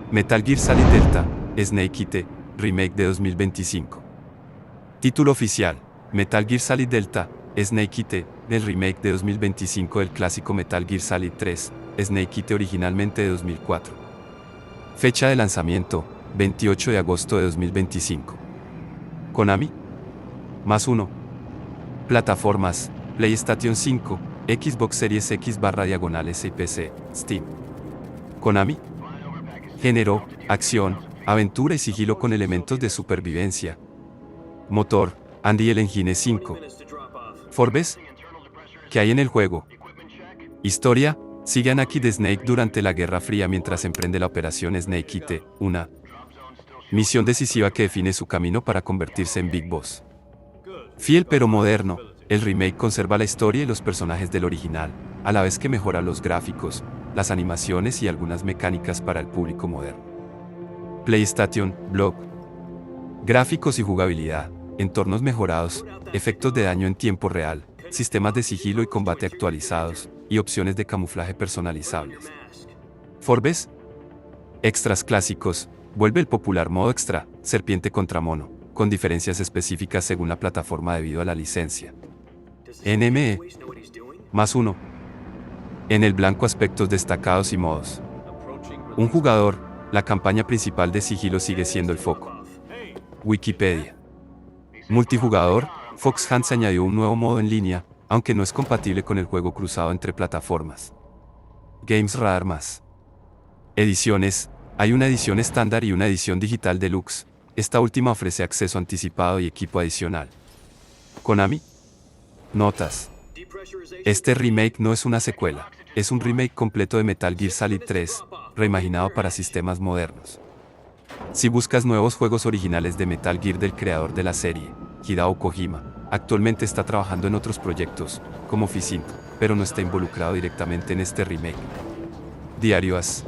Metal Gear Solid Delta, Snake Eater, Remake de 2025. Título oficial, Metal Gear Solid Delta, Snake Eater, el remake de 2025 del clásico Metal Gear Solid 3, Snake Eater originalmente de 2004. Fecha de lanzamiento, 28 de agosto de 2025. Konami. +1. Plataformas, PlayStation 5, Xbox Series X/S y PC, Steam. Konami. Género, acción, aventura y sigilo con elementos de supervivencia. Motor, Unreal Engine 5. Forbes. ¿Qué hay en el juego? Historia, sigue a Aquí de Snake durante la Guerra Fría mientras emprende la operación Snake Eater, una misión decisiva que define su camino para convertirse en Big Boss. Fiel pero moderno, el remake conserva la historia y los personajes del original, a la vez que mejora los gráficos, las animaciones y algunas mecánicas para el público moderno. PlayStation, blog. Gráficos y jugabilidad, entornos mejorados, efectos de daño en tiempo real, sistemas de sigilo y combate actualizados, y opciones de camuflaje personalizables. Forbes. Extras clásicos, vuelve el popular modo extra, serpiente contra mono, con diferencias específicas según la plataforma debido a la licencia. NME. +1. En el blanco aspectos destacados y modos. Un jugador, la campaña principal de sigilo sigue siendo el foco. Wikipedia. Multijugador, Fox Hands añadió un nuevo modo en línea, aunque no es compatible con el juego cruzado entre plataformas. Games Radar más. Ediciones, hay una edición estándar y una edición digital deluxe, esta última ofrece acceso anticipado y equipo adicional. Konami. Notas. Este remake no es una secuela, es un remake completo de Metal Gear Solid 3, reimaginado para sistemas modernos. Si buscas nuevos juegos originales de Metal Gear del creador de la serie, Hideo Kojima, actualmente está trabajando en otros proyectos, como F5, pero no está involucrado directamente en este remake. Diario AS.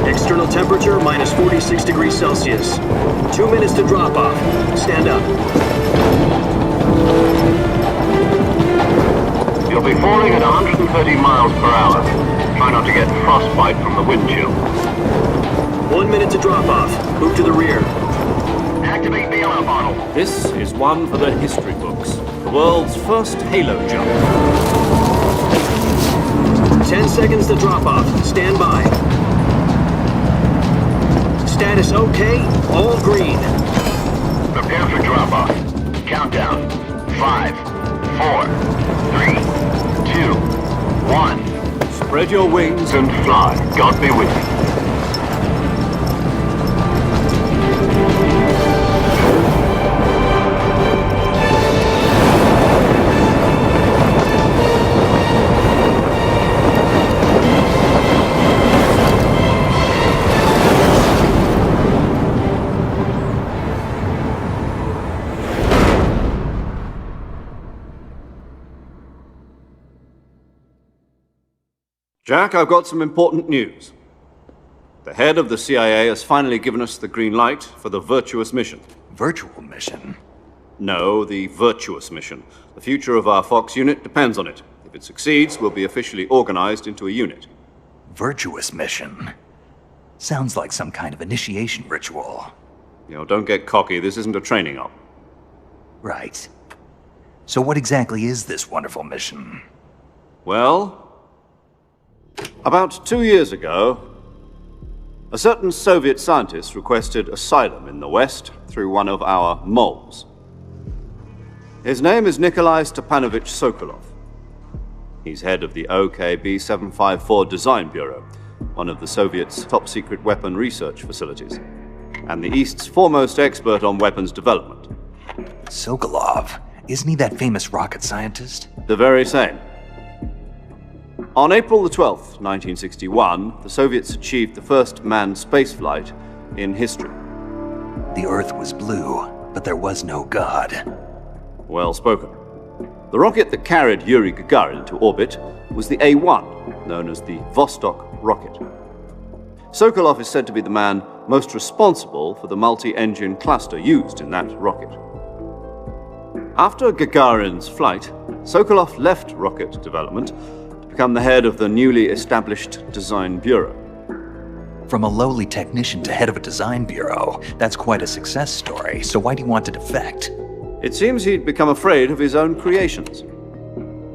External temperature -46°C. 2 minutes to drop off. Stand up. You'll be falling at 130 miles per hour. Try not to get frostbite from the wind chill. 1 minute to drop off. Move to the rear. Activate the alarm bottle. This is one for the history books. The world's first halo jump. 10 seconds to drop off. Stand by. Status okay, all green. Prepare for drop-off. Countdown. 5, 4, 3, 2, 1. Spread your wings And fly. God be with you. Jack, I've got some important news. The head of the CIA has finally given us the green light for the virtuous mission. Virtual mission? No, the virtuous mission. The future of our Fox unit depends on it. If it succeeds, we'll be officially organized into a unit. Virtuous mission? Sounds like some kind of initiation ritual. You know, don't get cocky. This isn't a training op. Right. So what exactly is this wonderful mission? Well, about 2 years ago, a certain Soviet scientist requested asylum in the West through one of our moles. His name is Nikolai Stepanovich Sokolov. He's head of the OKB 754 Design Bureau, one of the Soviets' top-secret weapon research facilities, and the East's foremost expert on weapons development. Sokolov? Isn't he that famous rocket scientist? The very same. On April the 12th, 1961, the Soviets achieved the first manned spaceflight in history. The Earth was blue, but there was no God. Well spoken. The rocket that carried Yuri Gagarin into orbit was the A-1, known as the Vostok rocket. Sokolov is said to be the man most responsible for the multi-engine cluster used in that rocket. After Gagarin's flight, Sokolov left rocket development to become the head of the newly established Design Bureau. From a lowly technician to head of a design bureau, that's quite a success story, so why do you want to defect? It seems he'd become afraid of his own creations.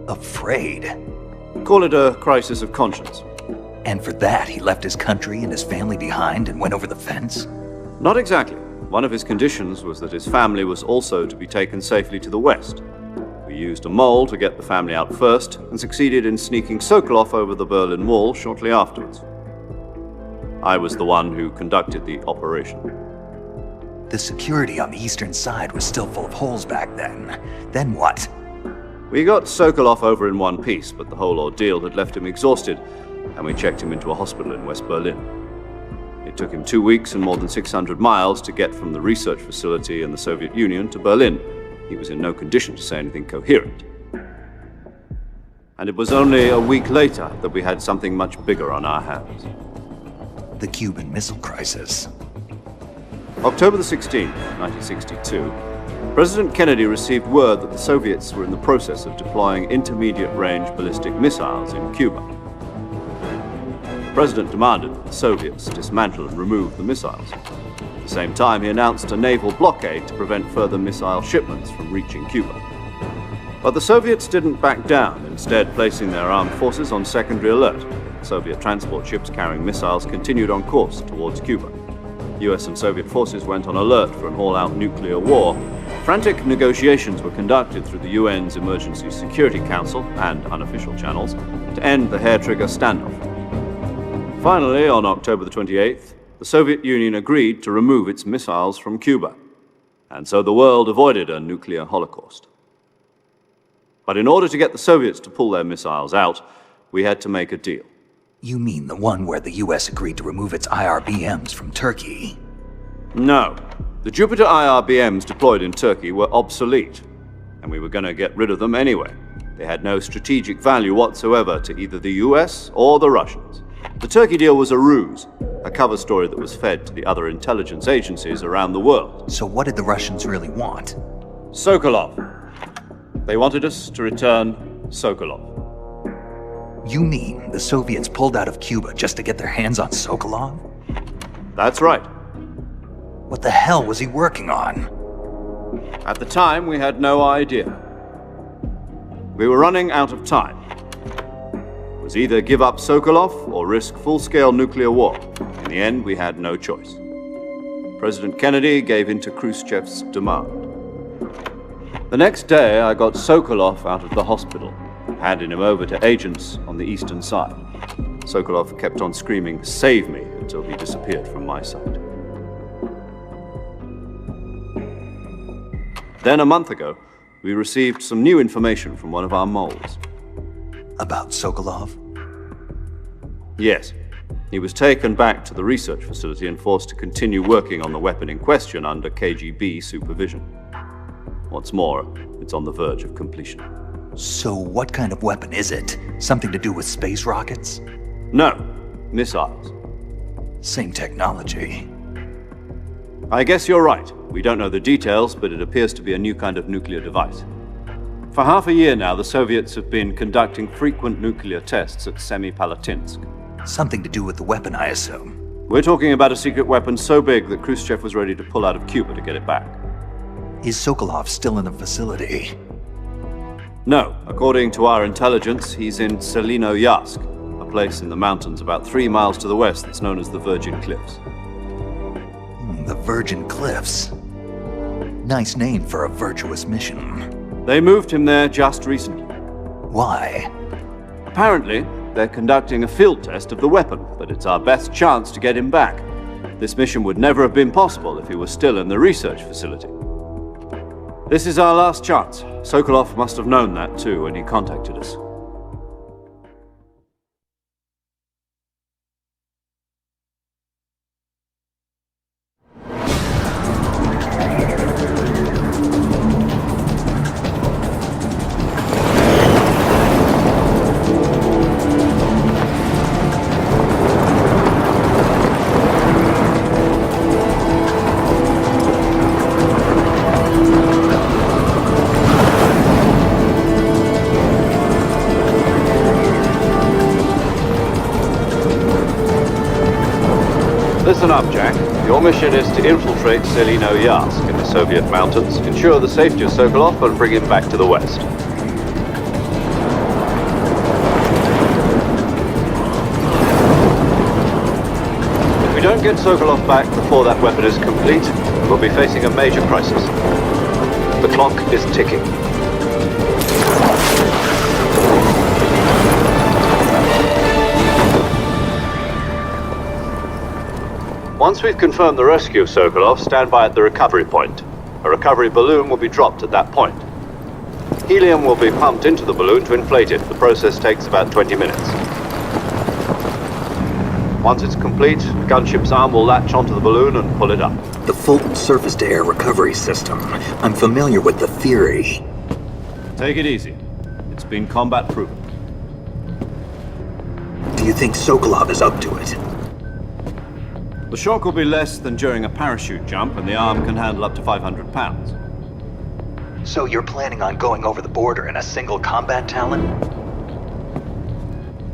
Afraid? Call it a crisis of conscience. And for that, he left his country and his family behind and went over the fence? Not exactly. One of his conditions was that his family was also to be taken safely to the west. We used a mole to get the family out first and succeeded in sneaking Sokolov over the Berlin Wall shortly afterwards. I was the one who conducted the operation. The security on the eastern side was still full of holes back then. Then what? We got Sokolov over in one piece, but the whole ordeal had left him exhausted, and we checked him into a hospital in West Berlin. It took him 2 weeks and more than 600 miles to get from the research facility in the Soviet Union to Berlin. He was in no condition to say anything coherent. And it was only a week later that we had something much bigger on our hands. The Cuban Missile Crisis. October the 16th, 1962, President Kennedy received word that the Soviets were in the process of deploying intermediate-range ballistic missiles in Cuba. The President demanded that the Soviets dismantle and remove the missiles. At the same time, he announced a naval blockade to prevent further missile shipments from reaching Cuba. But the Soviets didn't back down, instead placing their armed forces on secondary alert. Soviet transport ships carrying missiles continued on course towards Cuba. US and Soviet forces went on alert for an all-out nuclear war. Frantic negotiations were conducted through the UN's Emergency Security Council and unofficial channels to end the hair-trigger standoff. Finally, on October the 28th, the Soviet Union agreed to remove its missiles from Cuba, and so the world avoided a nuclear holocaust. But in order to get the Soviets to pull their missiles out, we had to make a deal. You mean the one where the US agreed to remove its IRBMs from Turkey? No. The Jupiter IRBMs deployed in Turkey were obsolete, and we were going to get rid of them anyway. They had no strategic value whatsoever to either the US or the Russians. The Turkey deal was a ruse, a cover story that was fed to the other intelligence agencies around the world. So what did the Russians really want? Sokolov. They wanted us to return Sokolov. You mean the Soviets pulled out of Cuba just to get their hands on Sokolov? That's right. What the hell was he working on? At the time, we had no idea. We were running out of time. It was either give up Sokolov or risk full-scale nuclear war. In the end, we had no choice. President Kennedy gave in to Khrushchev's demand. The next day, I got Sokolov out of the hospital, handing him over to agents on the eastern side. Sokolov kept on screaming, "Save me," until he disappeared from my sight. Then a month ago, we received some new information from one of our moles. About Sokolov? Yes. He was taken back to the research facility and forced to continue working on the weapon in question under KGB supervision. What's more, it's on the verge of completion. So what kind of weapon is it? Something to do with space rockets? No, missiles. Same technology. I guess you're right. We don't know the details, but it appears to be a new kind of nuclear device. For half a year now, the Soviets have been conducting frequent nuclear tests at Semipalatinsk. Something to do with the weapon, I assume. We're talking about a secret weapon so big that Khrushchev was ready to pull out of Cuba to get it back. Is Sokolov still in the facility? No, according to our intelligence, he's in Selinoyarsk, a place in the mountains about 3 miles to the west that's known as the Virgin Cliffs. The Virgin Cliffs. Nice name for a virtuous mission. They moved him there just recently. Why? Apparently, they're conducting a field test of the weapon, but it's our best chance to get him back. This mission would never have been possible if he was still in the research facility. This is our last chance. Sokolov must have known that too when he contacted us. Listen up, Jack. Your mission is to infiltrate Selino-Yarsk in the Soviet mountains, ensure the safety of Sokolov, and bring him back to the West. If we don't get Sokolov back before that weapon is complete, we'll be facing a major crisis. The clock is ticking. Once we've confirmed the rescue of Sokolov, stand by at the recovery point. A recovery balloon will be dropped at that point. Helium will be pumped into the balloon to inflate it. The process takes about 20 minutes. Once it's complete, the gunship's arm will latch onto the balloon and pull it up. The Fulton surface-to-air recovery system. I'm familiar with the theory. Take it easy. It's been combat-proven. Do you think Sokolov is up to it? The shock will be less than during a parachute jump, and the arm can handle up to 500 pounds. So you're planning on going over the border in a single combat Talon?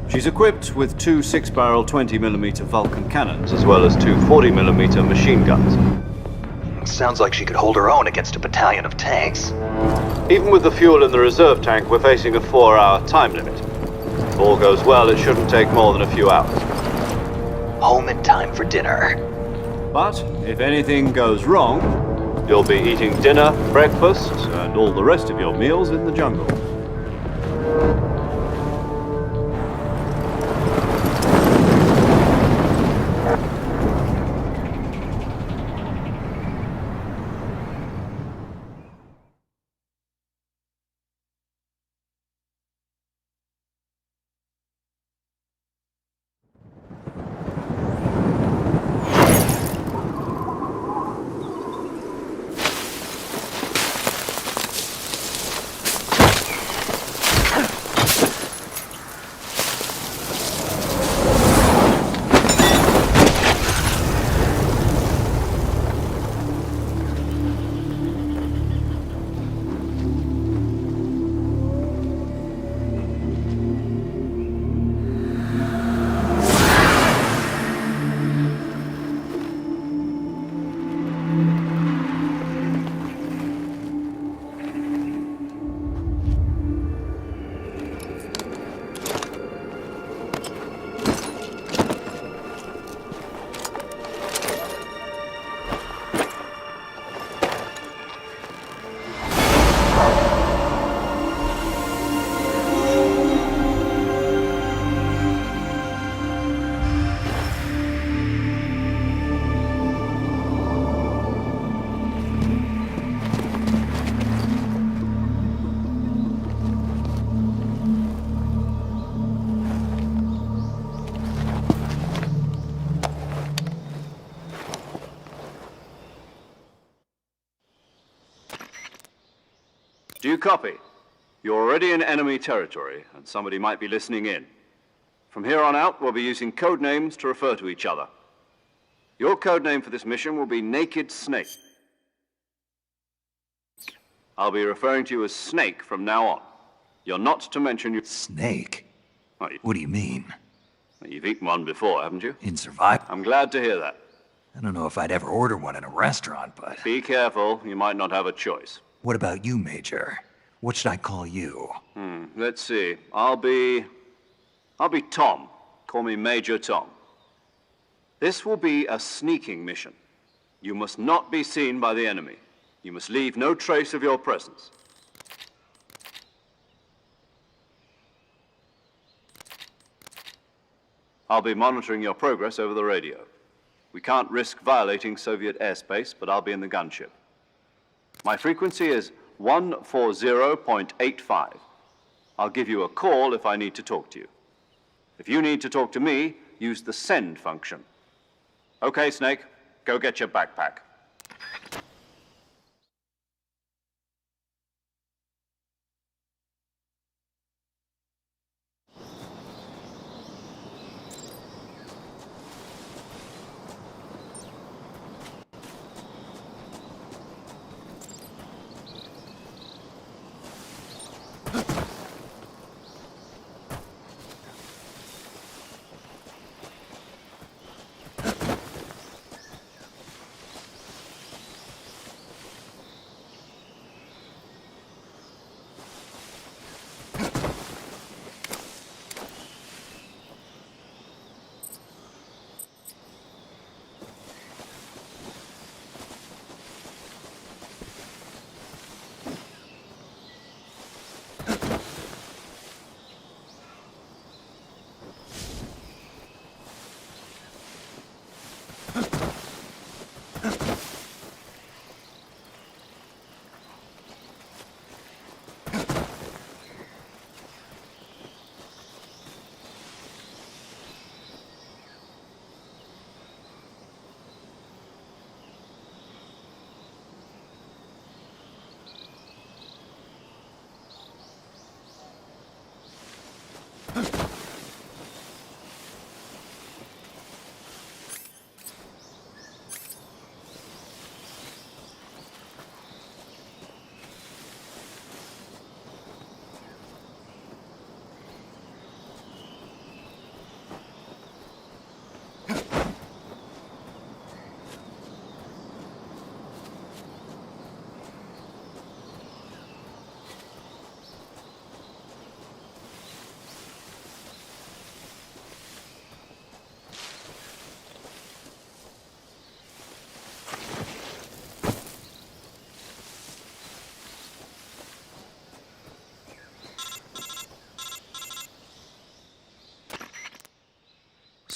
She's equipped with two 6-barrel 20mm Vulcan cannons, as well as two 40mm machine guns. Sounds like she could hold her own against a battalion of tanks. Even with the fuel in the reserve tank, we're facing a 4-hour time limit. If all goes well, it shouldn't take more than a few hours. Home in time for dinner. But if anything goes wrong, you'll be eating dinner, breakfast, and all the rest of your meals in the jungle. Do you copy? You're already in enemy territory, and somebody might be listening in. From here on out, we'll be using code names to refer to each other. Your code name for this mission will be Naked Snake. I'll be referring to you as Snake from now on. You're not to mention your... Snake? Well, What do you mean? you've eaten one before, haven't you? In survival? I'm glad to hear that. I don't know if I'd ever order one in a restaurant, but... Be careful, you might not have a choice. What about you, Major? What should I call you? Let's see. I'll be Tom. Call me Major Tom. This will be a sneaking mission. You must not be seen by the enemy. You must leave no trace of your presence. I'll be monitoring your progress over the radio. We can't risk violating Soviet airspace, but I'll be in the gunship. My frequency is 140.85. I'll give you a call if I need to talk to you. If you need to talk to me, use the send function. Okay, Snake, go get your backpack.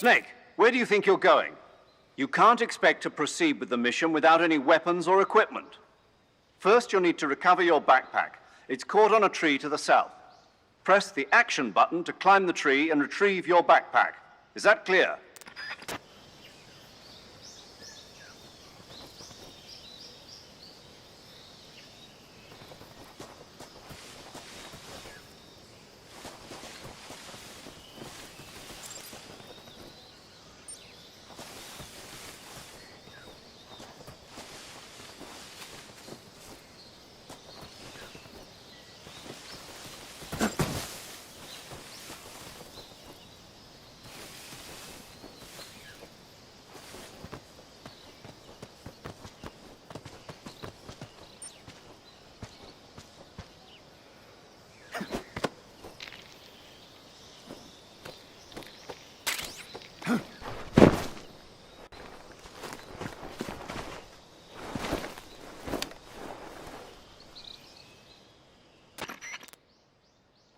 Snake, where do you think you're going? You can't expect to proceed with the mission without any weapons or equipment. First, you'll need to recover your backpack. It's caught on a tree to the south. Press the action button to climb the tree and retrieve your backpack. Is that clear?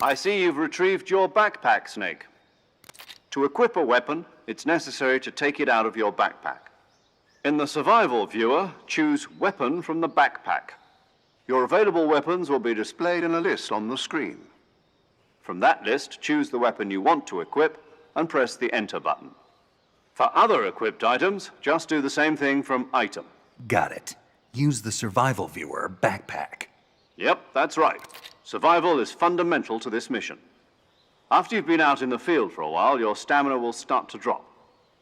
I see you've retrieved your backpack, Snake. To equip a weapon, it's necessary to take it out of your backpack. In the survival viewer, choose Weapon from the backpack. Your available weapons will be displayed in a list on the screen. From that list, choose the weapon you want to equip and press the Enter button. For other equipped items, just do the same thing from Item. Got it. Use the survival viewer backpack. Yep, that's right. Survival is fundamental to this mission. After you've been out in the field for a while, your stamina will start to drop.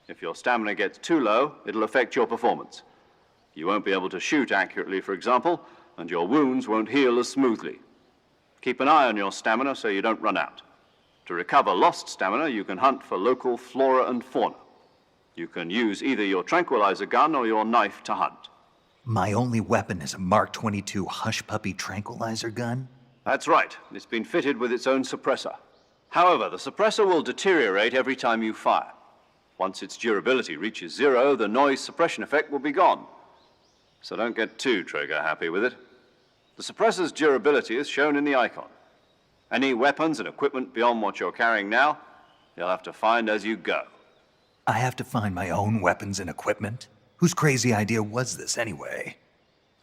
If your stamina gets too low, it'll affect your performance. You won't be able to shoot accurately, for example, and your wounds won't heal as smoothly. Keep an eye on your stamina so you don't run out. To recover lost stamina, you can hunt for local flora and fauna. You can use either your tranquilizer gun or your knife to hunt. My only weapon is a Mark 22 Hush Puppy tranquilizer gun? That's right. It's been fitted with its own suppressor. However, the suppressor will deteriorate every time you fire. Once its durability reaches 0, the noise suppression effect will be gone. So don't get too trigger happy with it. The suppressor's durability is shown in the icon. Any weapons and equipment beyond what you're carrying now, you'll have to find as you go. I have to find my own weapons and equipment? Whose crazy idea was this anyway?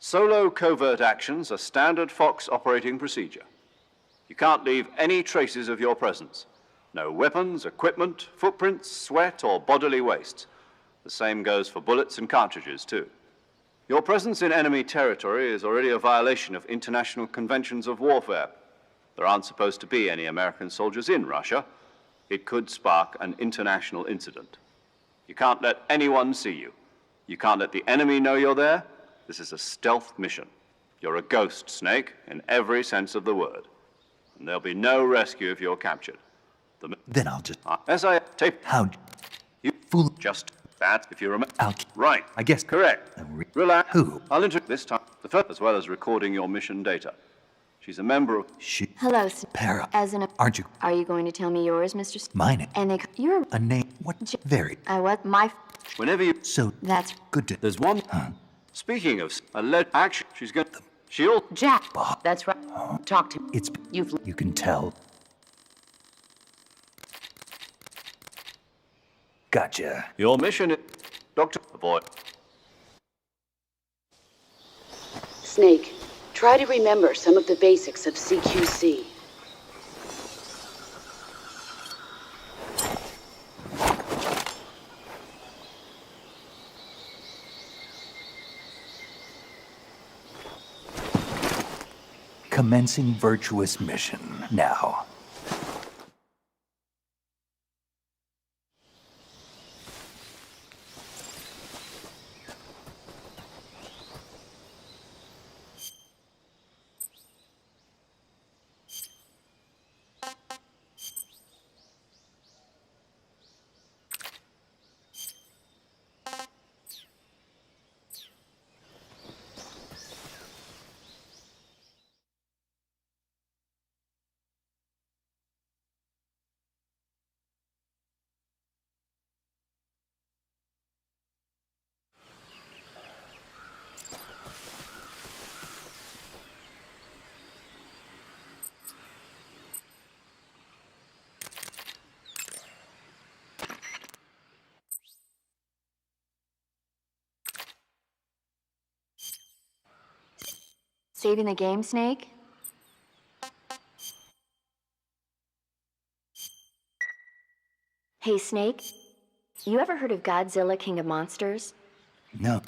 Solo covert actions are standard Fox operating procedure. You can't leave any traces of your presence. No weapons, equipment, footprints, sweat, or bodily waste. The same goes for bullets and cartridges, too. Your presence in enemy territory is already a violation of international conventions of warfare. There aren't supposed to be any American soldiers in Russia. It could spark an international incident. You can't let anyone see you. You can't let the enemy know you're there. This is a stealth mission. You're a ghost, Snake, in every sense of the word. And there'll be no rescue if you're captured. Then I'll just... As I tape... How... You fool... just that, if you remember... I'll... Right. I guess... Correct. Relax. Who? I'll introduce this time the first, as well as recording your mission data. She's a member of... Hello, Para. As an... Aren't you... Are you going to tell me yours, Mr. Mine. And you're... A name... What? Very... what? My... Whenever you... So... That's... Good to... There's one... Huh? Speaking of alleged action, she's going to... She'll... Jack. That's right. Talk to... It's... You've... You can tell. Gotcha. Your mission is... Dr. Avoid... Snake, try to remember some of the basics of CQC. Commencing virtuous mission. Now. Saving the game, Snake? Hey, Snake. You ever heard of Godzilla, King of Monsters? No.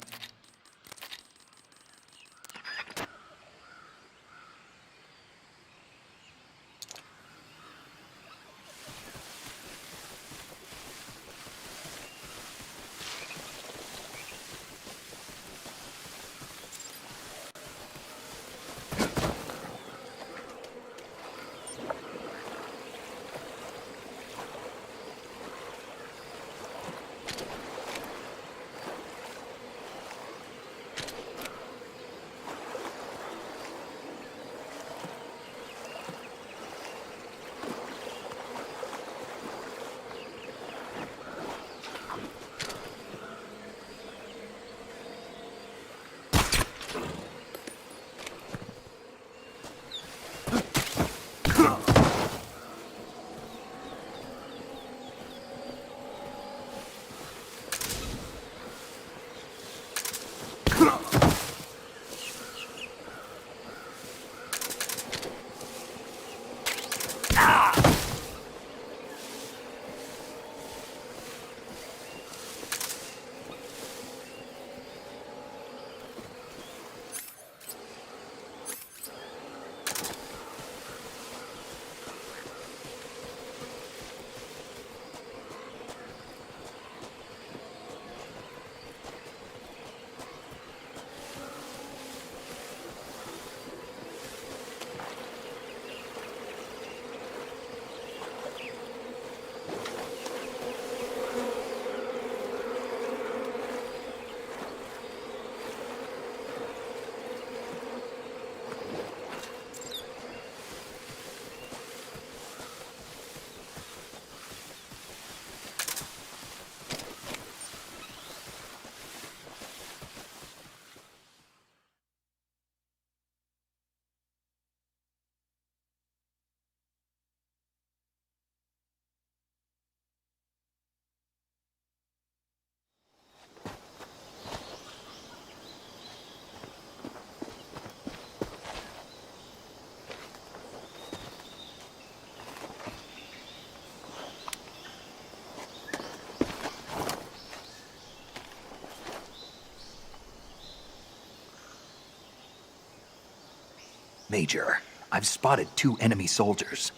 Major, I've spotted 2 enemy soldiers.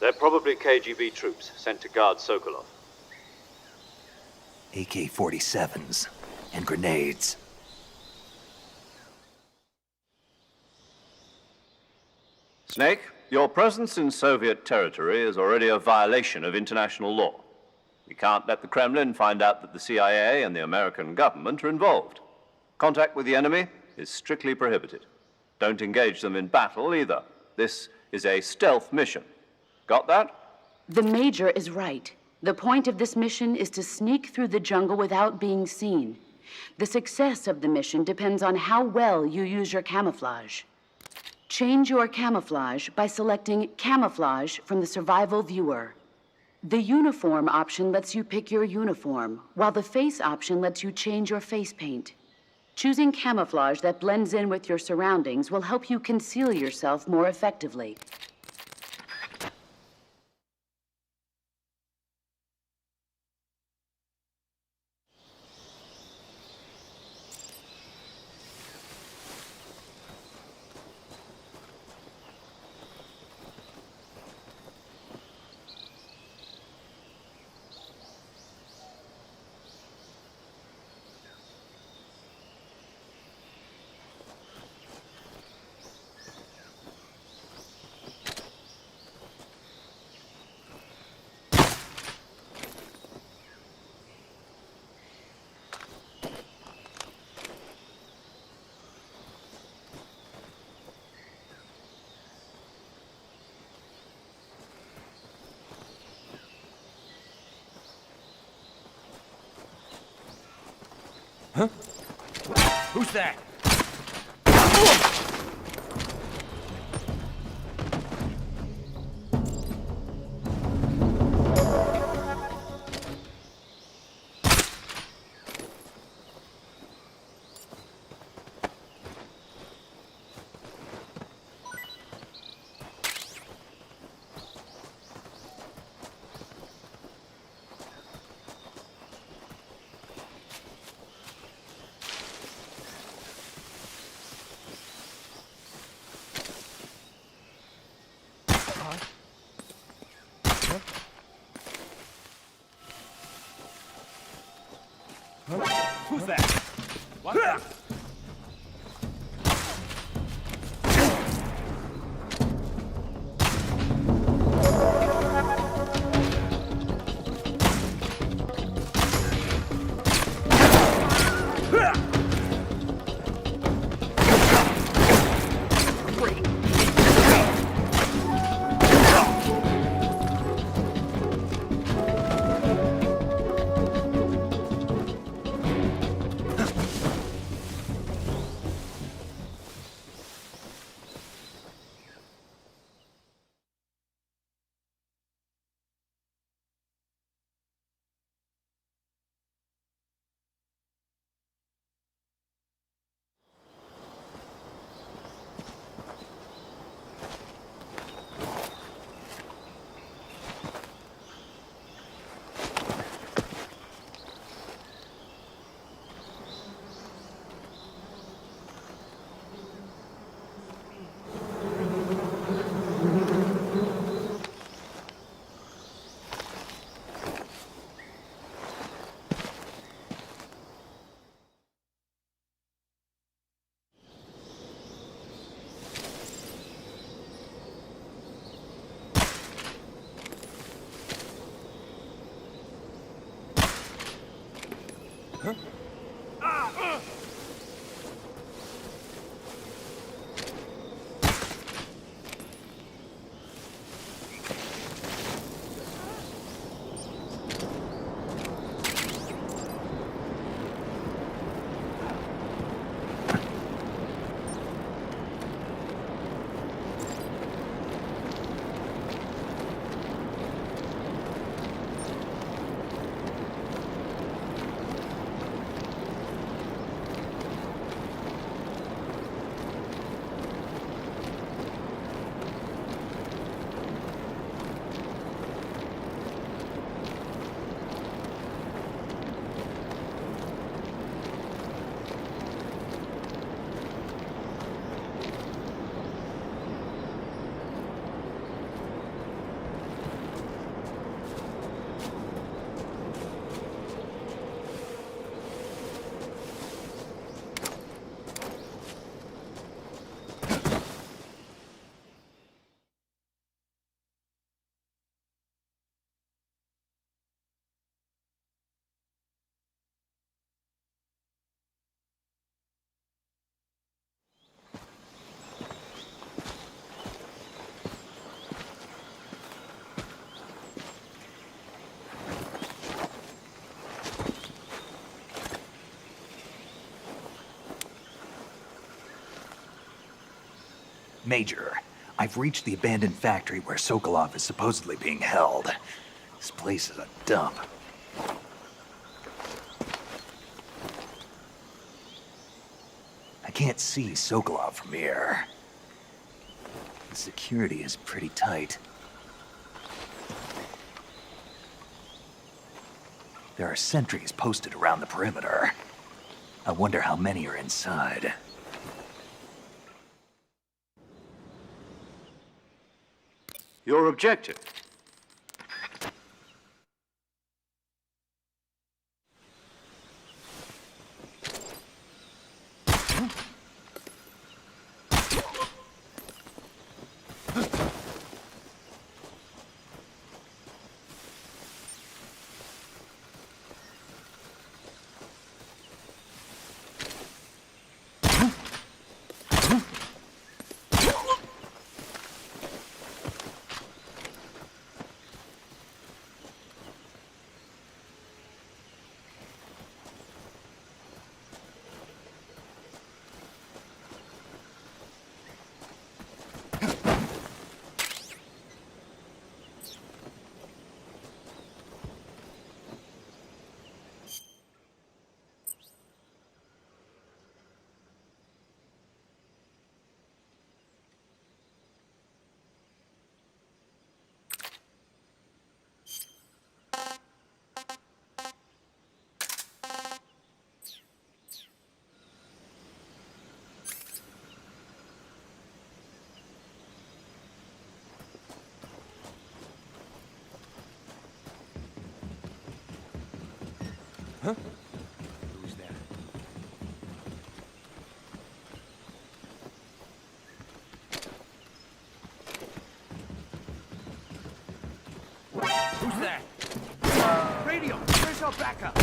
They're probably KGB troops sent to guard Sokolov. AK-47s and grenades. Snake, your presence in Soviet territory is already a violation of international law. We can't let the Kremlin find out that the CIA and the American government are involved. Contact with the enemy is strictly prohibited. Don't engage them in battle either. This is a stealth mission. Got that? The Major is right. The point of this mission is to sneak through the jungle without being seen. The success of the mission depends on how well you use your camouflage. Change your camouflage by selecting Camouflage from the Survival Viewer. The Uniform option lets you pick your uniform, while the Face option lets you change your face paint. Choosing camouflage that blends in with your surroundings will help you conceal yourself more effectively. Huh? Who's that? Who's that? What the? Major, I've reached the abandoned factory where Sokolov is supposedly being held. This place is a dump. I can't see Sokolov from here. The security is pretty tight. There are sentries posted around the perimeter. I wonder how many are inside. Your objective? Who's there? Radio, where's our backup?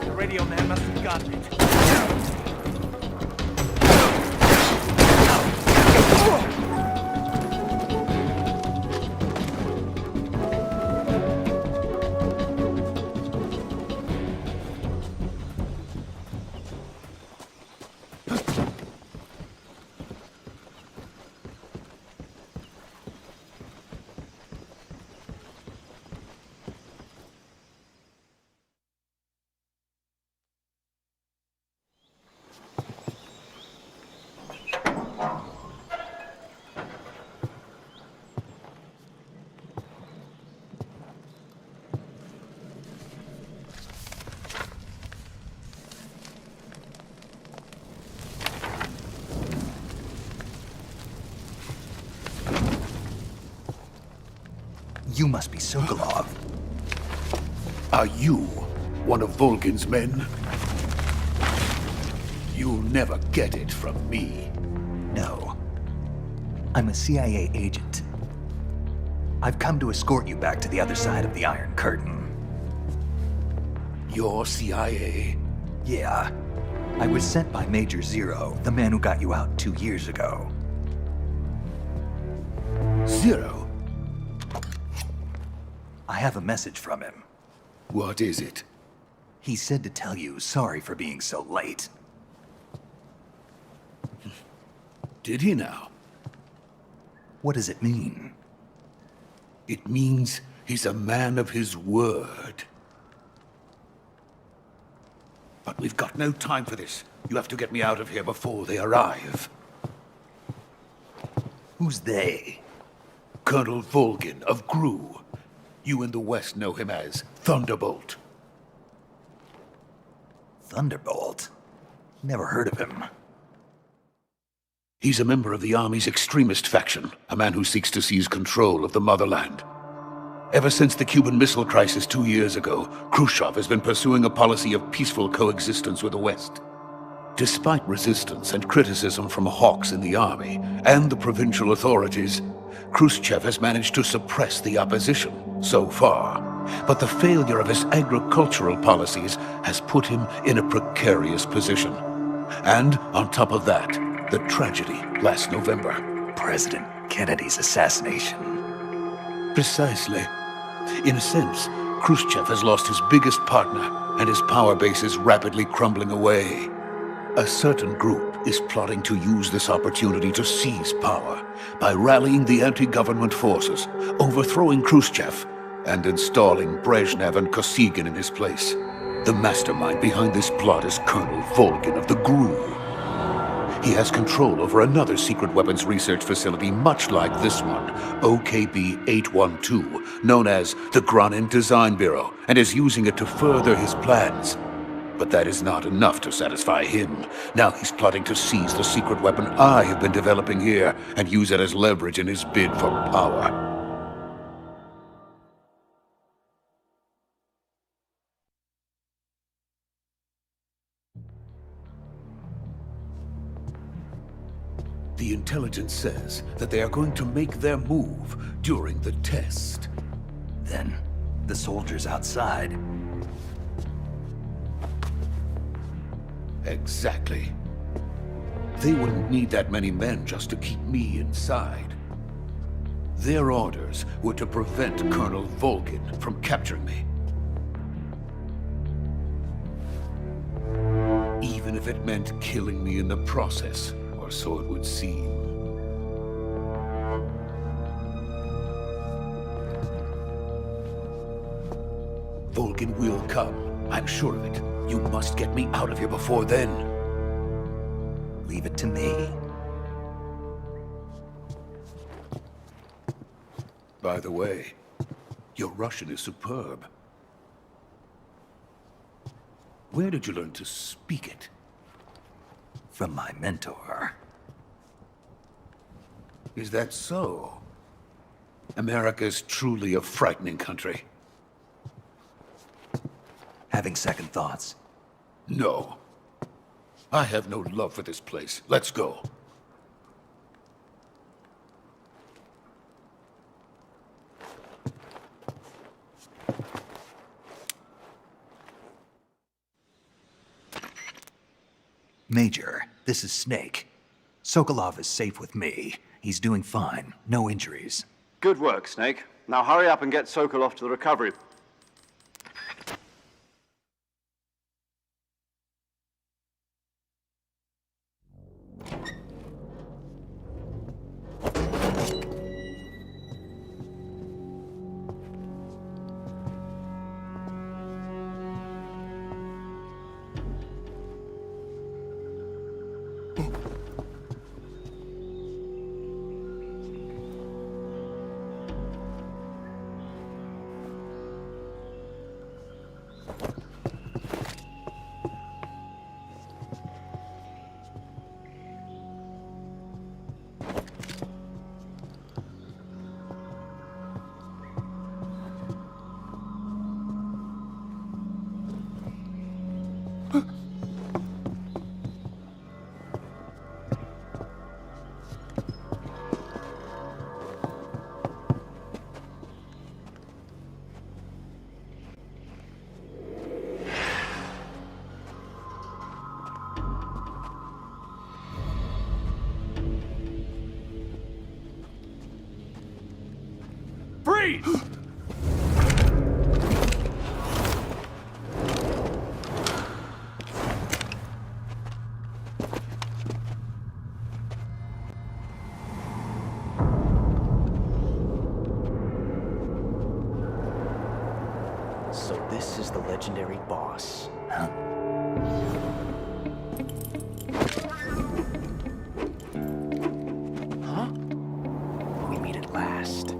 The radio man must have gotten it. You must be Sokolov. Are you one of Volgin's men? You'll never get it from me. No. I'm a CIA agent. I've come to escort you back to the other side of the Iron Curtain. You're CIA? Yeah. I was sent by Major Zero, the man who got you out 2 years ago. Zero? I have a message from him. What is it? He said to tell you sorry for being so late. Did he now? What does it mean? It means he's a man of his word. But we've got no time for this. You have to get me out of here before they arrive. Who's they? Colonel Volgin of GRU. You in the West know him as Thunderbolt. Thunderbolt? Never heard of him. He's a member of the Army's extremist faction, a man who seeks to seize control of the motherland. Ever since the Cuban Missile Crisis 2 years ago, Khrushchev has been pursuing a policy of peaceful coexistence with the West. Despite resistance and criticism from hawks in the army and the provincial authorities, Khrushchev has managed to suppress the opposition so far. But the failure of his agricultural policies has put him in a precarious position. And on top of that, the tragedy last November. President Kennedy's assassination. Precisely. In a sense, Khrushchev has lost his biggest partner, and his power base is rapidly crumbling away. A certain group is plotting to use this opportunity to seize power by rallying the anti-government forces, overthrowing Khrushchev, and installing Brezhnev and Kosygin in his place. The mastermind behind this plot is Colonel Volgin of the GRU. He has control over another secret weapons research facility much like this one, OKB-812, known as the Granin Design Bureau, and is using it to further his plans. But that is not enough to satisfy him. Now he's plotting to seize the secret weapon I have been developing here and use it as leverage in his bid for power. The intelligence says that they are going to make their move during the test. Then, the soldiers outside. Exactly. They wouldn't need that many men just to keep me inside. Their orders were to prevent Colonel Volgin from capturing me. Even if it meant killing me in the process, or so it would seem. Volgin will come, I'm sure of it. You must get me out of here before then. Leave it to me. By the way, your Russian is superb. Where did you learn to speak it? From my mentor. Is that so? America is truly a frightening country. Having second thoughts? No. I have no love for this place. Let's go. Major, this is Snake. Sokolov is safe with me. He's doing fine. No injuries. Good work, Snake. Now hurry up and get Sokolov to the recovery. Freeze! So this is the legendary boss. Huh? Huh? We meet at last.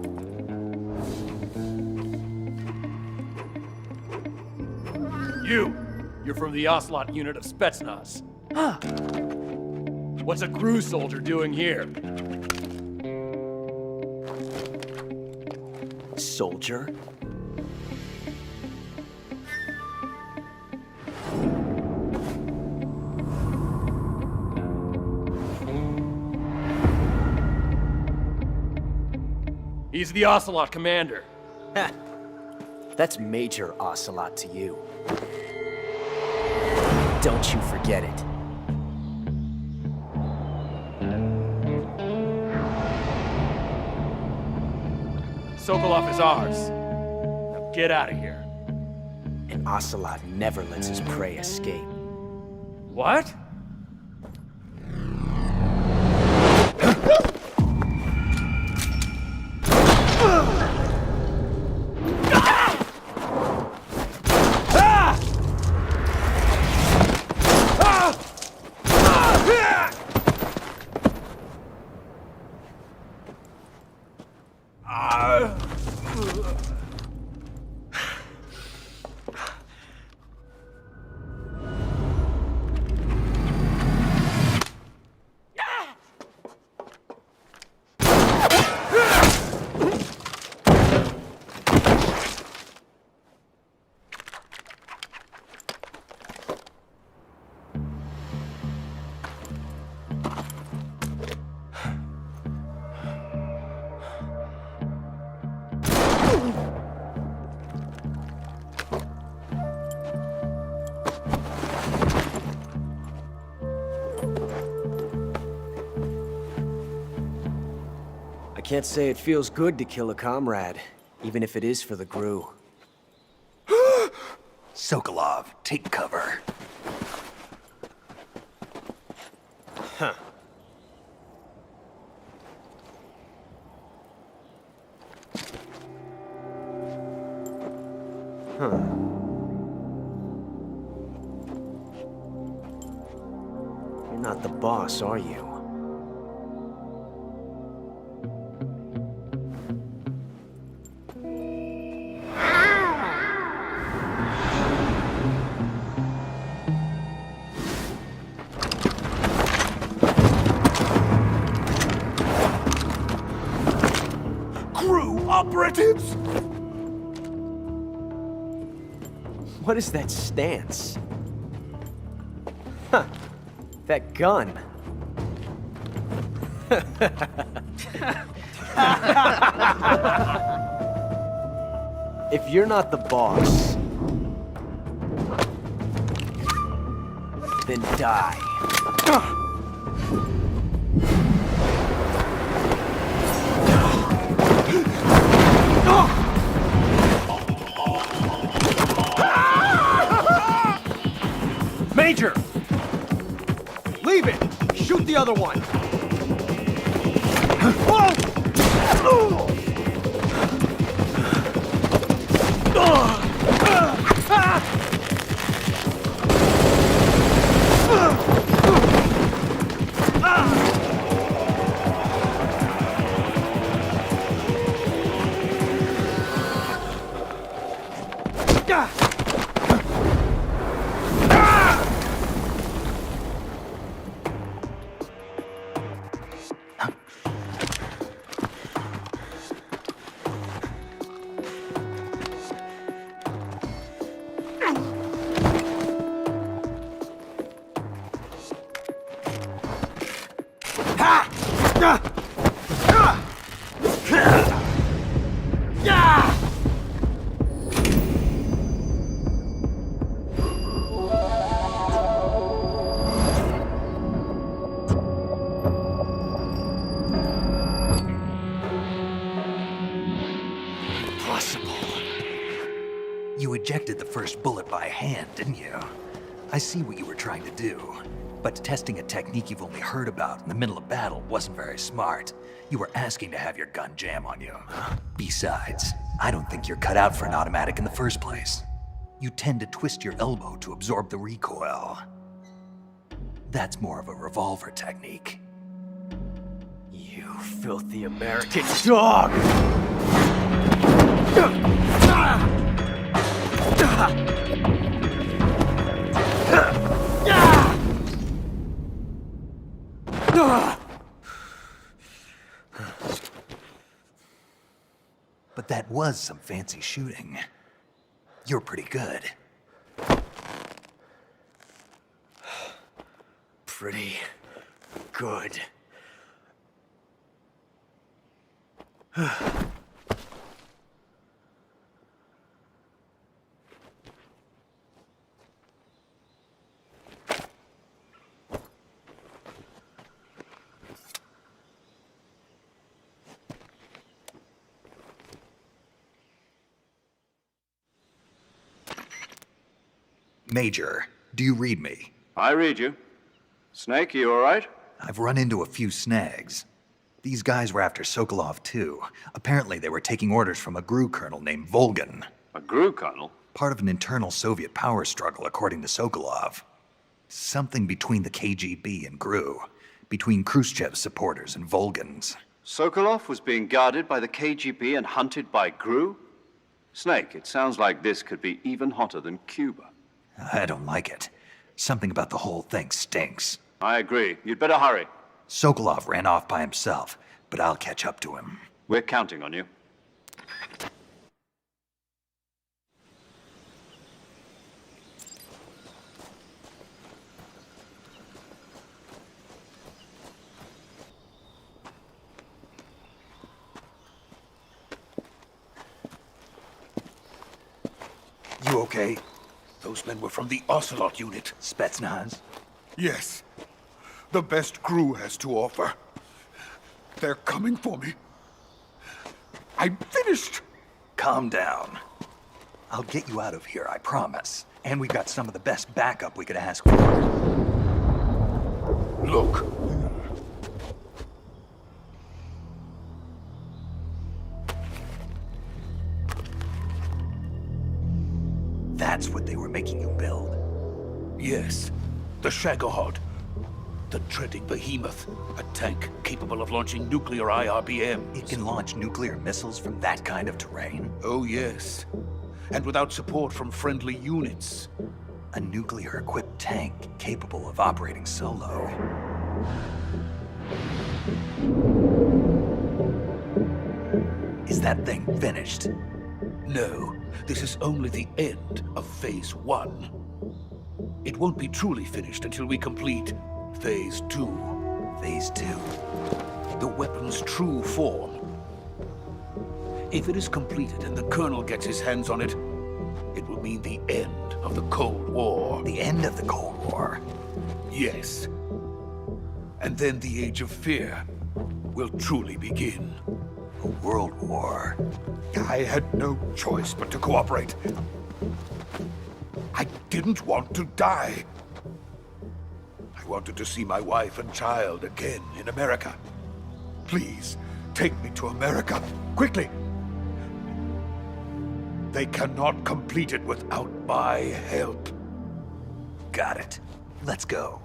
You're from the Ocelot unit of Spetsnaz. Huh. What's a crew soldier doing here? Soldier? He's the Ocelot commander. Ha! That's Major Ocelot to you. Don't you forget it. Sokolov is ours. Now get out of here. And Ocelot never lets his prey escape. What? I can't say it feels good to kill a comrade, even if it is for the GRU. Sokolov, take cover. Huh. Huh. You're not the boss, are you? Crew operatives! What is that stance? Huh. That gun. If you're not the boss, then die. Major! Leave it! Shoot the other one! You ejected the first bullet by hand, didn't you? I see what you were trying to do. But testing a technique you've only heard about in the middle of battle wasn't very smart. You were asking to have your gun jam on you. Besides, I don't think you're cut out for an automatic in the first place. You tend to twist your elbow to absorb the recoil. That's more of a revolver technique. You filthy American dog! But that was some fancy shooting. You're pretty good. Pretty good. Major, do you read me? I read you. Snake, you all right? I've run into a few snags. These guys were after Sokolov too. Apparently they were taking orders from a GRU colonel named Volgan. A GRU colonel? Part of an internal Soviet power struggle, according to Sokolov. Something between the KGB and GRU. Between Khrushchev's supporters and Volgan's. Sokolov was being guarded by the KGB and hunted by GRU? Snake, it sounds like this could be even hotter than Cuba. I don't like it. Something about the whole thing stinks. I agree. You'd better hurry. Sokolov ran off by himself, but I'll catch up to him. We're counting on you. You okay? Those men were from the Ocelot unit. Spetsnaz? Yes. The best GRU has to offer. They're coming for me. I'm finished. Calm down. I'll get you out of here, I promise. And we got some of the best backup we could ask for. Look. That's what they were making you build? Yes. The Shagohod. The dreaded behemoth. A tank capable of launching nuclear IRBMs. It can launch nuclear missiles from that kind of terrain? Oh, yes. And without support from friendly units. A nuclear-equipped tank capable of operating solo. Is that thing finished? No, this is only the end of Phase 1. It won't be truly finished until we complete Phase 2. Phase 2? The weapon's true form. If it is completed and the Colonel gets his hands on it, it will mean the end of the Cold War. The end of the Cold War? Yes. And then the Age of Fear will truly begin. A world war? I had no choice but to cooperate. I didn't want to die. I wanted to see my wife and child again in America. Please, take me to America, quickly. They cannot complete it without my help. Got it. Let's go.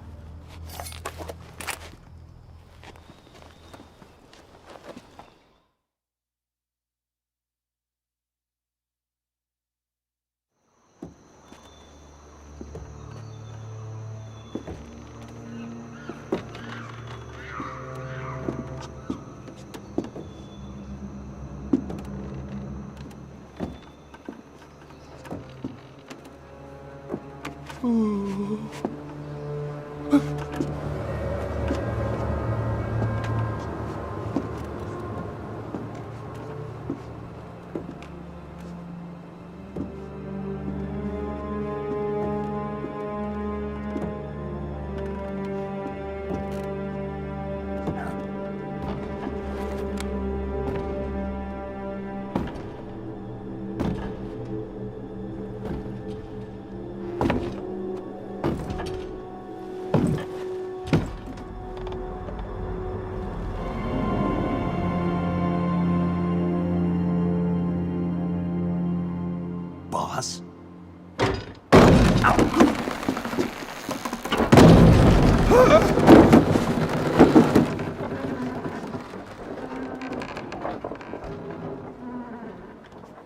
Boss?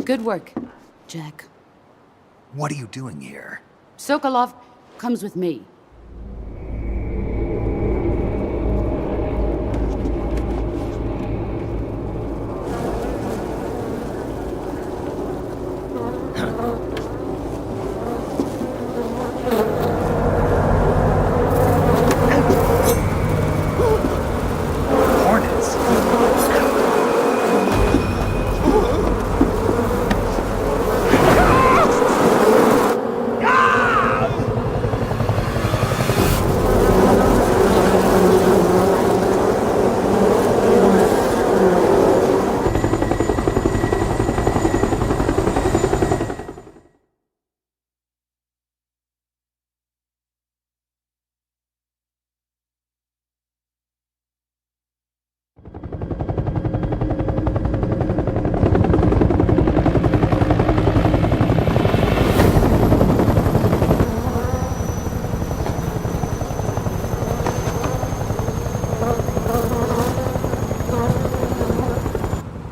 Good work, Jack. What are you doing here? Sokolov comes with me.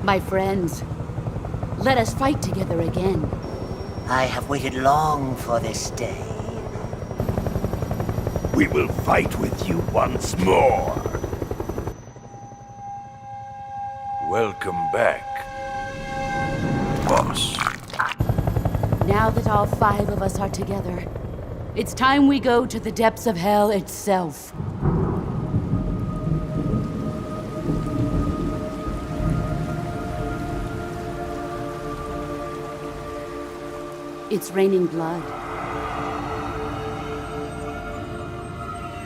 My friends, let us fight together again. I have waited long for this day. We will fight with you once more. Welcome back, boss. Now that all 5 of us are together, it's time we go to the depths of hell itself. It's raining blood.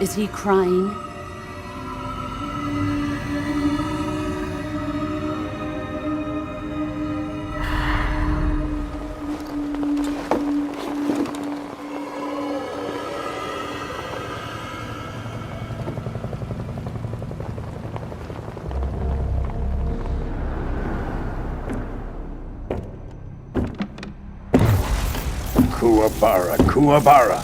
Is he crying? Kuwabara, Kuwabara.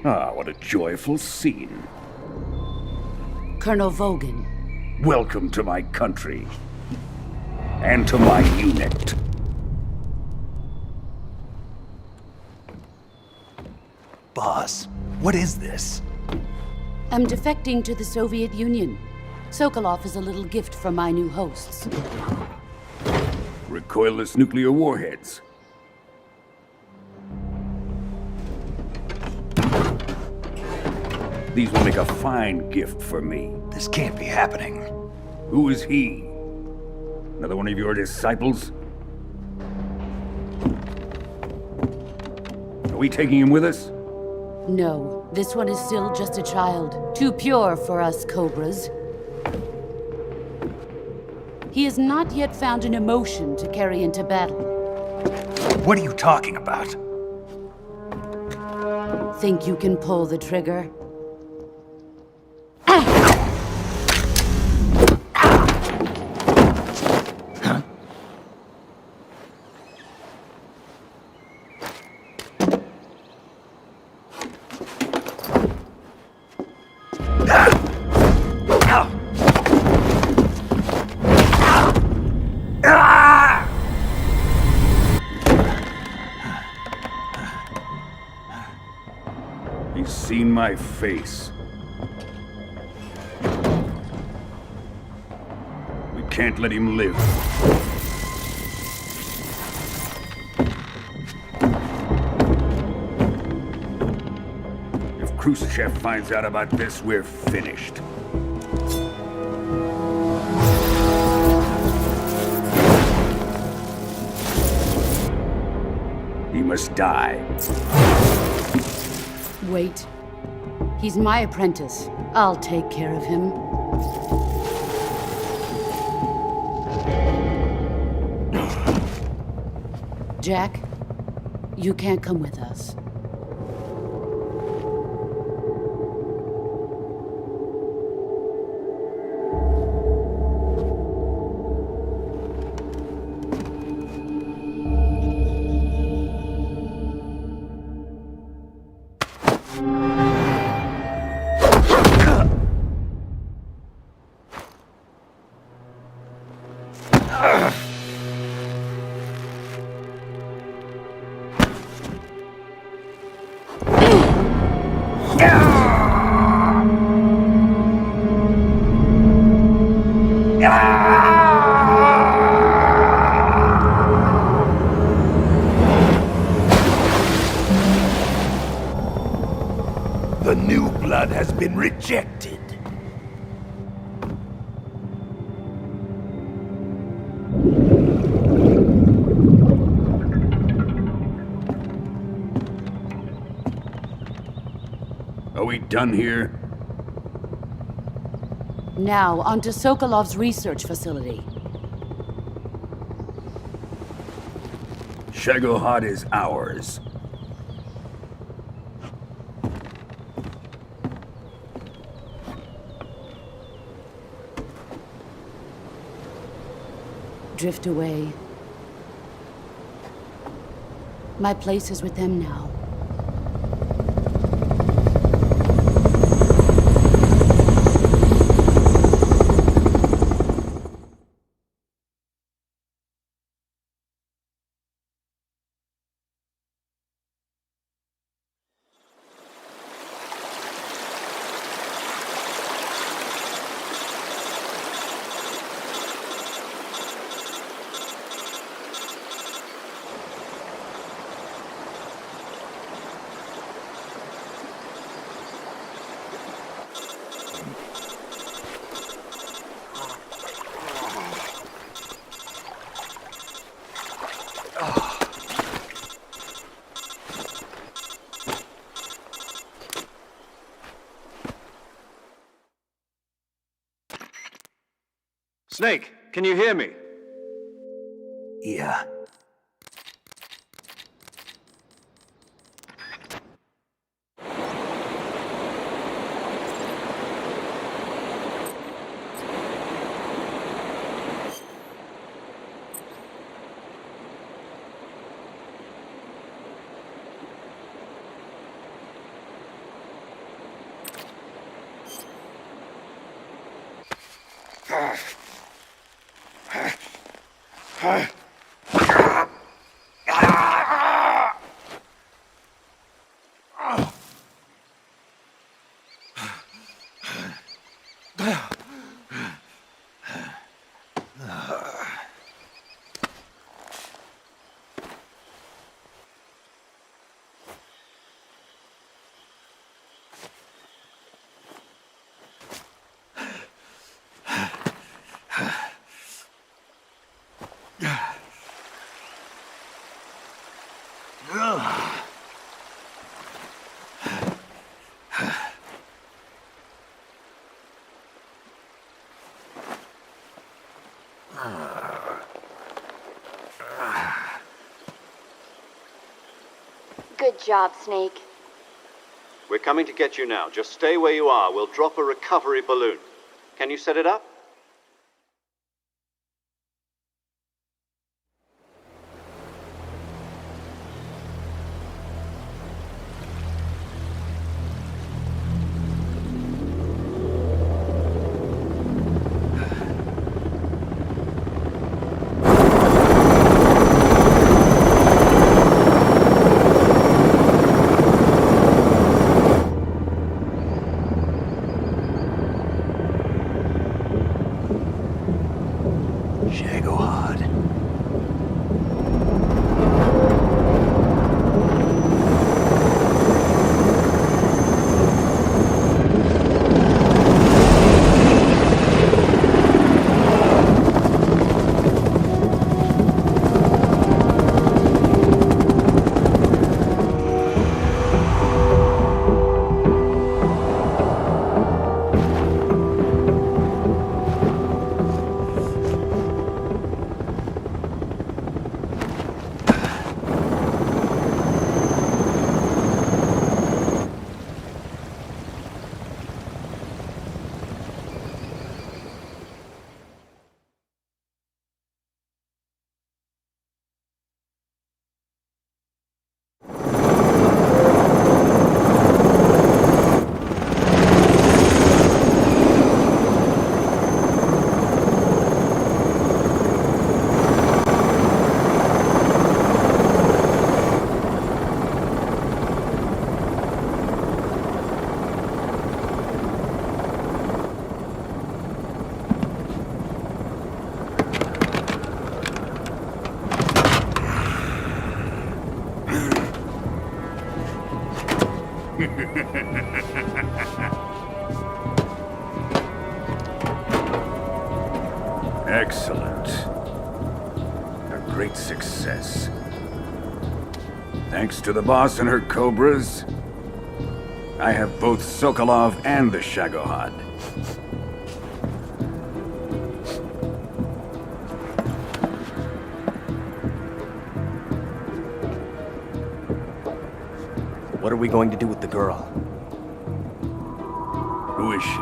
Ah, what a joyful scene. Colonel Vogan. Welcome to my country. And to my unit. boss. What is this? I'm defecting to the Soviet Union. Sokolov is a little gift from my new hosts. Recoilless nuclear warheads. These will make a fine gift for me. This can't be happening. Who is he? Another one of your disciples? Are we taking him with us? No, this one is still just a child. Too pure for us Cobras. He has not yet found an emotion to carry into battle. What are you talking about? Think you can pull the trigger? He's seen my face. We can't let him live. If Khrushchev finds out about this, we're finished. He must die. Wait. He's my apprentice. I'll take care of him. Jack, you can't come with us. The new blood has been rejected. Are we done here? Now, onto Sokolov's research facility. Shagohod is ours. Drift away. My place is with them now. Snake, can you hear me? Yeah. Good job, Snake. We're coming to get you now. Just stay where you are. We'll drop a recovery balloon. Can you set it up? Excellent. A great success. Thanks to the boss and her cobras, I have both Sokolov and the Shagohod. What are we going to do with the girl? Who is she?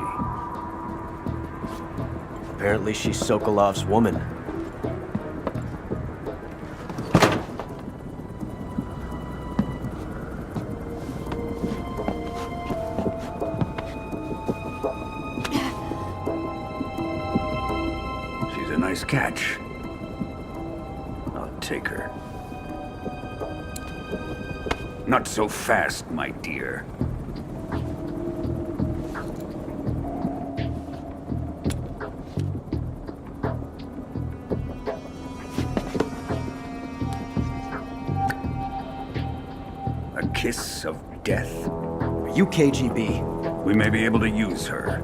Apparently she's Sokolov's woman. She's a nice catch. I'll take her. Not so fast, my dear. A kiss of death? Are you KGB? We may be able to use her.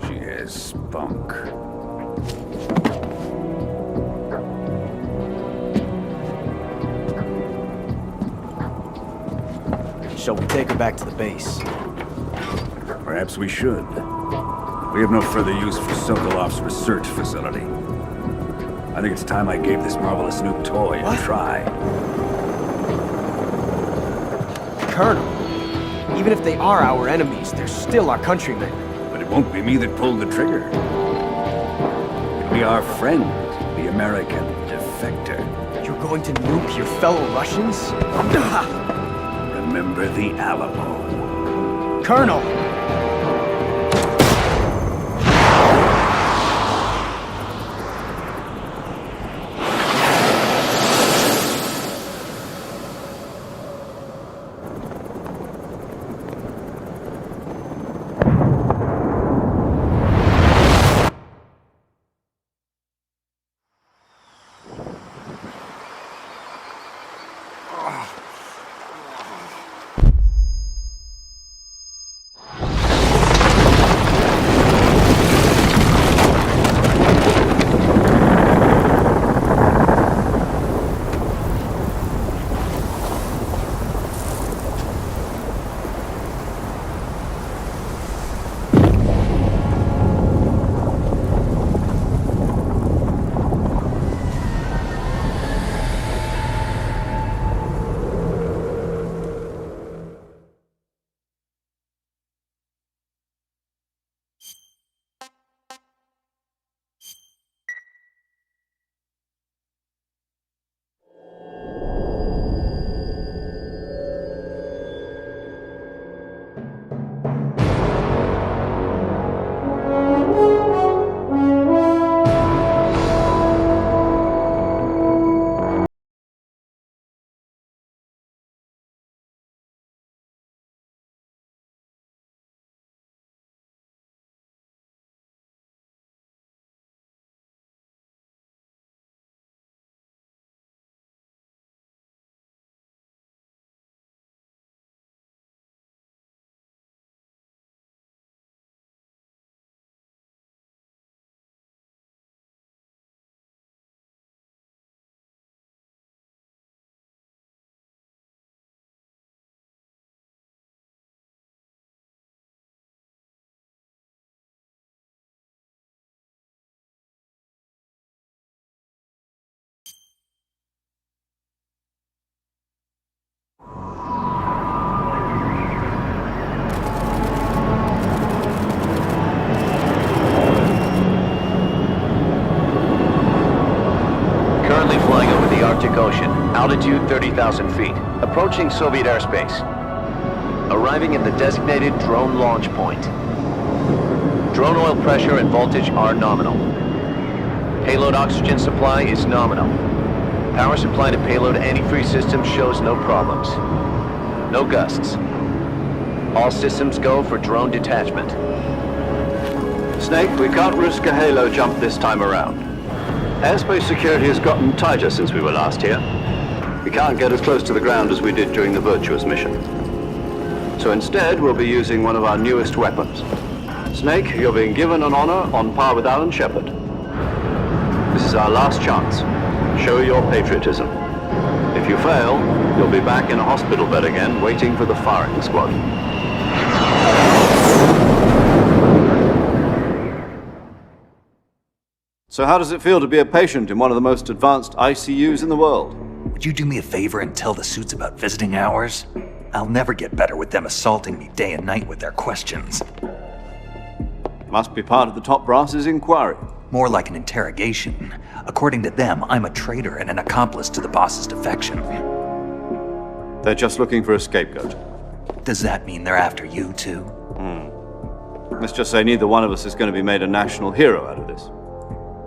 She has spunk. Shall we take her back to the base? Perhaps we should. We have no further use for Sokolov's research facility. I think it's time I gave this marvelous new toy a try. Colonel, even if they are our enemies, they're still our countrymen. But it won't be me that pulled the trigger. It'll be our friend, the American defector. You're going to nuke your fellow Russians? Remember the Alamo. Colonel! Altitude 30,000 feet. Approaching Soviet airspace. Arriving at the designated drone launch point. Drone oil pressure and voltage are nominal. Payload oxygen supply is nominal. Power supply to payload antifreeze system shows no problems. No gusts. All systems go for drone detachment. Snake, we can't risk a halo jump this time around. Airspace security has gotten tighter since we were last here. We can't get as close to the ground as we did during the Virtuous mission. So instead, we'll be using one of our newest weapons. Snake, you're being given an honor on par with Alan Shepard. This is our last chance. Show your patriotism. If you fail, you'll be back in a hospital bed again, waiting for the firing squad. So how does it feel to be a patient in one of the most advanced ICUs in the world? Would you do me a favor and tell the suits about visiting hours? I'll never get better with them assaulting me day and night with their questions. Must be part of the top brass's inquiry. More like an interrogation. According to them, I'm a traitor and an accomplice to the boss's defection. They're just looking for a scapegoat. Does that mean they're after you, too? Let's just say neither one of us is going to be made a national hero out of this.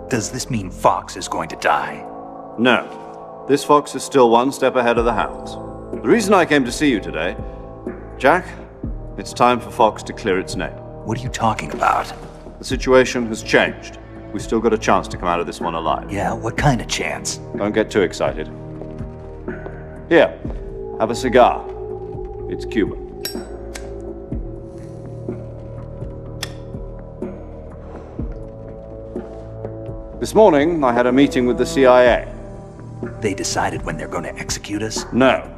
Does this mean Fox is going to die? No. This fox is still one step ahead of the hounds. The reason I came to see you today, Jack, it's time for Fox to clear its name. What are you talking about? The situation has changed. We've still got a chance to come out of this one alive. Yeah, what kind of chance? Don't get too excited. Here, have a cigar. It's Cuban. This morning, I had a meeting with the CIA. They decided when they're going to execute us? No.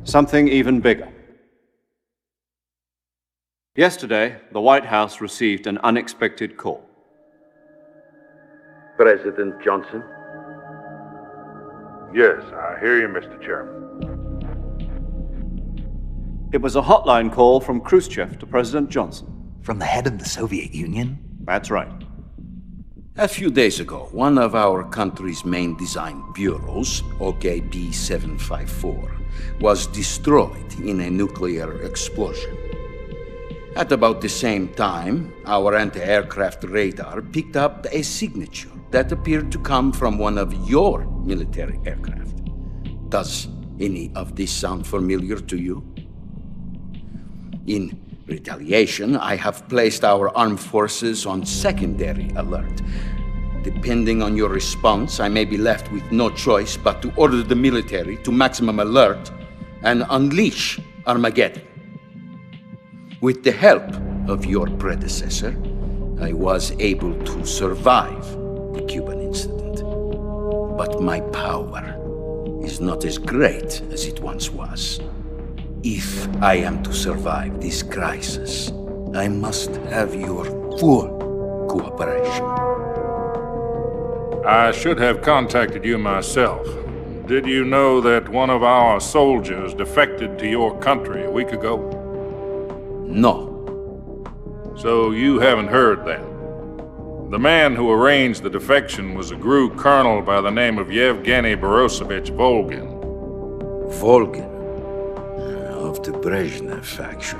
Something even bigger. Yesterday, the White House received an unexpected call. President Johnson? Yes, I hear you, Mr. Chairman. It was a hotline call from Khrushchev to President Johnson. From the head of the Soviet Union? That's right. A few days ago, one of our country's main design bureaus, OKB 754, was destroyed in a nuclear explosion. At about the same time, our anti-aircraft radar picked up a signature that appeared to come from one of your military aircraft. Does any of this sound familiar to you? In retaliation, I have placed our armed forces on secondary alert. Depending on your response, I may be left with no choice but to order the military to maximum alert and unleash Armageddon. With the help of your predecessor, I was able to survive the Cuban incident. But my power is not as great as it once was. If I am to survive this crisis, I must have your full cooperation. I should have contacted you myself. Did you know that one of our soldiers defected to your country a week ago? No. So you haven't heard then. The man who arranged the defection was a GRU colonel by the name of Yevgeny Borosovich Volgin. Volgin? Of the Brezhnev faction.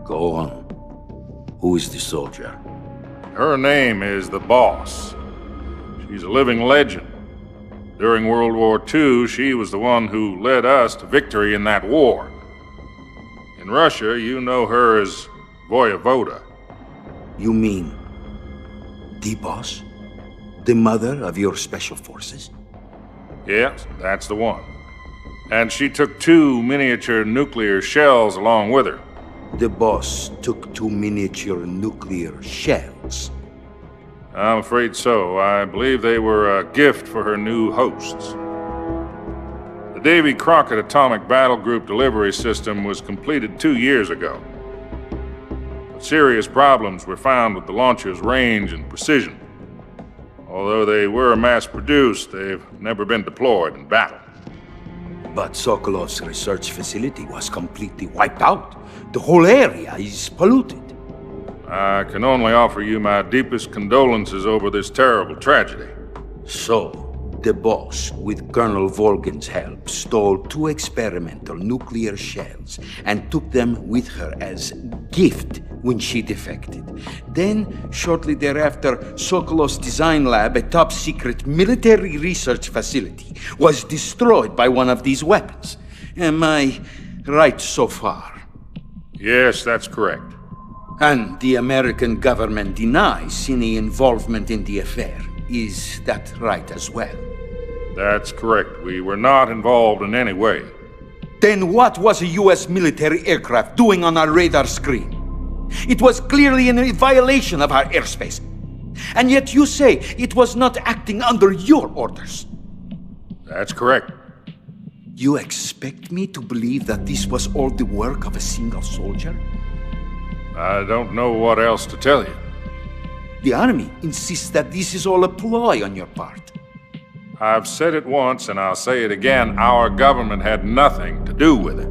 Go on. Who is the soldier? Her name is the Boss. She's a living legend. During World War II, she was the one who led us to victory in that war. In Russia, you know her as Voyevoda. You mean the Boss? The mother of your special forces? Yes, that's the one. And she took 2 miniature nuclear shells along with her. The Boss took 2 miniature nuclear shells? I'm afraid so. I believe they were a gift for her new hosts. The Davy Crockett Atomic Battle Group delivery system was completed 2 years ago. But serious problems were found with the launcher's range and precision. Although they were mass-produced, they've never been deployed in battle. But Sokolov's research facility was completely wiped out. The whole area is polluted. I can only offer you my deepest condolences over this terrible tragedy. So, The boss, with Colonel Volgin's help, stole 2 experimental nuclear shells and took them with her as gift when she defected. Then, shortly thereafter, Sokolov's design lab, a top-secret military research facility, was destroyed by one of these weapons. Am I right so far? Yes, that's correct. And the American government denies any involvement in the affair. Is that right as well? That's correct. We were not involved in any way. Then what was a U.S. military aircraft doing on our radar screen? It was clearly in violation of our airspace. And yet you say it was not acting under your orders. That's correct. You expect me to believe that this was all the work of a single soldier? I don't know what else to tell you. The army insists that this is all a ploy on your part. I've said it once and I'll say it again. Our government had nothing to do with it.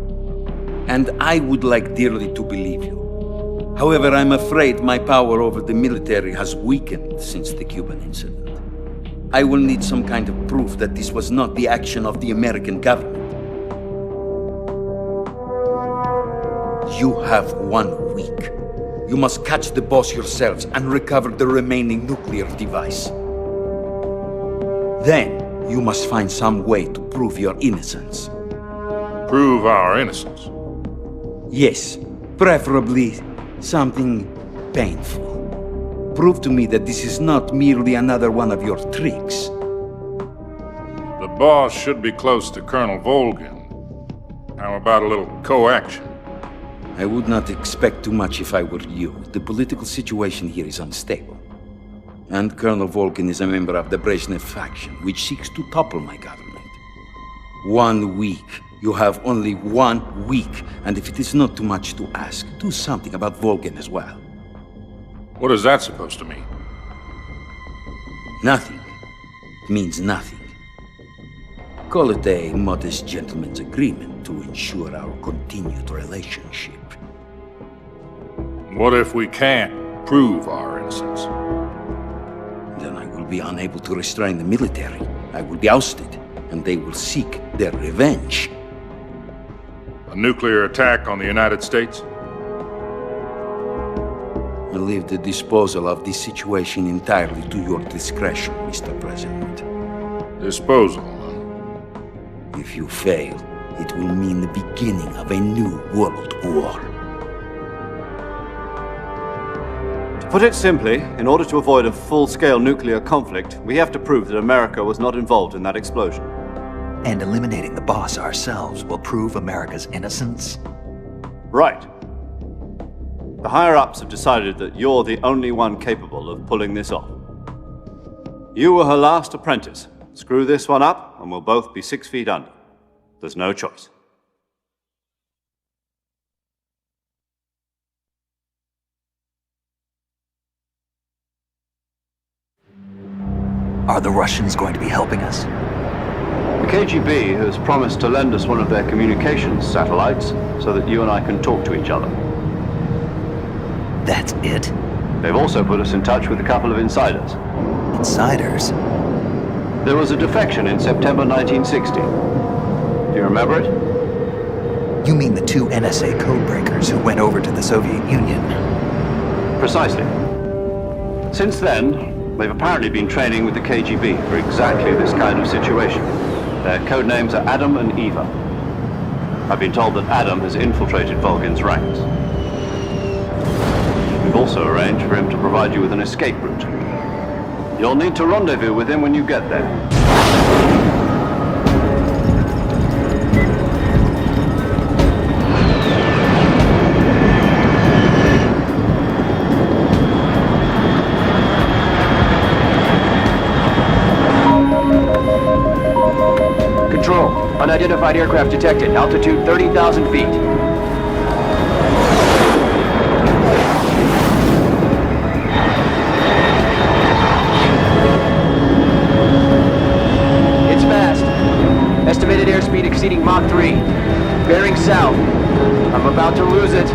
And I would like dearly to believe you. However, I'm afraid my power over the military has weakened since the Cuban incident. I will need some kind of proof that this was not the action of the American government. You have 1 week. You must catch the boss yourselves and recover the remaining nuclear device. Then, you must find some way to prove your innocence. Prove our innocence? Yes, preferably something painful. Prove to me that this is not merely another one of your tricks. The boss should be close to Colonel Volgin. How about a little co-action? I would not expect too much if I were you. The political situation here is unstable. And Colonel Volgin is a member of the Brezhnev faction, which seeks to topple my government. 1 week. You have only 1 week. And if it is not too much to ask, do something about Volgin as well. What is that supposed to mean? Nothing. It means nothing. Call it a modest gentleman's agreement to ensure our continued relationship. What if we can't prove our innocence? Then I will be unable to restrain the military. I will be ousted, and they will seek their revenge. A nuclear attack on the United States? I leave the disposal of this situation entirely to your discretion, Mr. President. Disposal? If you fail, it will mean the beginning of a new world war. To put it simply, in order to avoid a full-scale nuclear conflict, we have to prove that America was not involved in that explosion. And eliminating the boss ourselves will prove America's innocence? Right. The higher-ups have decided that you're the only one capable of pulling this off. You were her last apprentice. Screw this one up, and we'll both be 6 feet under. There's no choice. Are the Russians going to be helping us? The KGB has promised to lend us one of their communications satellites so that you and I can talk to each other. That's it? They've also put us in touch with a couple of insiders. Insiders? There was a defection in September 1960. Do you remember it? You mean the 2 NSA codebreakers who went over to the Soviet Union? Precisely. Since then, they've apparently been training with the KGB for exactly this kind of situation. Their code names are Adam and Eva. I've been told that Adam has infiltrated Volgin's ranks. We've also arranged for him to provide you with an escape route. You'll need to rendezvous with him when you get there. Control, unidentified aircraft detected. Altitude 30,000 feet. Estimated airspeed exceeding Mach 3. Bearing south. I'm about to lose it.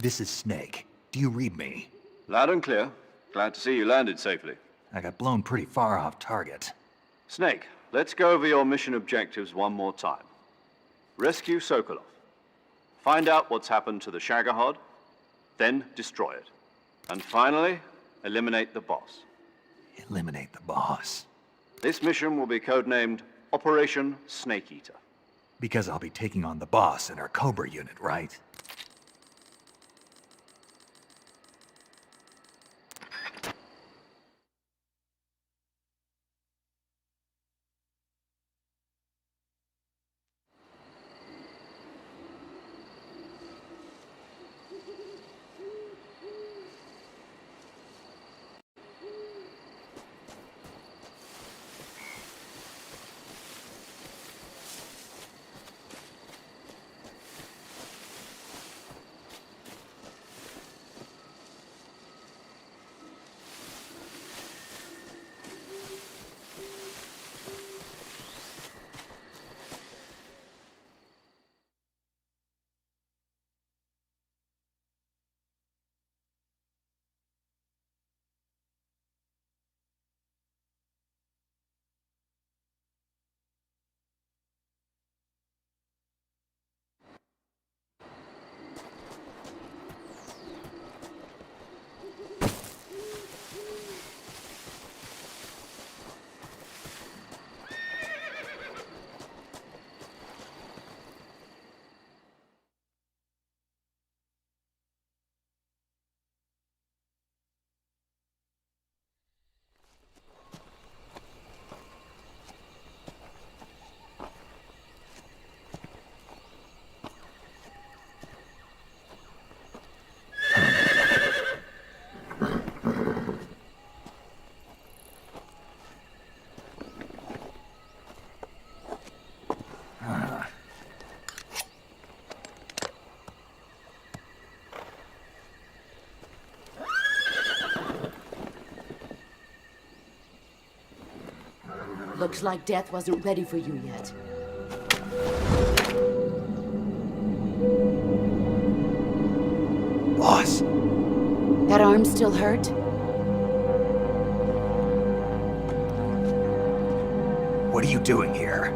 This is Snake. Do you read me? Loud and clear. Glad to see you landed safely. I got blown pretty far off target. Snake, let's go over your mission objectives one more time. Rescue Sokolov. Find out what's happened to the Shagohod, then destroy it. And finally, eliminate the boss. Eliminate the boss. This mission will be codenamed Operation Snake Eater. Because I'll be taking on the boss in our Cobra unit, right? Looks like death wasn't ready for you yet. Boss. That arm still hurt? What are you doing here?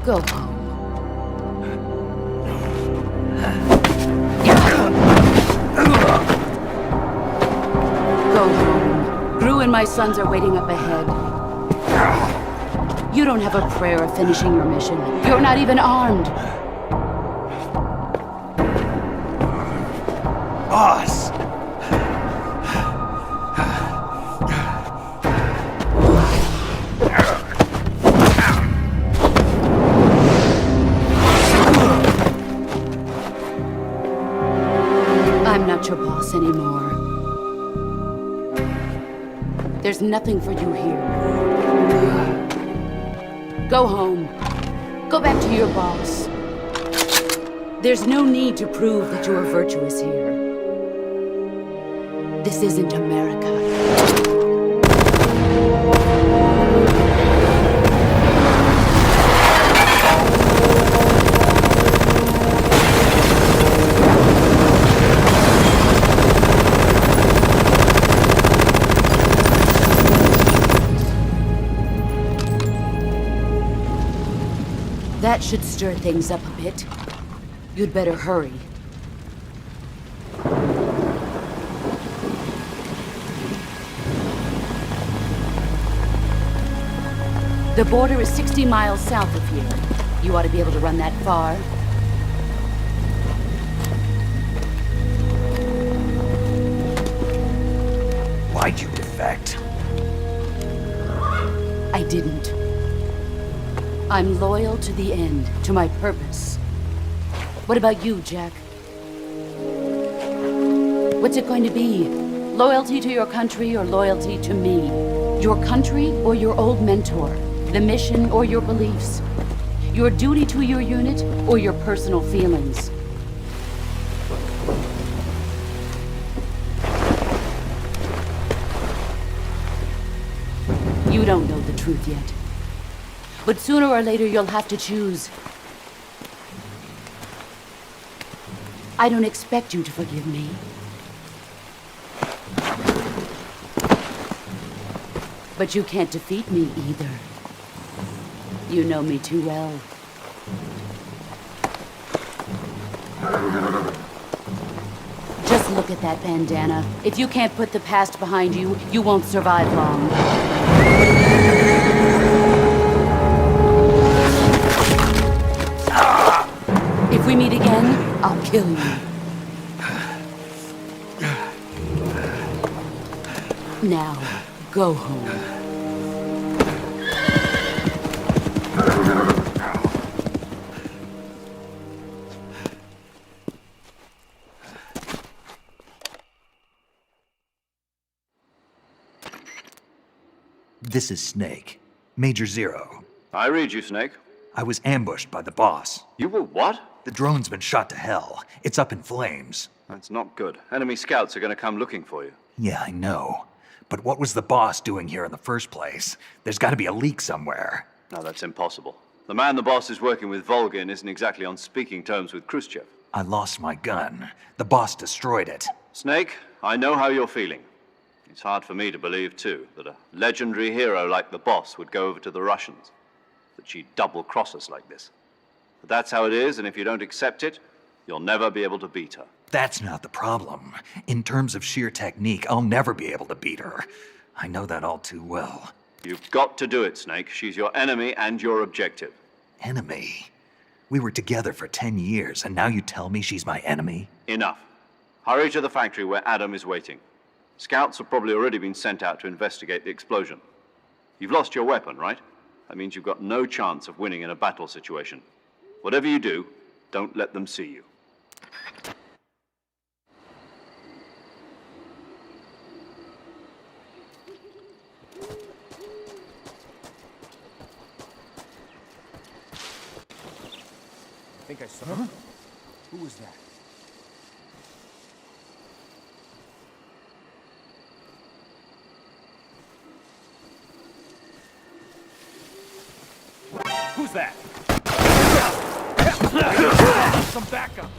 Go home. Go home. Gru and my sons are waiting up ahead. You don't have a prayer of finishing your mission. You're not even armed. Boss! I'm not your boss anymore. There's nothing for you here. Go home. Go back to your boss. There's no need to prove that you are virtuous here. This isn't America. That should stir things up a bit. You'd better hurry. The border is 60 miles south of here. You ought to be able to run that far. Why'd you defect? I didn't. I'm loyal to the end, to my purpose. What about you, Jack? What's it going to be? Loyalty to your country or loyalty to me? Your country or your old mentor? The mission or your beliefs? Your duty to your unit or your personal feelings? You don't know the truth yet. But sooner or later you'll have to choose. I don't expect you to forgive me. But you can't defeat me either. You know me too well. Just look at that bandana. If you can't put the past behind you, you won't survive long. If we meet again, I'll kill you. Now, go home. This is Snake. Major Zero. I read you, Snake. I was ambushed by the boss. You were what? The drone's been shot to hell. It's up in flames. That's not good. Enemy scouts are going to come looking for you. Yeah, I know. But what was the boss doing here in the first place? There's got to be a leak somewhere. No, that's impossible. The man the boss is working with, Volgin, isn't exactly on speaking terms with Khrushchev. I lost my gun. The boss destroyed it. Snake, I know how you're feeling. It's hard for me to believe, too, that a legendary hero like the boss would go over to the Russians. That she'd double-cross us like this. But that's how it is, and if you don't accept it, you'll never be able to beat her. That's not the problem. In terms of sheer technique, I'll never be able to beat her. I know that all too well. You've got to do it, Snake. She's your enemy and your objective. Enemy? We were together for 10 years, and now you tell me she's my enemy? Enough. Hurry to the factory where Adam is waiting. Scouts have probably already been sent out to investigate the explosion. You've lost your weapon, right? That means you've got no chance of winning in a battle situation. Whatever you do, don't let them see you. I think I saw him. Who was that? Who's that? Some backup.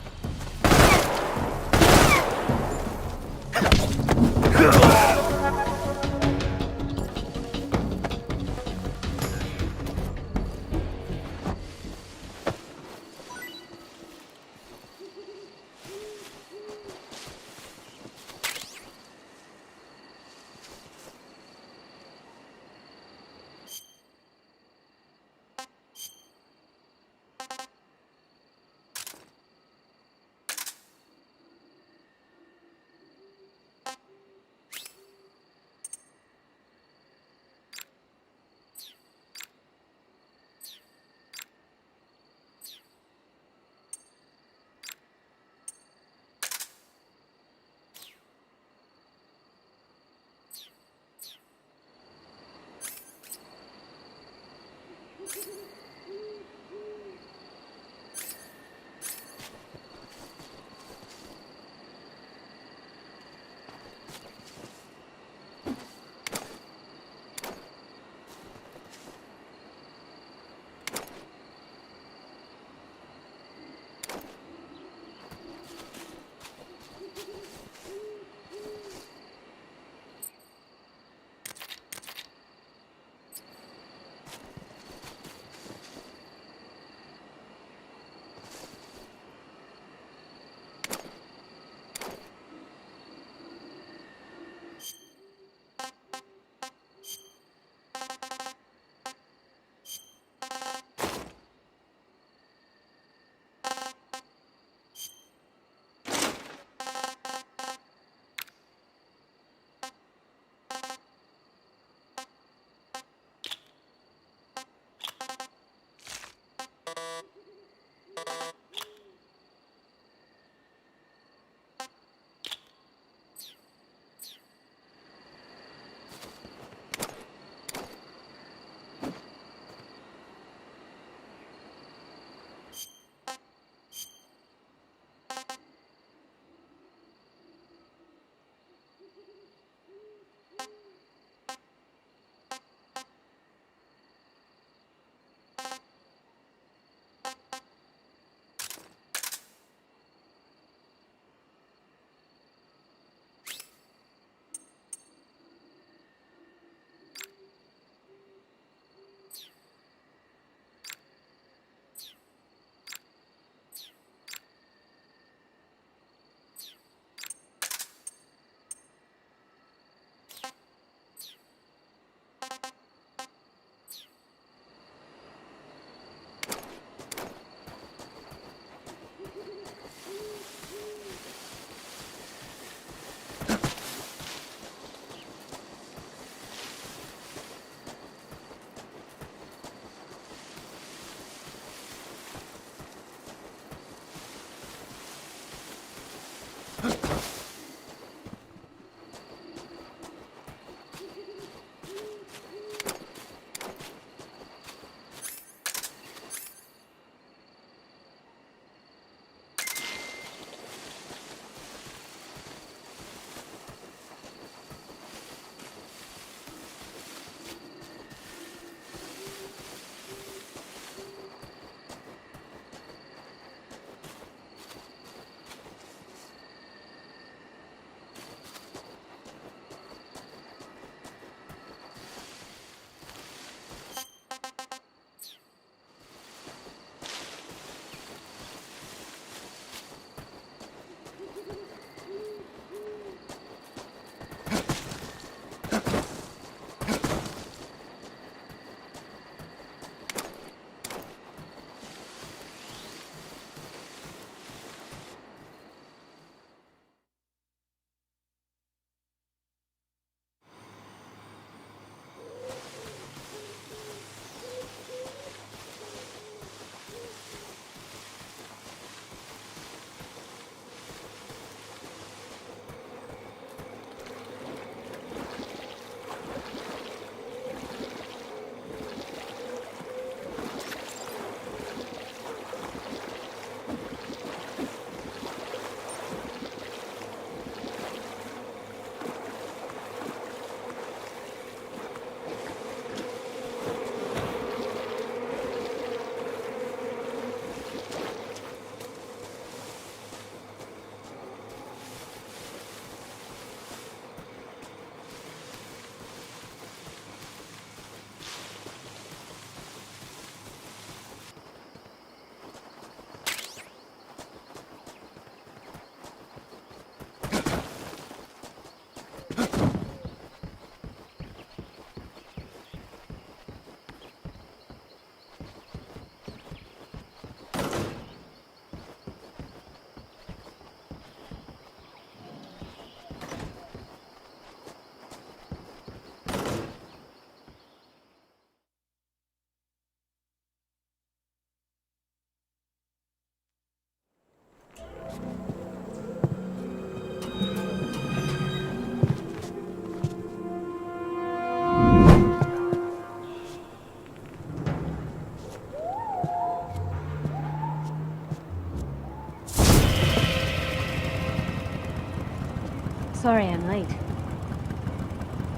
Sorry I'm late.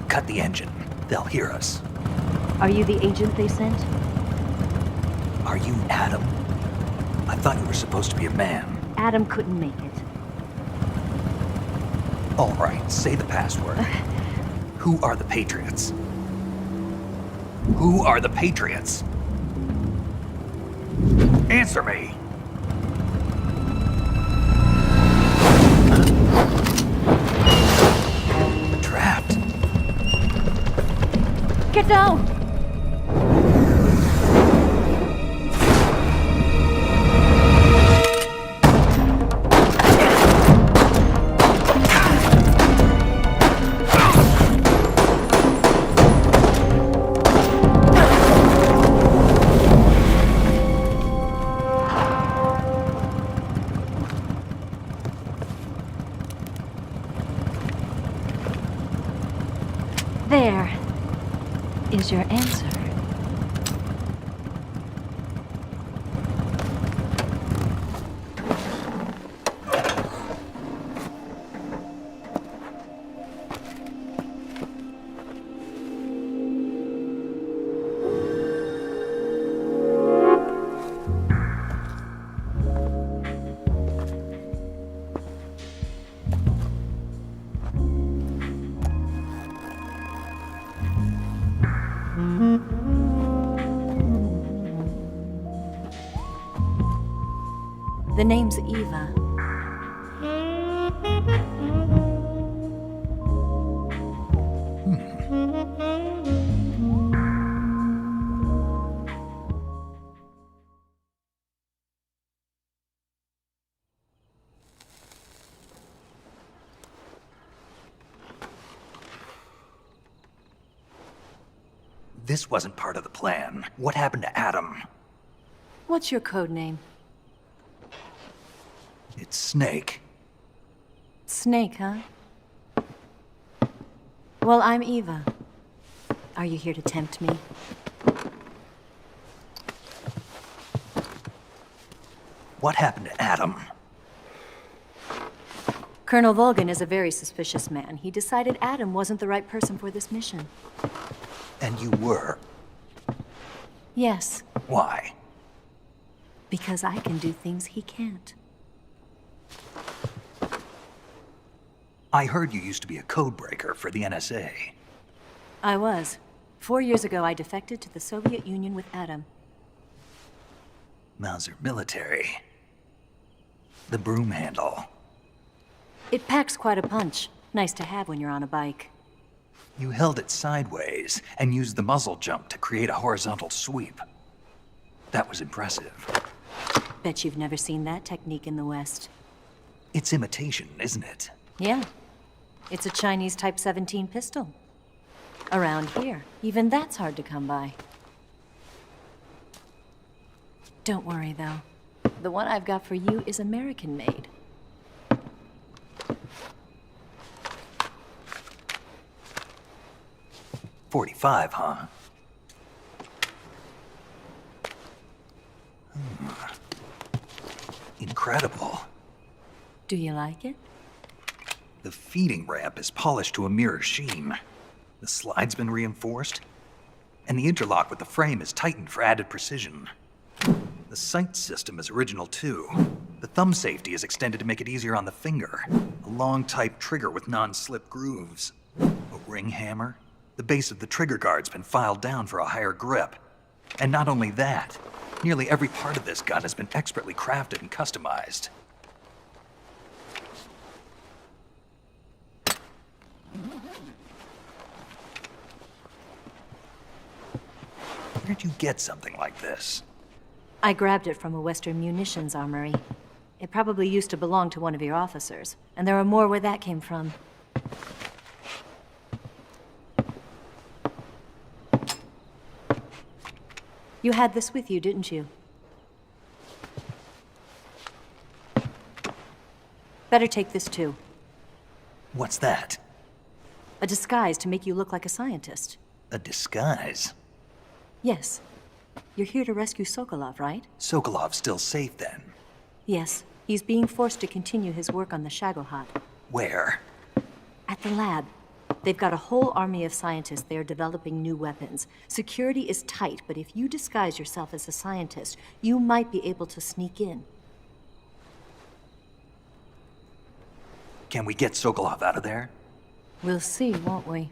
Cut the engine. They'll hear us. Are you the agent they sent? Are you Adam? I thought you were supposed to be a man. Adam couldn't make it. All right, say the password. Who are the Patriots? Who are the Patriots? Answer me! Trapped. Get down! There is your answer. The name's Eva. This wasn't part of the plan. What happened to Adam? What's your code name? It's Snake. Snake, huh? Well, I'm Eva. Are you here to tempt me? What happened to Adam? Colonel Volgan is a very suspicious man. He decided Adam wasn't the right person for this mission. And you were? Yes. Why? Because I can do things he can't. I heard you used to be a codebreaker for the NSA. I was. 4 years ago, I defected to the Soviet Union with Adam. Mauser military. The broom handle. It packs quite a punch. Nice to have when you're on a bike. You held it sideways and used the muzzle jump to create a horizontal sweep. That was impressive. Bet you've never seen that technique in the West. It's imitation, isn't it? Yeah. It's a Chinese Type 17 pistol. Around here, even that's hard to come by. Don't worry, though. The one I've got for you is American-made. .45, huh? Incredible. Do you like it? The feeding ramp is polished to a mirror sheen. The slide's been reinforced, and the interlock with the frame is tightened for added precision. The sight system is original too. The thumb safety is extended to make it easier on the finger. A long type trigger with non-slip grooves. A ring hammer. The base of the trigger guard's been filed down for a higher grip. And not only that, nearly every part of this gun has been expertly crafted and customized. Where'd you get something like this? I grabbed it from a Western munitions armory. It probably used to belong to one of your officers, and there are more where that came from. You had this with you, didn't you? Better take this too. What's that? A disguise to make you look like a scientist. A disguise? Yes. You're here to rescue Sokolov, right? Sokolov's still safe then? Yes. He's being forced to continue his work on the Shagohod. Where? At the lab. They've got a whole army of scientists there developing new weapons. Security is tight, but if you disguise yourself as a scientist, you might be able to sneak in. Can we get Sokolov out of there? We'll see, won't we?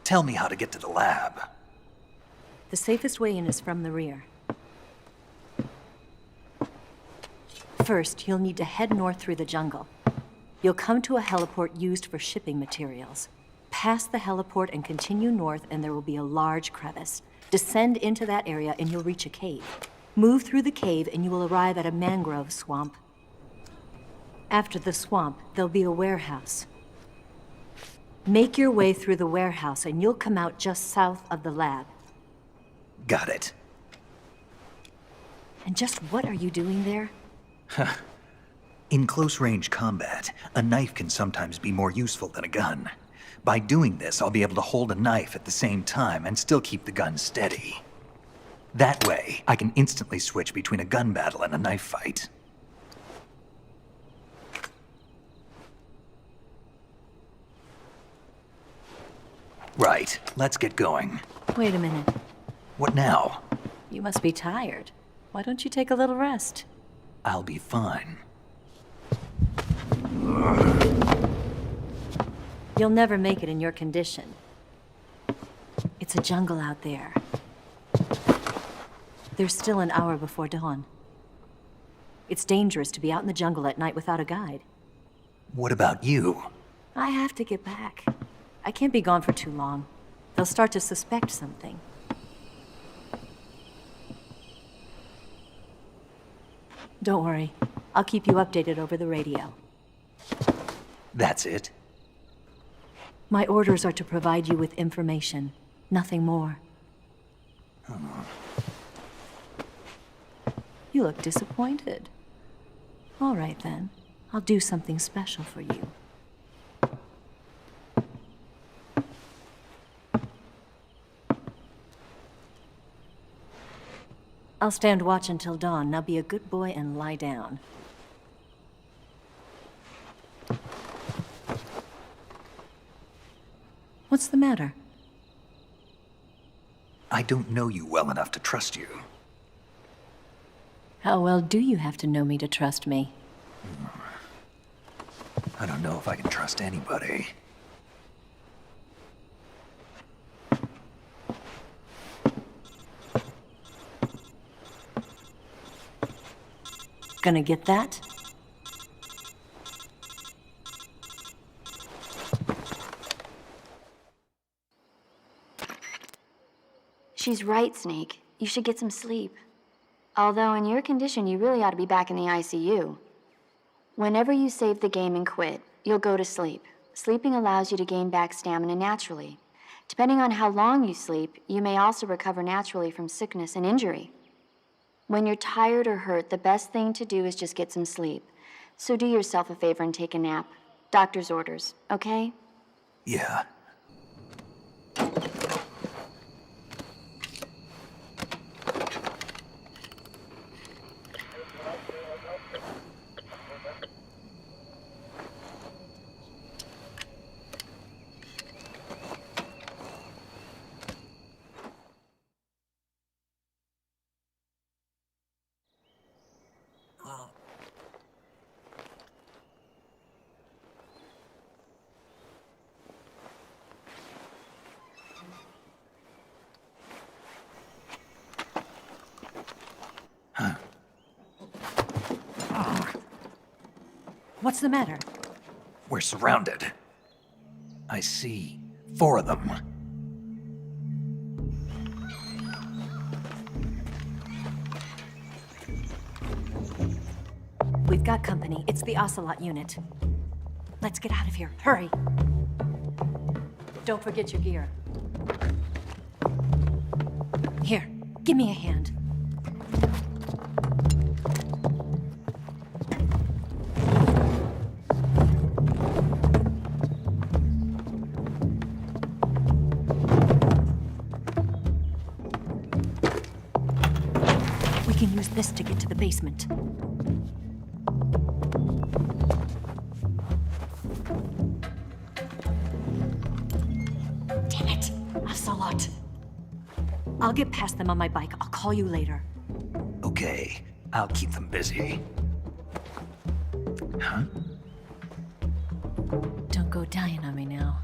Tell me how to get to the lab. The safest way in is from the rear. First, you'll need to head north through the jungle. You'll come to a heliport used for shipping materials. Pass the heliport and continue north, and there will be a large crevice. Descend into that area and you'll reach a cave. Move through the cave and you will arrive at a mangrove swamp. After the swamp, there'll be a warehouse. Make your way through the warehouse and you'll come out just south of the lab. Got it. And just what are you doing there? In close-range combat, a knife can sometimes be more useful than a gun. By doing this, I'll be able to hold a knife at the same time and still keep the gun steady. That way, I can instantly switch between a gun battle and a knife fight. Right, let's get going. Wait a minute. What now? You must be tired. Why don't you take a little rest? I'll be fine. You'll never make it in your condition. It's a jungle out there. There's still an hour before dawn. It's dangerous to be out in the jungle at night without a guide. What about you? I have to get back. I can't be gone for too long. They'll start to suspect something. Don't worry. I'll keep you updated over the radio. That's it? My orders are to provide you with information. Nothing more. You look disappointed. All right, then. I'll do something special for you. I'll stand watch until dawn. Now be a good boy and lie down. What's the matter? I don't know you well enough to trust you. How well do you have to know me to trust me? I don't know if I can trust anybody. Gonna get that? She's right, Snake. You should get some sleep. Although in your condition, you really ought to be back in the ICU. Whenever you save the game and quit, you'll go to sleep. Sleeping allows you to gain back stamina naturally. Depending on how long you sleep, you may also recover naturally from sickness and injury. When you're tired or hurt, the best thing to do is just get some sleep. So do yourself a favor and take a nap. Doctor's orders, okay? Yeah. What's the matter? We're surrounded. I see 4 of them. We've got company. It's the Ocelot unit. Let's get out of here. Hurry. Don't forget your gear. Here, give me a hand. We can use this to get to the basement. I'll get past them on my bike. I'll call you later. Okay, I'll keep them busy. Huh? Don't go dying on me now.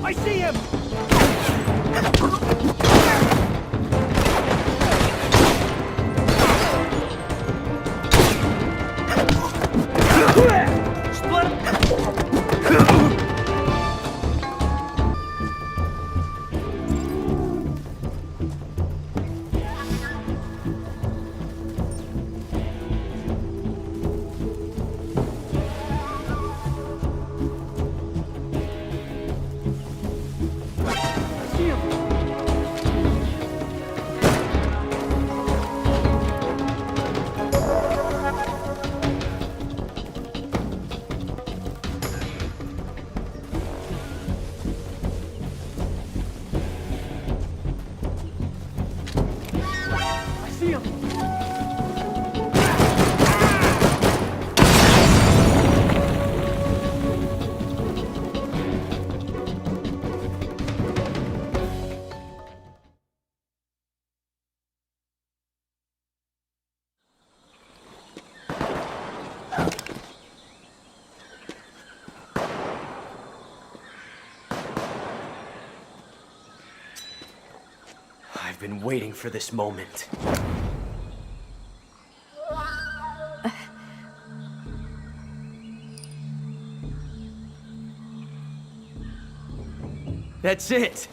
I see him! I've been waiting for this moment. That's it.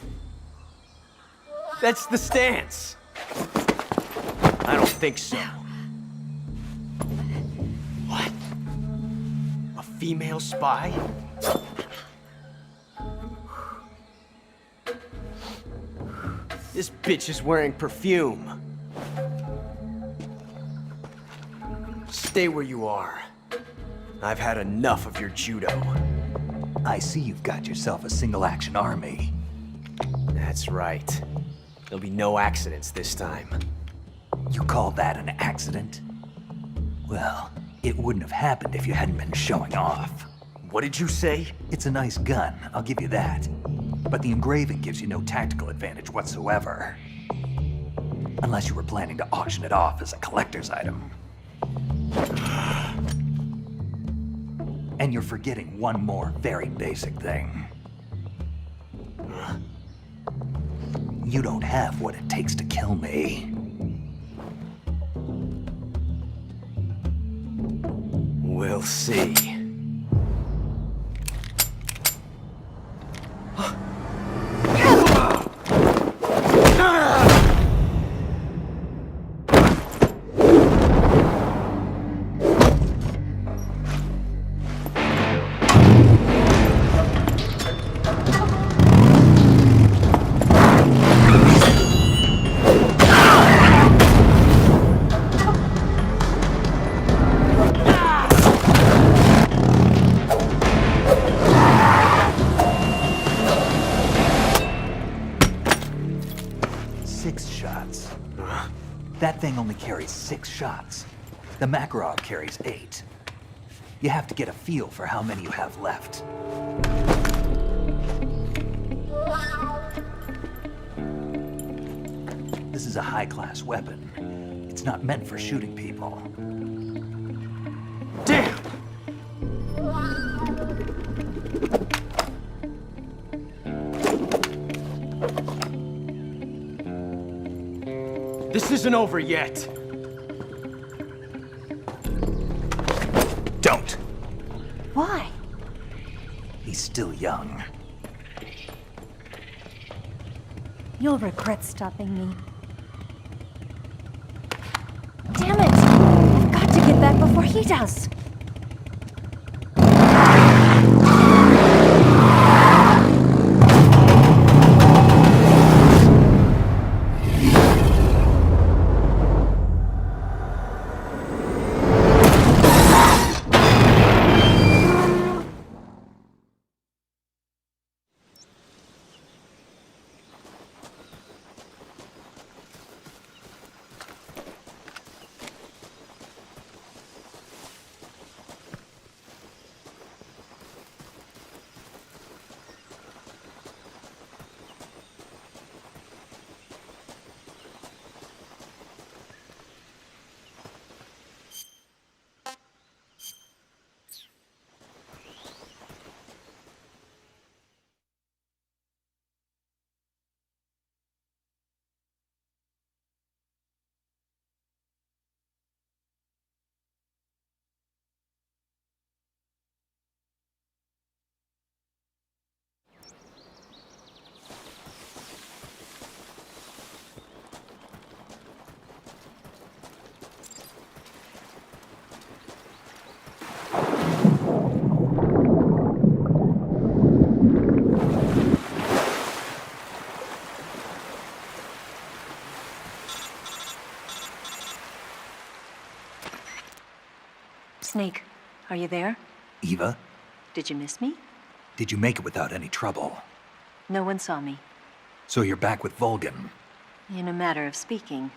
That's the stance. I don't think so. What? A female spy? This bitch is wearing perfume. Stay where you are. I've had enough of your judo. I see you've got yourself a single-action army. That's right. There'll be no accidents this time. You call that an accident? Well, it wouldn't have happened if you hadn't been showing off. What did you say? It's a nice gun, I'll give you that. But the engraving gives you no tactical advantage whatsoever. Unless you were planning to auction it off as a collector's item. And you're forgetting one more very basic thing. You don't have what it takes to kill me. We'll see. That thing only carries 6 shots. The Makarov carries 8. You have to get a feel for how many you have left. is a high-class weapon. It's not meant for shooting people. Damn! This isn't over yet. Don't. Why? He's still young. You'll regret stopping me. Damn it! I've got to get back before he does. Snake, are you there? Eva, Did you miss me? did you make it without any trouble? No one saw me. So you're back with Vulcan. In a matter of speaking.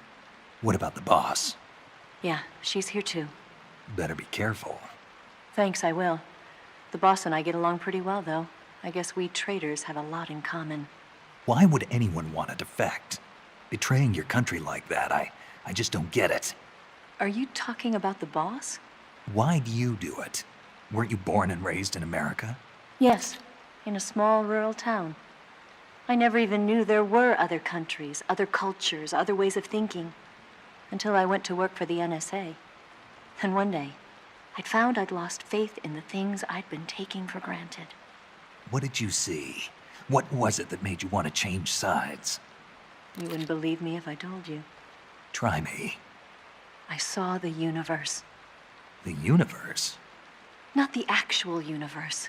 What about the boss? Yeah, she's here too. Better be careful. Thanks, I will. The boss and I get along pretty well, though. I guess we traitors have a lot in common. Why would anyone want to defect? Betraying your country like that, I just don't get it. Are you talking about the boss? Why do you do it? Weren't you born and raised in America? Yes, in a small rural town. I never even knew there were other countries, other cultures, other ways of thinking, until I went to work for the NSA. And one day, I'd found I'd lost faith in the things I'd been taking for granted. What did you see? What was it that made you want to change sides? You wouldn't believe me if I told you. Try me. I saw the universe. The universe? Not the actual universe.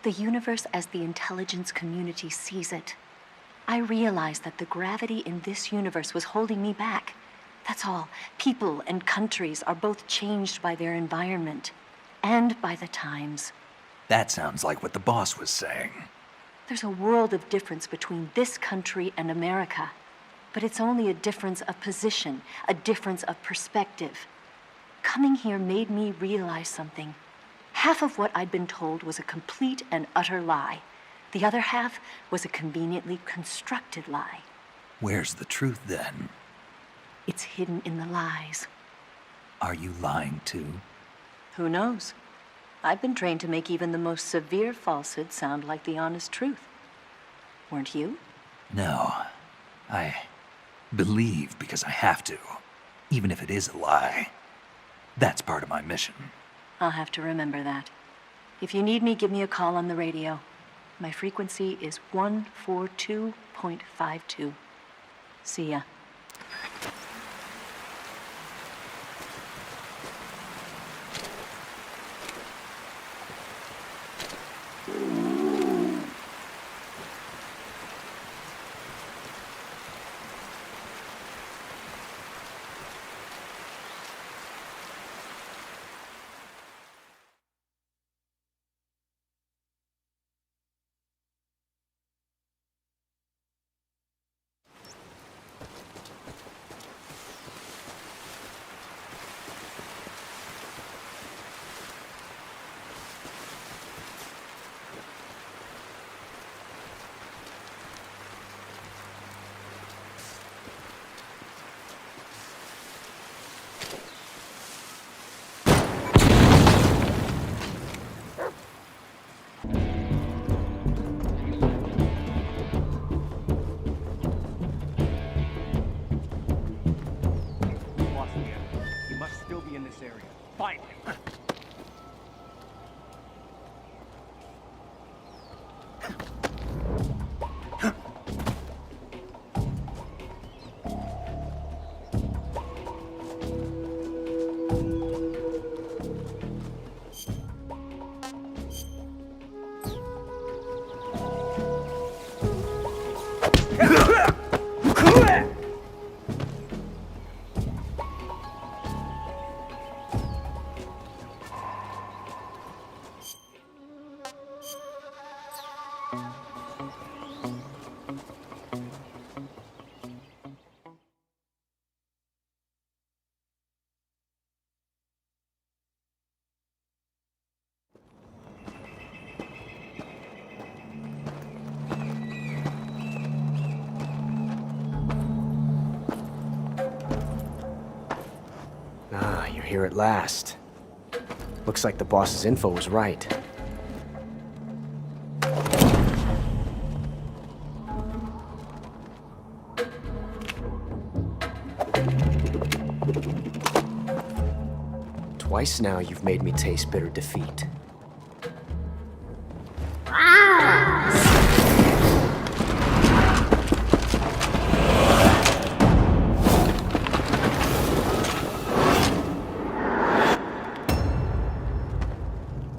The universe as the intelligence community sees it. I realized that the gravity in this universe was holding me back. That's all. People and countries are both changed by their environment and by the times. That sounds like what the boss was saying. There's a world of difference between this country and America. But it's only a difference of position, a difference of perspective. Coming here made me realize something. Half of what I'd been told was a complete and utter lie. The other half was a conveniently constructed lie. Where's the truth then? It's hidden in the lies. Are you lying too? Who knows? I've been trained to make even the most severe falsehood sound like the honest truth. Weren't you? No. I believe because I have to, even if it is a lie. That's part of my mission. I'll have to remember that. If you need me, give me a call on the radio. My frequency is 142.52. See ya. find him. You're here at last. Looks like the boss's info was right. Twice now you've made me taste bitter defeat.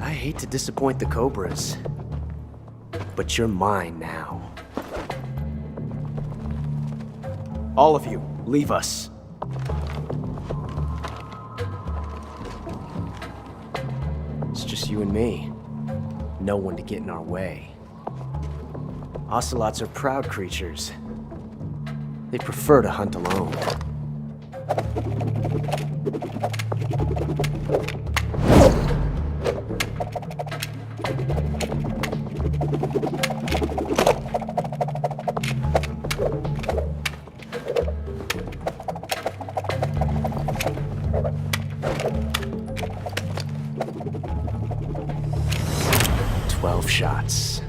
I hate to disappoint the Cobras, but you're mine now. All of you, leave us. It's just you and me. No one to get in our way. Ocelots are proud creatures. They prefer to hunt alone. Shots.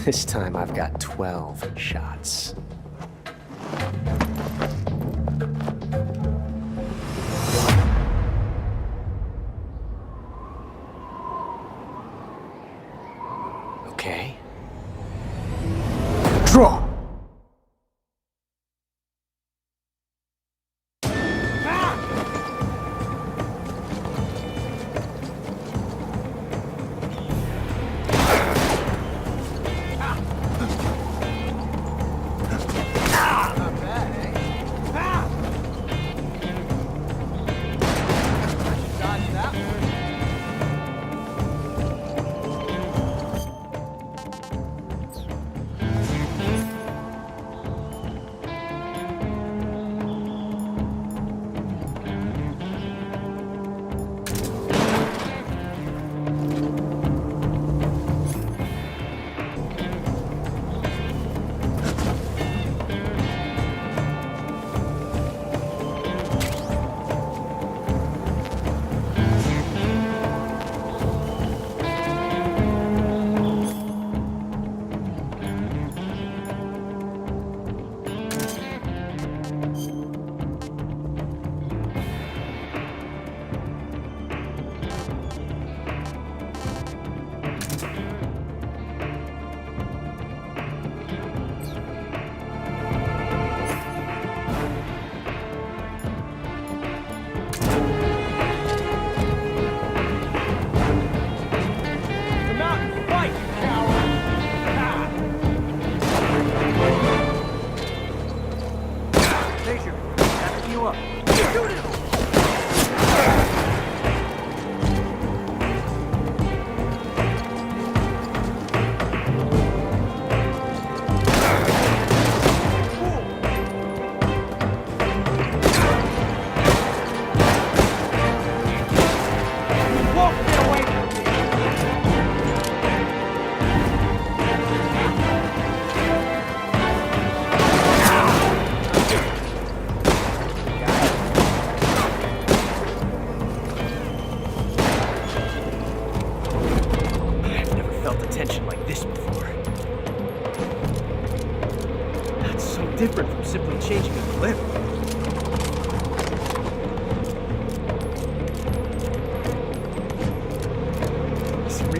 This time I've got 12 shots. Okay. Draw!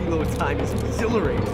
Reload time is exhilarating.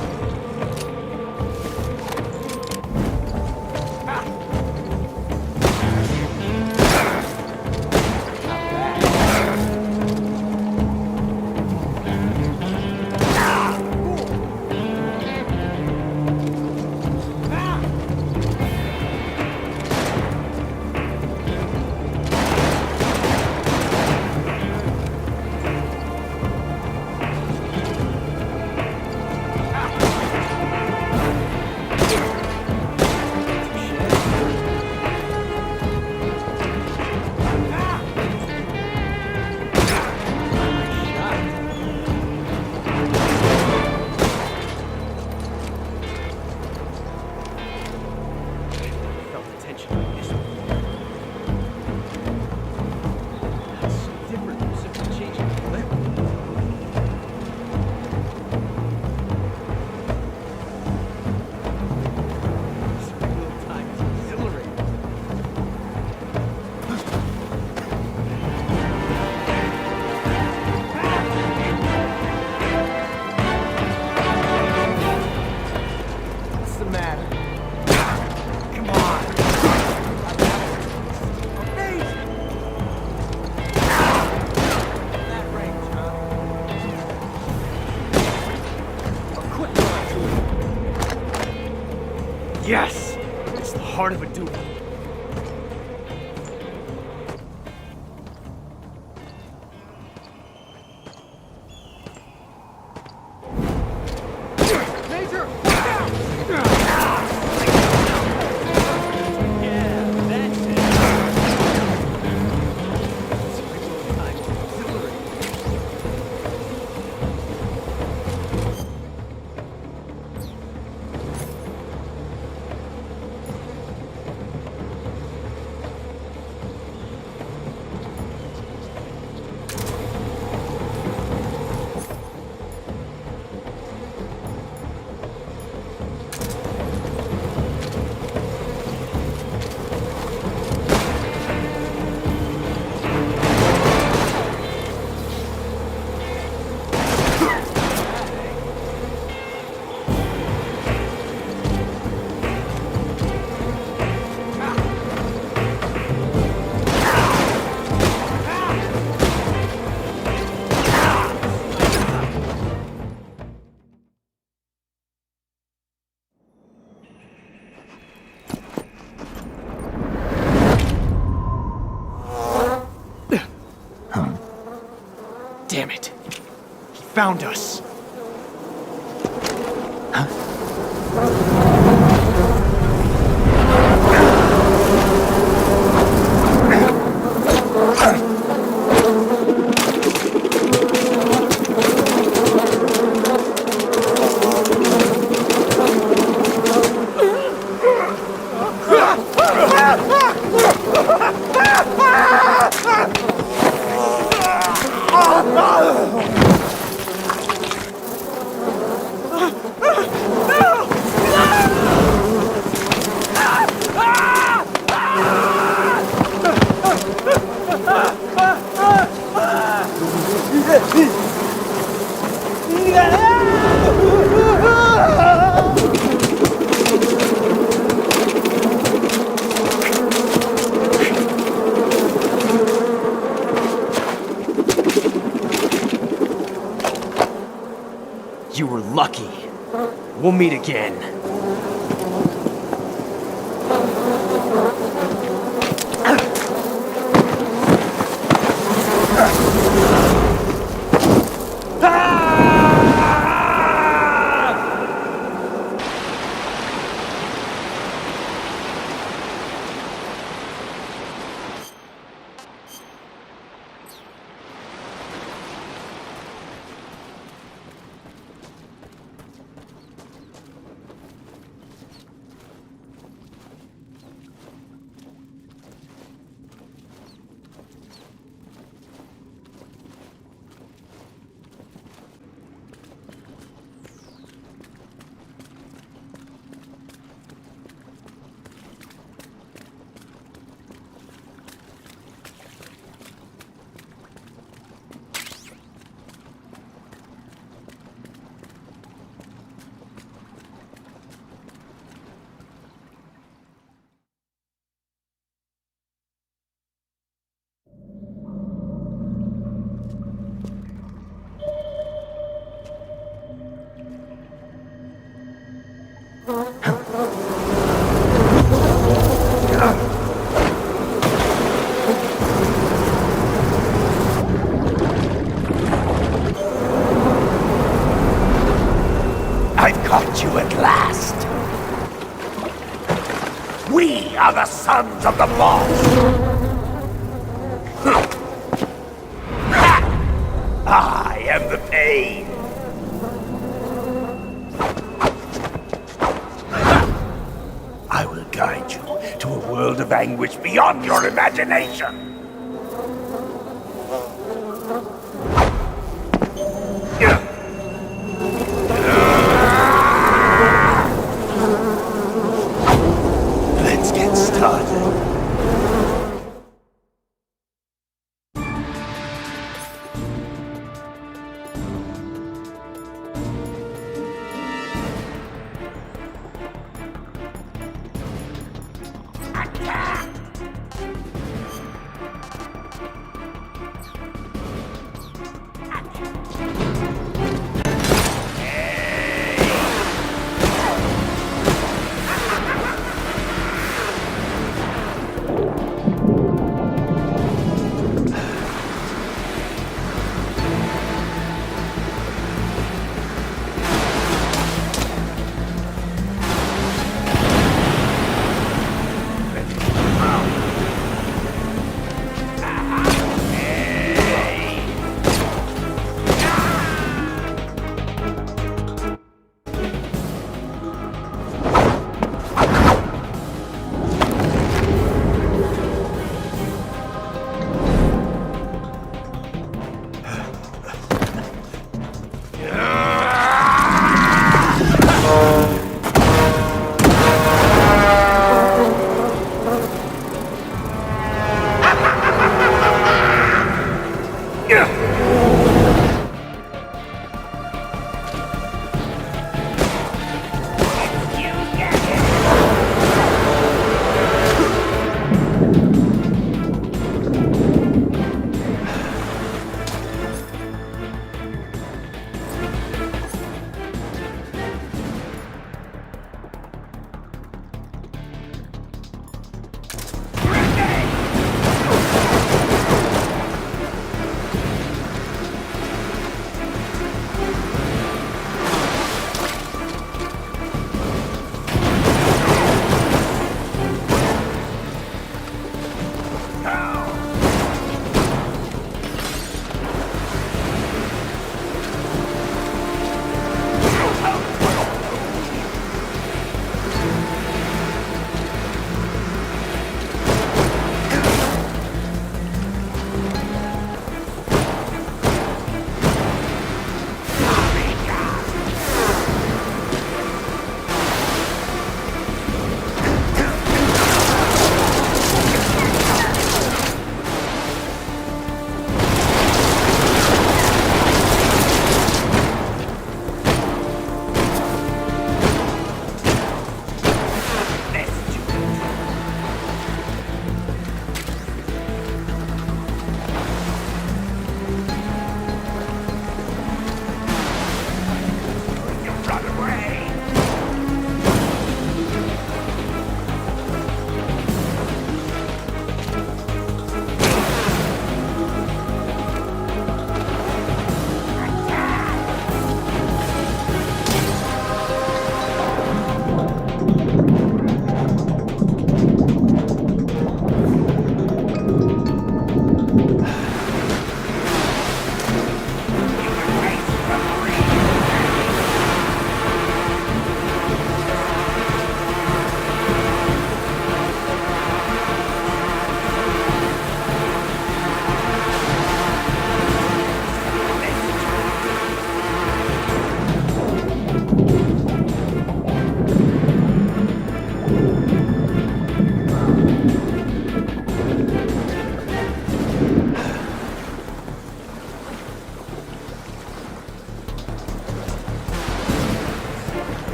Yes! It's the heart of a duel. Major! Damn it. He found us. You were lucky. We'll meet again. caught you at last. We are the sons of the lost. I am the pain. I will guide you to a world of anguish beyond your imagination. Let's get started.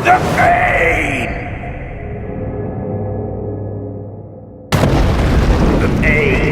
the pain! The pain!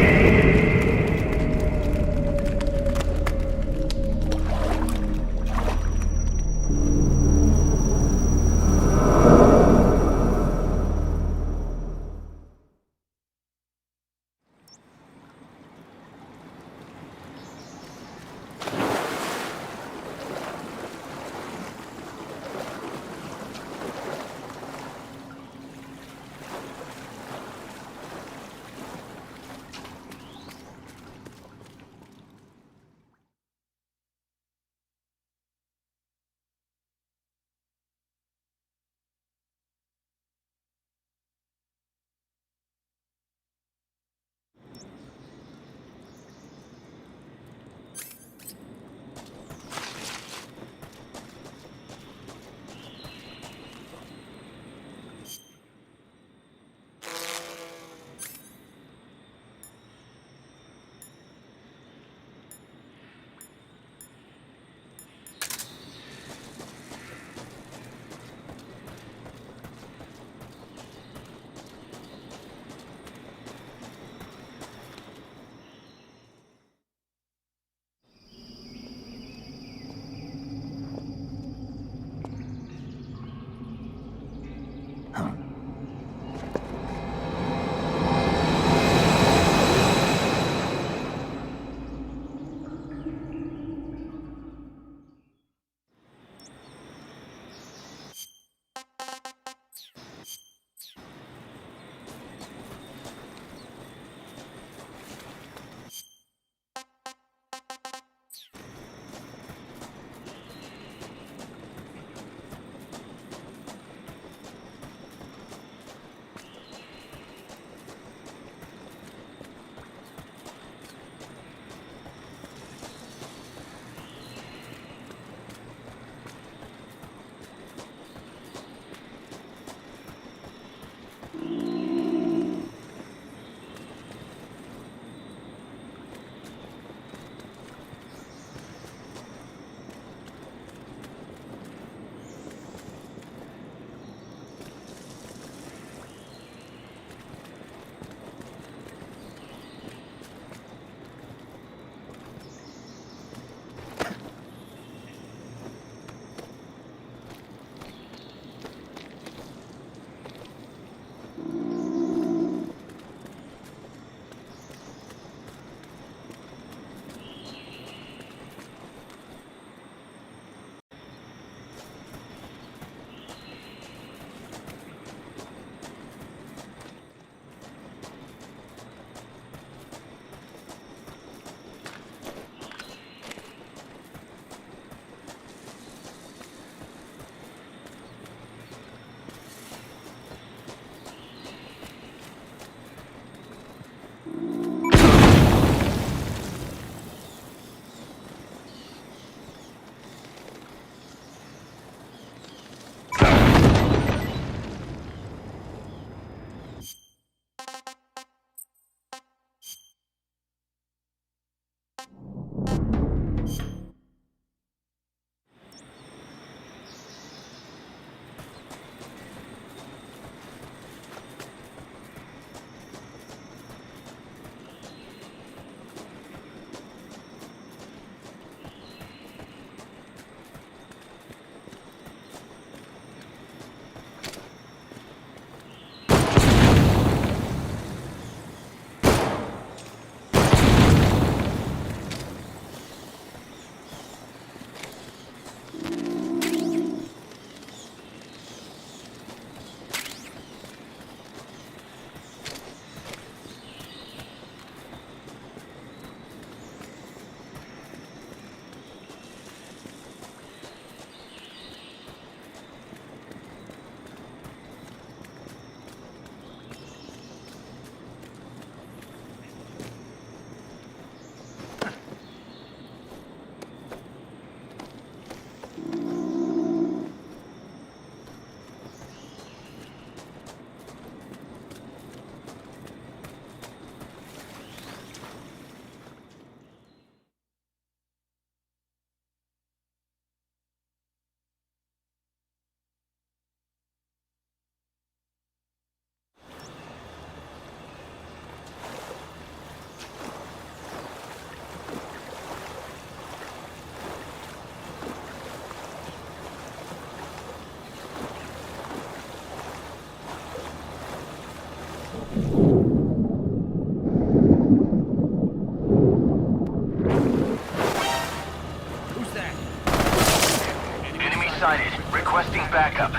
sighted. Requesting backup.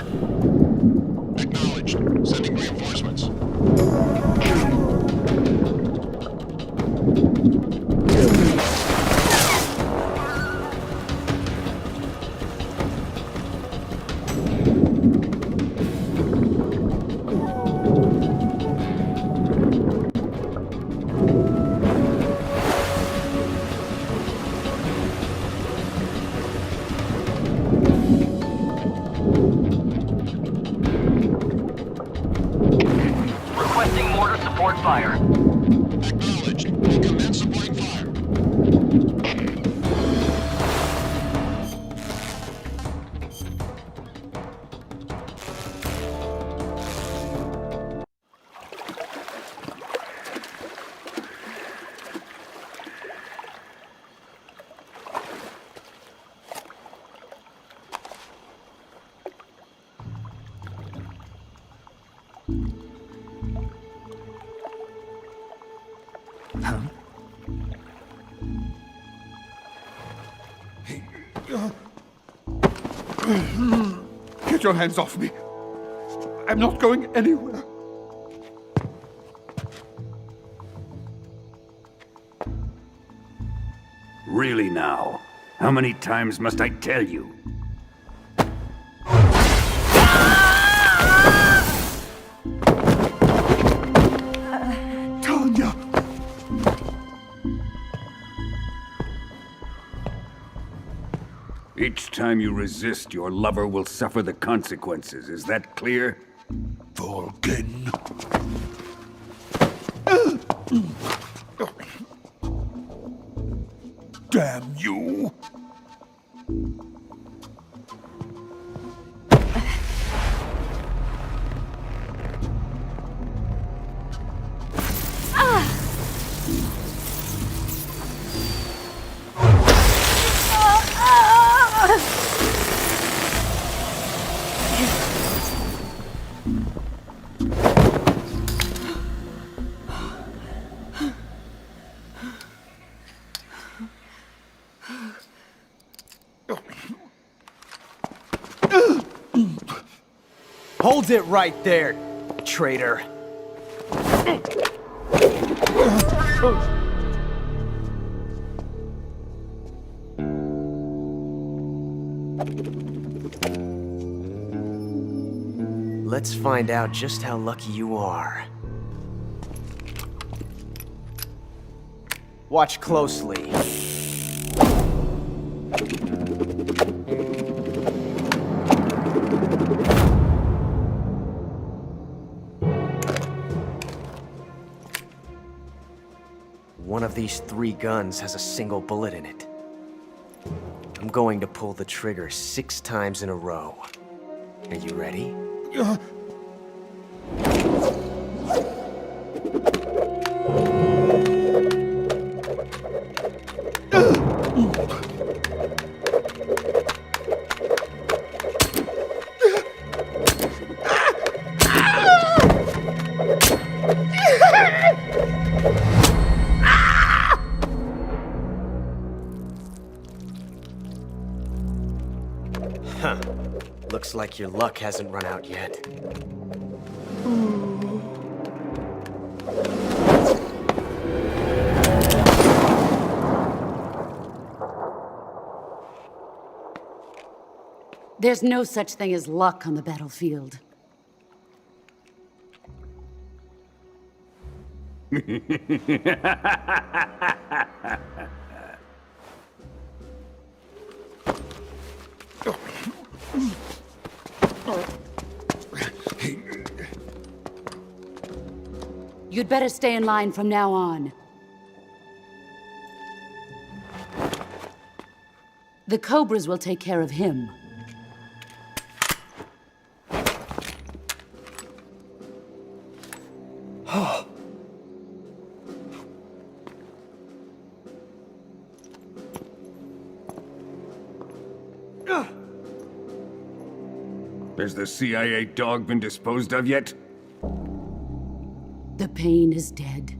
Acknowledged. Sending reinforcements. Requesting mortar support fire. Acknowledged. Commence supplying fire. Get your hands off me. I'm not going anywhere. Really now? How many times must I tell you? Tanya! Each time you resist, your lover will suffer the consequences. Is that clear? Volgin. Damn you! Hold it right there, traitor. Let's find out just how lucky you are. Watch closely. One of these 3 guns has a single bullet in it. I'm going to pull the trigger 6 times in a row. Are you ready? Huh. Looks like your luck hasn't run out yet. There's no such thing as luck on the battlefield. You'd better stay in line from now on. The Cobras will take care of him. Has the CIA dog been disposed of yet? The pain is dead.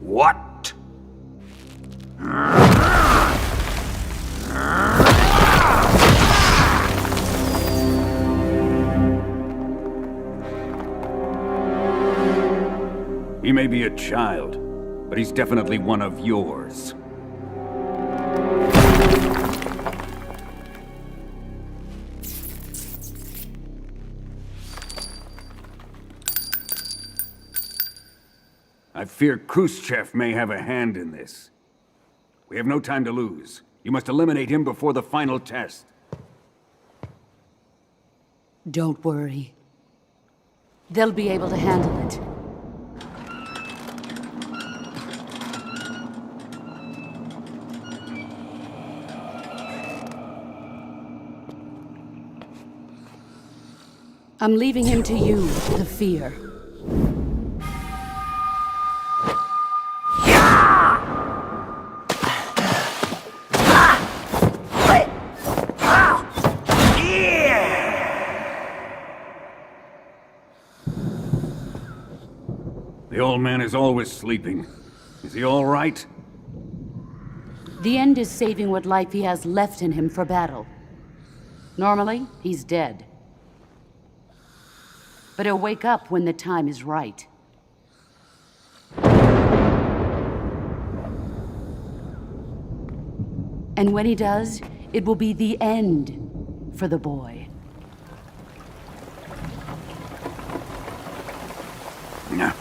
What? may be a child, but he's definitely one of yours. I fear Khrushchev may have a hand in this. We have no time to lose. You must eliminate him before the final test. Don't worry. They'll be able to handle it. I'm leaving him to you, the fear. The old man is always sleeping. Is he all right? The end is saving what life he has left in him for battle. Normally, he's dead. But he'll wake up when the time is right. And when he does, it will be the end for the boy. Yeah.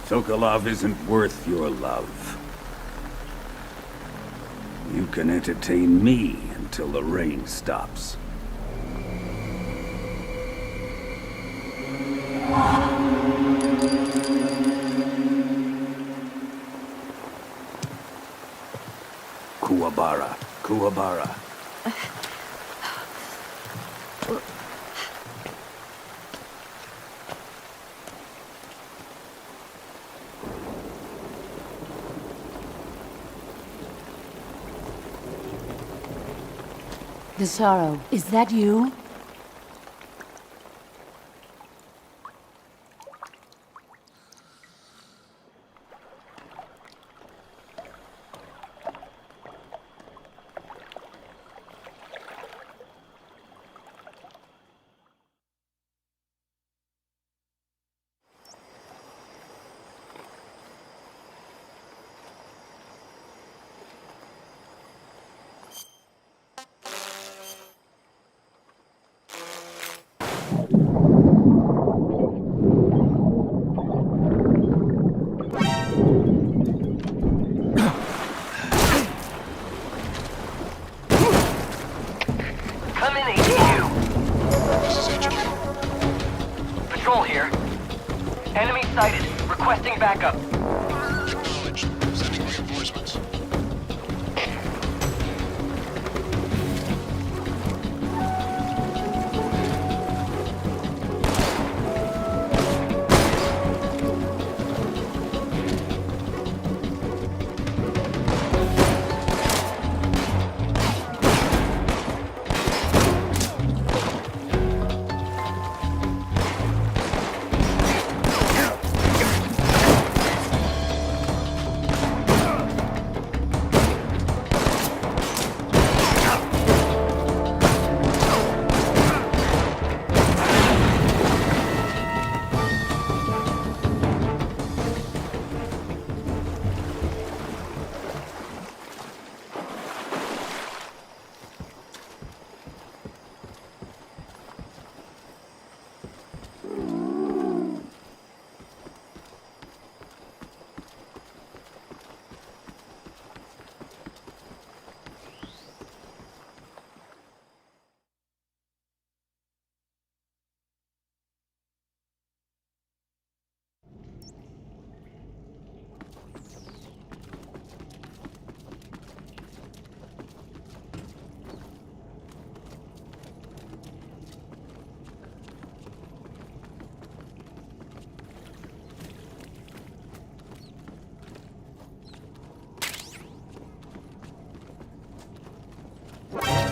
Sokolov isn't worth your love. You can entertain me until the rain stops. Kuwabara, Kuwabara. The sorrow, is that you? Patrol here. Enemy sighted. Requesting backup. Acknowledged. Sending reinforcements.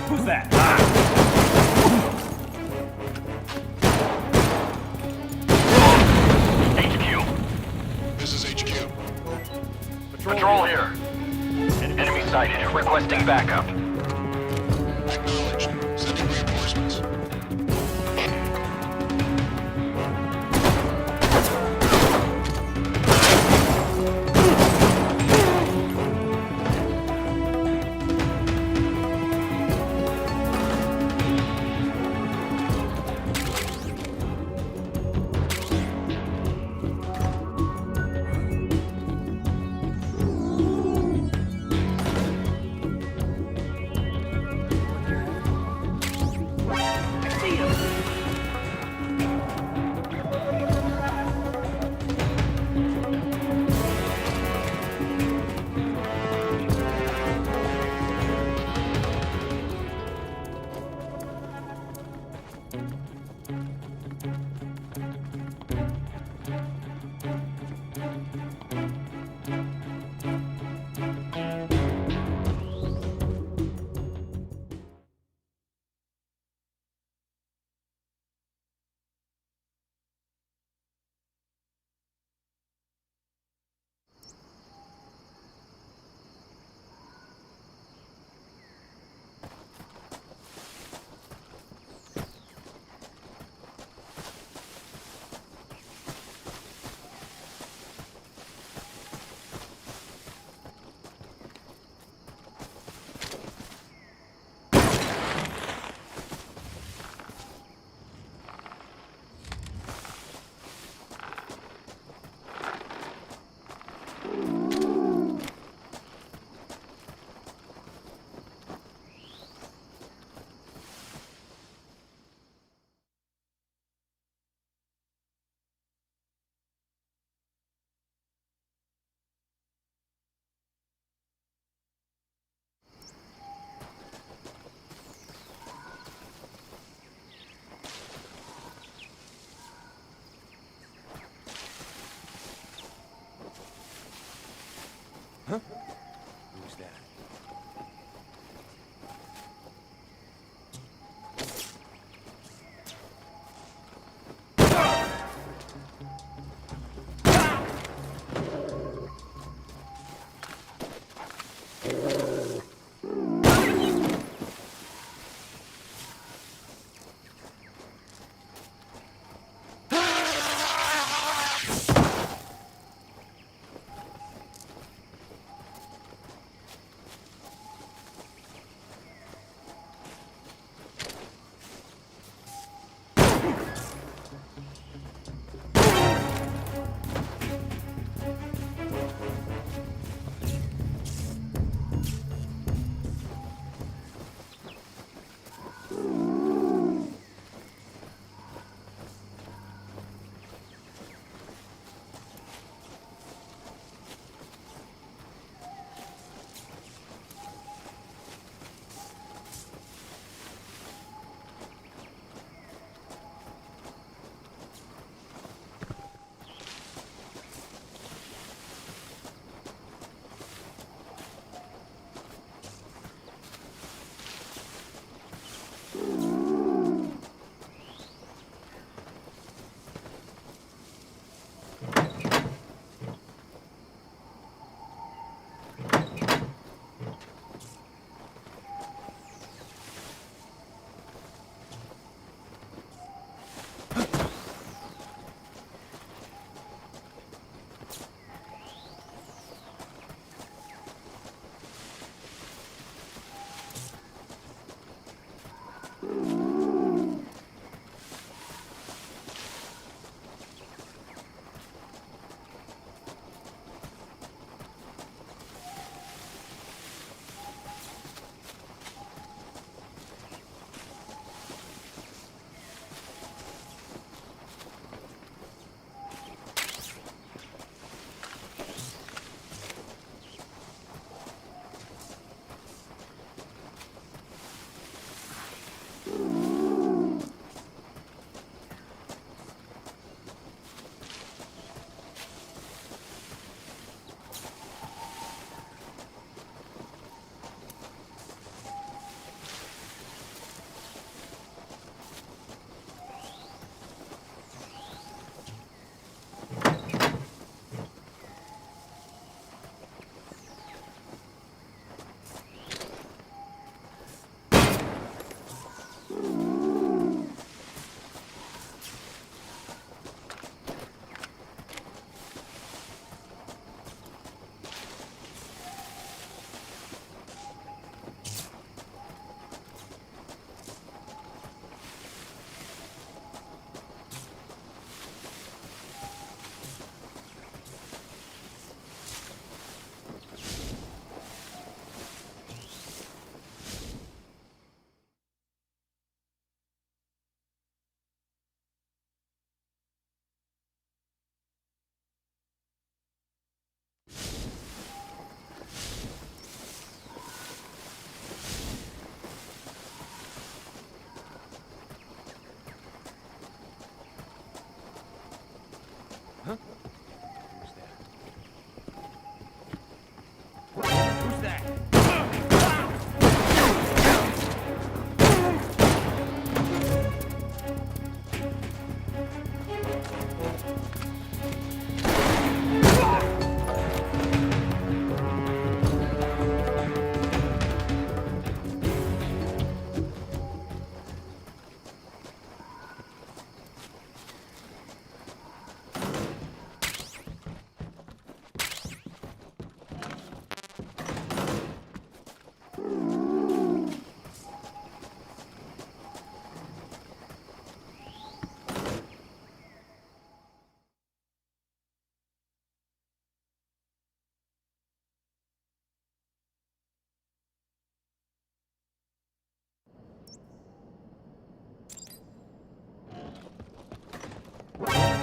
Who's that? HQ. This is HQ. Patrol here. Enemy sighted. Requesting backup. Acknowledged. Sending reinforcements. Huh? Who's that?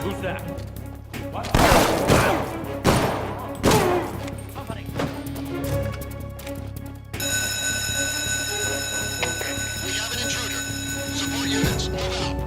Who's that? What? Somebody. We have an intruder. Support units, move out.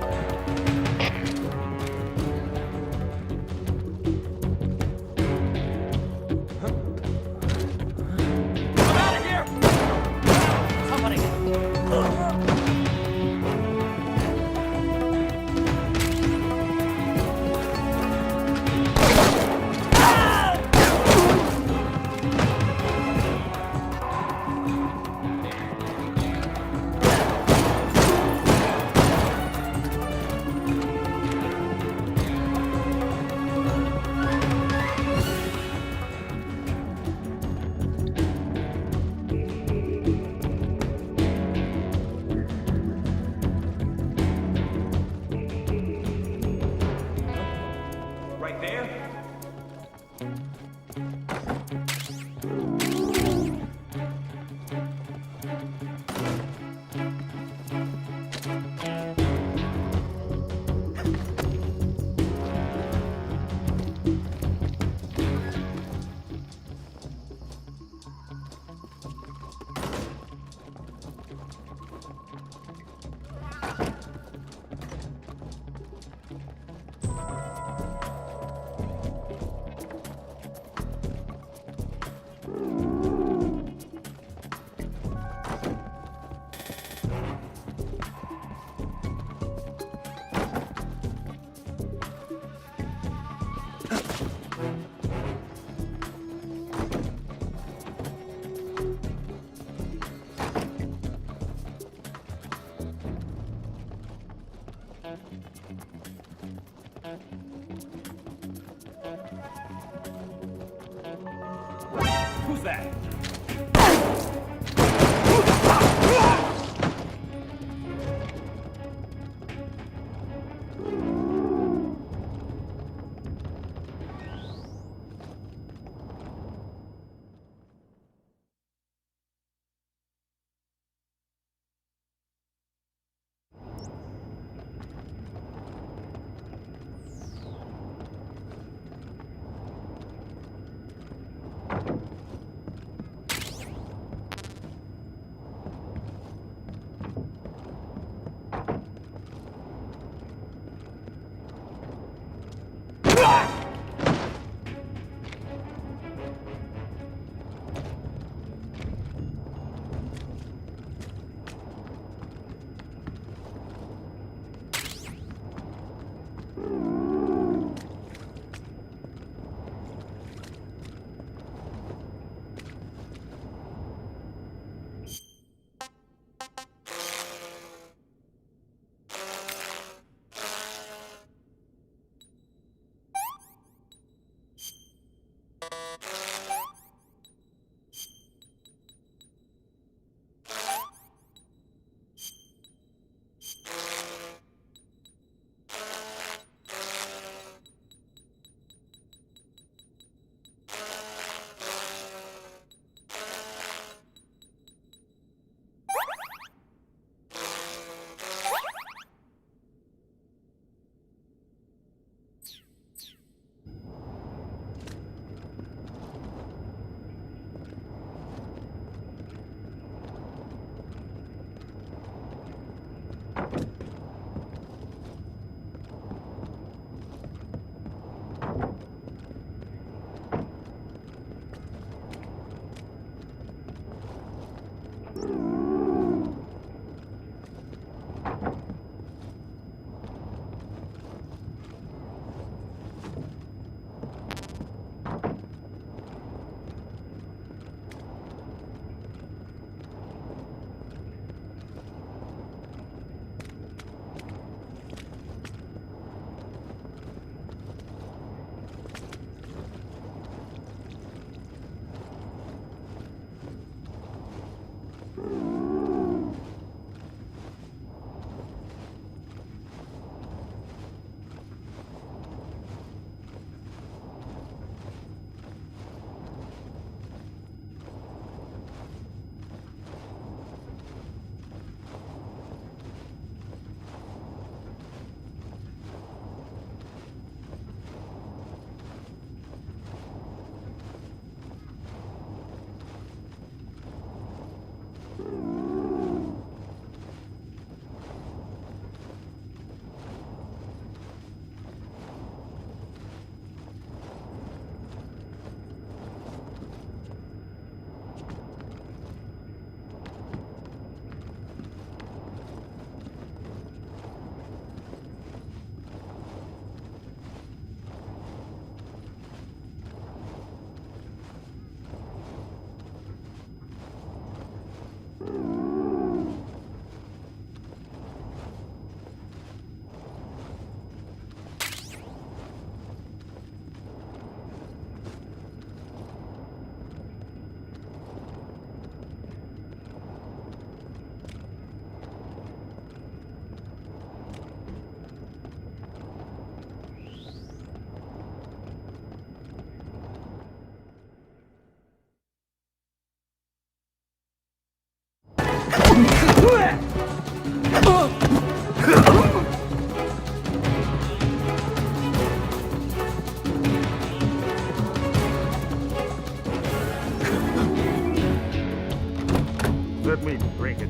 Let me bring it.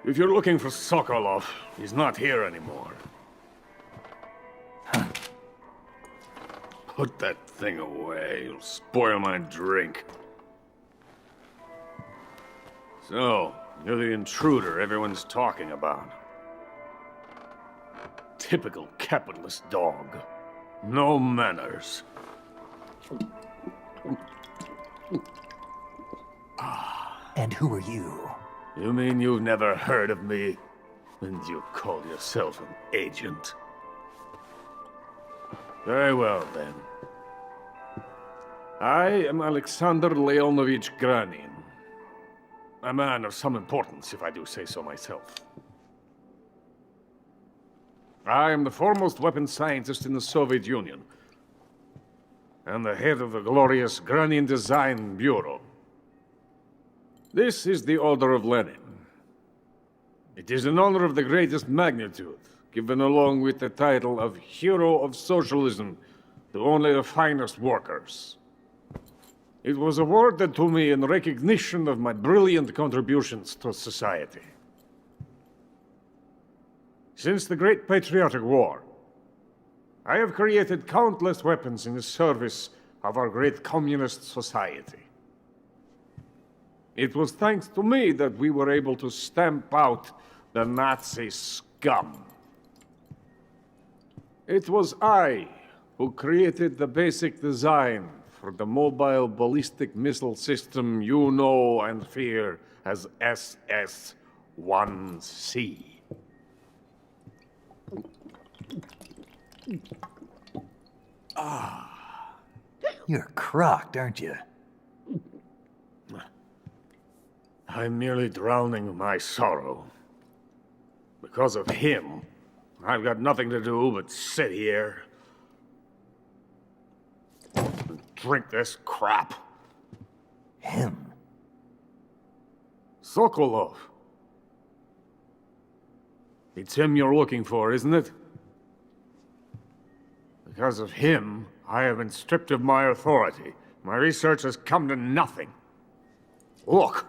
If you're looking for Sokolov, he's not here anymore. Put that thing away. You'll spoil my drink. So, you're the intruder everyone's talking about. Typical capitalist dog. No manners. And who are you? You mean you've never heard of me? And you call yourself an agent? Very well, then. I am Alexander Leonovich Granin. A man of some importance, if I do say so myself. I am the foremost weapons scientist in the Soviet Union, and the head of the glorious Granin Design Bureau. This is the Order of Lenin. It is an honor of the greatest magnitude, given along with the title of Hero of Socialism to only the finest workers. It was awarded to me in recognition of my brilliant contributions to society. Since the Great Patriotic War, I have created countless weapons in the service of our great communist society. It was thanks to me that we were able to stamp out the Nazi scum. It was I who created the basic design for the mobile ballistic missile system you know and fear as SS-1C. You're crocked, aren't you? I'm merely drowning my sorrow. Because of him, I've got nothing to do but sit here and drink this crap. Him? Sokolov. It's him you're looking for, isn't it? Because of him, I have been stripped of my authority. My research has come to nothing. Look.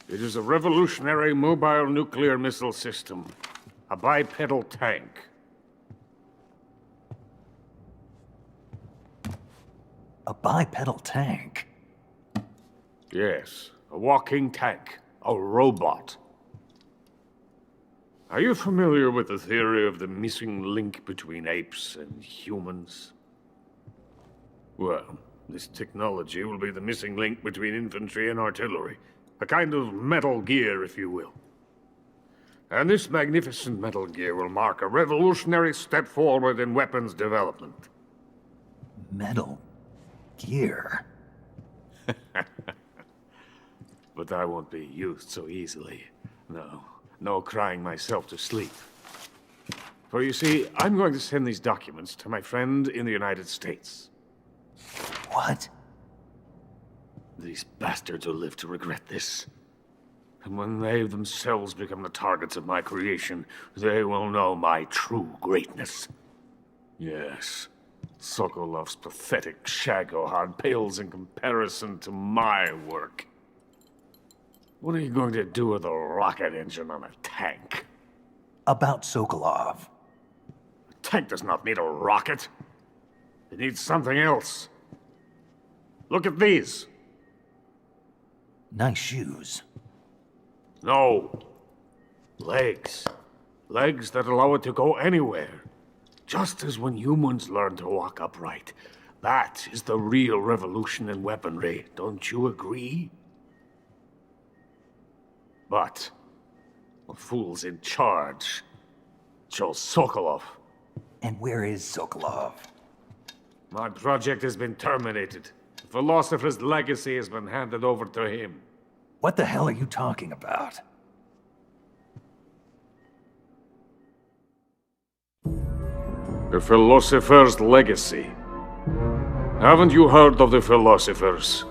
It is a revolutionary mobile nuclear missile system. A bipedal tank. A bipedal tank? Yes, a walking tank. A robot. Are you familiar with the theory of the missing link between apes and humans? Well, this technology will be the missing link between infantry and artillery. A kind of Metal Gear, if you will. And this magnificent Metal Gear will mark a revolutionary step forward in weapons development. Metal Gear? But I won't be used so easily. No crying myself to sleep. For you see, I'm going to send these documents to my friend in the United States. What? These bastards will live to regret this. And when they themselves become the targets of my creation, they will know my true greatness. Yes, Sokolov's pathetic Shagohod pales in comparison to my work. What are you going to do with a rocket engine on a tank? About Sokolov. A tank does not need a rocket. It needs something else. Look at these. Nice shoes. No. Legs. Legs that allow it to go anywhere. Just as when humans learn to walk upright. That is the real revolution in weaponry. Don't you agree? But the fool's in charge. Joe Sokolov. And where is Sokolov? My project has been terminated. The philosopher's legacy has been handed over to him. What the hell are you talking about? The philosopher's legacy. Haven't you heard of the philosophers?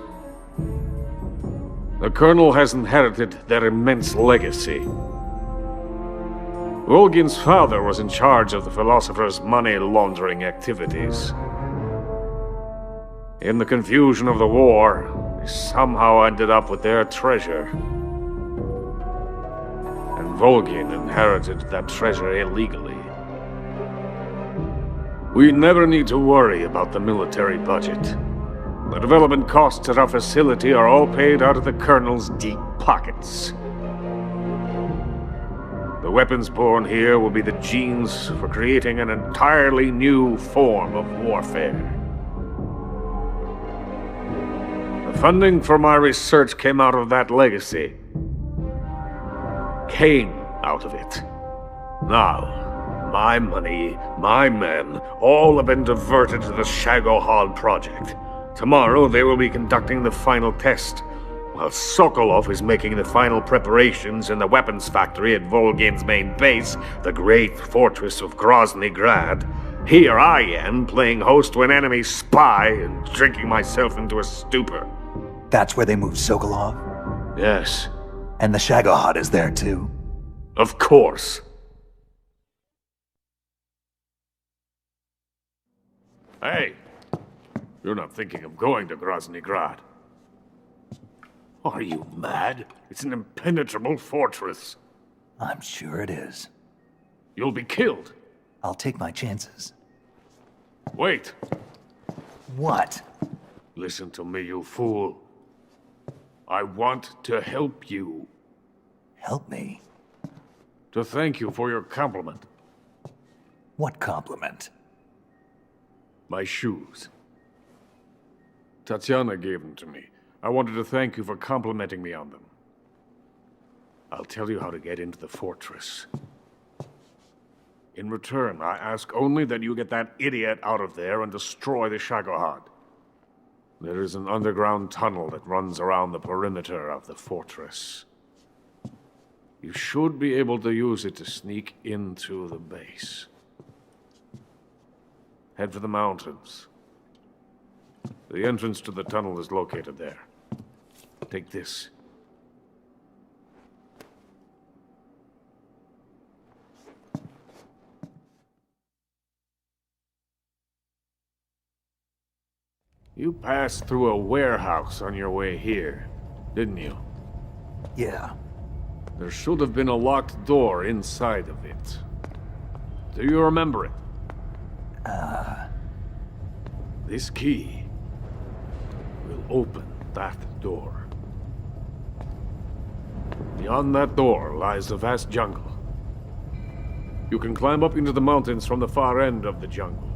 The Colonel has inherited their immense legacy. Volgin's father was in charge of the philosophers' money laundering activities. In the confusion of the war, they somehow ended up with their treasure. And Volgin inherited that treasure illegally. We never need to worry about the military budget. The development costs at our facility are all paid out of the Colonel's deep pockets. The weapons born here will be the genes for creating an entirely new form of warfare. The funding for my research came out of that legacy. Came out of it. Now, my money, my men, all have been diverted to the Shagohod project. Tomorrow they will be conducting the final test, while Sokolov is making the final preparations in the weapons factory at Volgin's main base, the great fortress of Grozny Grad. Here I am, playing host to an enemy spy and drinking myself into a stupor. That's where they moved Sokolov? Yes. And the Shagohod is there too? Of course. Hey, you're not thinking of going to Grozny Grad. Are you mad? It's an impenetrable fortress. I'm sure it is. You'll be killed. I'll take my chances. Wait. What? Listen to me, you fool. I want to help you. Help me? To thank you for your compliment. What compliment? My shoes. Tatiana gave them to me. I wanted to thank you for complimenting me on them. I'll tell you how to get into the fortress. In return, I ask only that you get that idiot out of there and destroy the Shagohod. There is an underground tunnel that runs around the perimeter of the fortress. You should be able to use it to sneak into the base. Head for the mountains. The entrance to the tunnel is located there. Take this. You passed through a warehouse on your way here, didn't you? Yeah. There should have been a locked door inside of it. Do you remember it? This key will open that door. Beyond that door lies a vast jungle. You can climb up into the mountains from the far end of the jungle.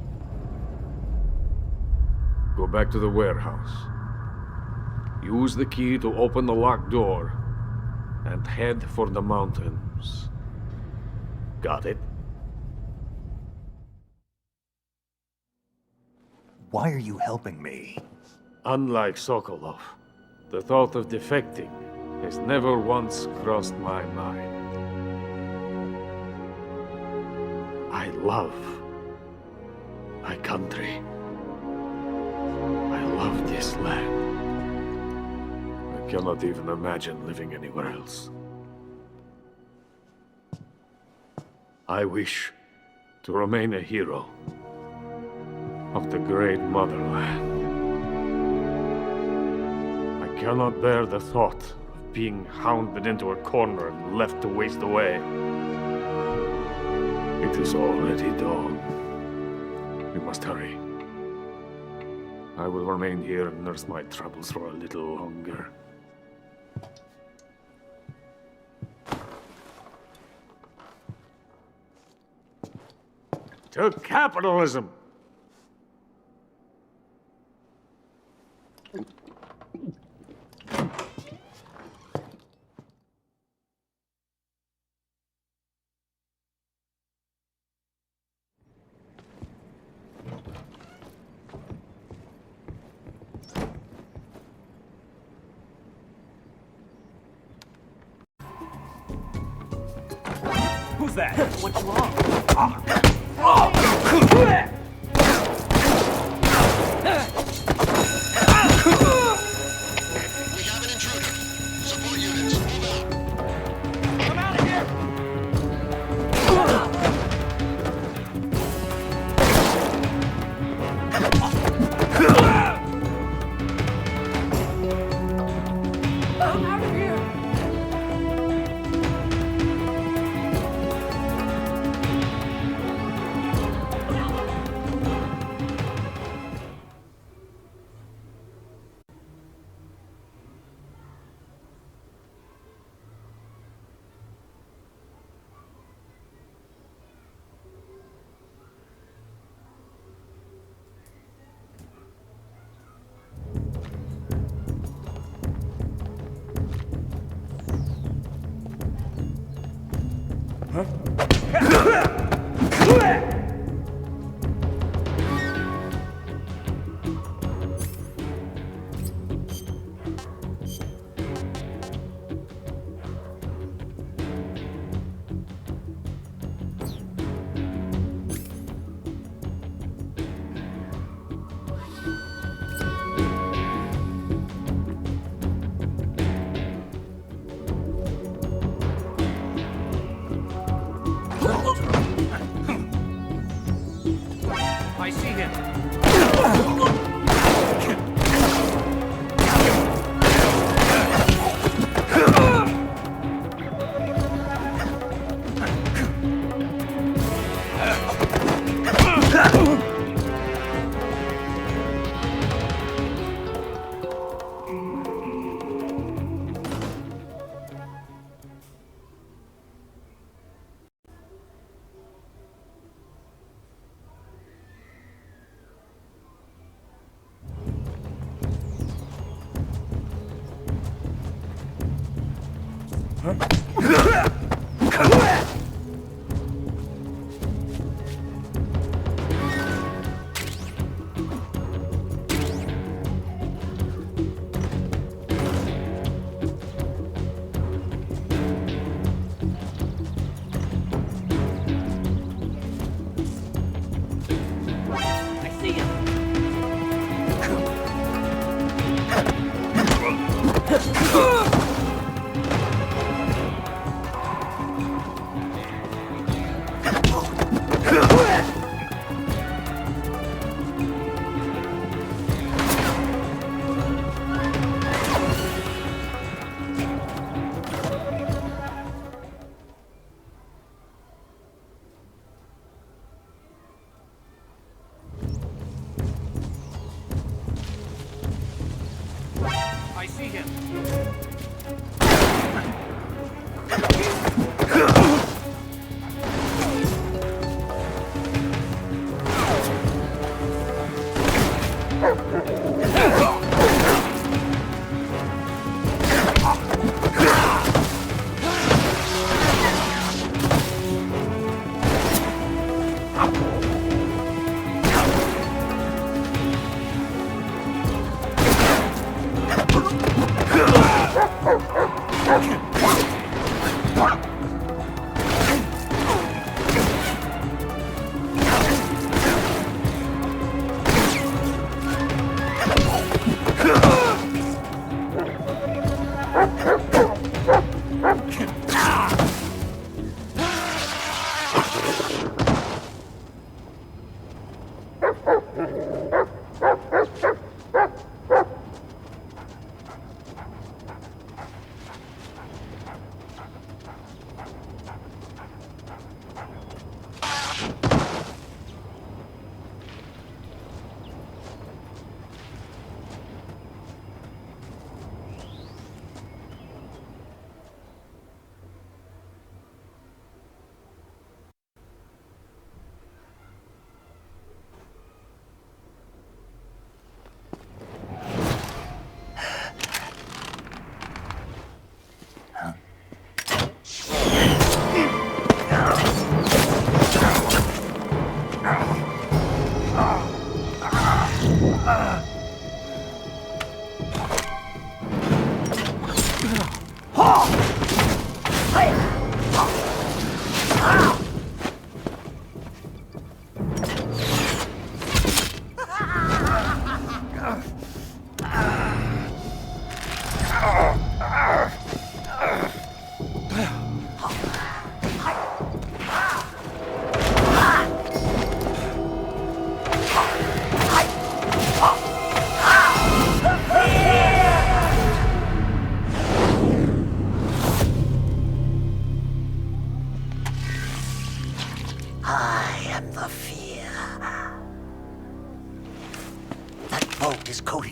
Go back to the warehouse. Use the key to open the locked door and head for the mountains. Got it? Why are you helping me? Unlike Sokolov, the thought of defecting has never once crossed my mind. I love my country. I love this land. I cannot even imagine living anywhere else. I wish to remain a hero of the great motherland. I cannot bear the thought of being hounded into a corner and left to waste away. It is already dawn. We must hurry. I will remain here and nurse my troubles for a little longer. To capitalism! Who's that? What's wrong? We have an intruder. Support units, move out. Come out of here! I'm out of here! I see him.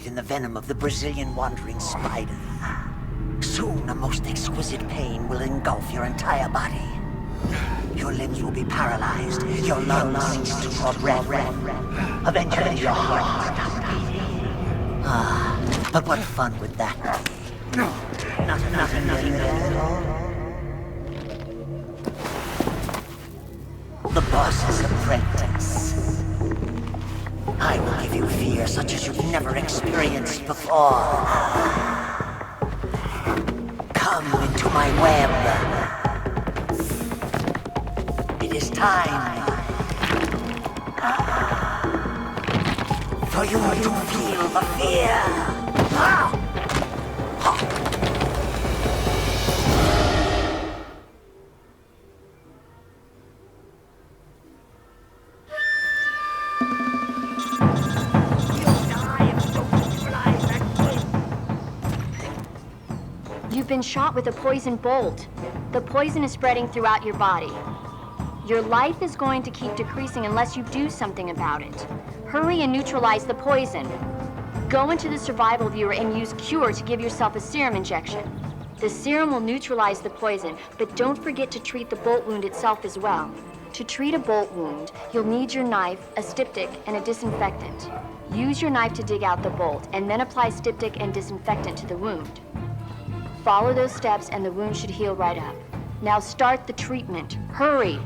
In the venom of the Brazilian wandering spider. Soon a most exquisite pain will engulf your entire body. Your limbs will be paralyzed, your lungs cease to draw breath. Eventually your heart will stop beating. Ah, but what fun would that be? Nothing at all. The boss's apprentice. I will give you fear such as you've never experienced before. Come into my web. It is time for you to feel the fear. You've been shot with a poison bolt. The poison is spreading throughout your body. Your life is going to keep decreasing unless you do something about it. Hurry and neutralize the poison. Go into the survival viewer and use Cure to give yourself a serum injection. The serum will neutralize the poison, but don't forget to treat the bolt wound itself as well. To treat a bolt wound, you'll need your knife, a styptic, and a disinfectant. Use your knife to dig out the bolt, and then apply styptic and disinfectant to the wound. Follow those steps and the wound should heal right up. Now start the treatment. Hurry!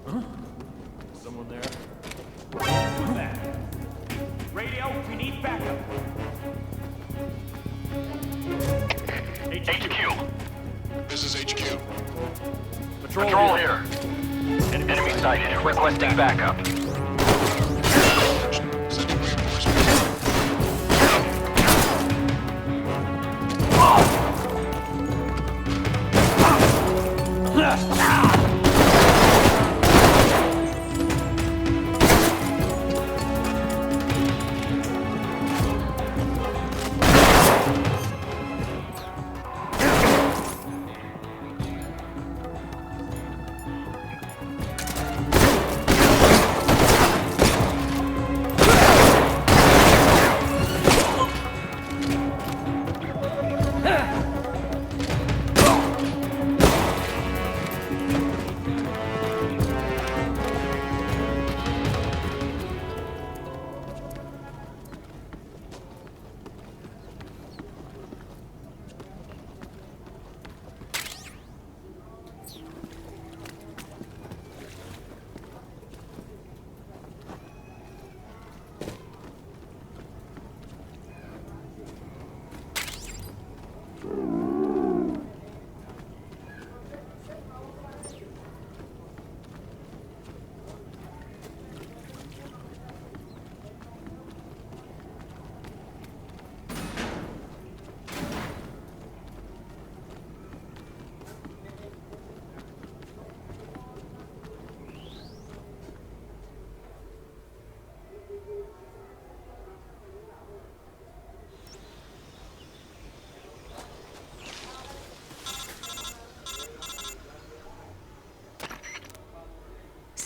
Someone there? Who's that? Radio, we need backup. HQ. This is HQ. Patrol here. Enemy sighted. Requesting backup.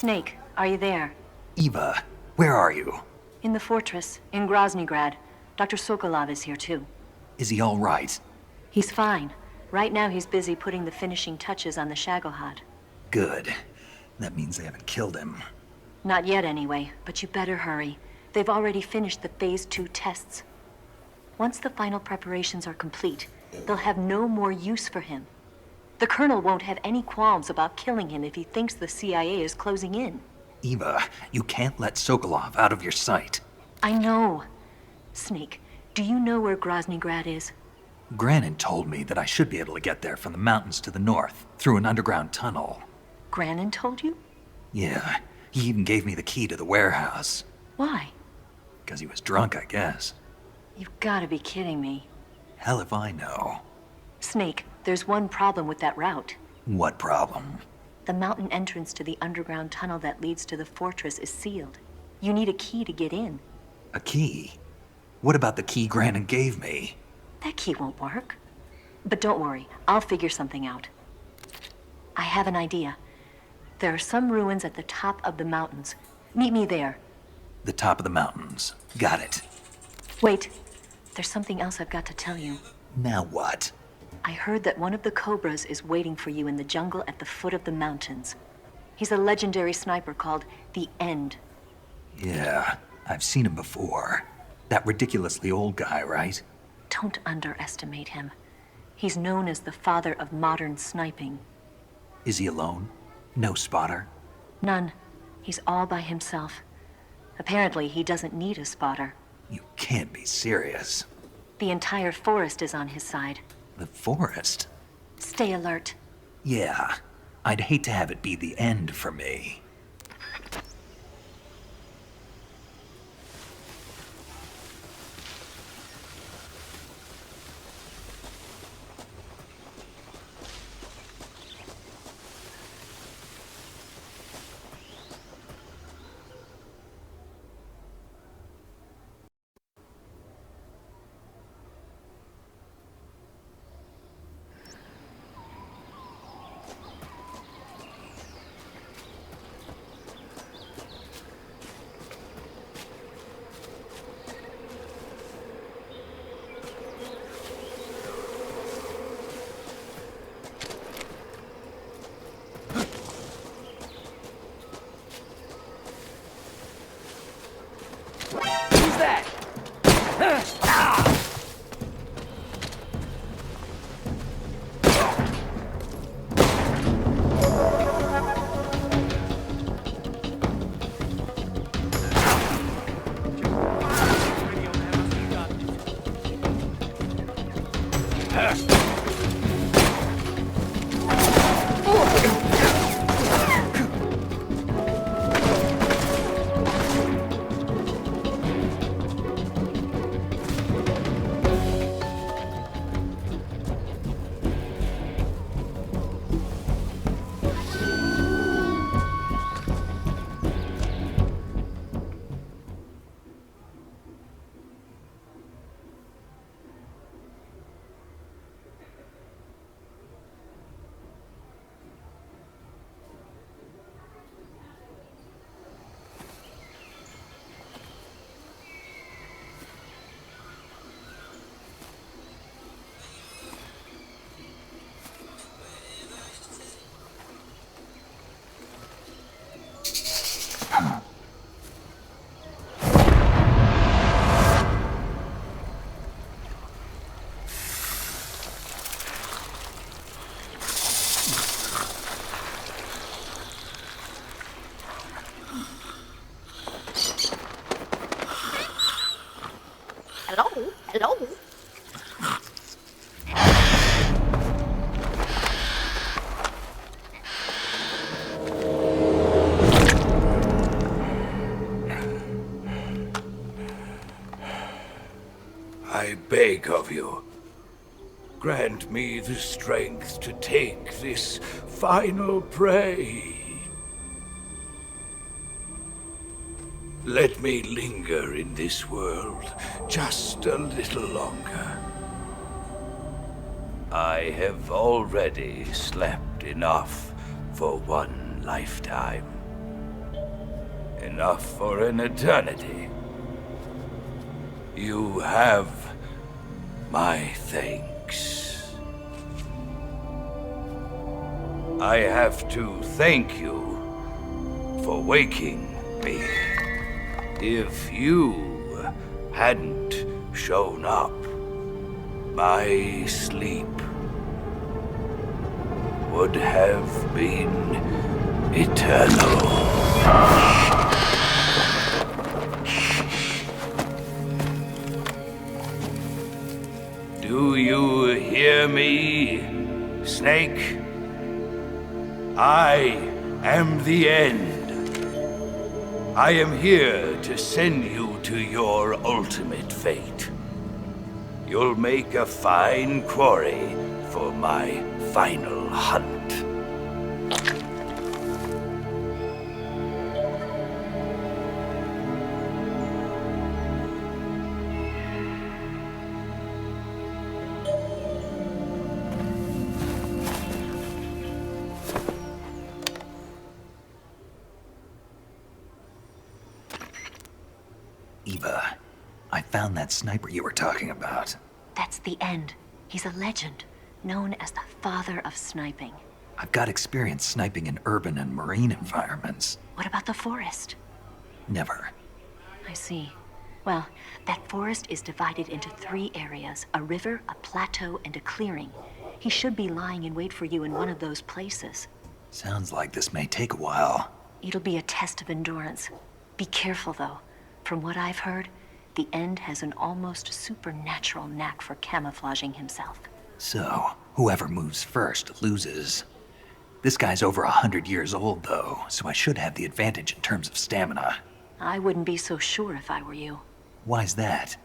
Snake, are you there? Eva, where are you? In the fortress, in Groznygrad. Dr. Sokolov is here too. Is he all right? He's fine. Right now he's busy putting the finishing touches on the Shagohod. Good. That means they haven't killed him. Not yet anyway, but you better hurry. They've already finished the Phase 2 tests. Once the final preparations are complete, they'll have no more use for him. The Colonel won't have any qualms about killing him if he thinks the CIA is closing in. Eva, you can't let Sokolov out of your sight. I know. Snake, do you know where Groznygrad is? Granin told me that I should be able to get there from the mountains to the north, through an underground tunnel. Granin told you? Yeah, he even gave me the key to the warehouse. Why? Because he was drunk, I guess. You've gotta be kidding me. Hell if I know. Snake, there's one problem with that route. What problem? The mountain entrance to the underground tunnel that leads to the fortress is sealed. You need a key to get in. A key? What about the key Granin gave me? That key won't work. But don't worry, I'll figure something out. I have an idea. There are some ruins at the top of the mountains. Meet me there. The top of the mountains. Got it. Wait, there's something else I've got to tell you. Now what? I heard that one of the Cobras is waiting for you in the jungle at the foot of the mountains. He's a legendary sniper called the End. Yeah, I've seen him before. That ridiculously old guy, right? Don't underestimate him. He's known as the father of modern sniping. Is he alone? No spotter? None. He's all by himself. Apparently, he doesn't need a spotter. You can't be serious. The entire forest is on his side. The forest? Stay alert. Yeah, I'd hate to have it be the end for me. beg of you. Grant me the strength to take this final prey. Let me linger in this world just a little longer. I have already slept enough for one lifetime. Enough for an eternity. You have my thanks. I have to thank you for waking me. If you hadn't shown up, my sleep would have been eternal. Do you hear me, Snake? I am the end. I am here to send you to your ultimate fate. You'll make a fine quarry for my final hunt. Eva, I found that sniper you were talking about. That's the end. He's a legend, known as the father of sniping. I've got experience sniping in urban and marine environments. What about the forest? Never. I see. Well, that forest is divided into 3 areas, a river, a plateau, and a clearing. He should be lying in wait for you in one of those places. Sounds like this may take a while. It'll be a test of endurance. Be careful, though. From what I've heard, the End has an almost supernatural knack for camouflaging himself. So, whoever moves first loses. This guy's over 100 years old, though, so I should have the advantage in terms of stamina. I wouldn't be so sure if I were you. Why's that?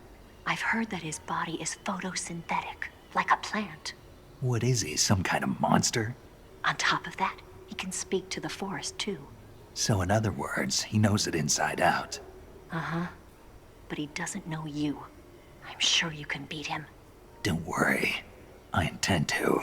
I've heard that his body is photosynthetic, like a plant. What is he, some kind of monster? On top of that, he can speak to the forest, too. So in other words, he knows it inside out. Uh-huh. But he doesn't know you. I'm sure you can beat him. Don't worry. I intend to.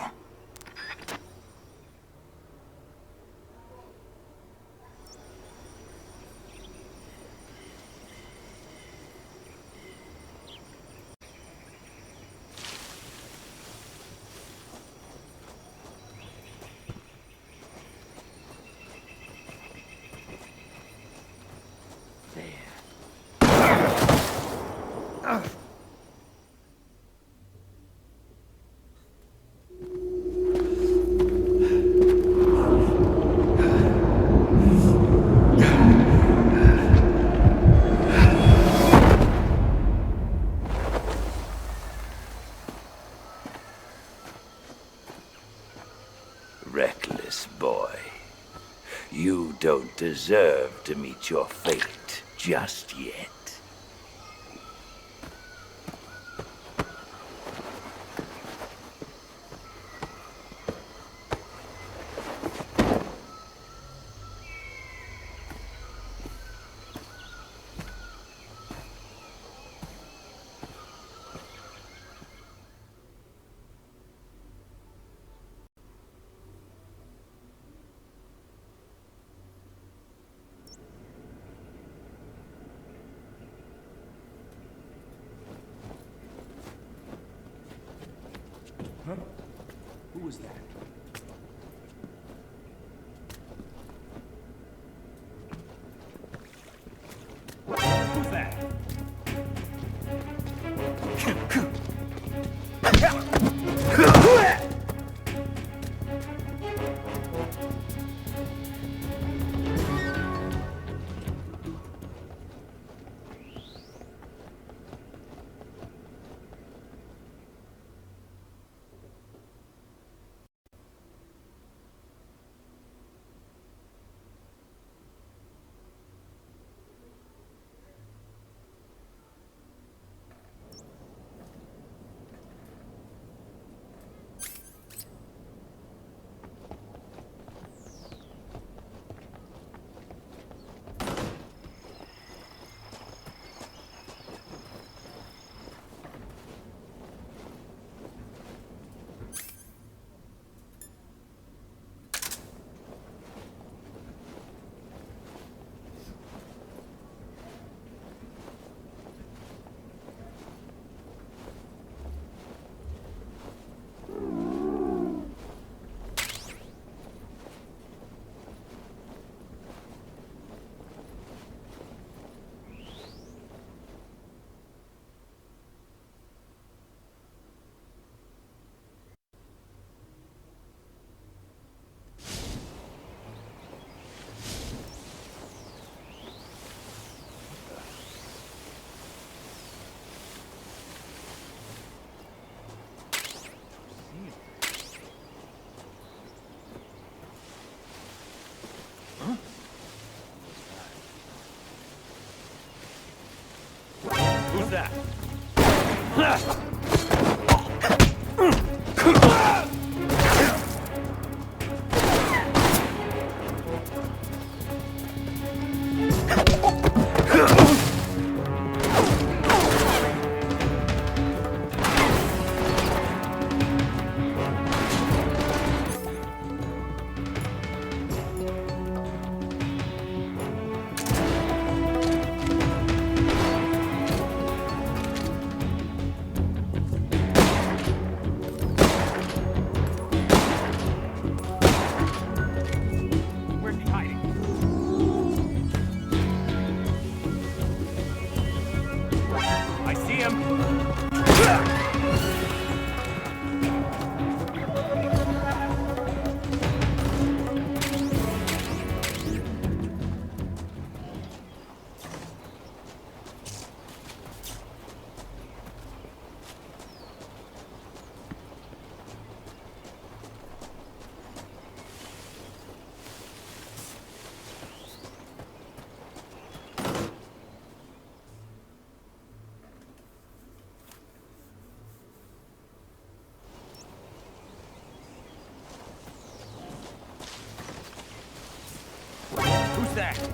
Reckless boy. You don't deserve to meet your fate just yet. Huh? Who was that? Who's that? that? Who's that?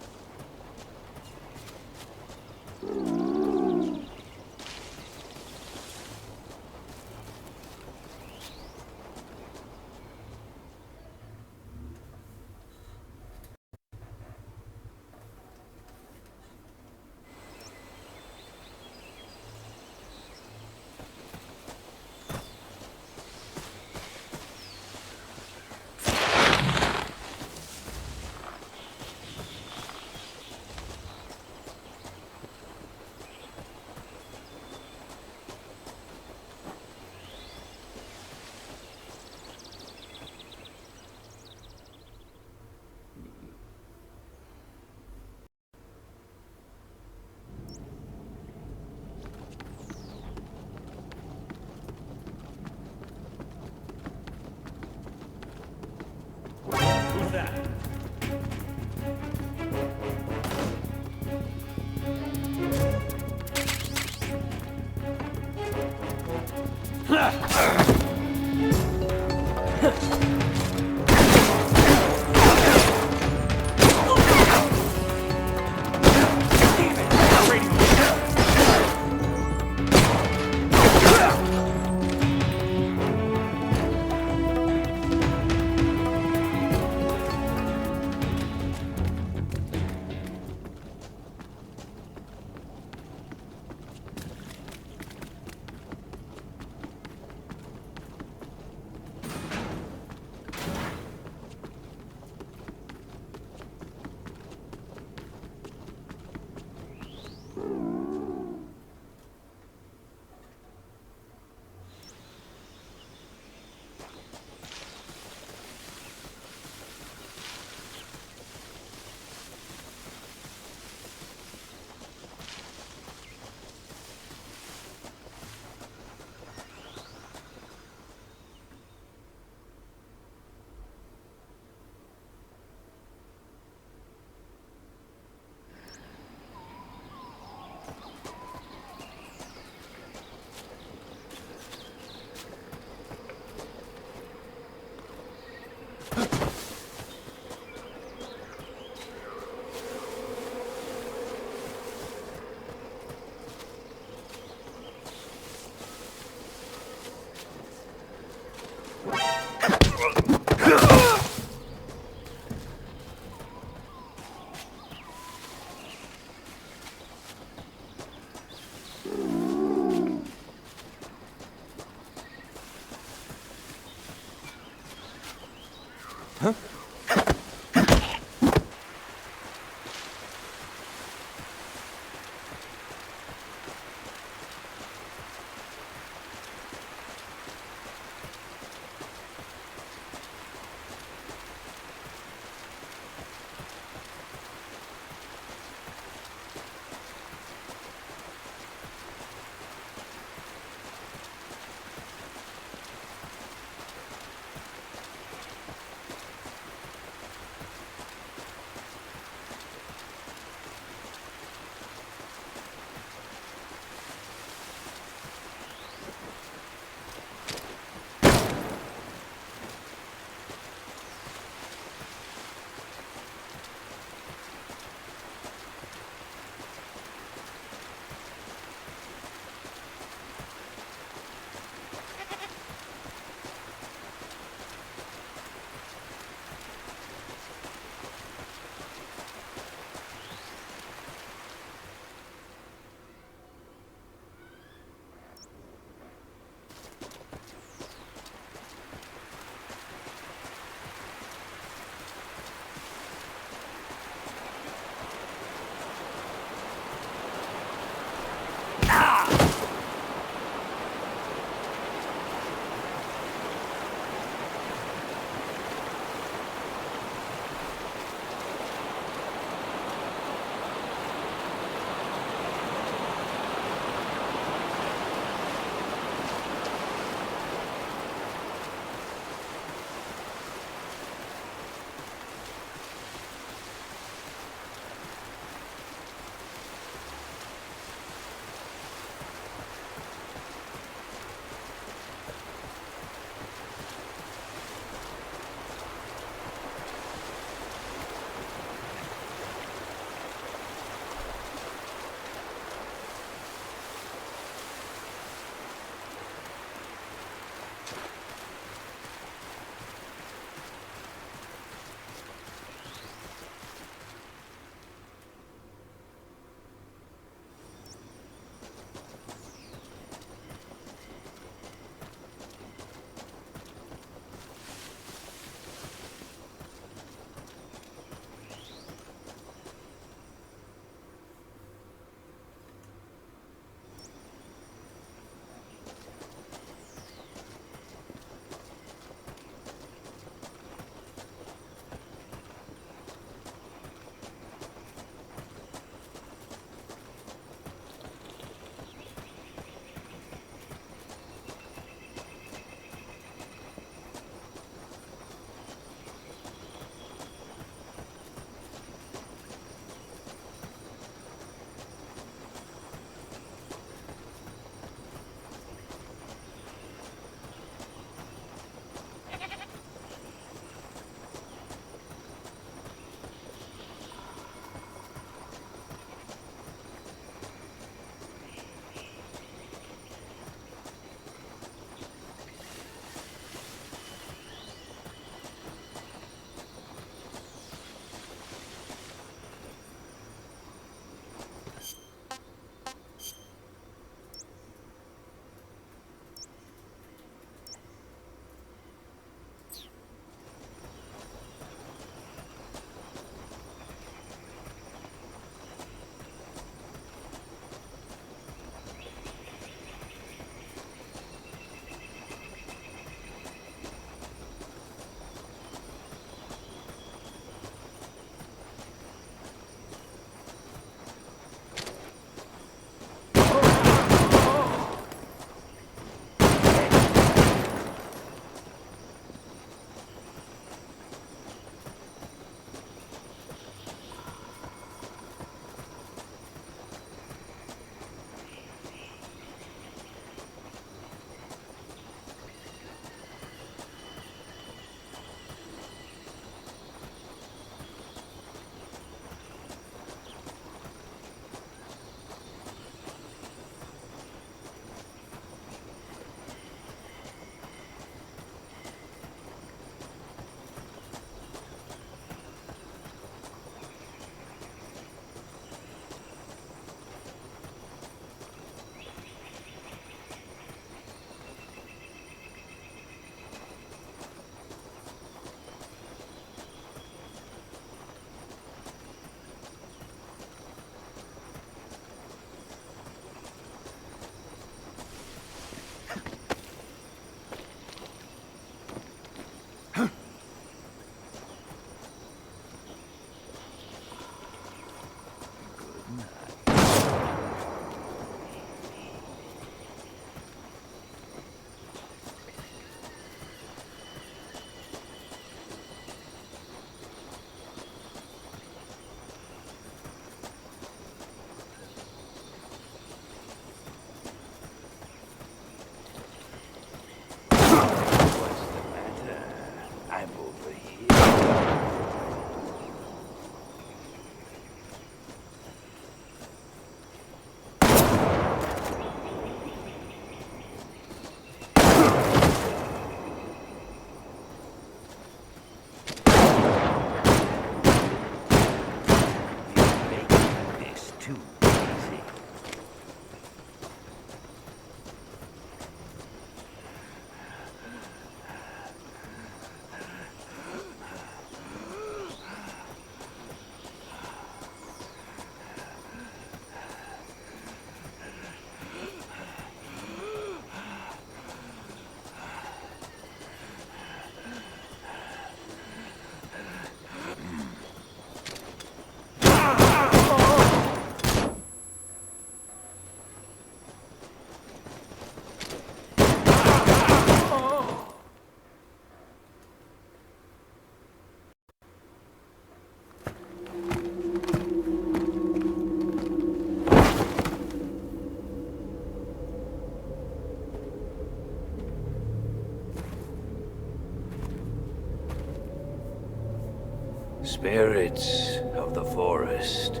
Spirits of the forest,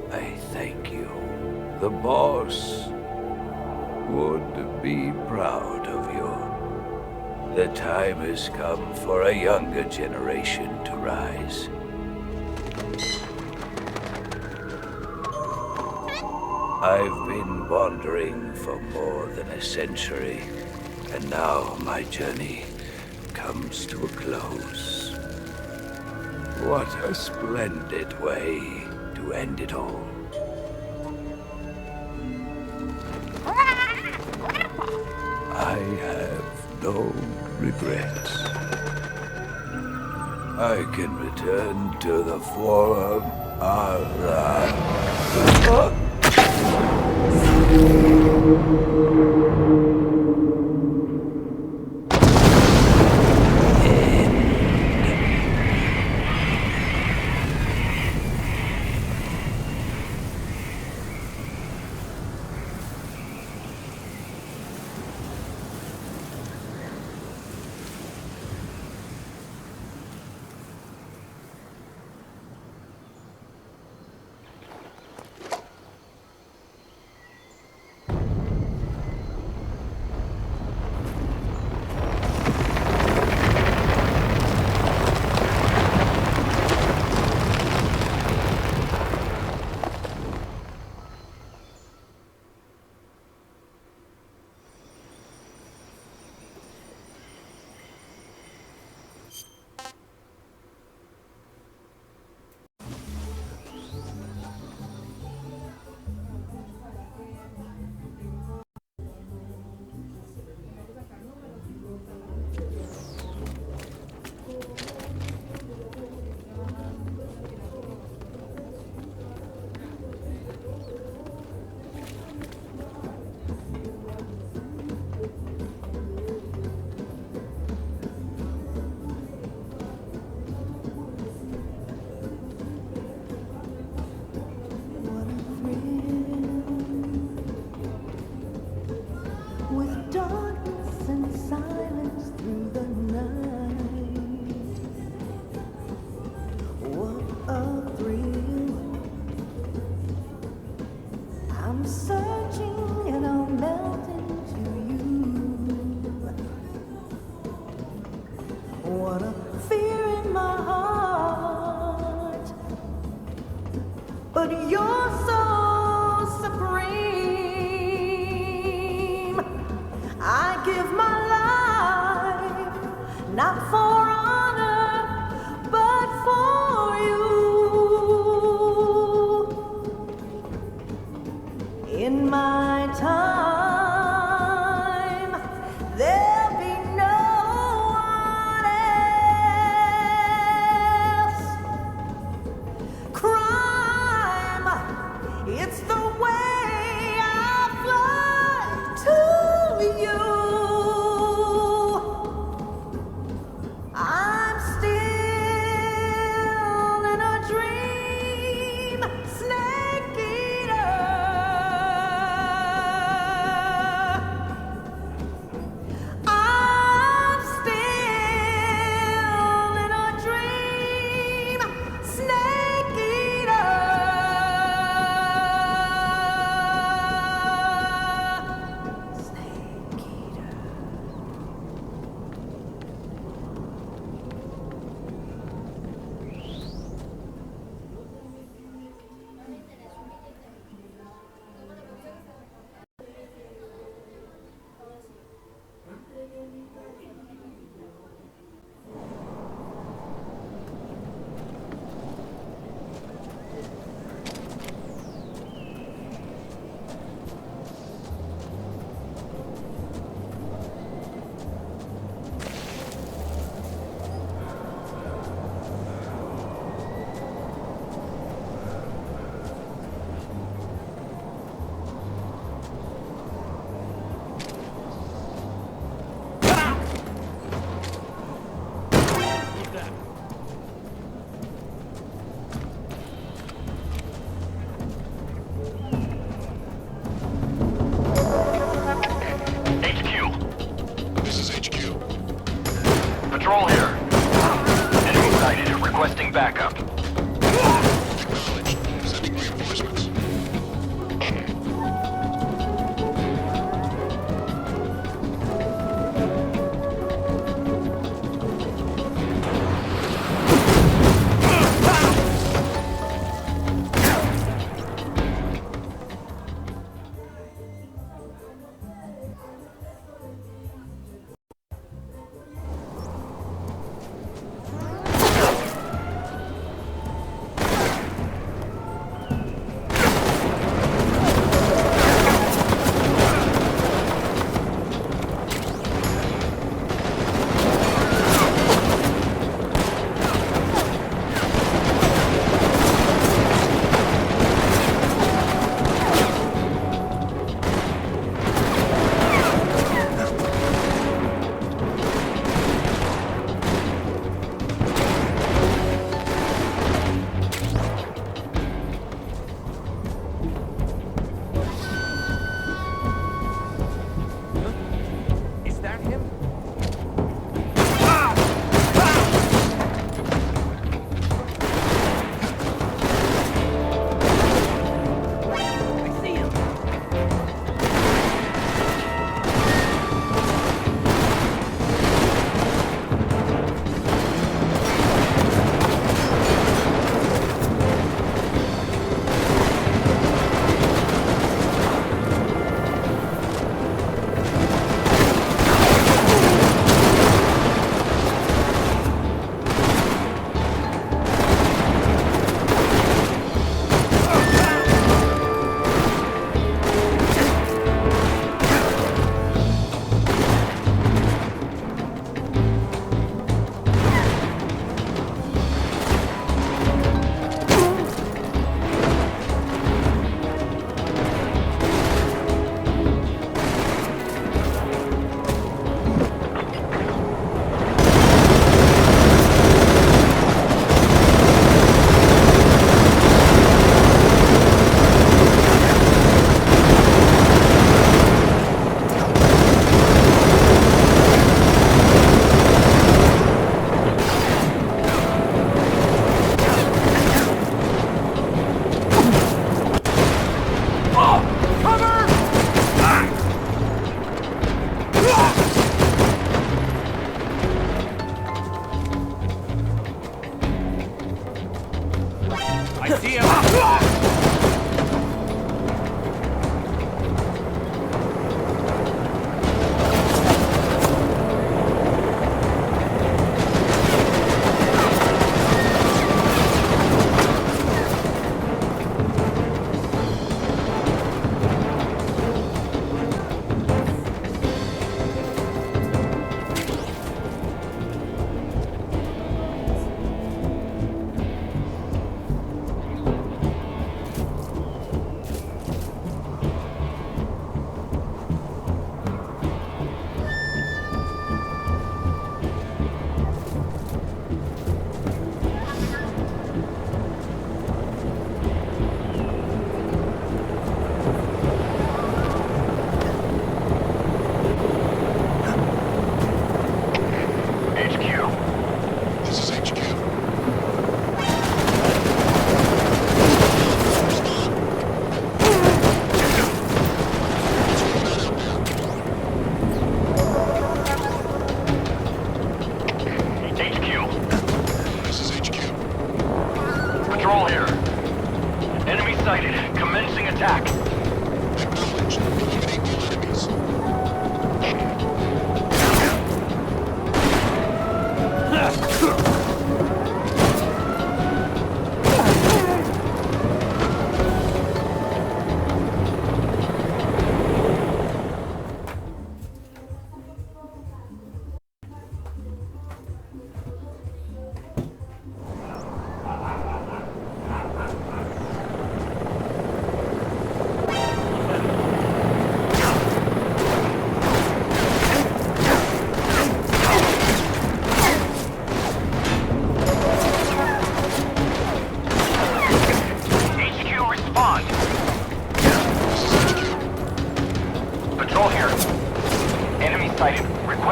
I thank you. The boss would be proud of you. The time has come for a younger generation to rise. I've been wandering for more than a century, and now my journey comes to a close. What a splendid way to end it all. I have no regrets. I can return to the forum.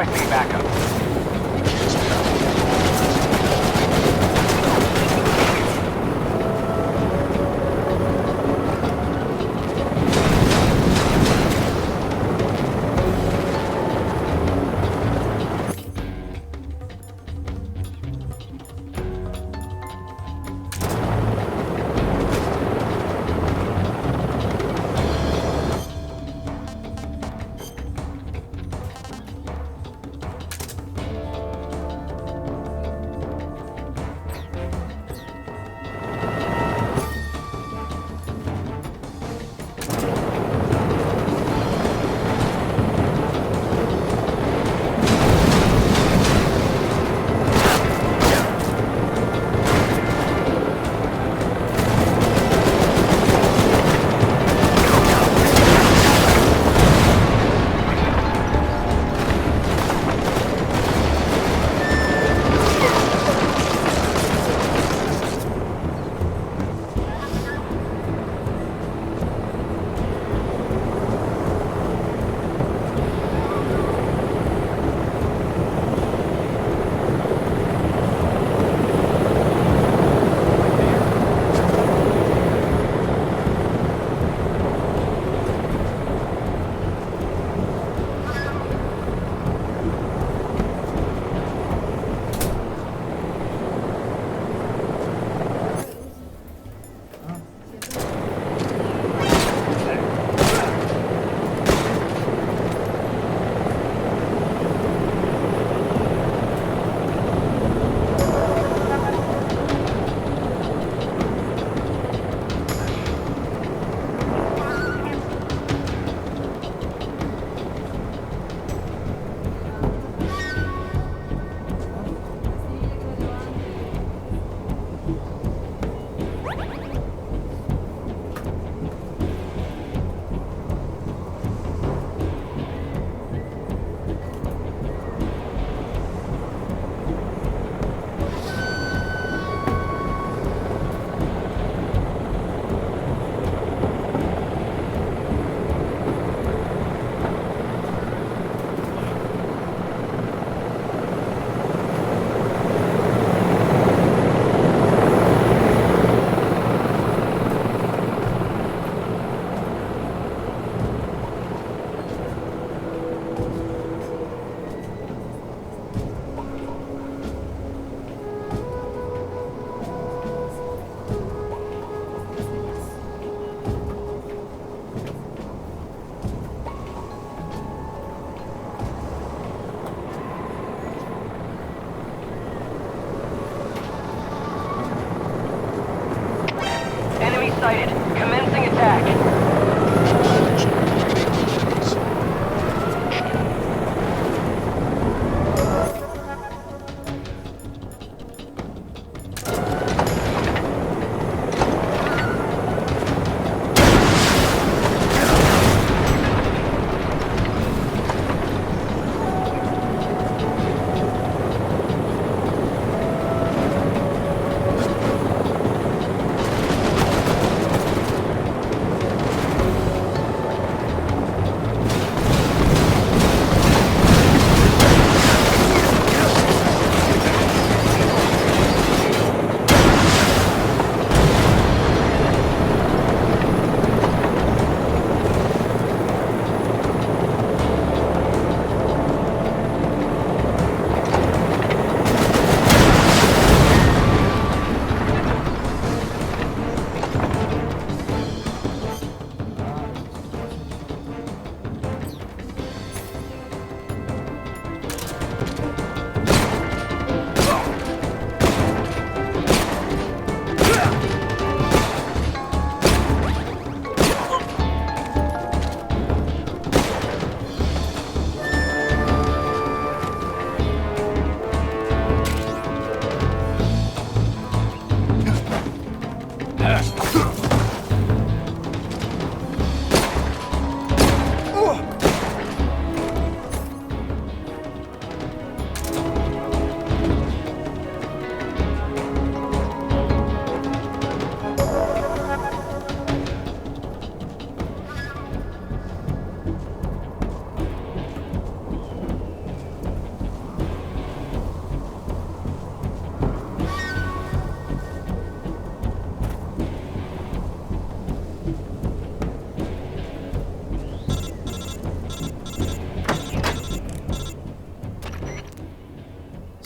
Requesting backup.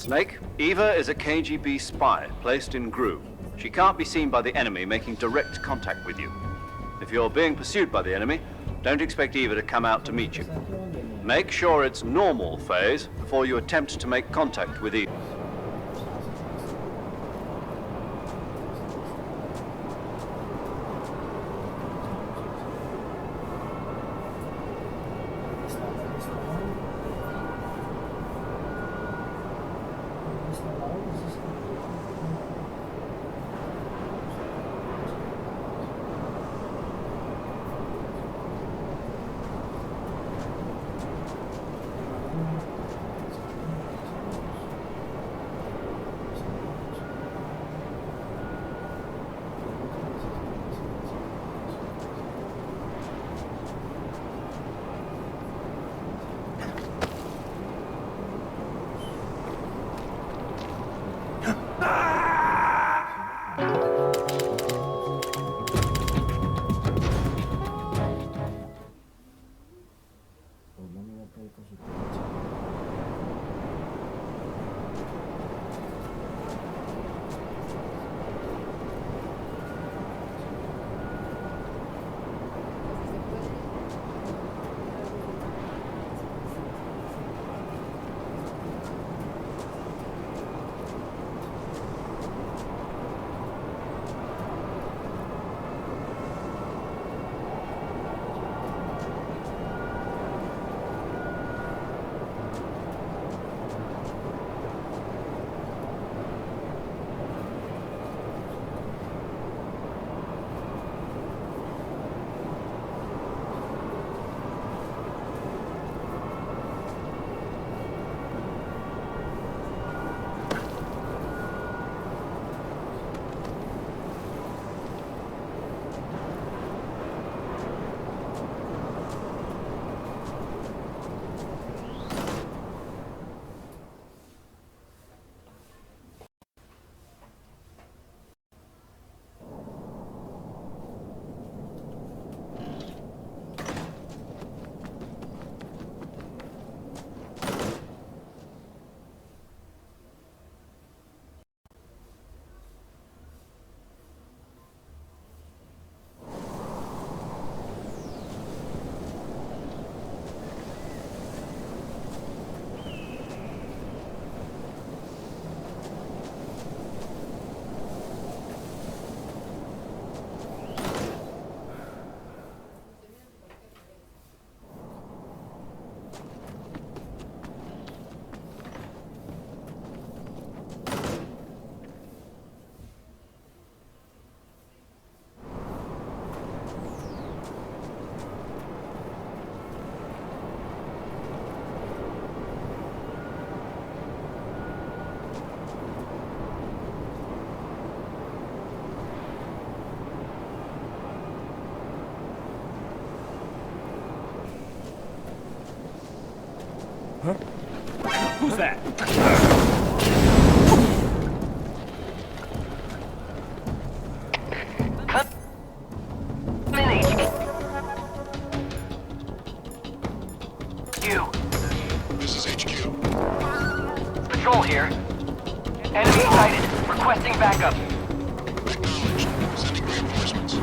Snake, Eva is a KGB spy placed in GRU. She can't be seen by the enemy making direct contact with you. If you're being pursued by the enemy, don't expect Eva to come out to meet you. Make sure it's normal phase before you attempt to make contact with Eva. Huh? Who's that? This is HQ. Patrol here. Enemy sighted. Requesting backup. Acknowledged. Sending reinforcements.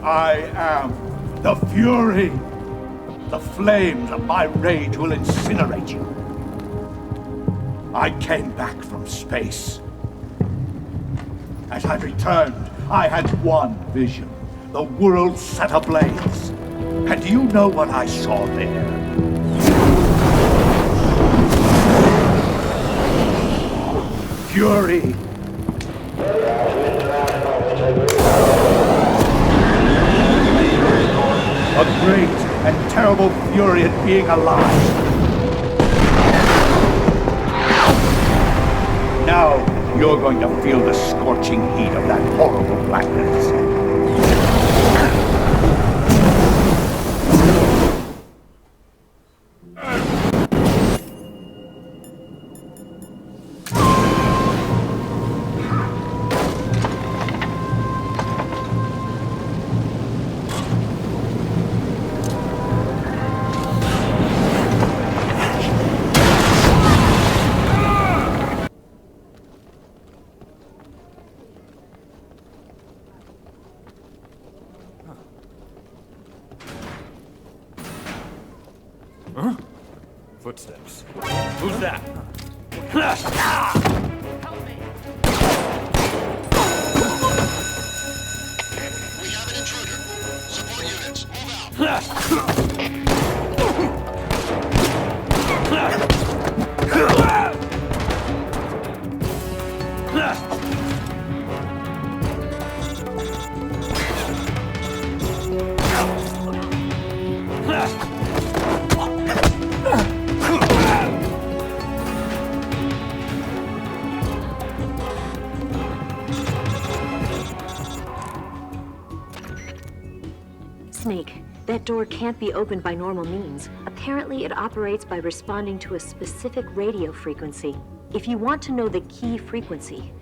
I am the fury. The flames of my rage will incinerate you. I came back from space. As I returned, I had one vision. The world set ablaze. And do you know what I saw there? Fury. A great and terrible fury at being alive. Now, you're going to feel the scorching heat of that horrible blackness. Huh? Footsteps. Who's that? Help me! We have an intruder. Support units, move Snake, that door can't be opened by normal means. Apparently, it operates by responding to a specific radio frequency. If you want to know the key frequency,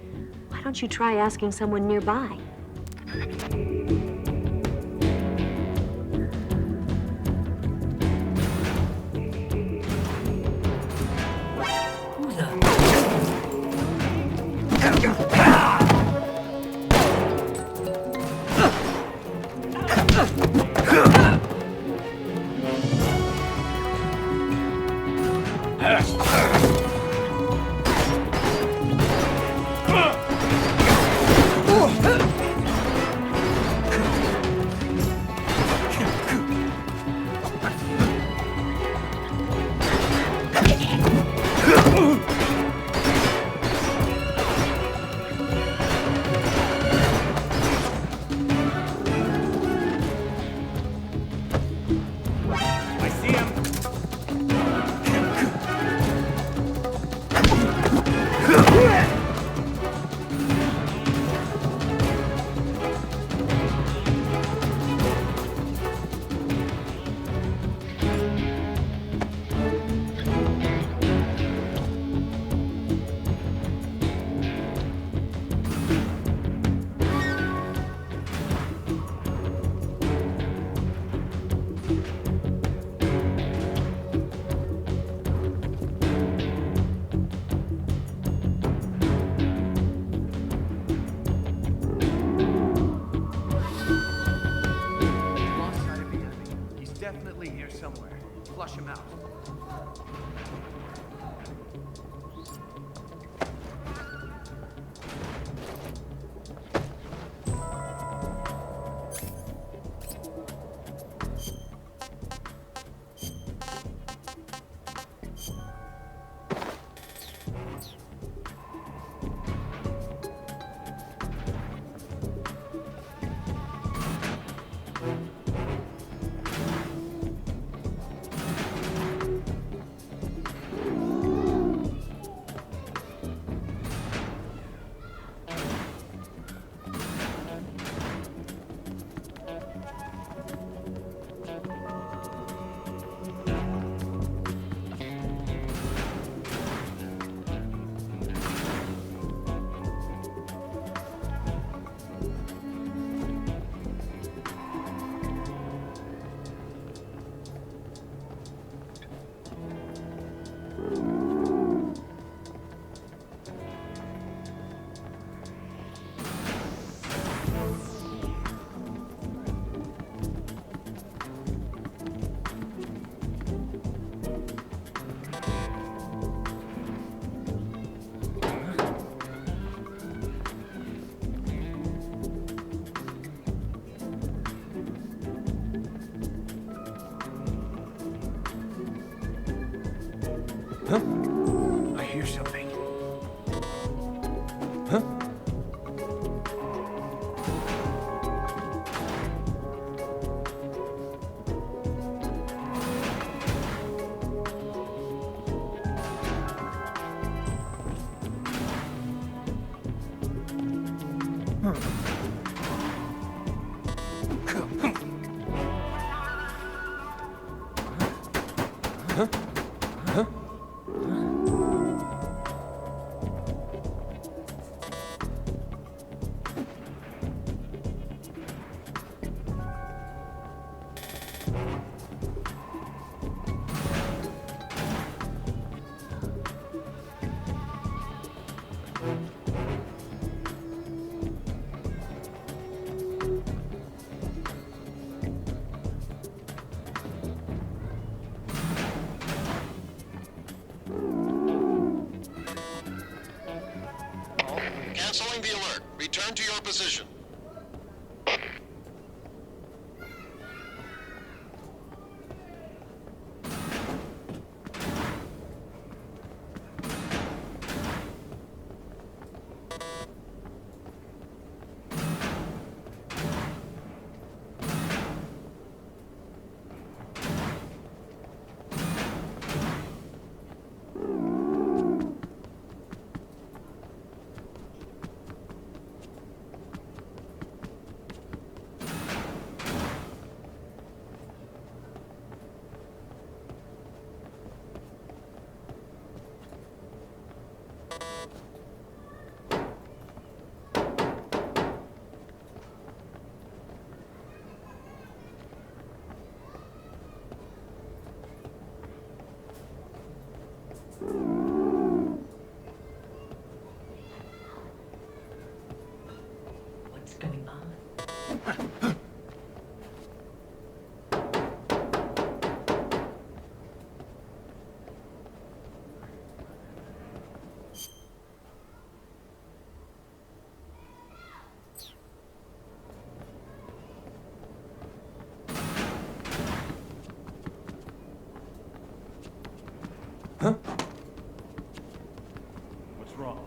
why don't you try asking someone nearby? Huh? I hear something. Huh? Canceling the alert. Return to your position. What's going on? Huh? What's wrong?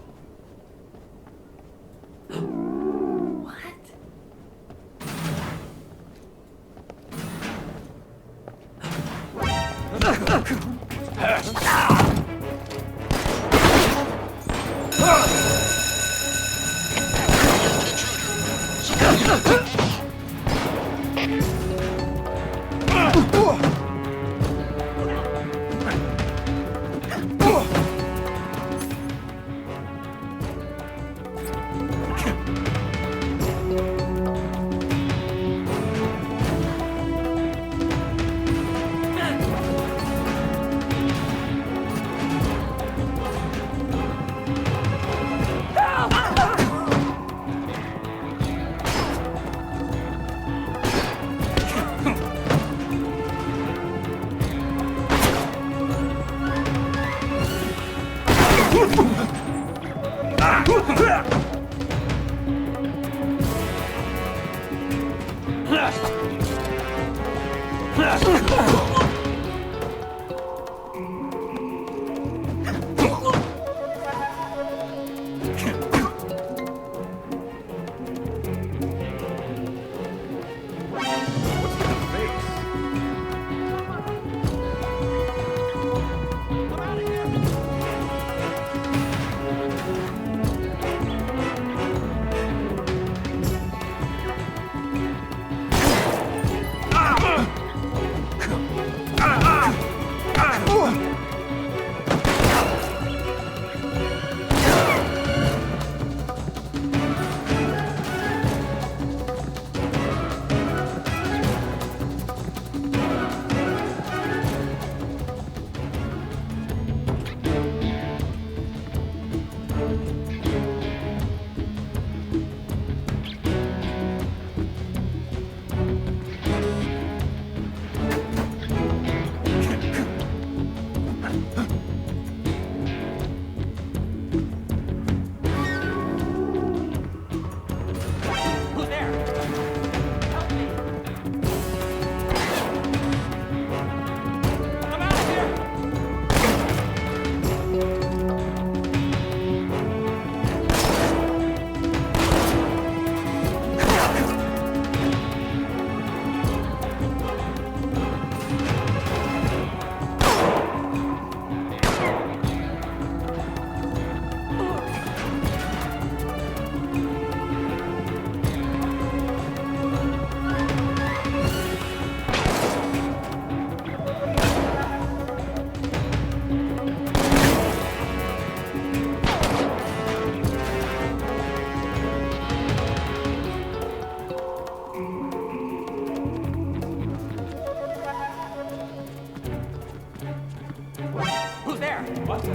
there? What?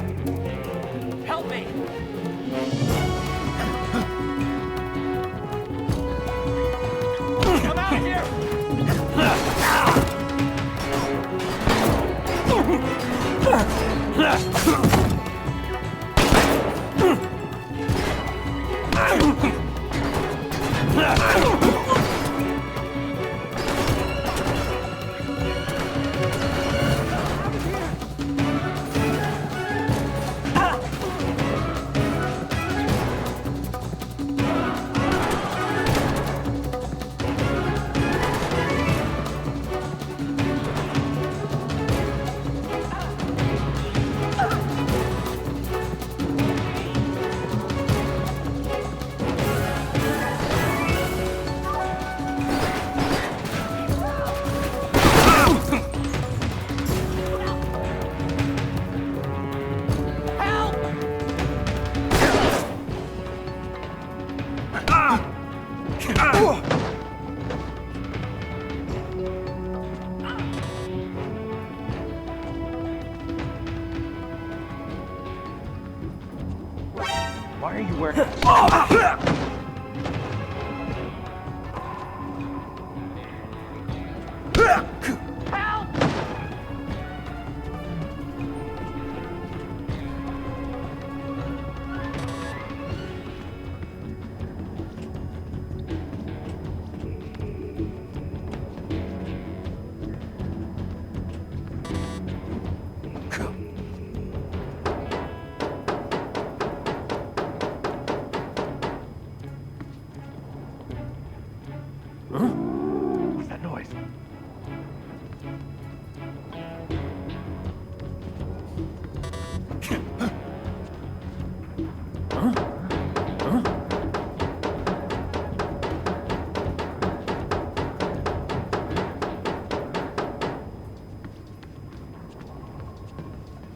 Help me! Come out of here! Why are you wearing... What's that noise?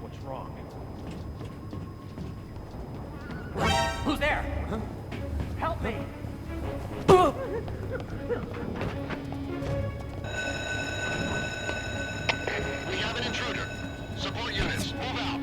What's wrong? Who's there? Help me! We have an intruder. Support units, move out.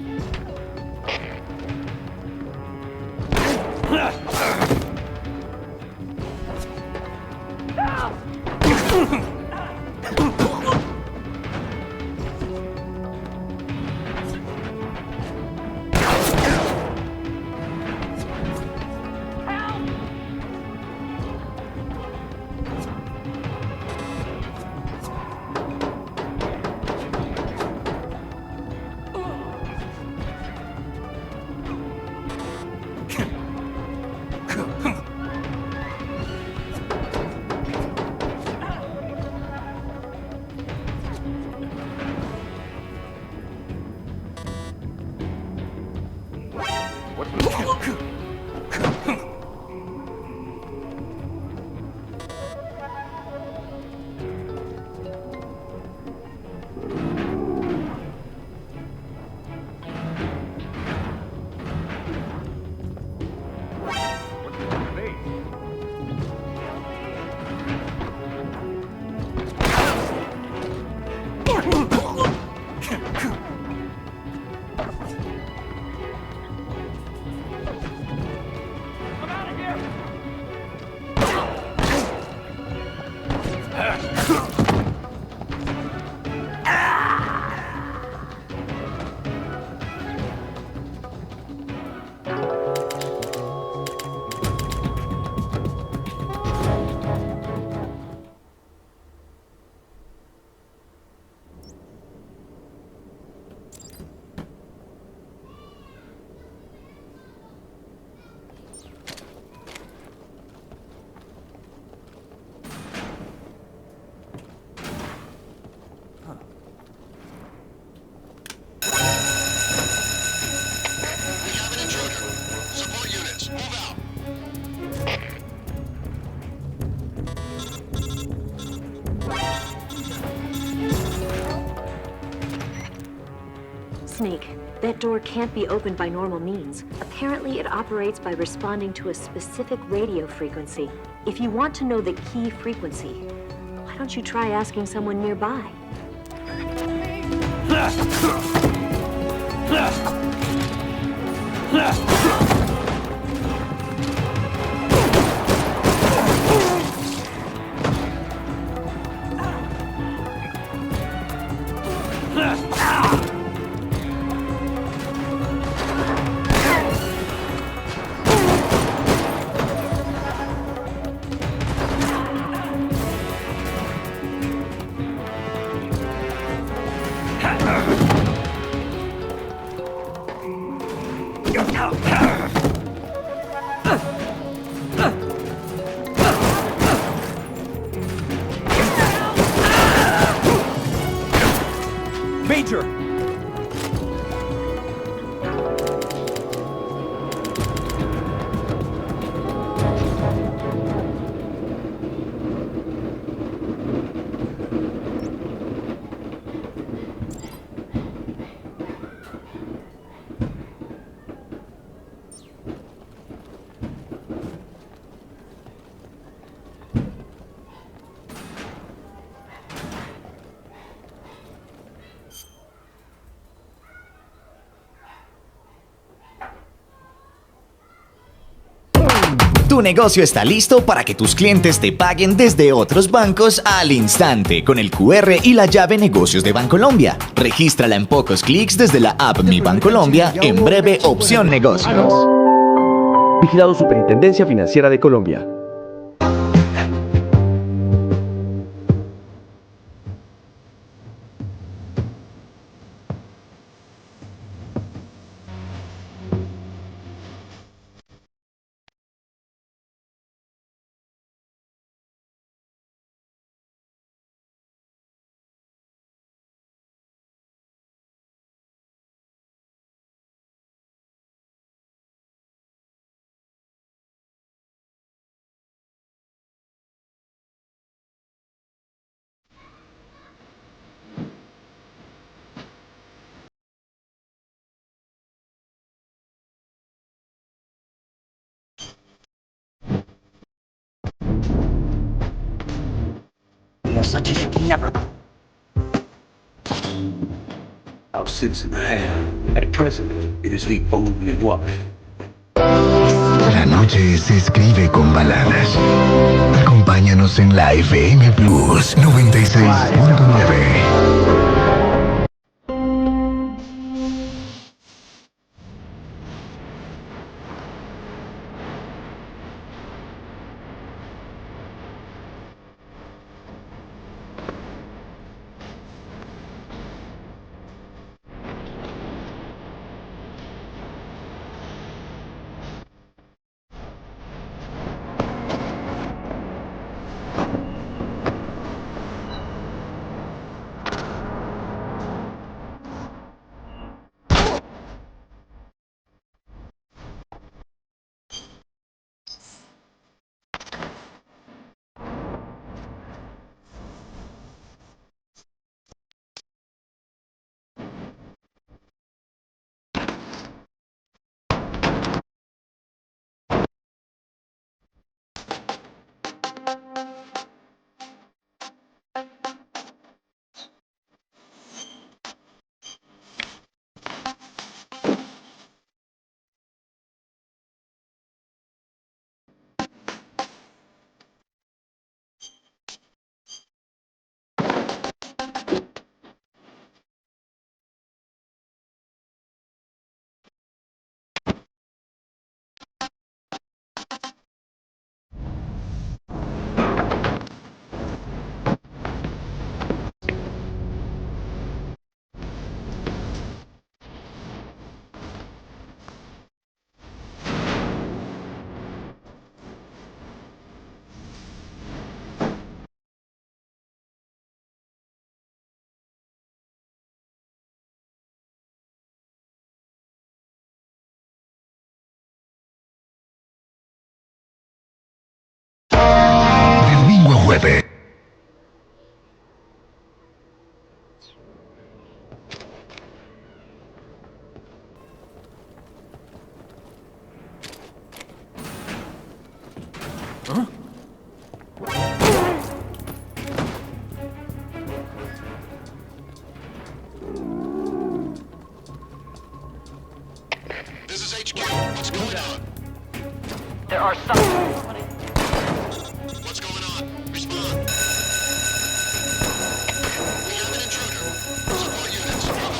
Snake, that door can't be opened by normal means. Apparently, it operates by responding to a specific radio frequency. If you want to know the key frequency, why don't you try asking someone nearby? Major! Tu negocio está listo para que tus clientes te paguen desde otros bancos al instante con el QR y la llave Negocios de Bancolombia. Regístrala en pocos clics desde la app Mi Bancolombia, en breve opción Negocios. Vigilado Superintendencia Financiera de Colombia. Such as you can never. Our sits in the hand. At present, it is the only one. La noche se escribe con baladas. Acompáñanos en la FM Plus 96.9. Domingo a jueves. This is HQ. What's going on? There are some... What's going on? Respond. We have an intruder. Support units, move out.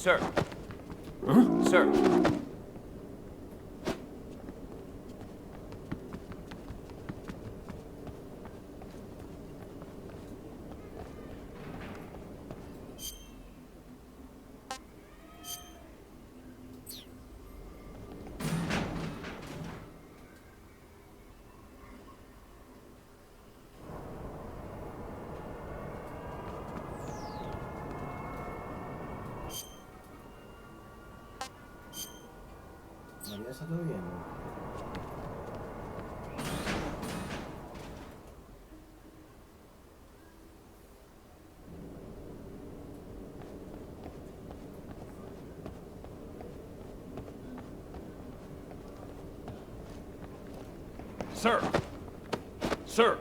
Sir. Huh? Sir. María, ¿está todo bien? Sir! Sir!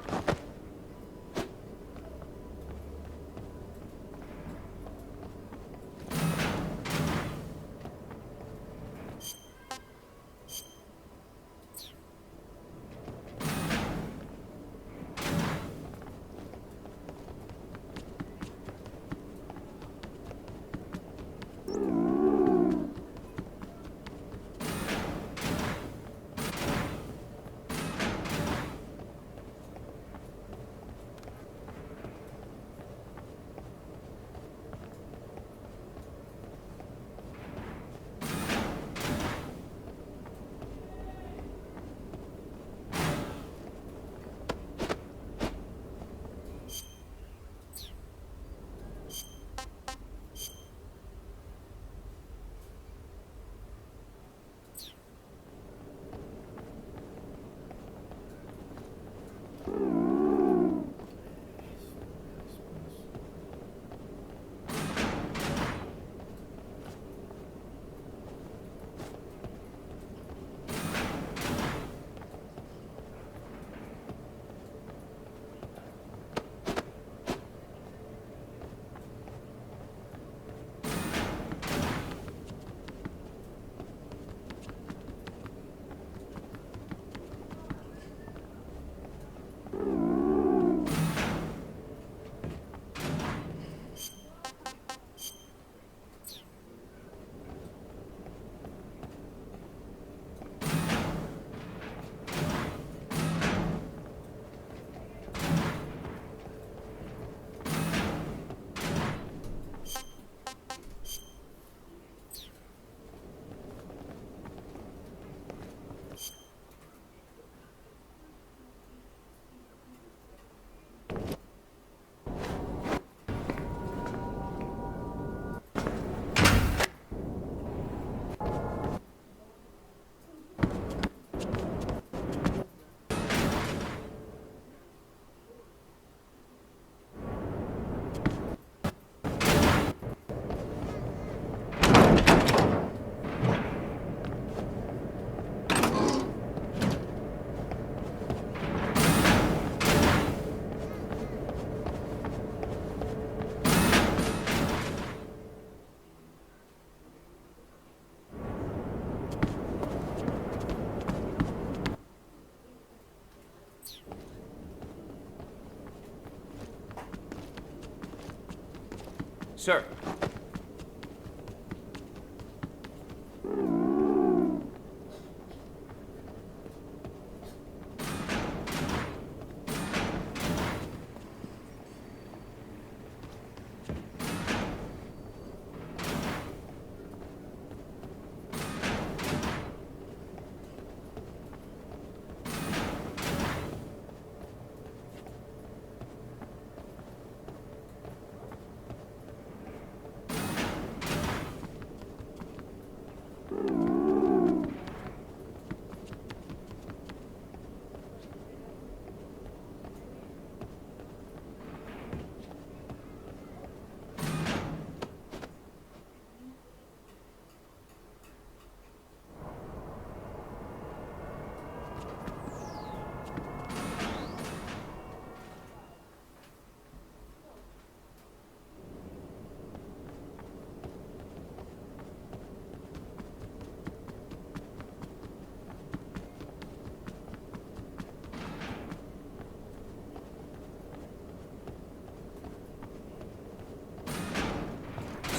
Sir.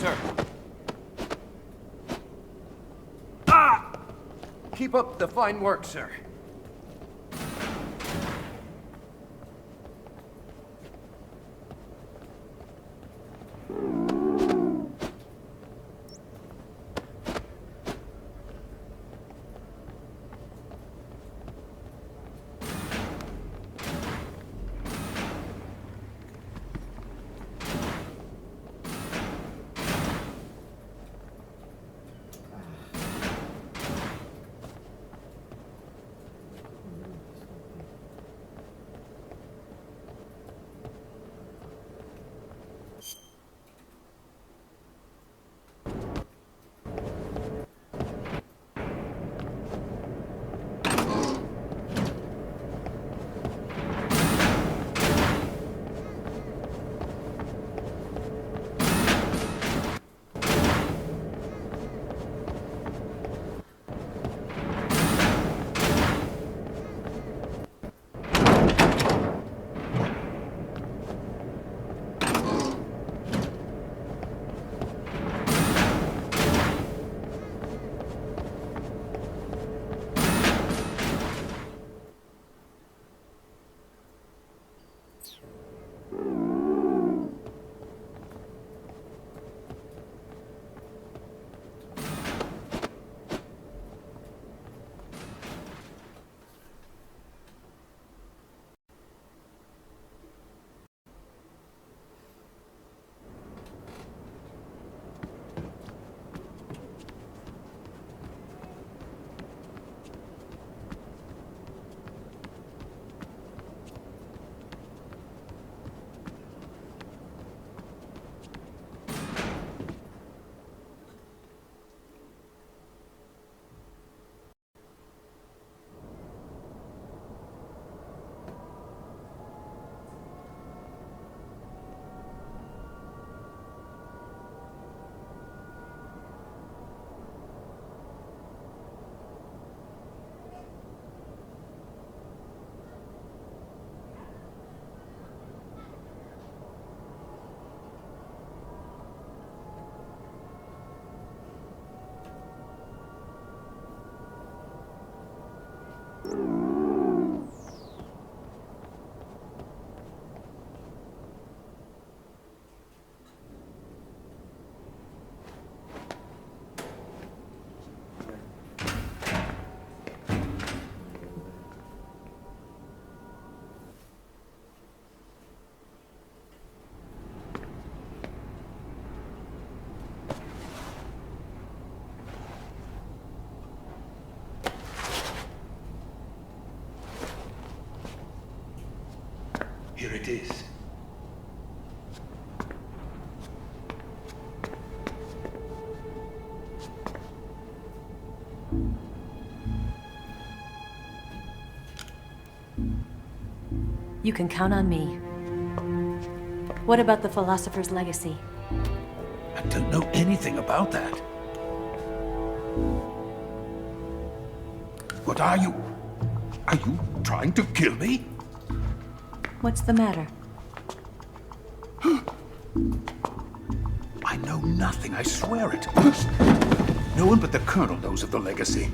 Sir. Ah! Keep up the fine work, sir. Here it is. You can count on me. What about the philosopher's legacy? I don't know anything about that. What are you? Are you trying to kill me? What's the matter? nothing, I swear it. No one but the Colonel knows of the legacy.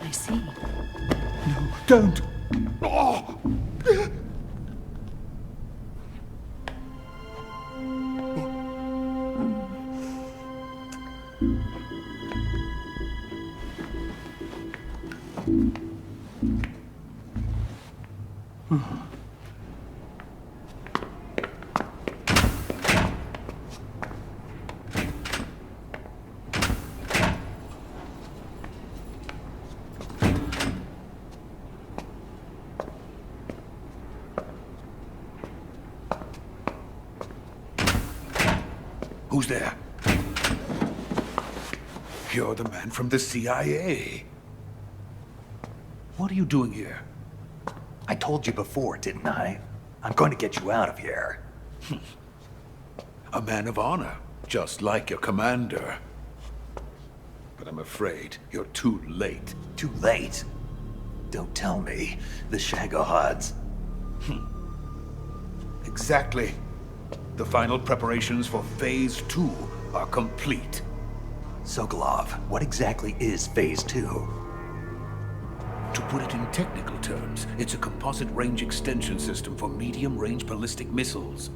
I see. No, don't! Oh. Who's there? You're the man from the CIA. What are you doing here? I told you before, didn't I? I'm going to get you out of here. A man of honor, just like your commander. But I'm afraid you're too late. Too late? Don't tell me. The Shagohods. Exactly. The final preparations for Phase 2 are complete. Sokolov, what exactly is Phase 2? To put it in technical terms, it's a composite range extension system for medium-range ballistic missiles.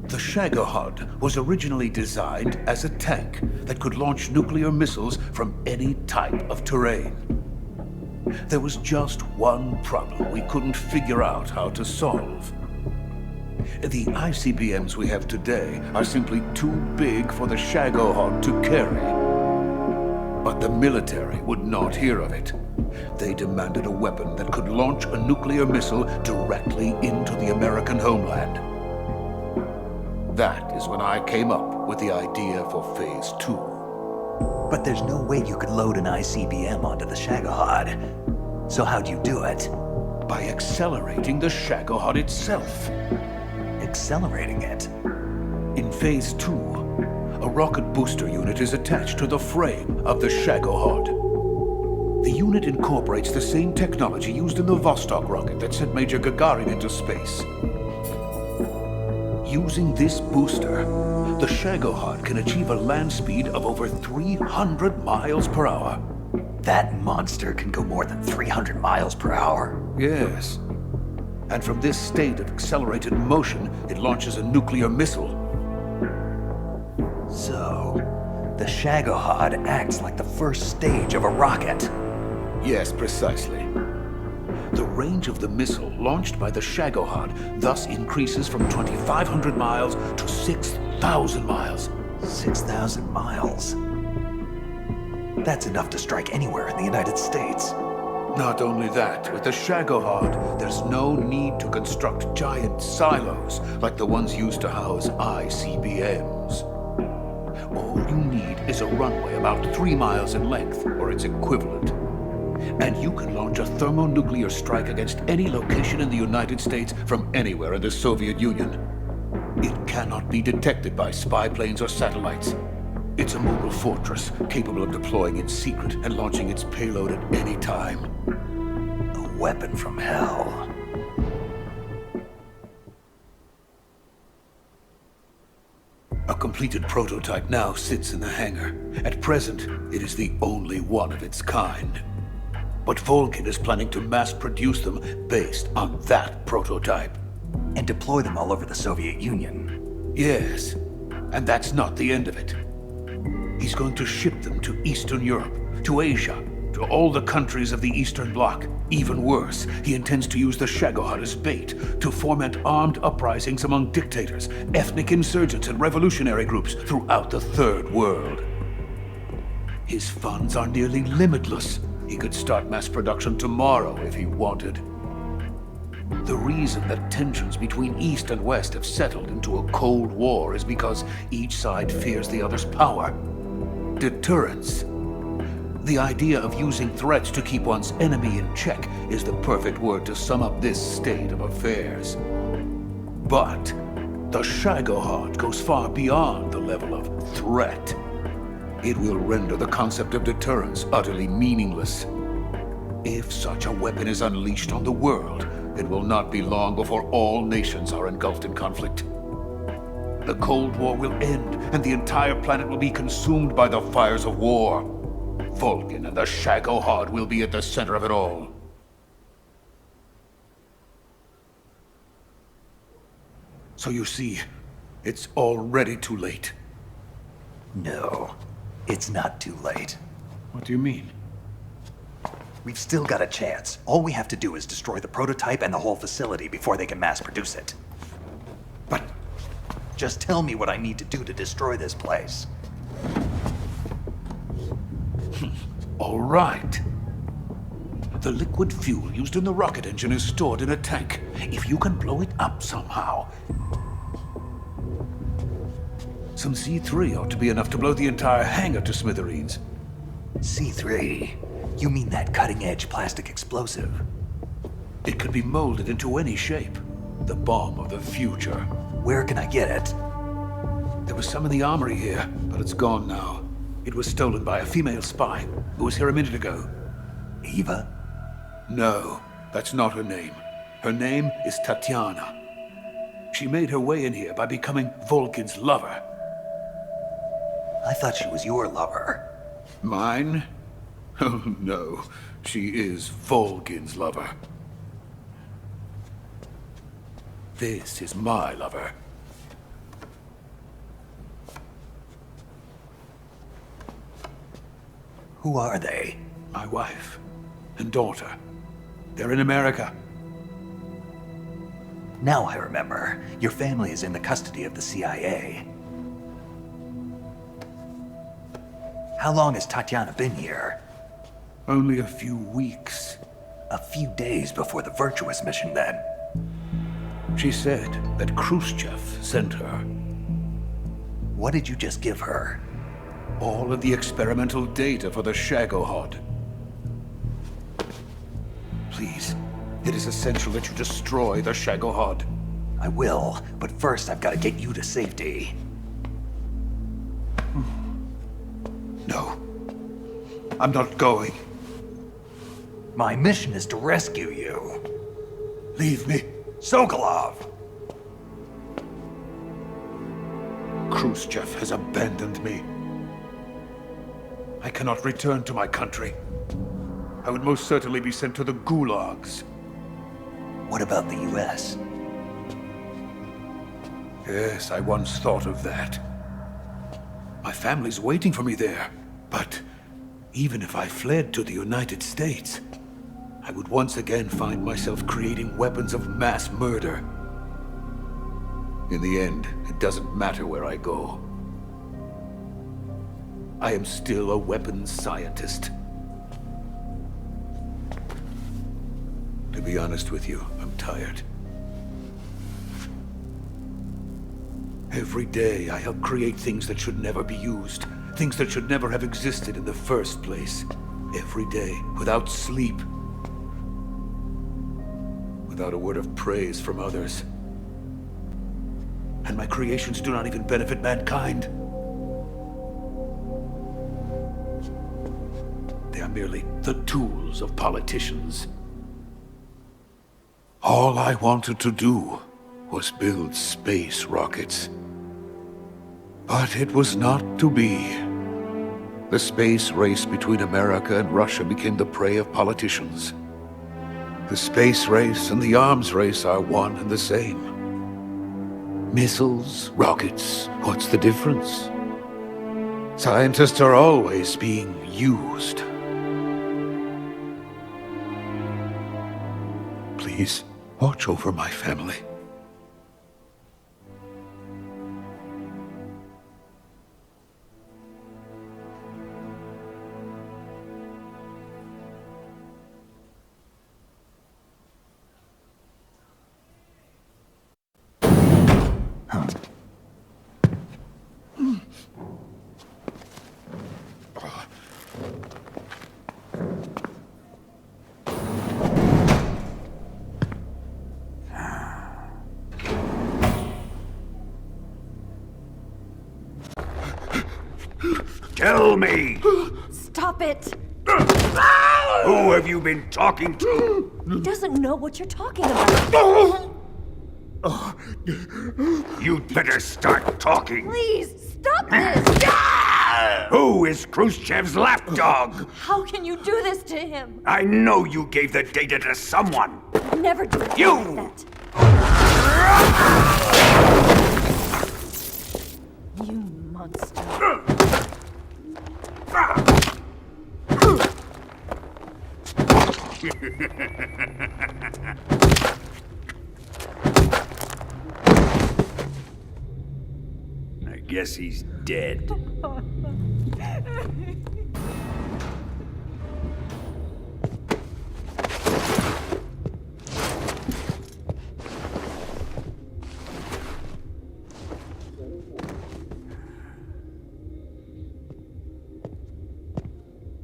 The Shagohod was originally designed as a tank that could launch nuclear missiles from any type of terrain. There was just one problem we couldn't figure out how to solve. The ICBMs we have today are simply too big for the Shagohod to carry. But the military would not hear of it. They demanded a weapon that could launch a nuclear missile directly into the American homeland. That is when I came up with the idea for Phase 2. But there's no way you could load an ICBM onto the Shagohod. So how'd you do it? By accelerating the Shagohod itself. Accelerating it? In Phase 2, a rocket booster unit is attached to the frame of the Shagohod. The unit incorporates the same technology used in the Vostok rocket that sent Major Gagarin into space. Using this booster, the Shagohod can achieve a land speed of over 300 miles per hour. That monster can go more than 300 miles per hour? Yes. And from this state of accelerated motion, it launches a nuclear missile. So, the Shagohod acts like the first stage of a rocket. Yes, precisely. The range of the missile launched by the Shagohod thus increases from 2,500 miles to 6,000 miles. 6,000 miles? That's enough to strike anywhere in the United States. Not only that, with the Shagohod, there's no need to construct giant silos like the ones used to house ICBMs. All you need is a runway about 3 miles in length, or its equivalent. And you can launch a thermonuclear strike against any location in the United States from anywhere in the Soviet Union. It cannot be detected by spy planes or satellites. It's a mobile fortress capable of deploying in secret and launching its payload at any time. A weapon from hell. A completed prototype now sits in the hangar. At present, it is the only one of its kind. But Volkin is planning to mass produce them based on that prototype. And deploy them all over the Soviet Union. Yes, and that's not the end of it. He's going to ship them to Eastern Europe, to Asia, to all the countries of the Eastern Bloc. Even worse, he intends to use the Shagohod as bait to foment armed uprisings among dictators, ethnic insurgents, and revolutionary groups throughout the Third World. His funds are nearly limitless. He could start mass production tomorrow if he wanted. The reason that tensions between East and West have settled into a Cold War is because each side fears the other's power. Deterrence. The idea of using threats to keep one's enemy in check is the perfect word to sum up this state of affairs. But the Shagohod goes far beyond the level of threat. It will render the concept of deterrence utterly meaningless. If such a weapon is unleashed on the world, it will not be long before all nations are engulfed in conflict. The Cold War will end, and the entire planet will be consumed by the fires of war. Vulcan and the Shagohod will be at the center of it all. So you see, it's already too late. No, it's not too late. What do you mean? We've still got a chance. All we have to do is destroy the prototype and the whole facility before they can mass produce it. But just tell me what I need to do to destroy this place. All right. The liquid fuel used in the rocket engine is stored in a tank. If you can blow it up somehow. Some C3 ought to be enough to blow the entire hangar to smithereens. C3? You mean that cutting-edge plastic explosive? It could be molded into any shape. The bomb of the future. Where can I get it? There was some in the armory here, but it's gone now. It was stolen by a female spy who was here a minute ago. Eva? No, that's not her name. Her name is Tatiana. She made her way in here by becoming Vulcan's lover. I thought she was your lover. Mine? Oh no, she is Vulcan's lover. This is my lover. Who are they? My wife and daughter. They're in America. Now I remember. Your family is in the custody of the CIA. How long has Tatiana been here? Only a few weeks. A few days before the Virtuous mission, then. She said that Khrushchev sent her. What did you just give her? All of the experimental data for the Shagohod. Please, it is essential that you destroy the Shagohod. I will, but first I've got to get you to safety. No, I'm not going. My mission is to rescue you. Leave me. Sokolov! Khrushchev has abandoned me. I cannot return to my country. I would most certainly be sent to the gulags. What about the US? Yes, I once thought of that. My family's waiting for me there. But even if I fled to the United States, I would once again find myself creating weapons of mass murder. In the end, it doesn't matter where I go. I am still a weapons scientist. To be honest with you, I'm tired. Every day, I help create things that should never be used. Things that should never have existed in the first place. Every day, without sleep. Without a word of praise from others. And my creations do not even benefit mankind. They are merely the tools of politicians. All I wanted to do was build space rockets. But it was not to be. The space race between America and Russia became the prey of politicians. The space race and the arms race are one and the same. Missiles, rockets, what's the difference? Scientists are always being used. Please, watch over my family. Tell me! Stop it! Who have you been talking to? He doesn't know what you're talking about. You'd better start talking. Please, stop this! Who is Khrushchev's lapdog? How can you do this to him? I know you gave the data to someone. Never do it You! like that. You monster. I guess he's dead.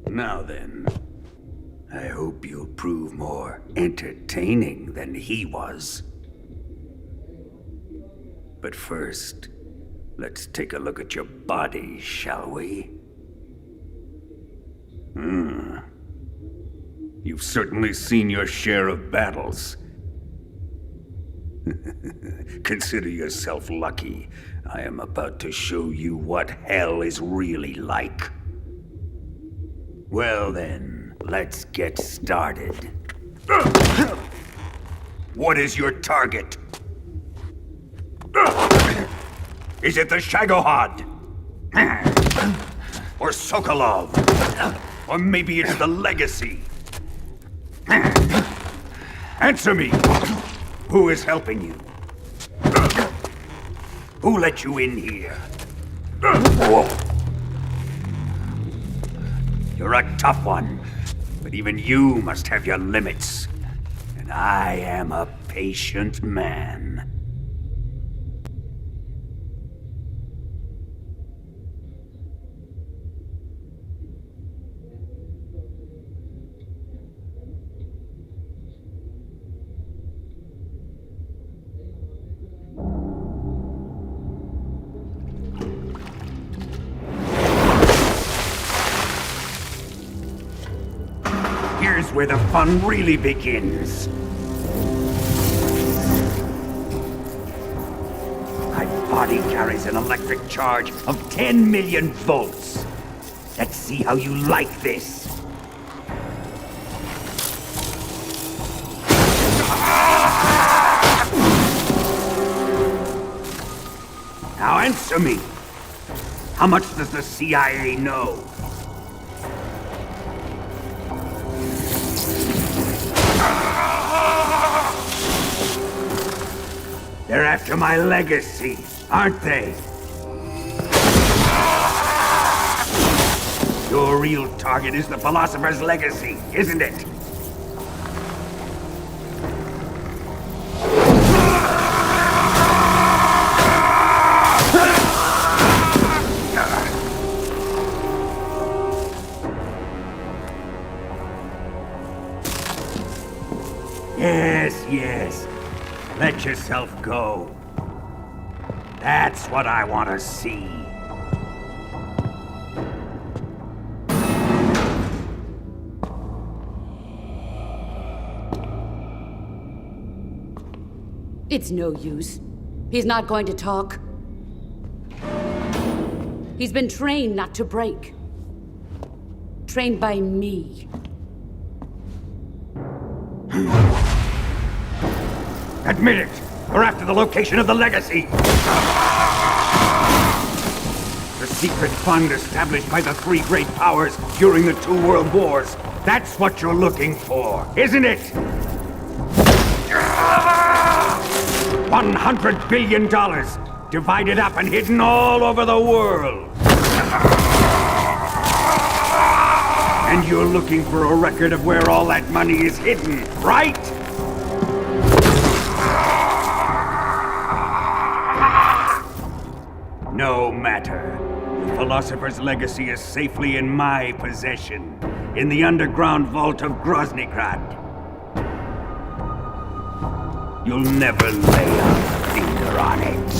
Now then, I hope you'll prove more entertaining than he was. But first, let's take a look at your body, shall we? You've certainly seen your share of battles. Consider yourself lucky. I am about to show you what hell is really like. Well then, let's get started. What is your target? Is it the Shagohod? Or Sokolov? Or maybe it's the Legacy? Answer me! Who is helping you? Who let you in here? Whoa. You're a tough one, but even you must have your limits. And I am a patient man. Here's where the fun really begins. My body carries an electric charge of 10 million volts. Let's see how you like this. Now answer me. How much does the CIA know? They're after my legacy, aren't they? Your real target is the philosopher's legacy, isn't it? Yes, yes. Let yourself go. That's what I want to see. It's no use. He's not going to talk. He's been trained not to break. Trained by me. Admit it! We're after the location of the legacy! The secret fund established by the three great powers during the 2 world wars. That's what you're looking for, isn't it? $100 billion, divided up and hidden all over the world. And you're looking for a record of where all that money is hidden, right? No matter. The philosopher's legacy is safely in my possession, in the underground vault of Groznygrad. You'll never lay a finger on it.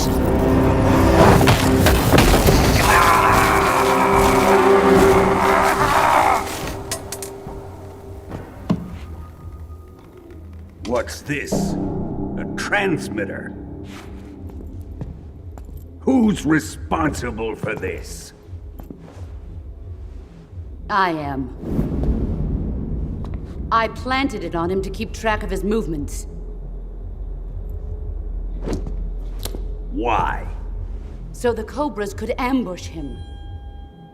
What's this? A transmitter? Who's responsible for this? I am. I planted it on him to keep track of his movements. Why? So the Cobras could ambush him.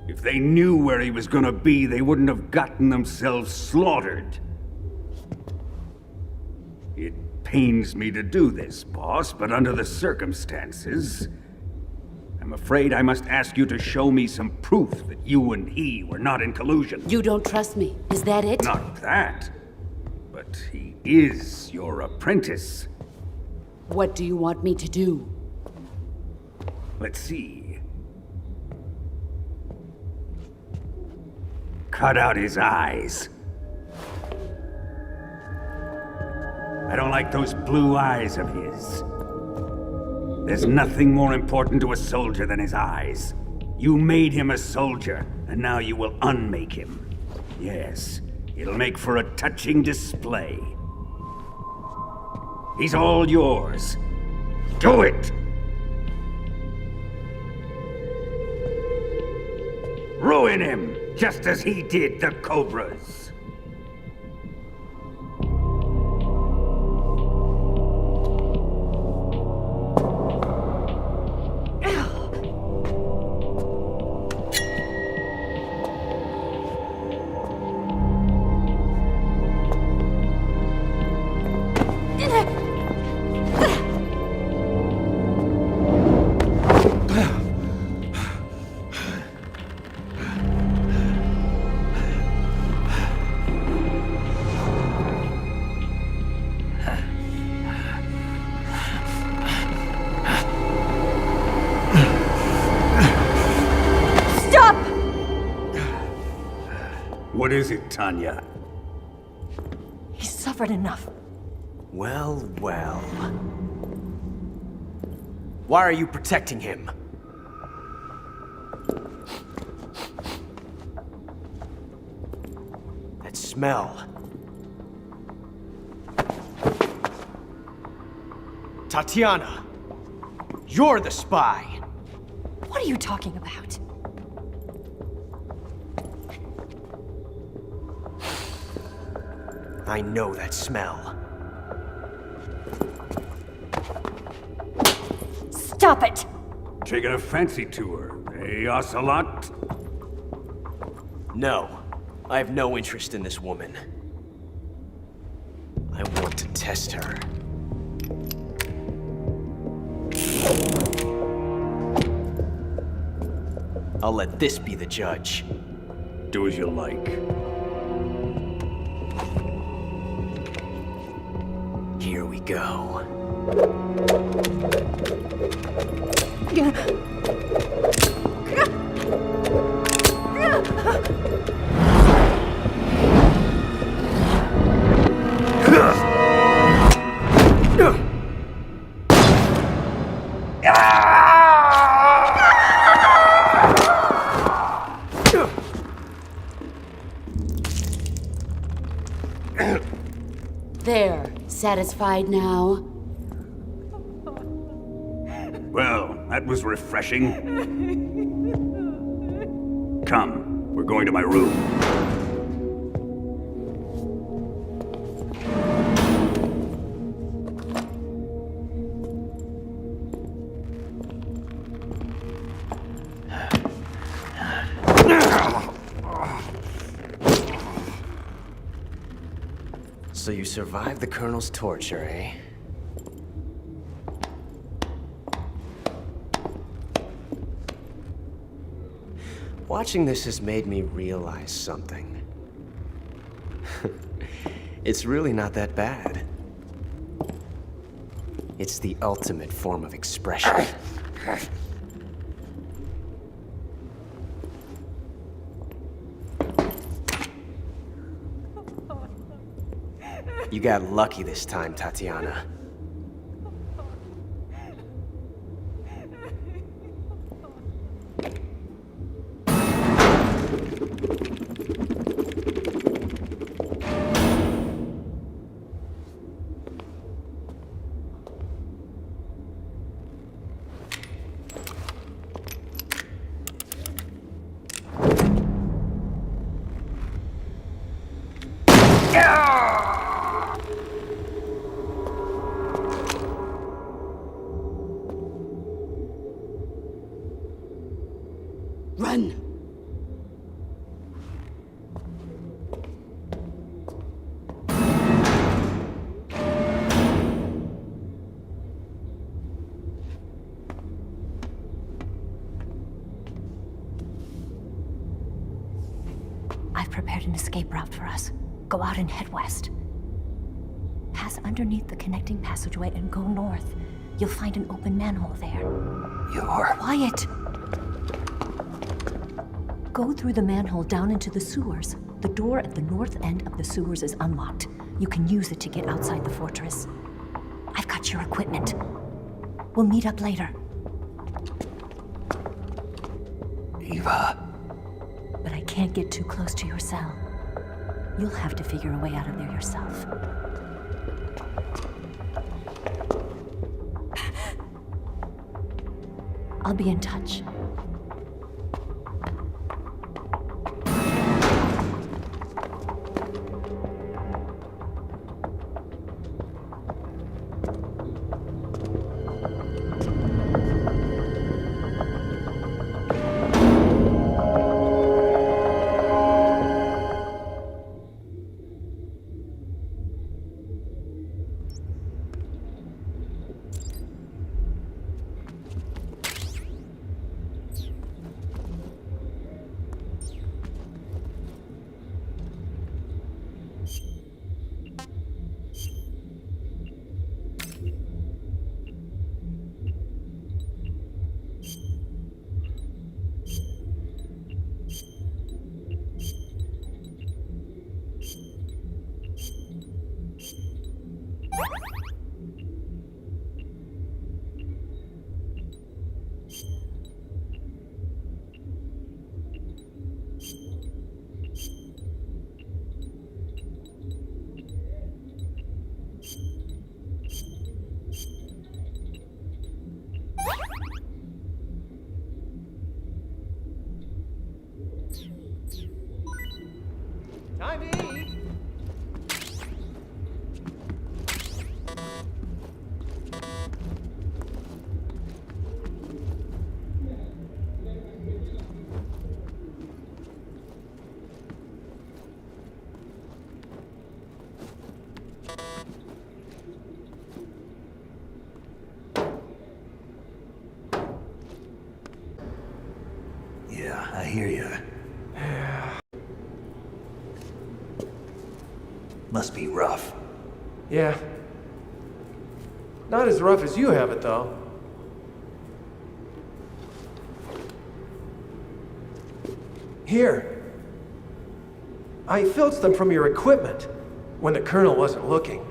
If they knew where he was gonna be, they wouldn't have gotten themselves slaughtered. It pains me to do this, boss, but under the circumstances, I'm afraid I must ask you to show me some proof that you and he were not in collusion. You don't trust me, is that it? Not that, but he is your apprentice. What do you want me to do? Let's see. Cut out his eyes. I don't like those blue eyes of his. There's nothing more important to a soldier than his eyes. You made him a soldier, and now you will unmake him. Yes, it'll make for a touching display. He's all yours. Do it! Ruin him, just as he did the Cobras. What is it, Tanya? He's suffered enough. Well, well. Why are you protecting him? That smell. Tatiana, you're the spy. What are you talking about? I know that smell. Stop it! Taking a fancy to her, eh, Ocelot? No, I have no interest in this woman. I want to test her. I'll let this be the judge. Do as you like. Here we go. There, satisfied now? Well, that was refreshing. Come, we're going to my room. So you survived the Colonel's torture, eh? Watching this has made me realize something. It's really not that bad. It's the ultimate form of expression. You got lucky this time, Tatiana. Run! I've prepared an escape route for us. Go out and head west. Pass underneath the connecting passageway and go north. You'll find an open manhole there. You're... Quiet! Go through the manhole down into the sewers. The door at the north end of the sewers is unlocked. You can use it to get outside the fortress. I've got your equipment. We'll meet up later. Eva... But I can't get too close to your cell. You'll have to figure a way out of there yourself. I'll be in touch. Time to eat. Yeah, I hear you. Must be rough. Yeah. Not as rough as you have it, though. Here. I filched them from your equipment when the Colonel wasn't looking.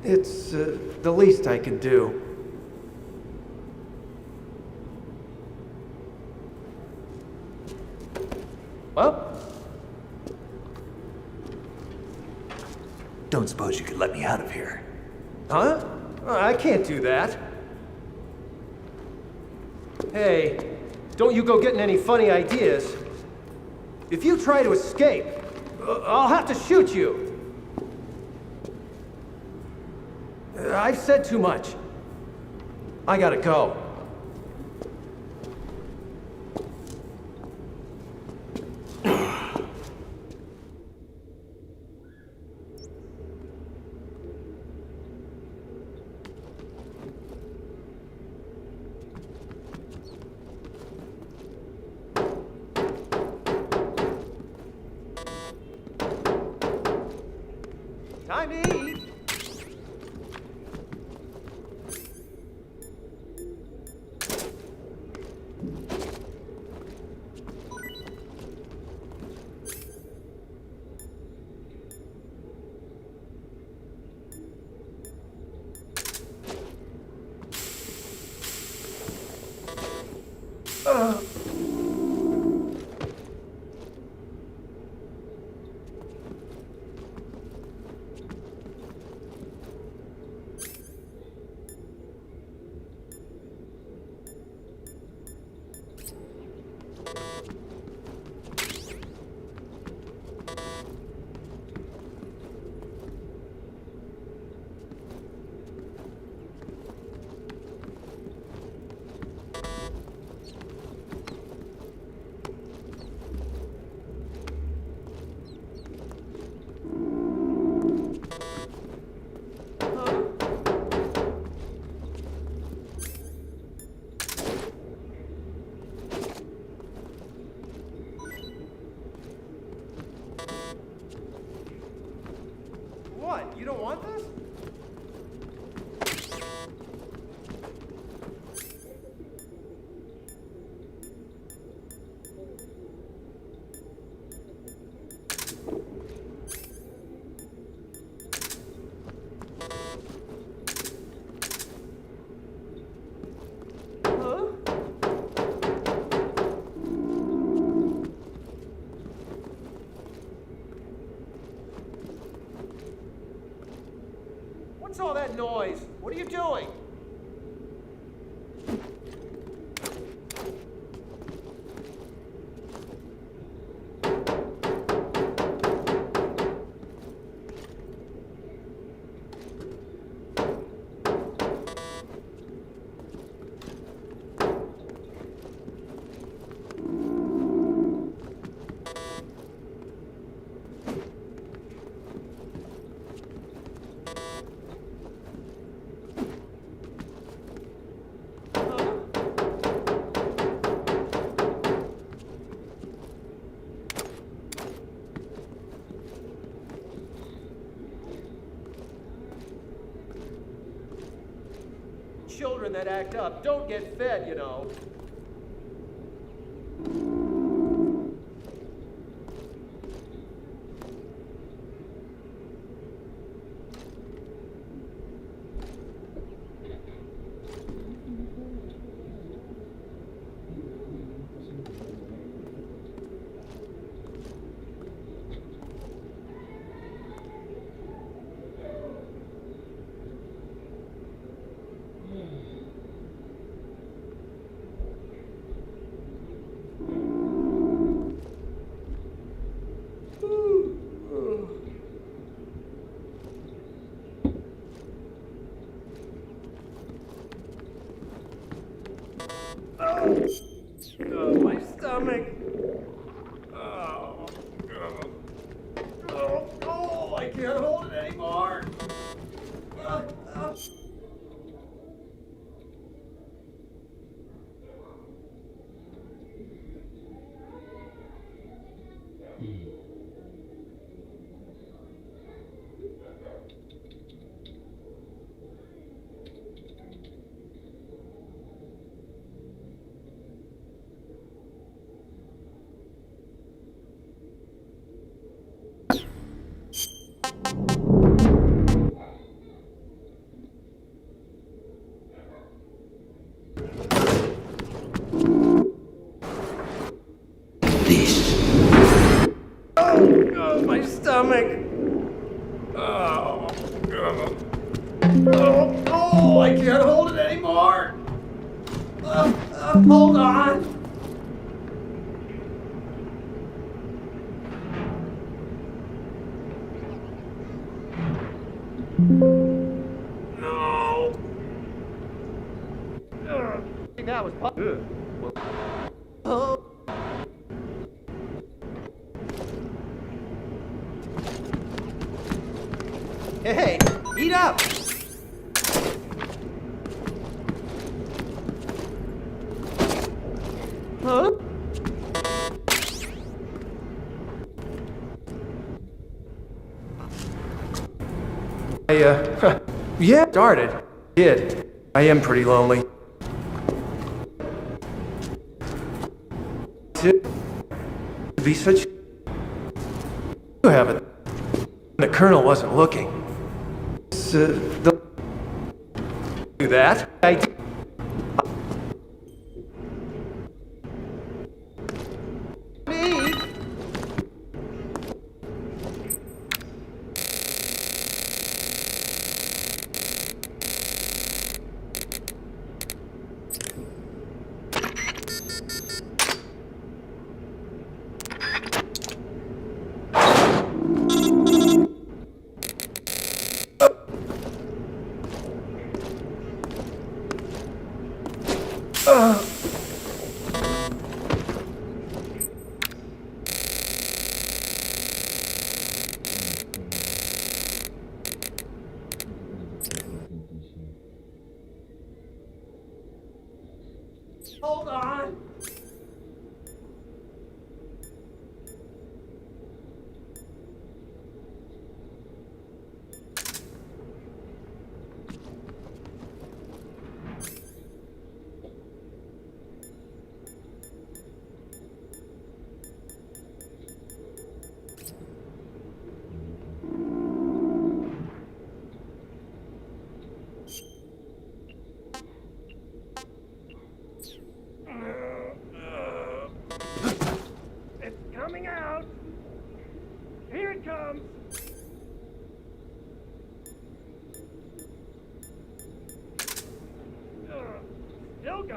It's the least I can do. Well? Don't suppose you could let me out of here? Huh? I can't do that. Hey, don't you go getting any funny ideas. If you try to escape, I'll have to shoot you. I've said too much. I gotta go. Time to eat. What? You don't want this? What's all that noise? What are you doing? Children that act up don't get fed, you know. Oh, my stomach. Oh, I can't hold it anymore. Oh, my stomach. Oh, I can't hold it anymore. Hold on. No. I think that was good. Oh. Hey, eat up! Huh? Yeah, started. Did. I am pretty lonely. To be such... You have it. The Colonel wasn't looking. Don't do that. Hold on.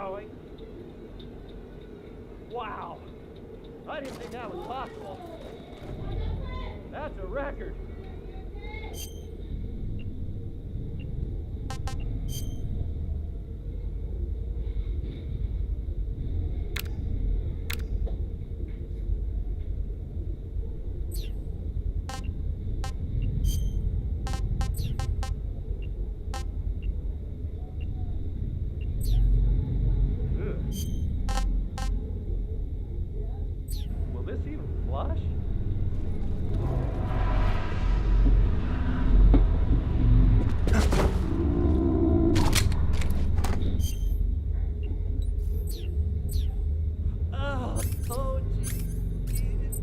going. Wow. I didn't think that was possible. That's a record. Will this even flush? Oh, geez.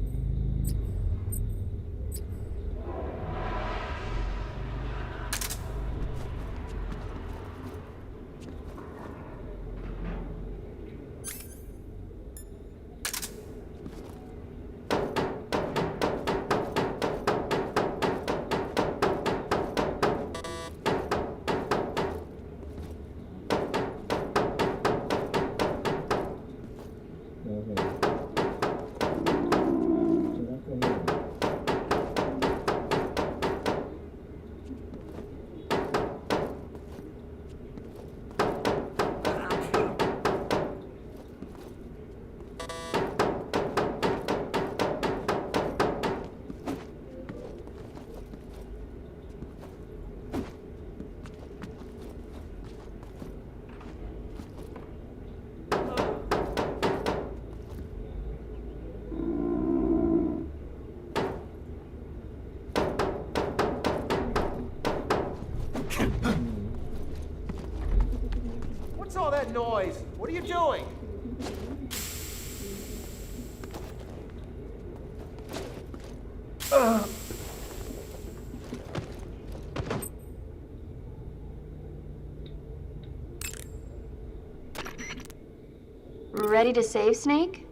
What's all that noise? What are you doing? Ready to save, Snake?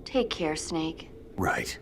Take care, Snake. Right.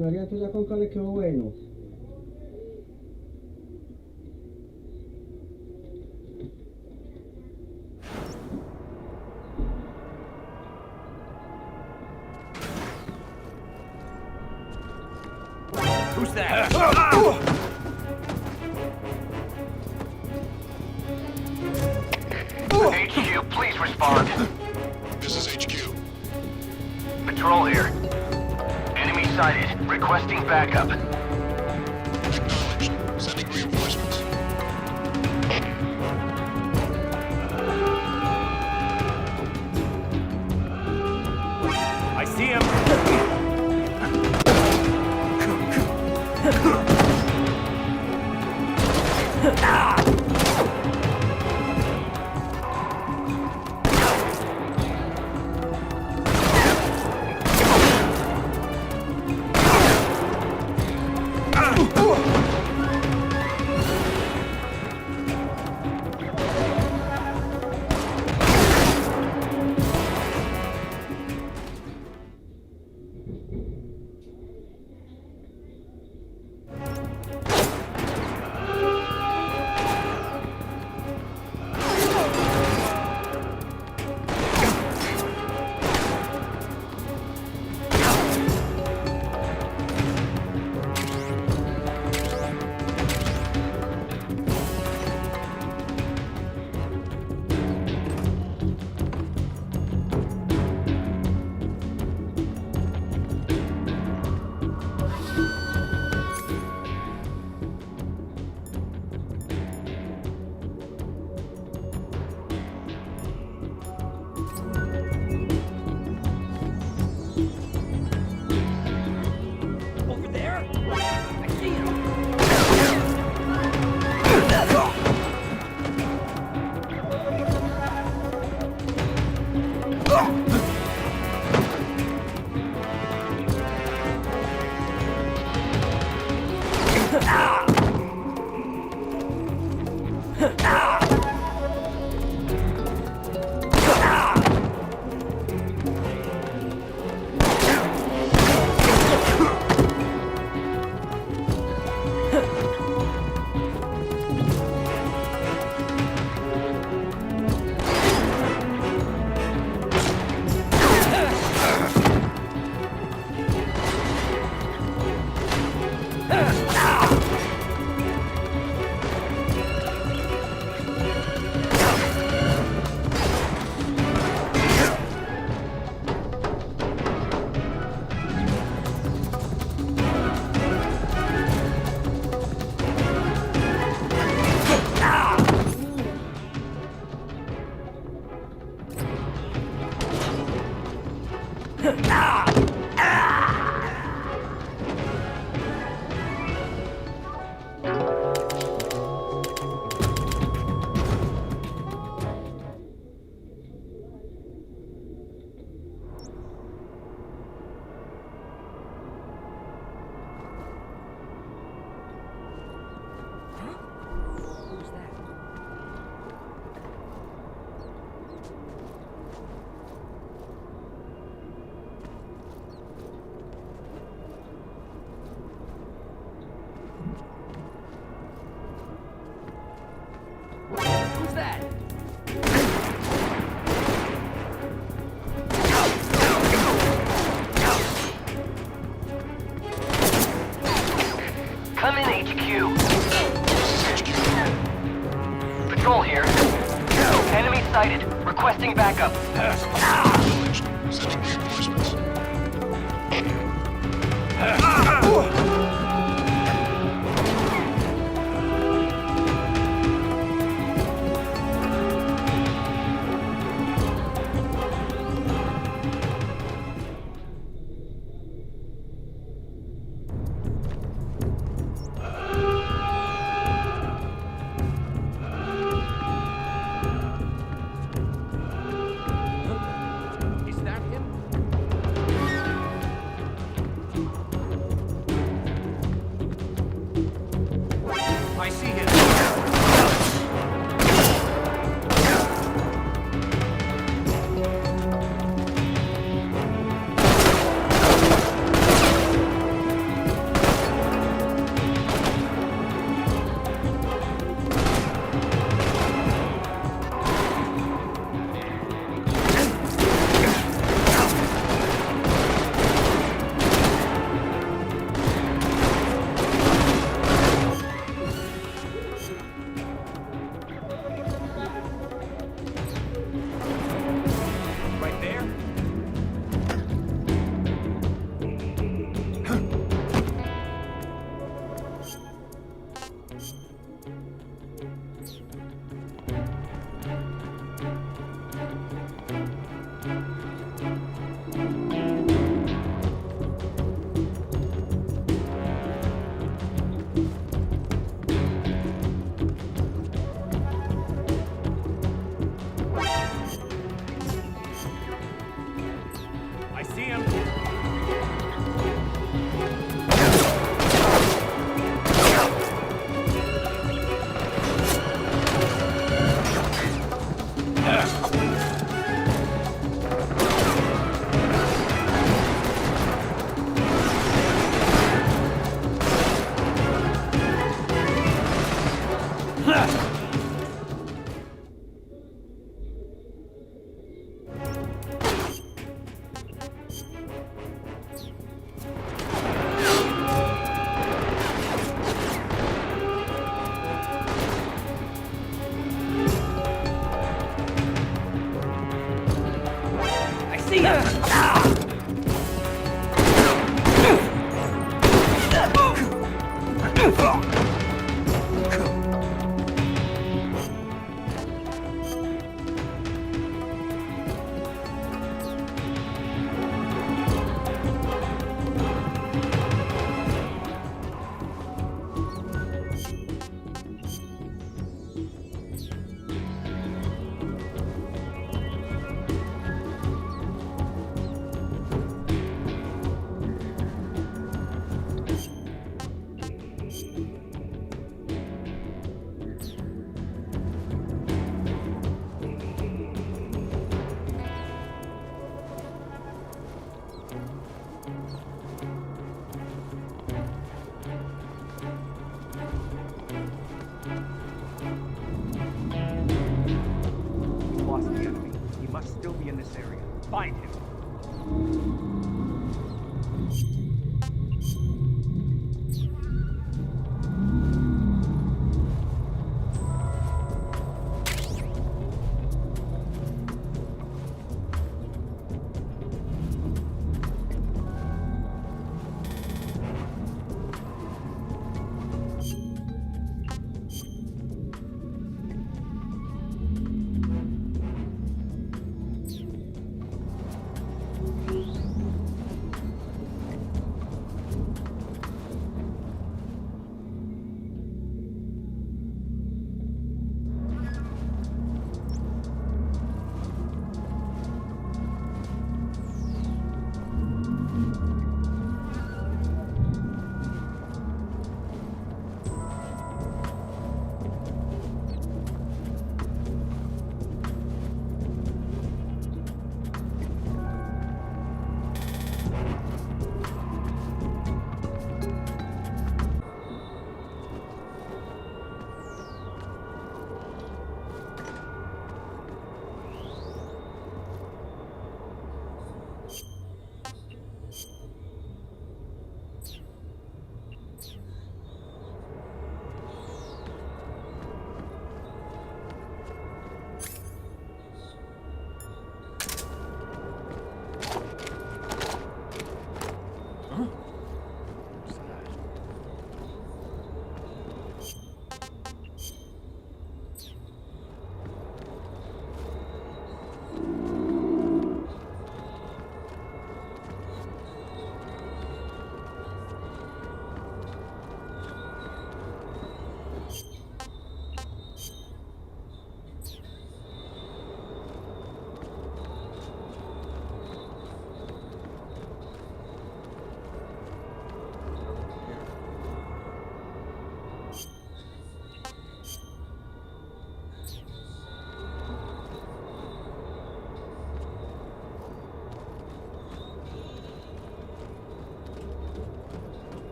María, tú ya con cuál quedó bueno. Who's that? HQ, please respond. This is HQ. Patrol here. Enemy sighted. Requesting backup. Acknowledged. Sending reinforcements. I see him. Come in, HQ. Patrol here. Enemy sighted. Requesting backup. Sending reinforcements. I see him. in this area. Find him.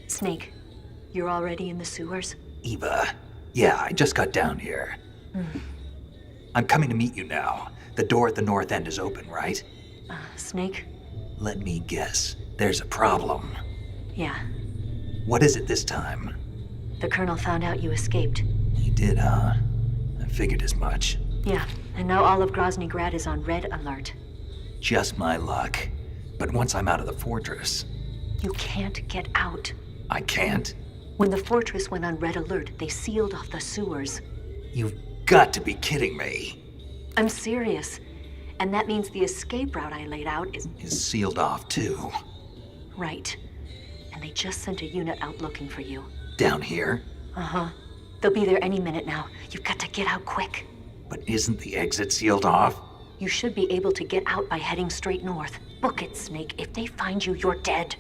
Snake, you're already in the sewers? Eva, yeah, I just got down here. I'm coming to meet you now. The door at the north end is open, right? Snake? Let me guess. There's a problem. Yeah. What is it this time? The Colonel found out you escaped. He did, huh? I figured as much. Yeah, and now all of Grozny Grad is on red alert. Just my luck. But once I'm out of the fortress... You can't get out. I can't? When the fortress went on red alert, they sealed off the sewers. You've got to be kidding me. I'm serious. And that means the escape route I laid out is sealed off, too. Right. And they just sent a unit out looking for you. Down here? Uh-huh. They'll be there any minute now. You've got to get out quick. But isn't the exit sealed off? You should be able to get out by heading straight north. Book it, Snake. If they find you, you're dead.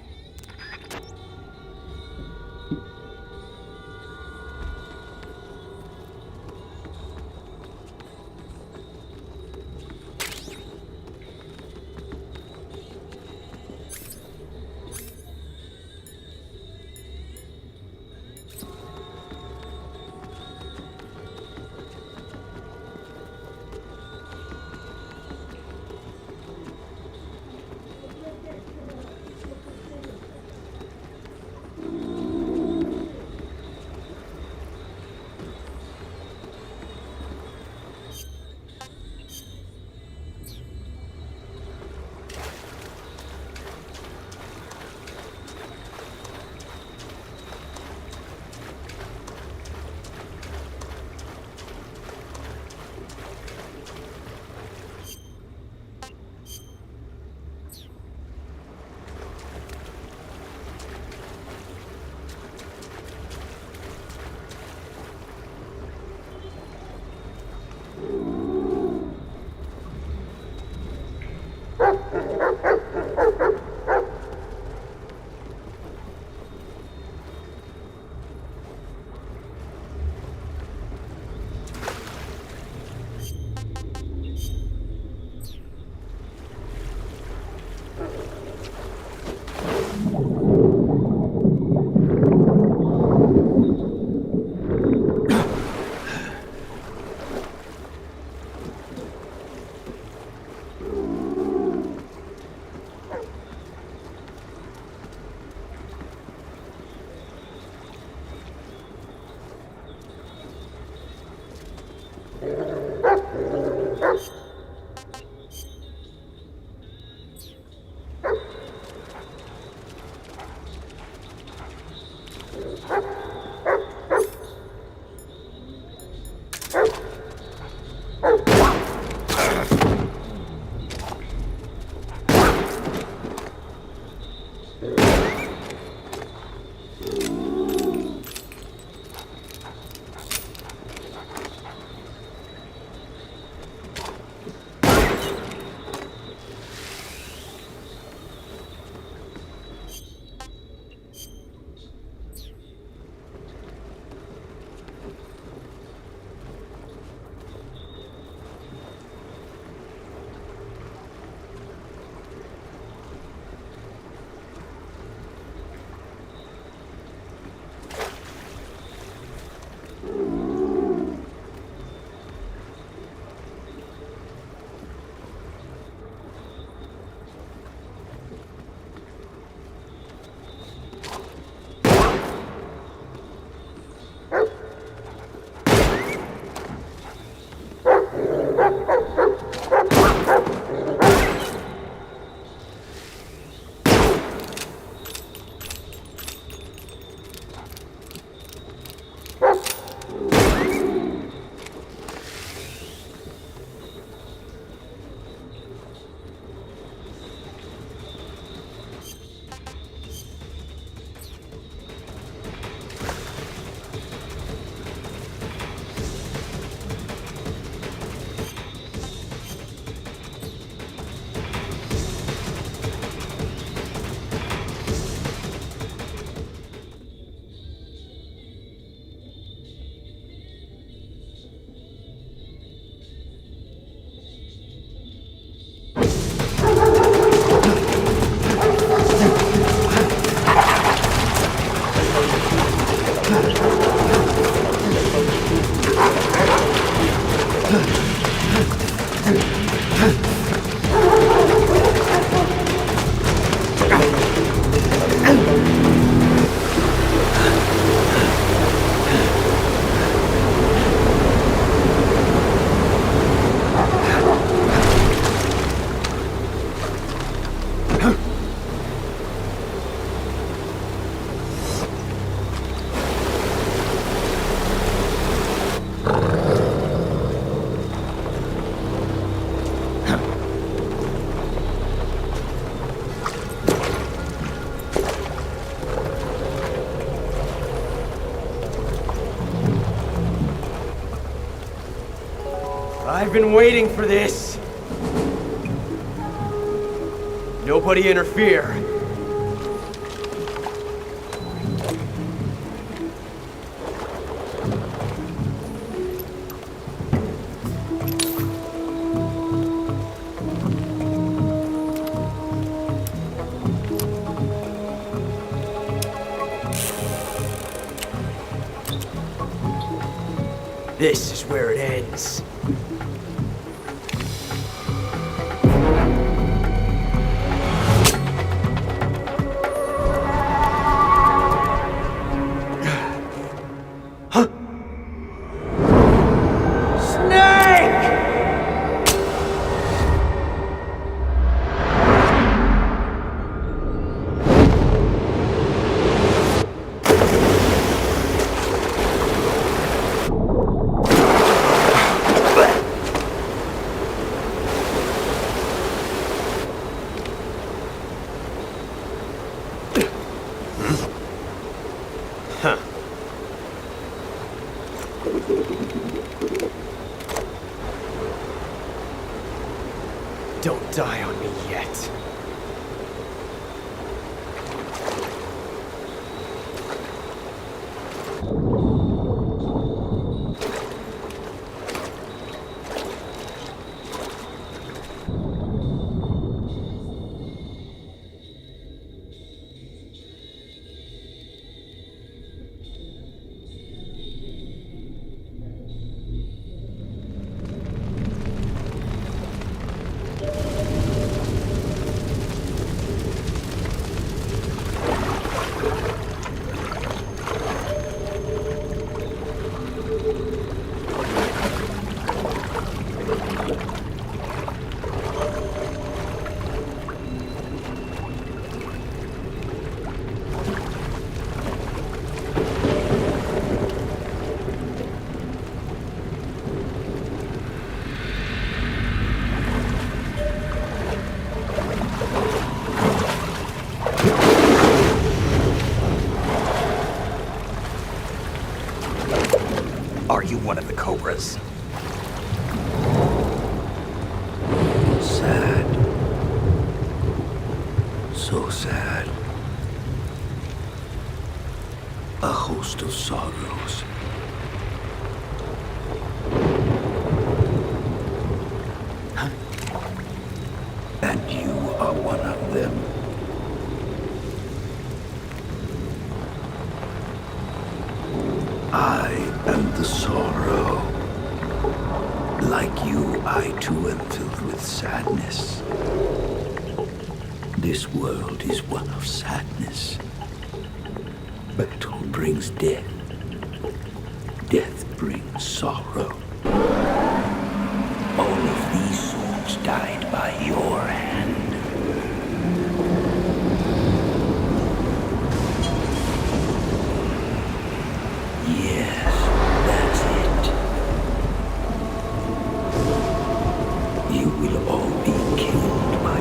I've been waiting for this. Nobody interfere. This is where it ends. Don't die on me yet. you one of the Cobras? Sad. So sad. A host of sorrows. And you are one of them. I am the sorrow. Like you, I too am filled with sadness. This world is one of sadness. Battle brings death. Death brings sorrow. All of these souls died by your hand. Yes, that's it. You will all be killed by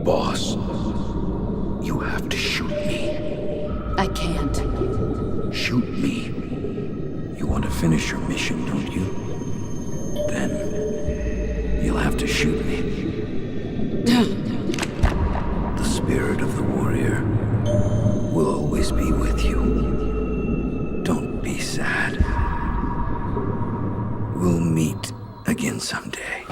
Boss, you have to shoot me. I can't. Shoot me. You want to finish your mission, don't you? Then you'll have to shoot me. The spirit of the warrior will always be with you. Don't be sad. We'll meet again someday.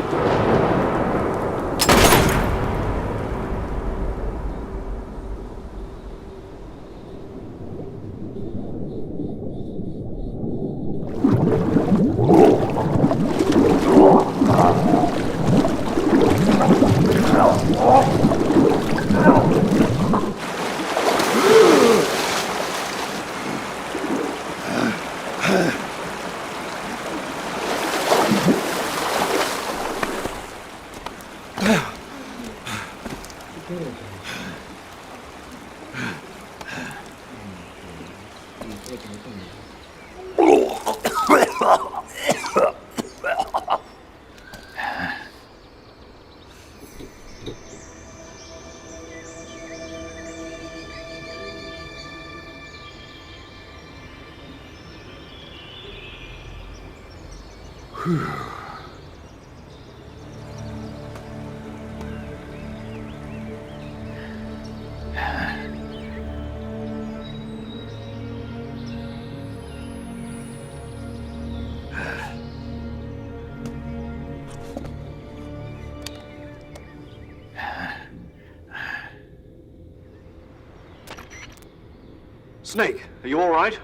Snake, are you all right?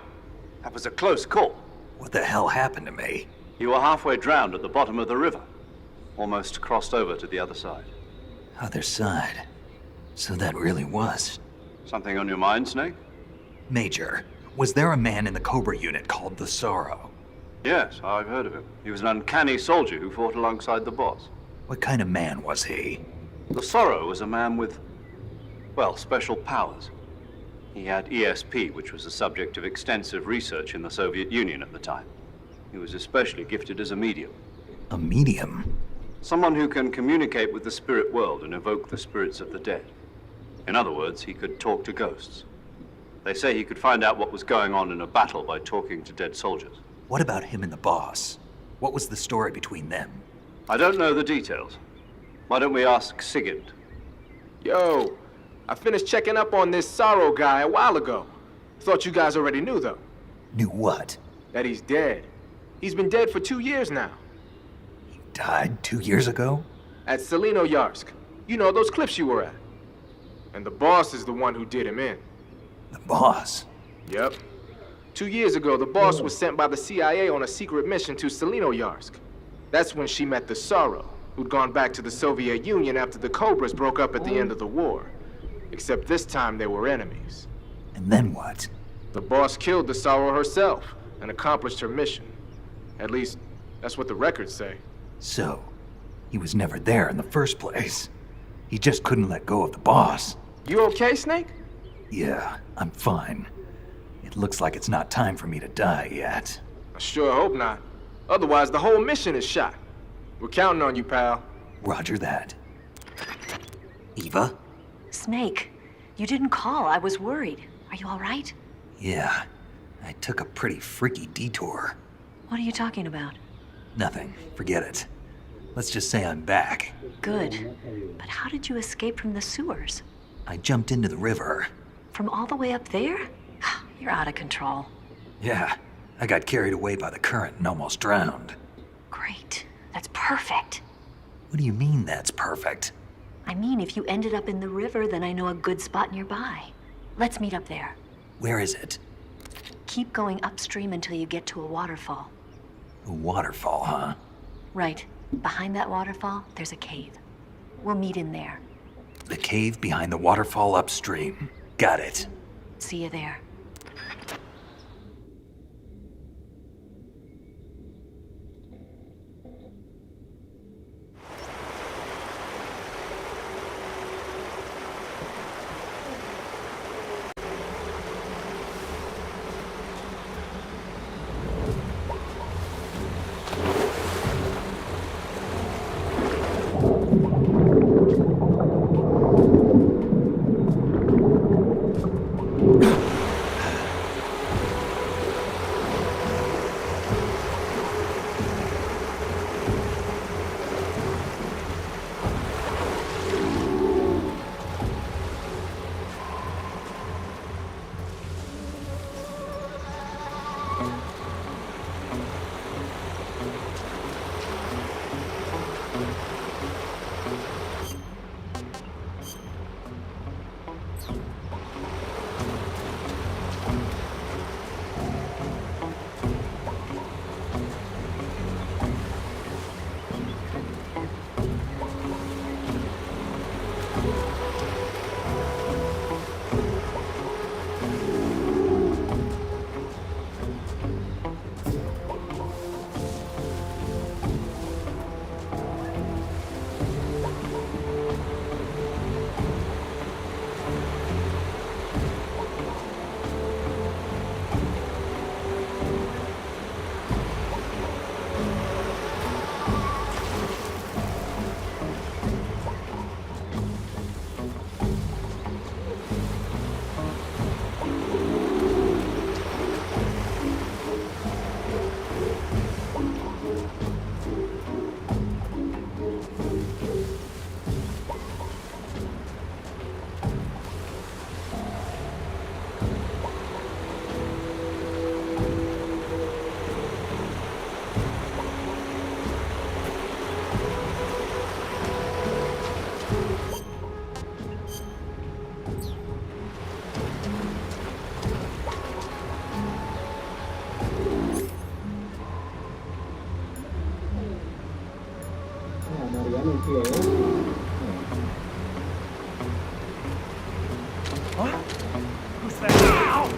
That was a close call. What the hell happened to me? You were halfway drowned at the bottom of the river. Almost crossed over to the other side. Other side? So that really was. Something on your mind, Snake? Major, was there a man in the Cobra unit called the Sorrow? Yes, I've heard of him. He was an uncanny soldier who fought alongside the boss. What kind of man was he? The Sorrow was a man with, well, special powers. He had ESP, which was the subject of extensive research in the Soviet Union at the time. He was especially gifted as a medium. A medium? Someone who can communicate with the spirit world and evoke the spirits of the dead. In other words, he could talk to ghosts. They say he could find out what was going on in a battle by talking to dead soldiers. What about him and the boss? What was the story between them? I don't know the details. Why don't we ask Sigurd? Yo, I finished checking up on this Sorrow guy a while ago. Thought you guys already knew, though. Knew what? That he's dead. He's been dead for 2 years now. He died 2 years ago? At Selino-Yarsk. You know, those cliffs you were at. And the boss is the one who did him in. The boss? Yep. 2 years ago, the boss was sent by the CIA on a secret mission to Selino-Yarsk. That's when she met the Sorrow, who'd gone back to the Soviet Union after the Cobras broke up at the end of the war. Except this time they were enemies. And then what? The boss killed the Sorrow herself and accomplished her mission. At least, that's what the records say. So, he was never there in the first place. He just couldn't let go of the boss. You okay, Snake? Yeah, I'm fine. It looks like it's not time for me to die yet. I sure hope not. Otherwise, the whole mission is shot. We're counting on you, pal. Roger that. Eva? Snake, you didn't call. I was worried. Are you all right? Yeah, I took a pretty freaky detour. What are you talking about? Nothing. Forget it. Let's just say I'm back. Good. But how did you escape from the sewers? I jumped into the river. From all the way up there? You're out of control. Yeah, I got carried away by the current and almost drowned. Great. That's perfect. What do you mean that's perfect? I mean, if you ended up in the river, then I know a good spot nearby. Let's meet up there. Where is it? Keep going upstream until you get to a waterfall. A waterfall, huh? Right. Behind that waterfall, there's a cave. We'll meet in there. The cave behind the waterfall upstream. Got it. See you there. What? Who's that? Ow!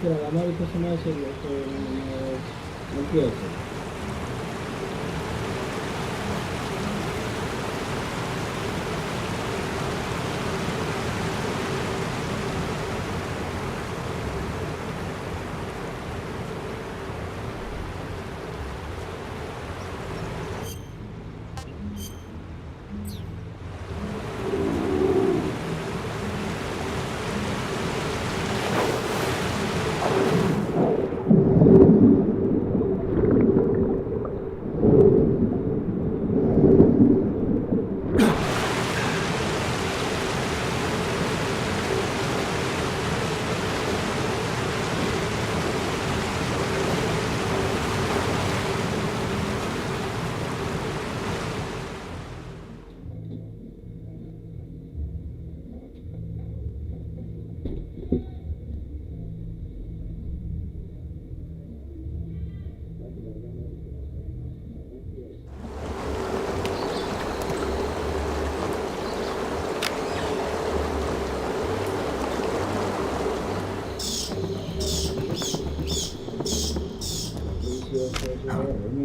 Pero la madre que se me hace no empieza.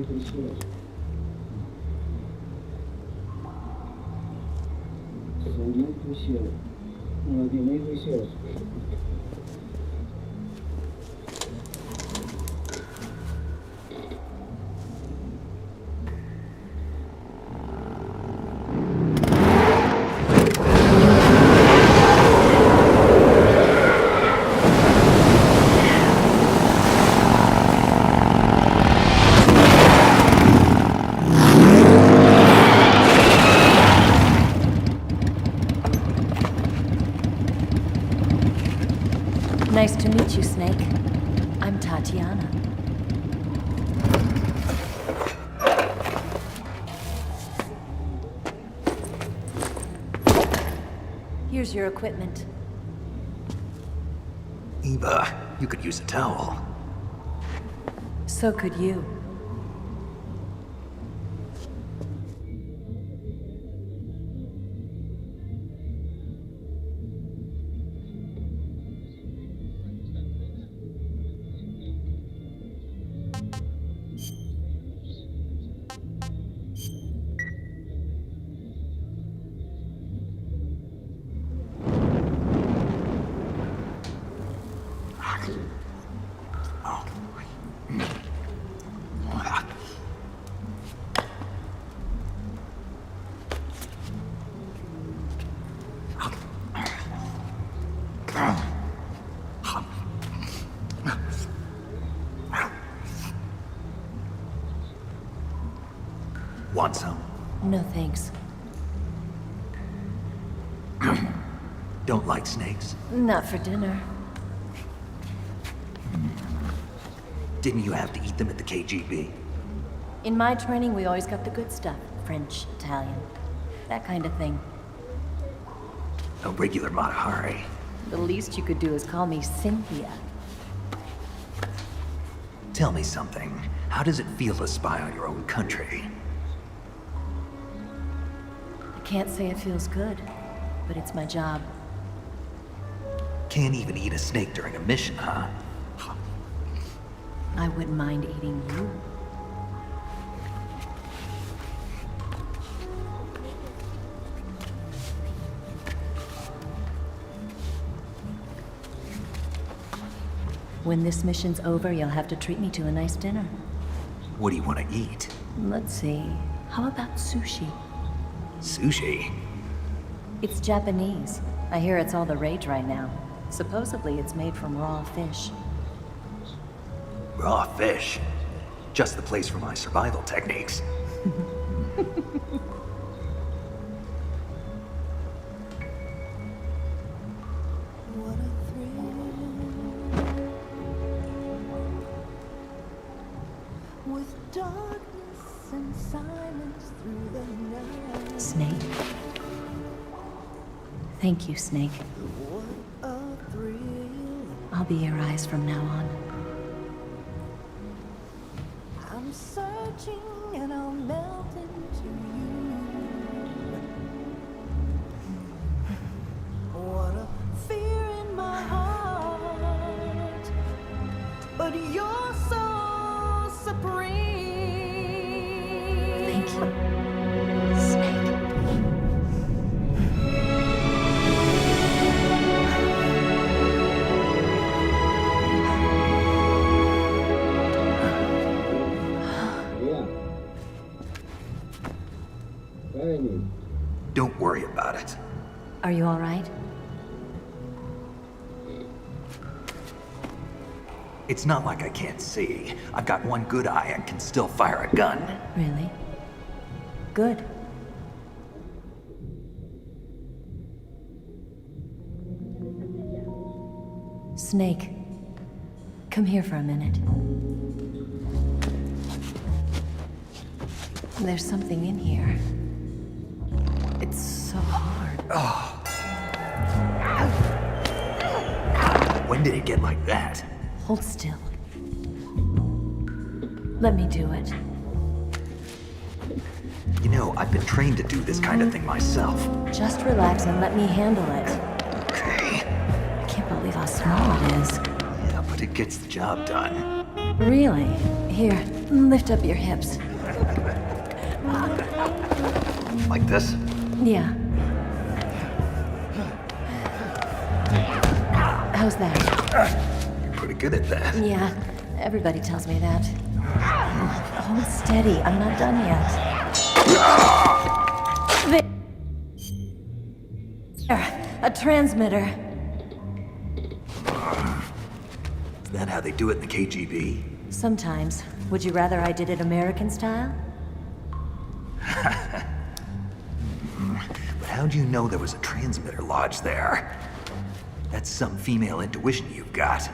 juicioso. Son bien juiciosos. No, bien juiciosos. Nice to meet you, Snake. I'm Tatiana. Here's your equipment. Eva, you could use a towel. So could you. Want some? No thanks. Don't like snakes? Not for dinner. Didn't you have to eat them at the KGB? In my training, we always got the good stuff. French, Italian, that kind of thing. A regular Matahari. The least you could do is call me Cynthia. Tell me something. How does it feel to spy on your own country? I can't say it feels good, but it's my job. Can't even eat a snake during a mission, huh? I wouldn't mind eating you. When this mission's over, you'll have to treat me to a nice dinner. What do you want to eat? Let's see. How about sushi? Sushi? It's Japanese. I hear it's all the rage right now. Supposedly, it's made from raw fish. Raw fish? Just the place for my survival techniques. Snake. Thank you, Snake. I'll be your eyes from now on. I'm searching and I'll melt into you. What a fear in my heart, but you're so supreme. Thank you. Don't worry about it. Are you all right? It's not like I can't see. I've got one good eye and can still fire a gun. Really? Good. Snake, come here for a minute. There's something in here. It's so hard. Oh. When did it get like that? Hold still. Let me do it. You know, I've been trained to do this kind of thing myself. Just relax and let me handle it. Okay. I can't believe how small it is. Yeah, but it gets the job done. Really? Here, lift up your hips. Like this? Yeah. How's that? You're pretty good at that. Yeah, everybody tells me that. Hold steady, I'm not done yet. There, a transmitter. Is that how they do it in the KGB? Sometimes. Would you rather I did it American style? But how'd you know there was a transmitter lodged there? That's some female intuition you've got.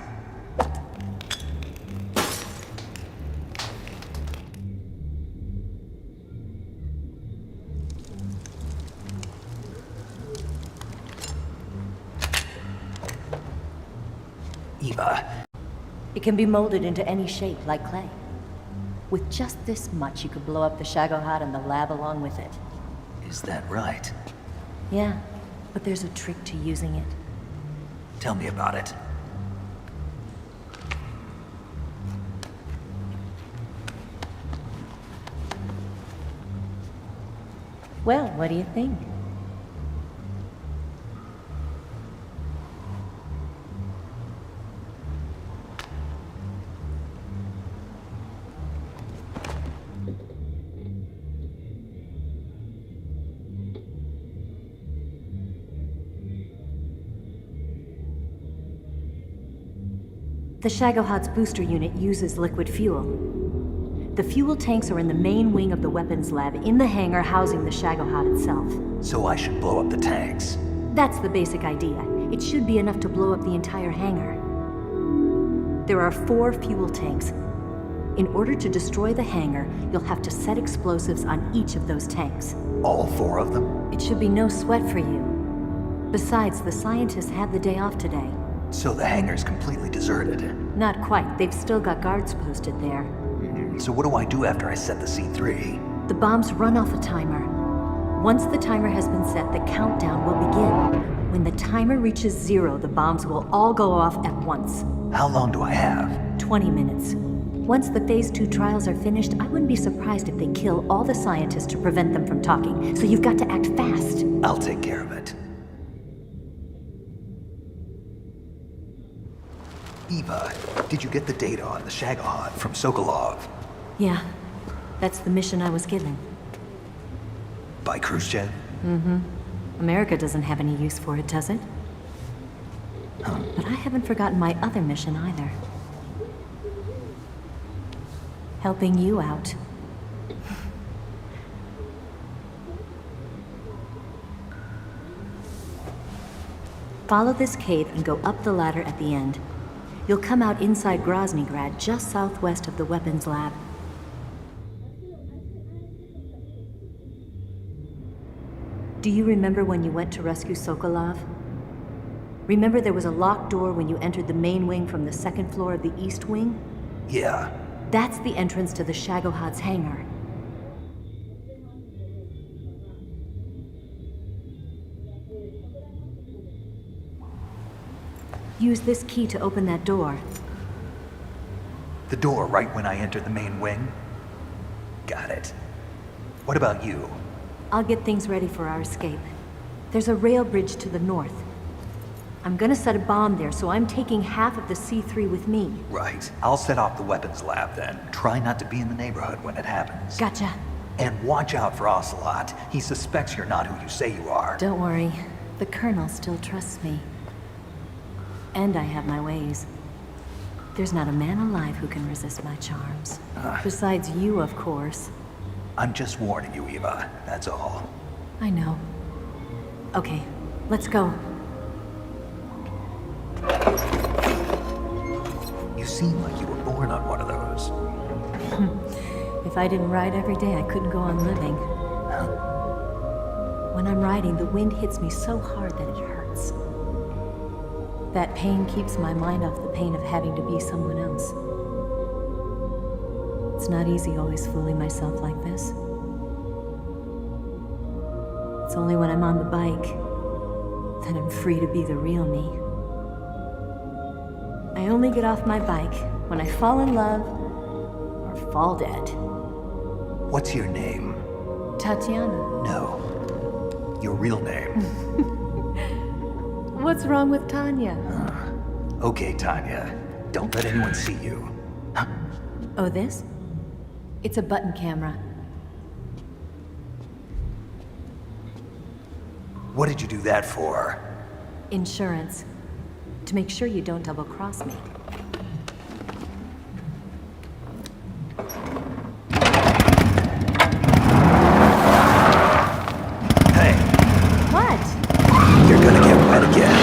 Eva. It can be molded into any shape, like clay. With just this much, you could blow up the Shagohod and the lab along with it. Is that right? Yeah, but there's a trick to using it. Tell me about it. Well, what do you think? The Shagohod's booster unit uses liquid fuel. The fuel tanks are in the main wing of the weapons lab in the hangar housing the Shagohod itself. So I should blow up the tanks. That's the basic idea. It should be enough to blow up the entire hangar. There are 4 fuel tanks. In order to destroy the hangar, you'll have to set explosives on each of those tanks. All 4 of them? It should be no sweat for you. Besides, the scientists had the day off today. So the hangar's completely deserted. Not quite. They've still got guards posted there. So what do I do after I set the C3? The bombs run off a timer. Once the timer has been set, the countdown will begin. When the timer reaches 0, the bombs will all go off at once. How long do I have? 20 minutes. Once the Phase 2 trials are finished, I wouldn't be surprised if they kill all the scientists to prevent them from talking. So you've got to act fast. I'll take care of it. Eva, did you get the data on the Shagohod from Sokolov? Yeah, that's the mission I was given. By Khrushchev? Mm-hmm. America doesn't have any use for it, does it? But I haven't forgotten my other mission either. Helping you out. Follow this cave and go up the ladder at the end. You'll come out inside Groznygrad, just southwest of the weapons lab. Do you remember when you went to rescue Sokolov? Remember there was a locked door when you entered the main wing from the second floor of the east wing? Yeah. That's the entrance to the Shagohod's hangar. Use this key to open that door. The door right when I enter the main wing? Got it. What about you? I'll get things ready for our escape. There's a rail bridge to the north. I'm gonna set a bomb there, so I'm taking half of the C3 with me. Right. I'll set off the weapons lab then. Try not to be in the neighborhood when it happens. Gotcha. And watch out for Ocelot. He suspects you're not who you say you are. Don't worry. The Colonel still trusts me. And I have my ways. There's not a man alive who can resist my charms. Besides you, of course. I'm just warning you, Eva. That's all. I know. Okay, let's go. You seem like you were born on one of those. If I didn't ride every day, I couldn't go on living. When I'm riding, the wind hits me so hard that it hurts. That pain keeps my mind off the pain of having to be someone else. It's not easy always fooling myself like this. It's only when I'm on the bike that I'm free to be the real me. I only get off my bike when I fall in love or fall dead. What's your name? Tatiana. No. Your real name. What's wrong with Tanya? Okay, Tanya. Don't let anyone see you. Oh, this? It's a button camera. What did you do that for? Insurance. To make sure you don't double-cross me. Hey. What? You're gonna get wet again.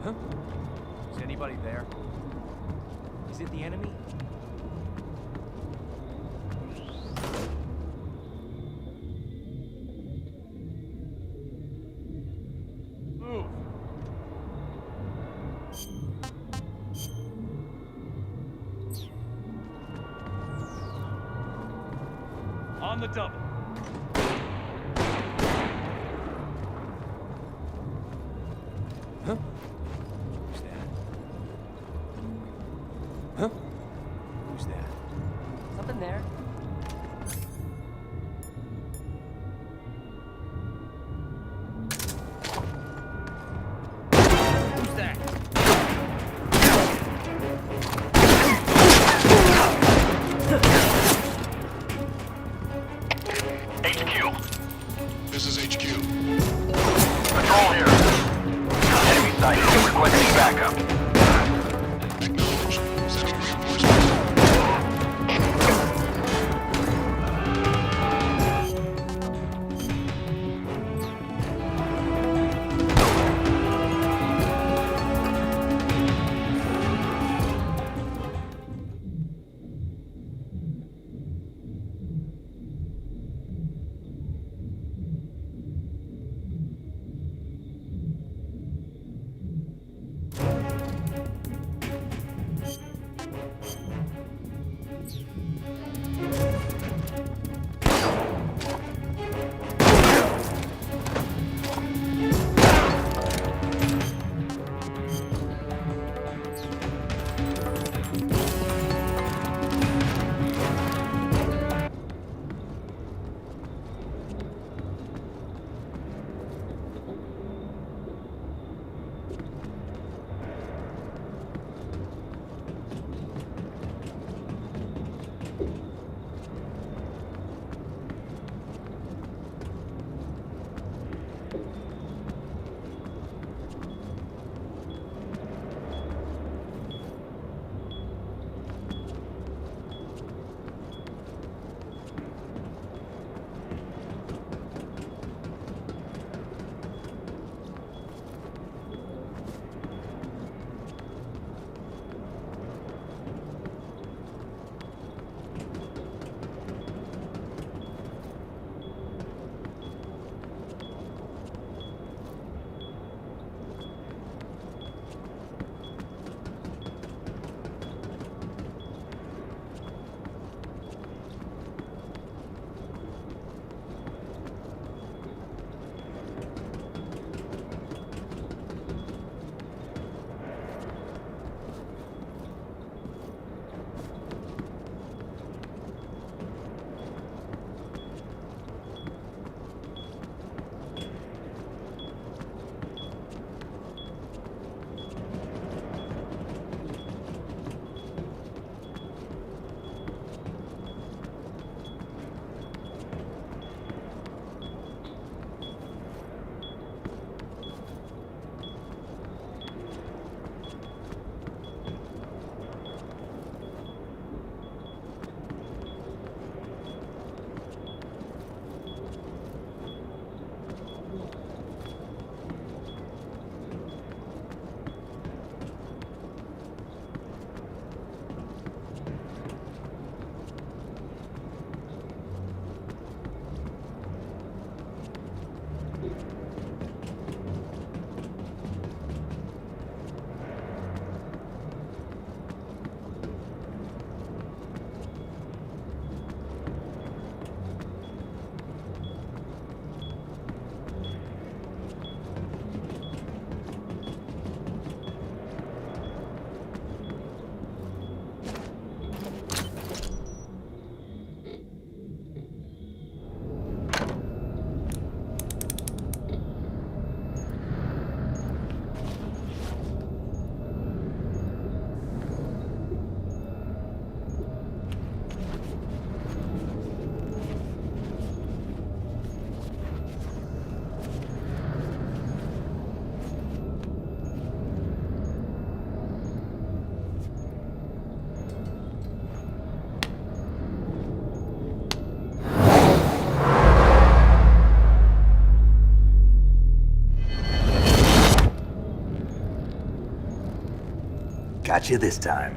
Huh? Is anybody there? Is it the enemy? Move! On the double. Huh? Who's that? Huh? Who's that? Something there. Who's that? HQ. This is HQ. Patrol here. Enemy sighted. Got you this time.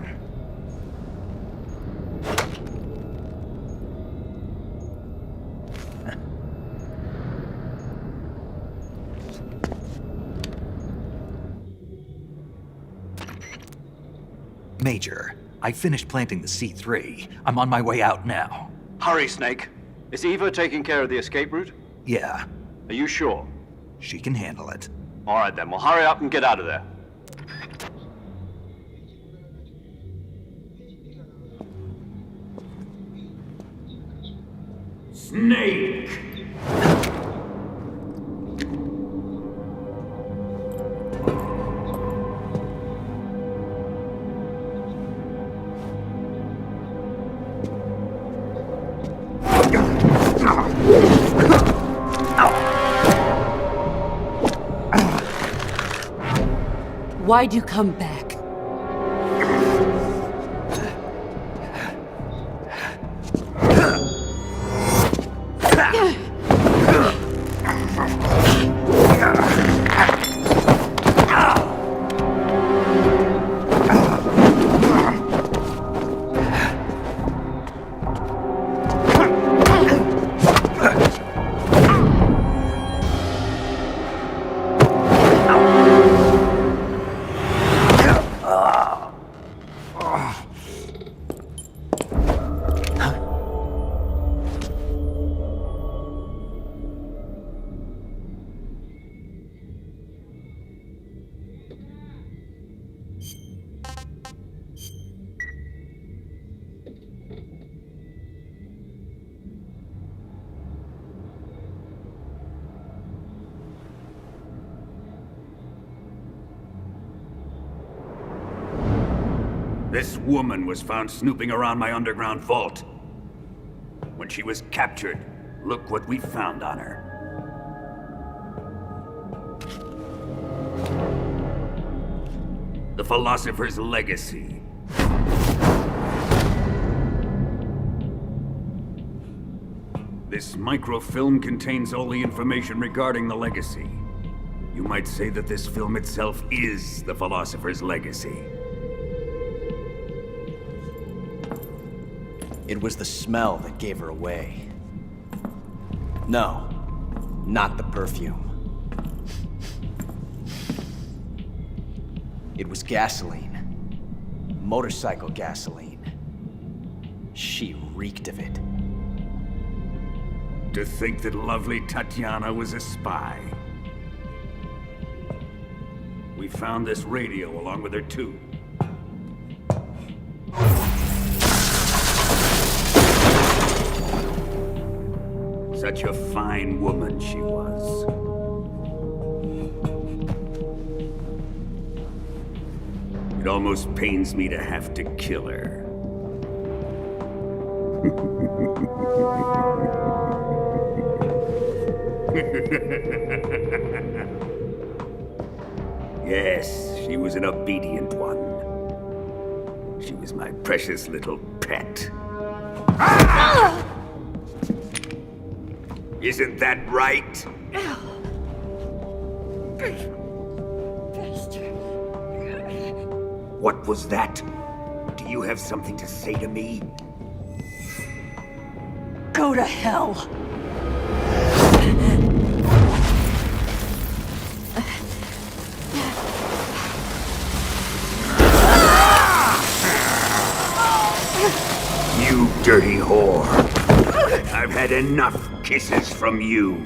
Major, I finished planting the C3. I'm on my way out now. Hurry, Snake. Is Eva taking care of the escape route? Yeah. Are you sure? She can handle it. All right, then. Well, hurry up and get out of there. Snake! Why'd you come back? This woman was found snooping around my underground vault. When she was captured, look what we found on her. The Philosopher's Legacy. This microfilm contains all the information regarding the legacy. You might say that this film itself is the Philosopher's Legacy. It was the smell that gave her away. No, not the perfume. It was gasoline. Motorcycle gasoline. She reeked of it. To think that lovely Tatiana was a spy. We found this radio along with her too. Such a fine woman she was. It almost pains me to have to kill her. Yes, she was an obedient one. She was my precious little pet. Ah! Isn't that right? What was that? Do you have something to say to me? Go to hell. You dirty whore. I've had enough kisses from you.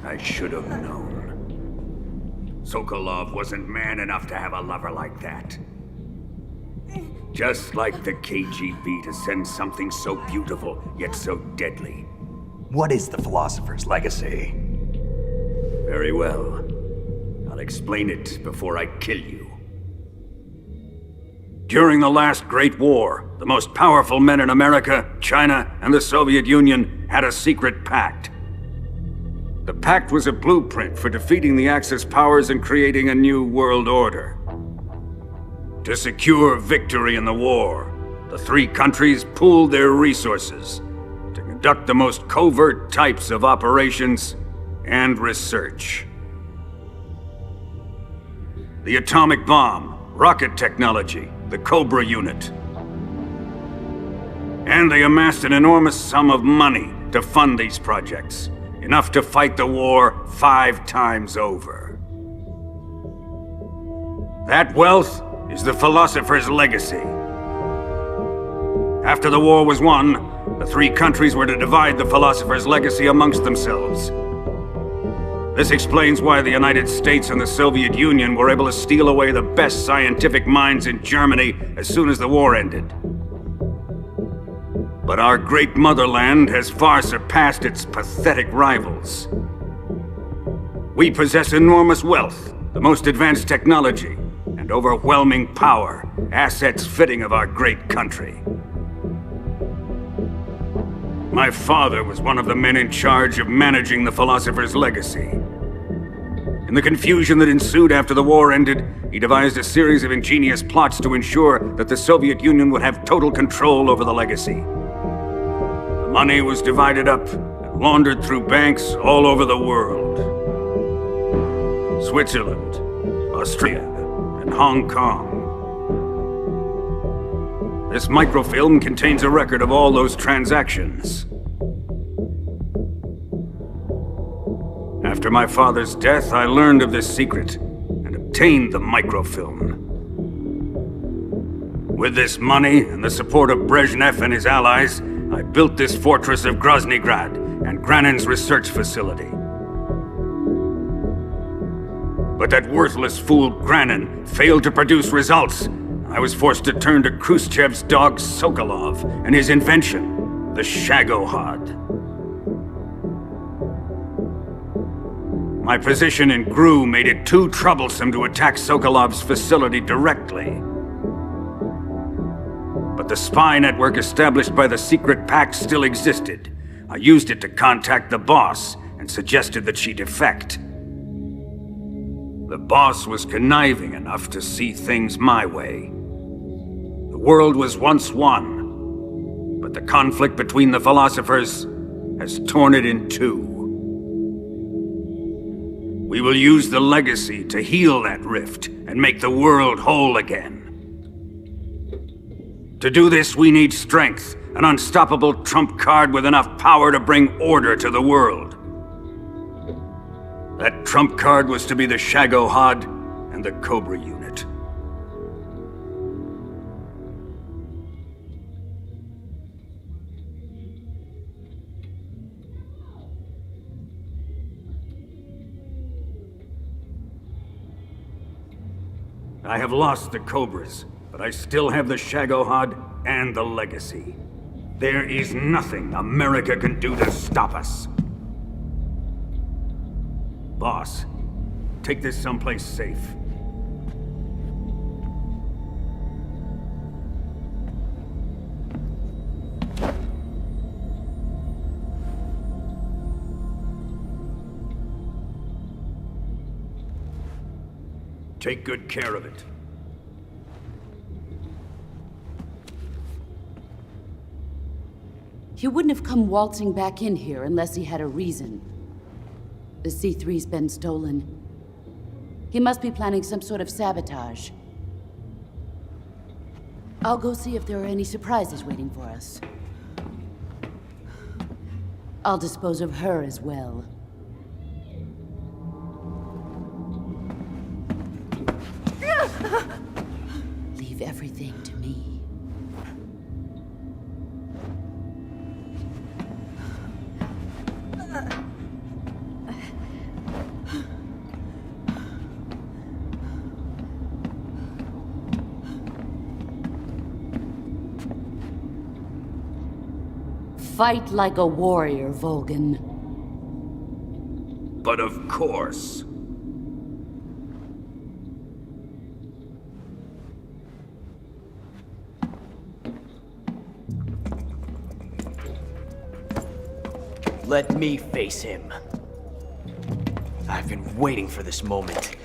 I should have known. Sokolov wasn't man enough to have a lover like that. Just like the KGB to send something so beautiful, yet so deadly. What is the Philosopher's Legacy? Very well. I'll explain it before I kill you. During the last Great War, the most powerful men in America, China, and the Soviet Union had a secret pact. The pact was a blueprint for defeating the Axis powers and creating a new world order. To secure victory in the war, the three countries pooled their resources to conduct the most covert types of operations and research. The atomic bomb, rocket technology, the Cobra unit. And they amassed an enormous sum of money to fund these projects, enough to fight the war 5 times over. That wealth is the philosopher's legacy. After the war was won, the 3 countries were to divide the philosopher's legacy amongst themselves. This explains why the United States and the Soviet Union were able to steal away the best scientific minds in Germany as soon as the war ended. But our great motherland has far surpassed its pathetic rivals. We possess enormous wealth, the most advanced technology, and overwhelming power, assets fitting of our great country. My father was one of the men in charge of managing the philosopher's legacy. In the confusion that ensued after the war ended, he devised a series of ingenious plots to ensure that the Soviet Union would have total control over the legacy. The money was divided up and laundered through banks all over the world. Switzerland, Austria, and Hong Kong. This microfilm contains a record of all those transactions. After my father's death, I learned of this secret and obtained the microfilm. With this money and the support of Brezhnev and his allies, I built this fortress of Groznygrad and Granin's research facility. But that worthless fool Granin failed to produce results. I was forced to turn to Khrushchev's dog Sokolov and his invention, the Shagohod. My position in GRU made it too troublesome to attack Sokolov's facility directly. But the spy network established by the secret pact still existed. I used it to contact the boss and suggested that she defect. The boss was conniving enough to see things my way. The world was once one, but the conflict between the philosophers has torn it in 2. We will use the legacy to heal that rift and make the world whole again. To do this, we need strength, an unstoppable trump card with enough power to bring order to the world. That trump card was to be the Shagohod and the Cobra unit. I have lost the Cobras, but I still have the Shagohod and the legacy. There is nothing America can do to stop us. Boss, take this someplace safe. Take good care of it. He wouldn't have come waltzing back in here unless he had a reason. The C3's been stolen. He must be planning some sort of sabotage. I'll go see if there are any surprises waiting for us. I'll dispose of her as well. Leave everything to me. Fight like a warrior, Volgan. But of course. Let me face him. I've been waiting for this moment.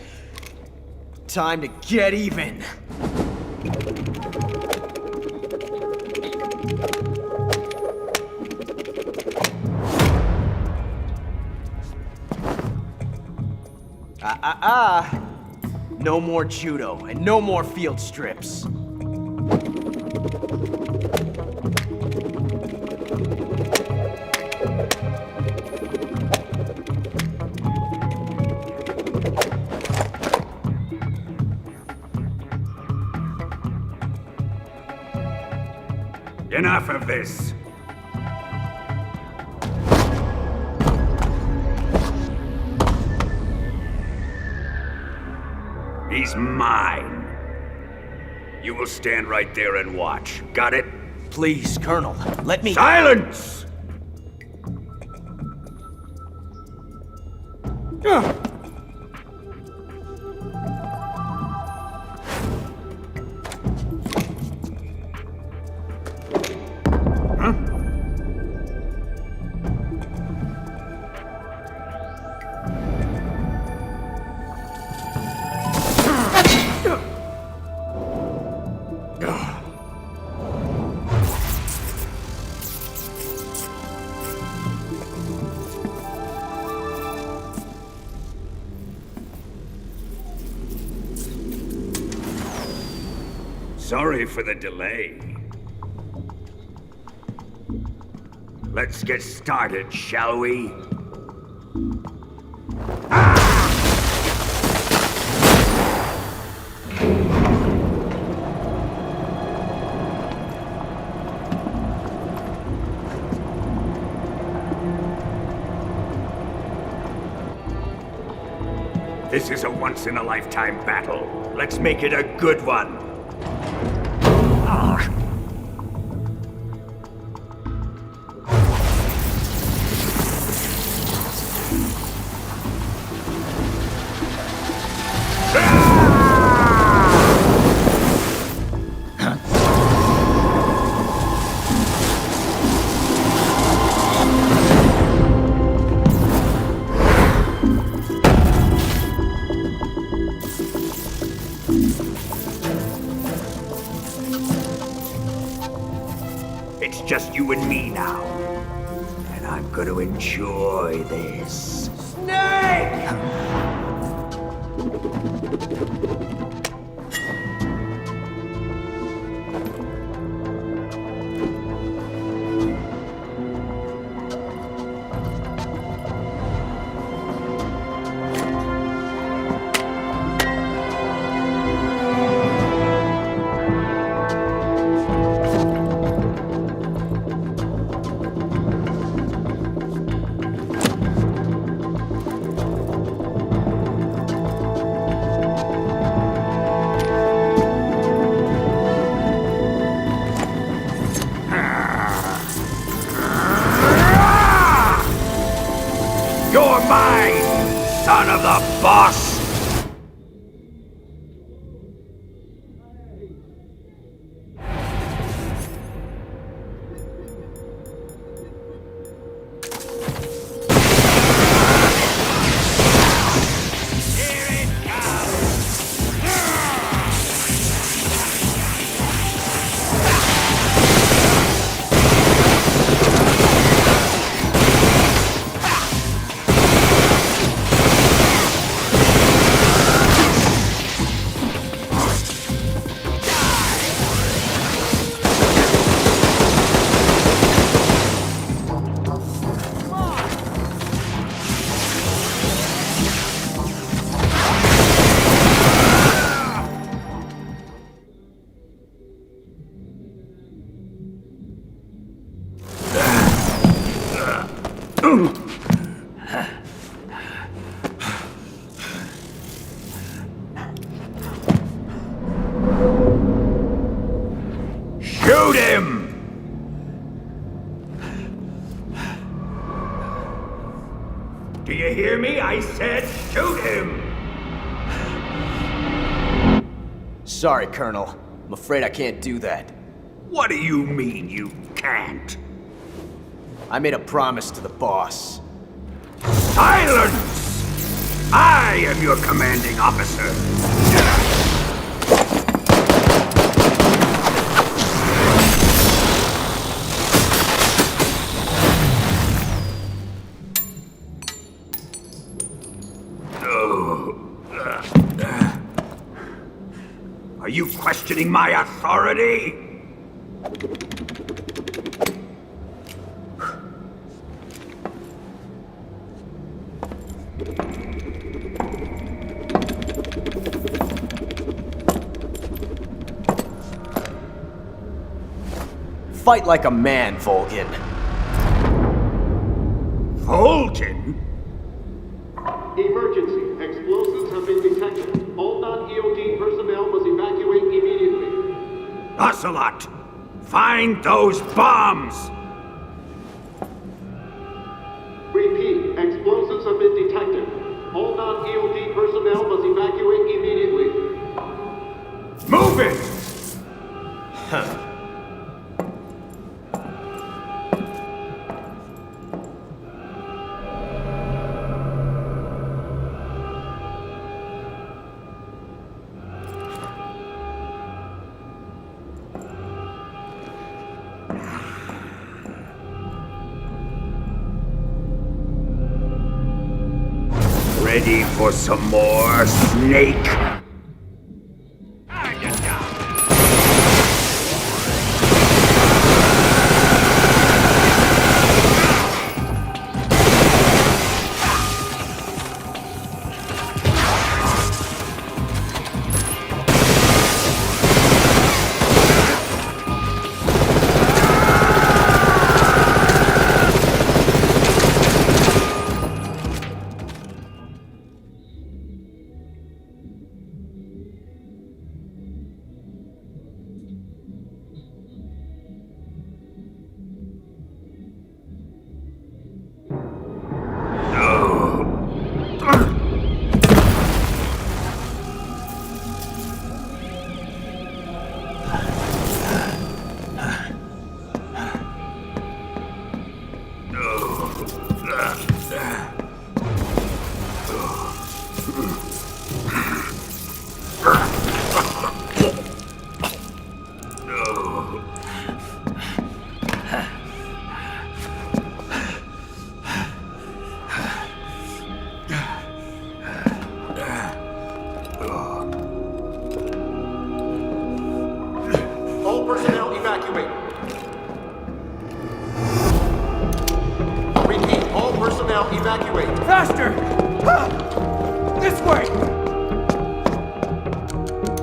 Time to get even. No more judo, and no more field strips. Enough of this. He's mine. You will stand right there and watch. Got it? Please, Colonel, let me— Silence! Sorry for the delay. Let's get started, shall we? This is a once-in-a-lifetime battle. Let's make it a good one. It's just you and me now. And I'm gonna enjoy this. Snake! You're mine, son of the boss! Shoot him! Do you hear me? I said shoot him! Sorry, Colonel. I'm afraid I can't do that. What do you mean you can't? I made a promise to the boss. Silence! I am your commanding officer. my authority? Fight like a man, Volgin. Volgin? Emergency. Explosives have been detected. All non-EOD personnel must evacuate immediately. Ocelot, find those bombs! Repeat. Explosives have been detected. All non-EOD personnel must evacuate immediately. Move it! Huh. Ready for some more, Snake? Evacuate! Faster! This way!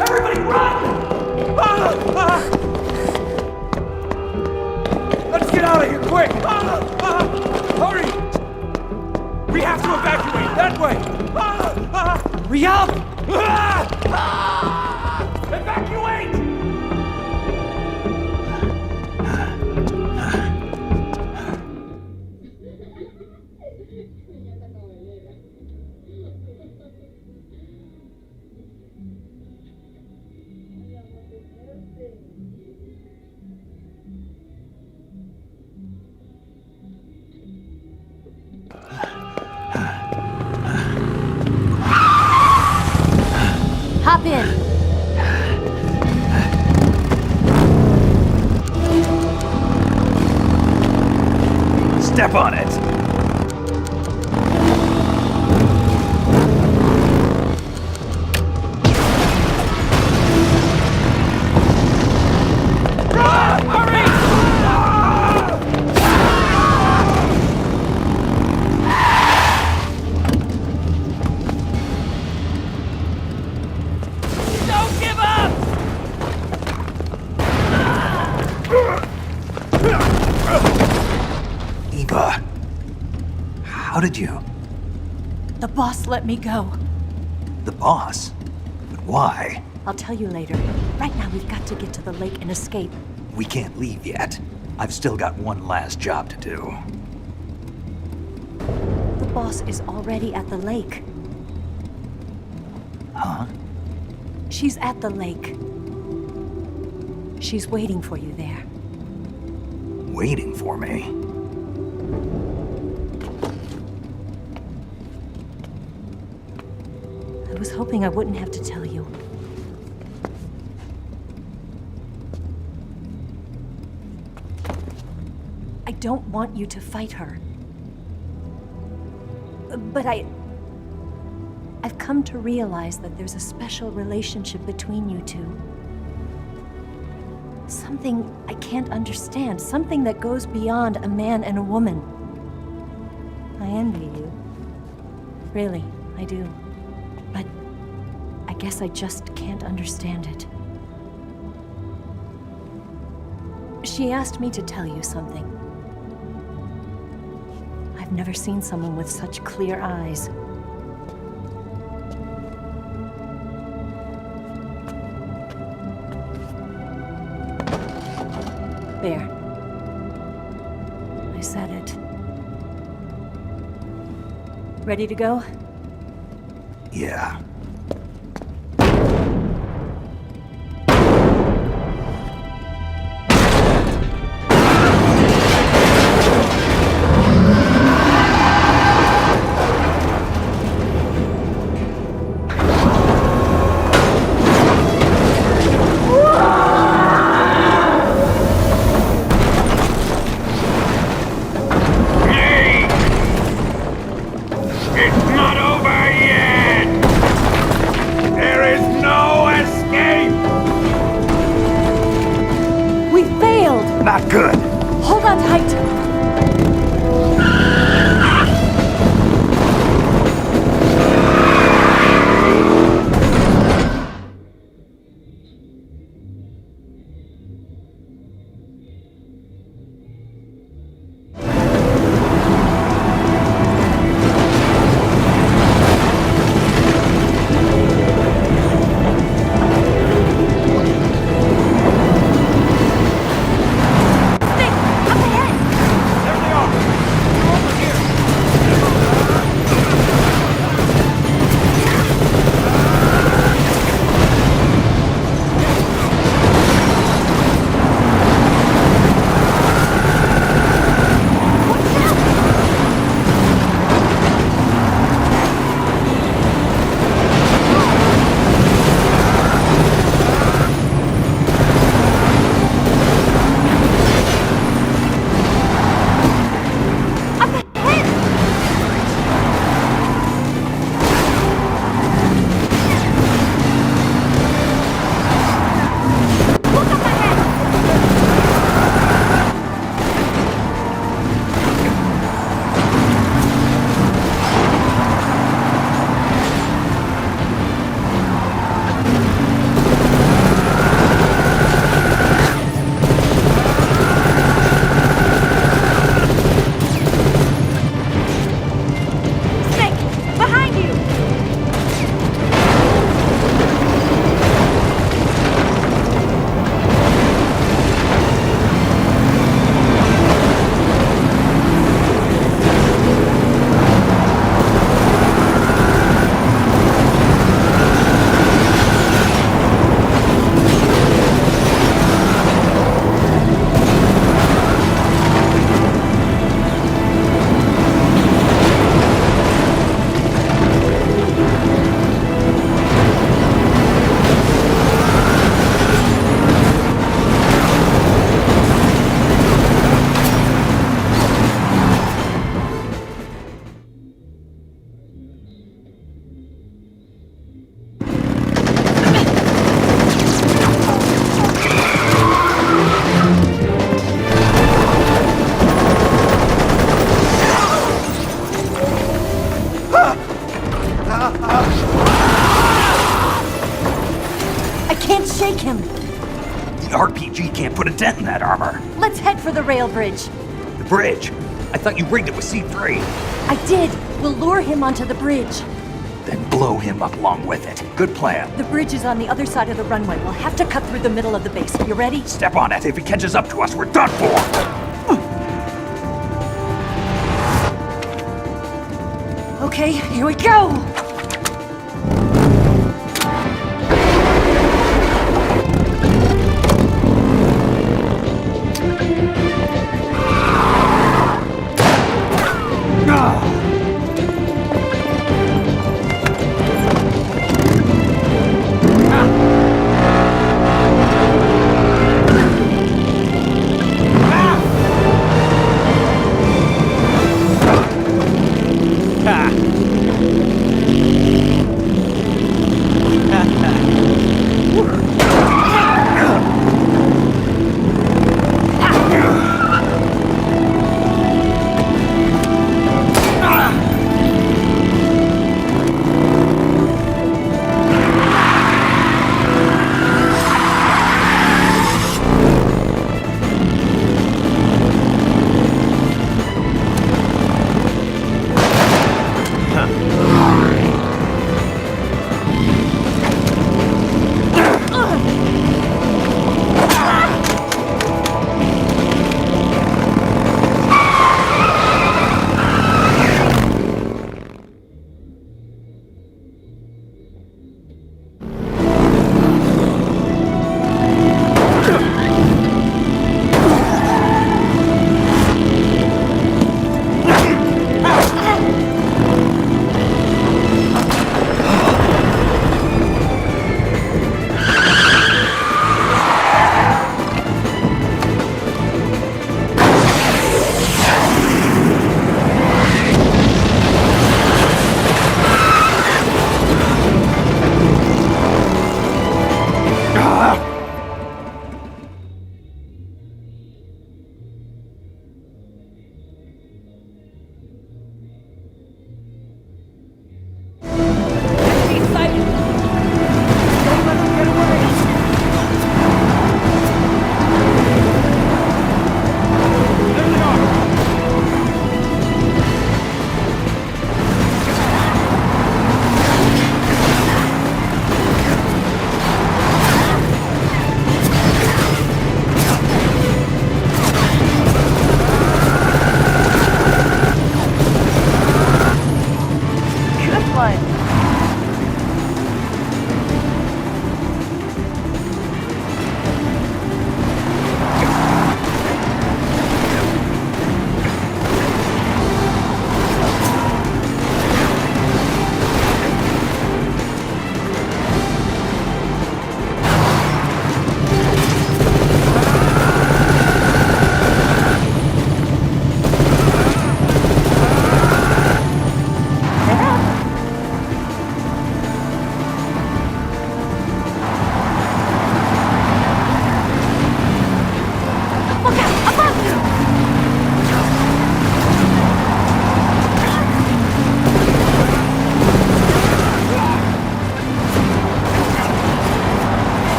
Everybody run! Let's get out of here, quick! Hurry! We have to evacuate! That way! Hurry up! Evacuate! Hop in. Step on it. How did you? The boss let me go. The boss? But why? I'll tell you later. Right now, we've got to get to the lake and escape. We can't leave yet. I've still got one last job to do. The boss is already at the lake. Huh? She's at the lake. She's waiting for you there. Waiting for me? I was hoping I wouldn't have to tell you. I don't want you to fight her. But I've come to realize that there's a special relationship between you two. Something I can't understand. Something that goes beyond a man and a woman. I envy you. Really, I do. But I guess I just can't understand it. She asked me to tell you something. I've never seen someone with such clear eyes. There. I said it. Ready to go? Yeah. Not good. Hold on tight. Shake him! The RPG can't put a dent in that armor. Let's head for the rail bridge. The bridge? I thought you rigged it with C3. I did. We'll lure him onto the bridge. Then blow him up along with it. Good plan. The bridge is on the other side of the runway. We'll have to cut through the middle of the base. You ready? Step on it. If he catches up to us, we're done for. Okay, here we go!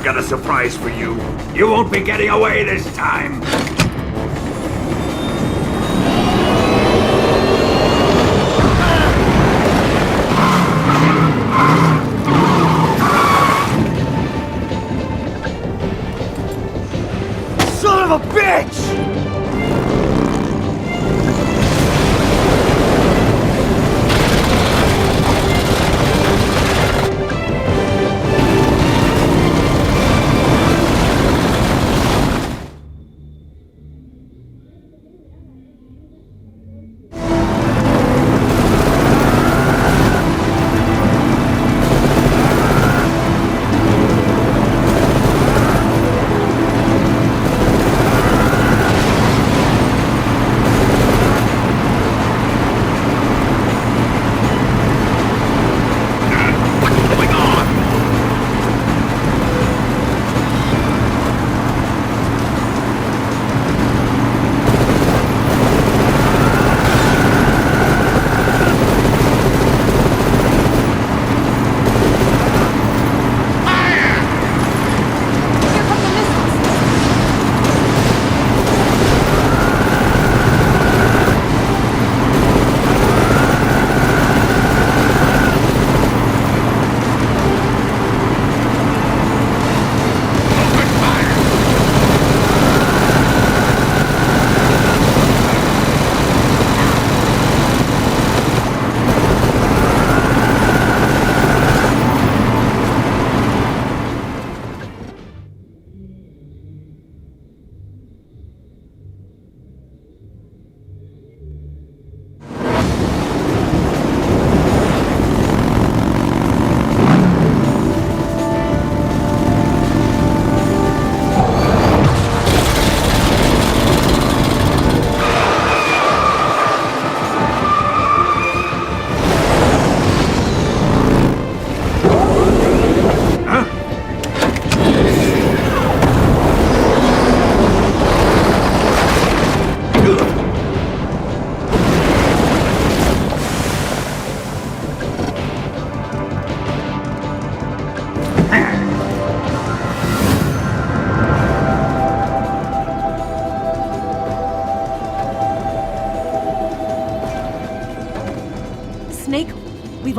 got a surprise for you. You won't be getting away this time. Son of a bitch!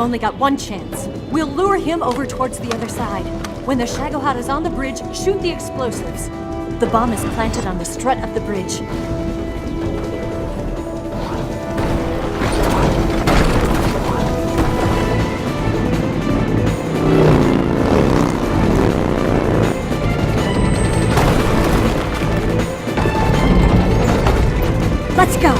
only got one chance. We'll lure him over towards the other side. When the Shagohod is on the bridge, shoot the explosives. The bomb is planted on the strut of the bridge. Let's go!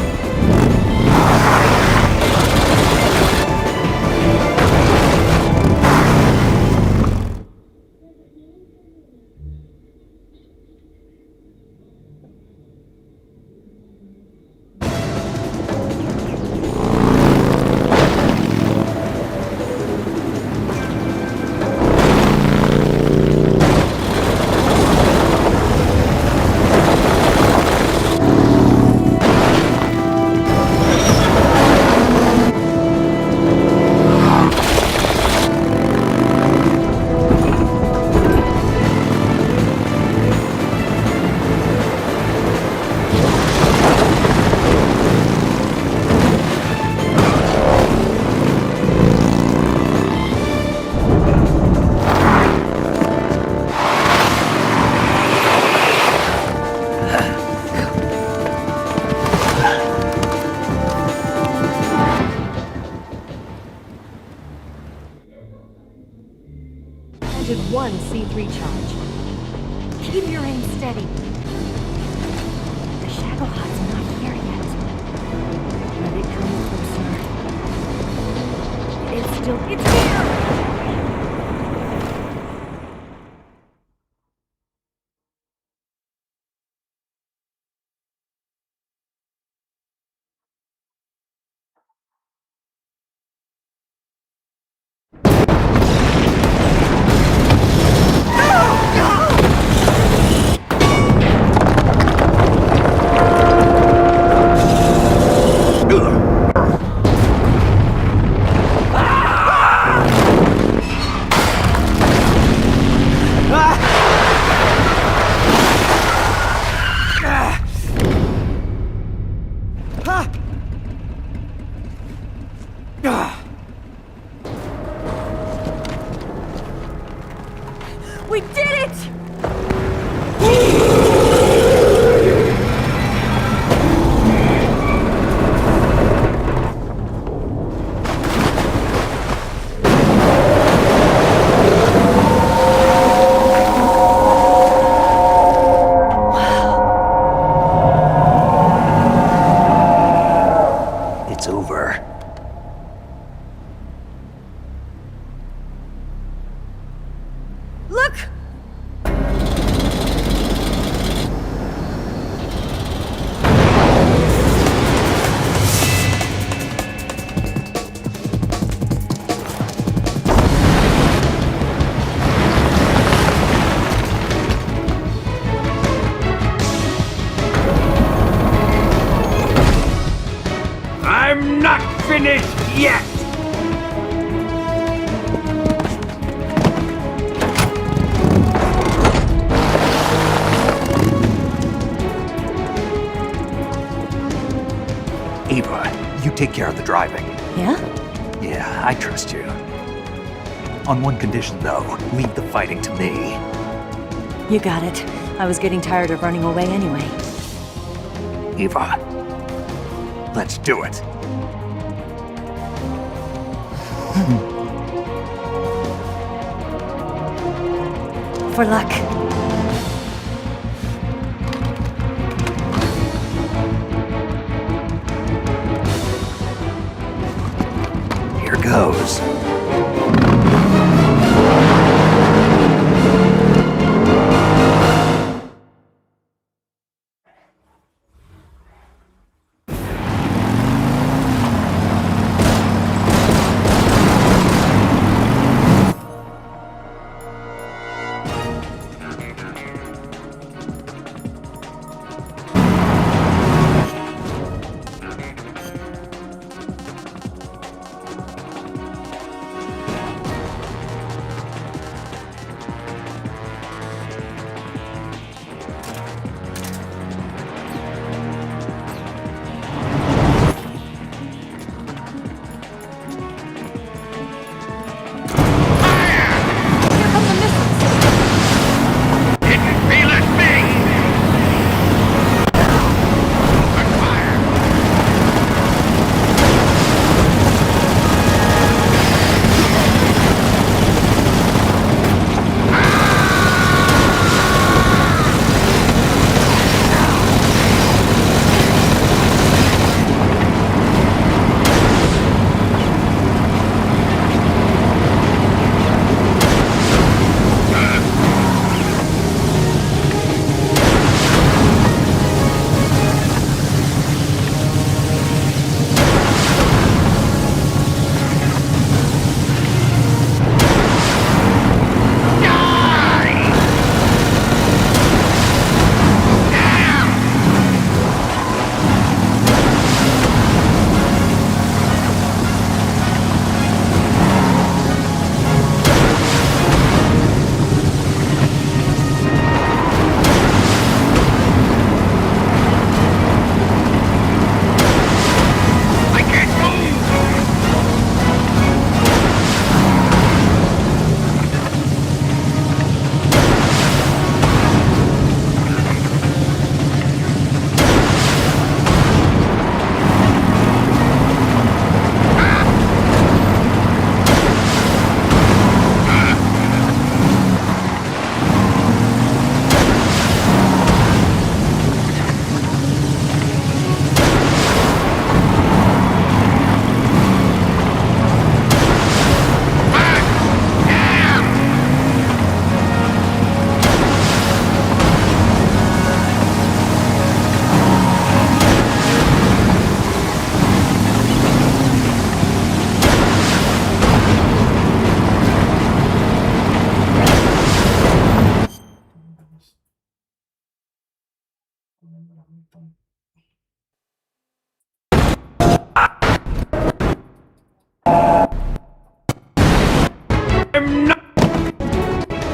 One C3 charge. Keep your aim steady. The Shagohod's not here yet. Let it come closer. It's here! We did it! It's over. Look! I'm not finished yet! Ava, you take care of the driving. Yeah? Yeah, I trust you. On one condition, though, leave the fighting to me. You got it. I was getting tired of running away anyway. Ava, let's do it. For luck. Here goes.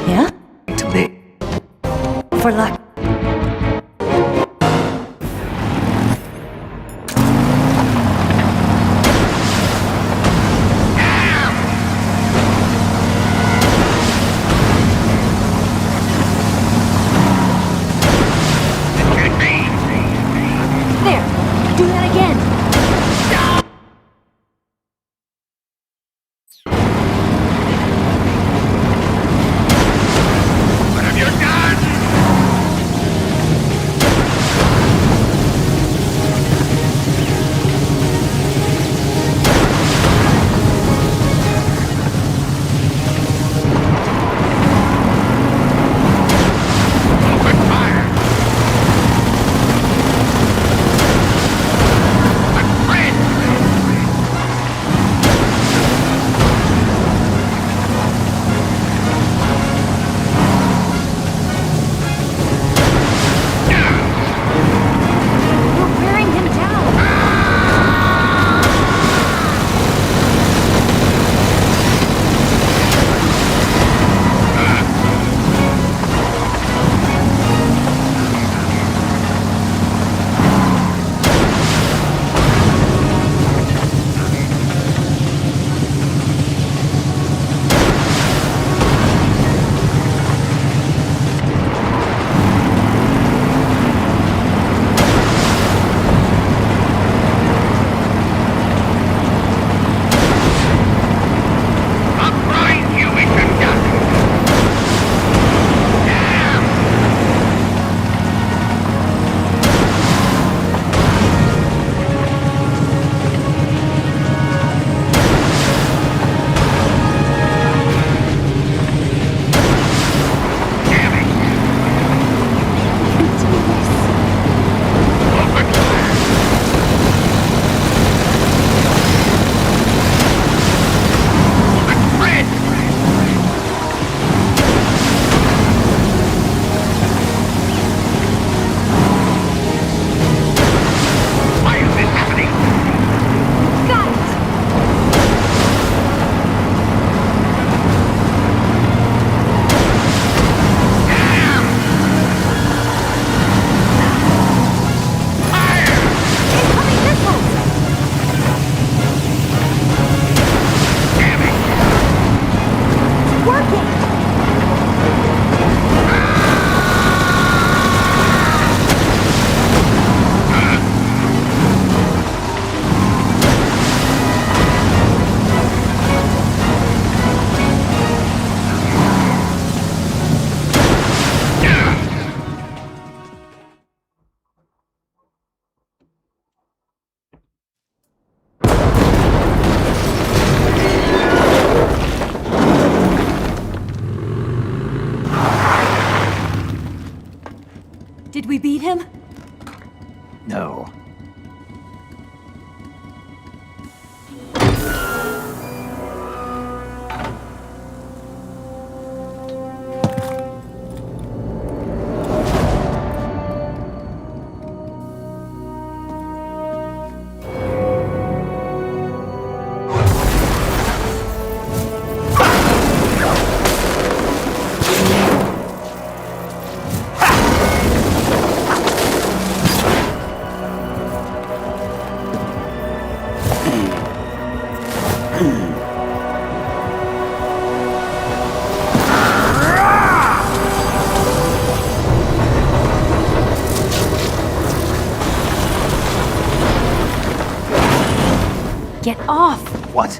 Yeah? To me. For luck. There! Do that again! What have you done? Open fire! We're wearing him down! Upright, you incandescent! Open fire! Red! Why is this happening? Got it! Incoming missiles! It's working! Did we beat him? No. Get off! What?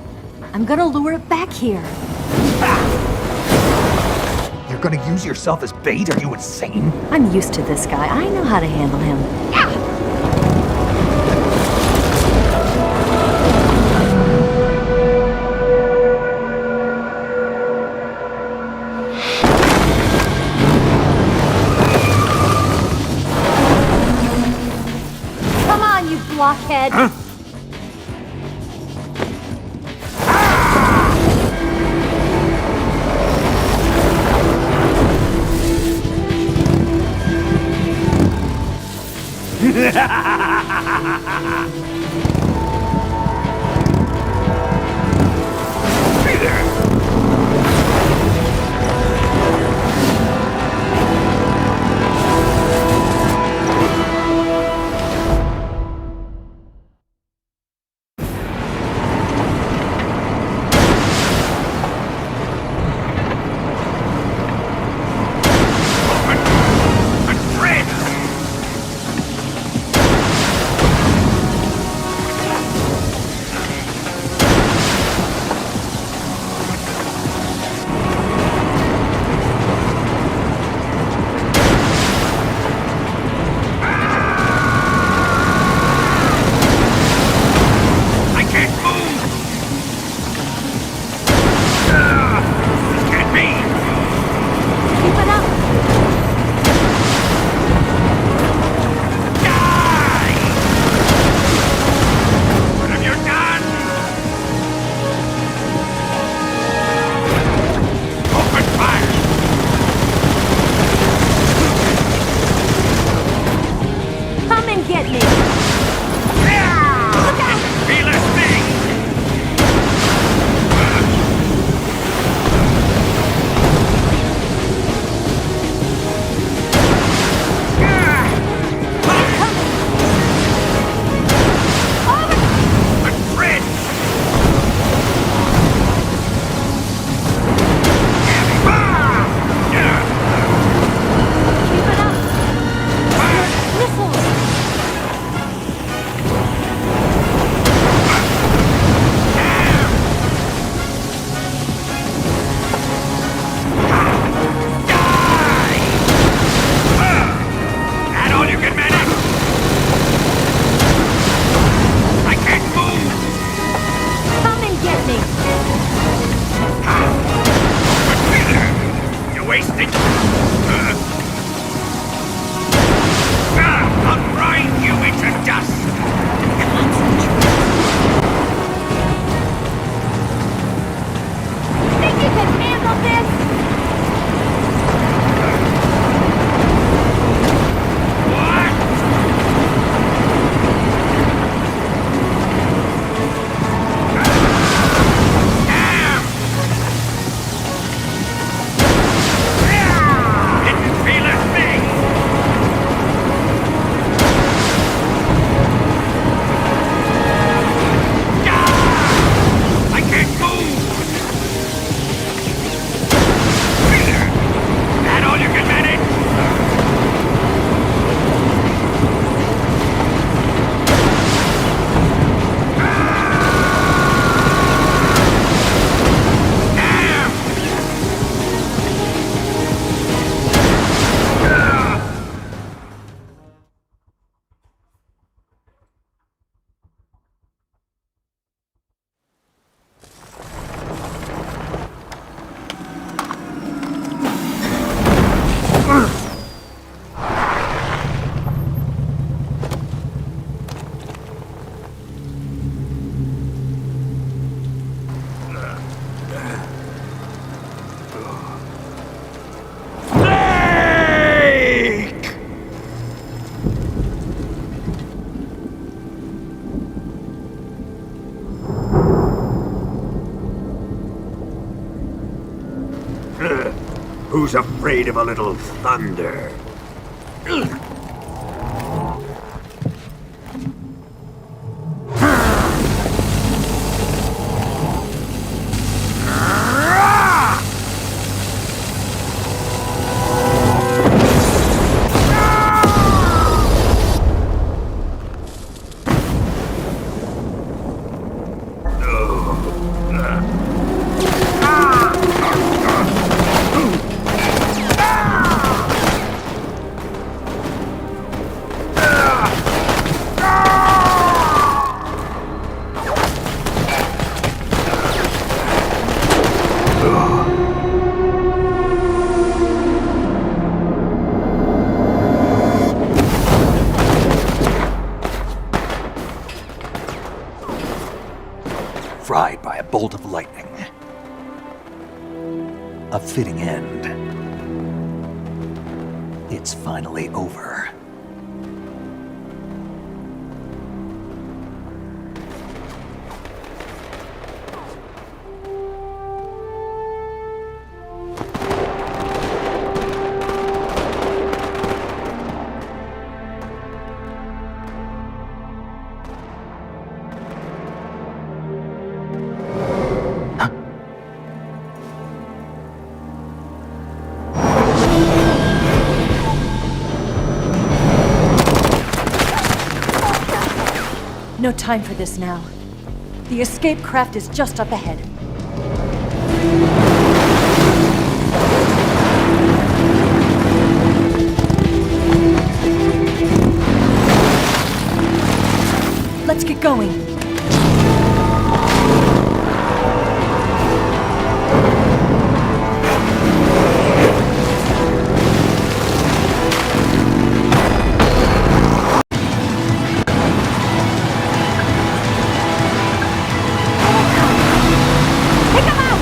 I'm gonna lure it back here. You're gonna use yourself as bait? Are you insane? I'm used to this guy. I know how to handle him. Come on, you blockhead! Huh? Who's afraid of a little thunder? Fried by a bolt of lightning. A fitting end. It's finally over. No time for this now. The escape craft is just up ahead. Let's get going. Take him out!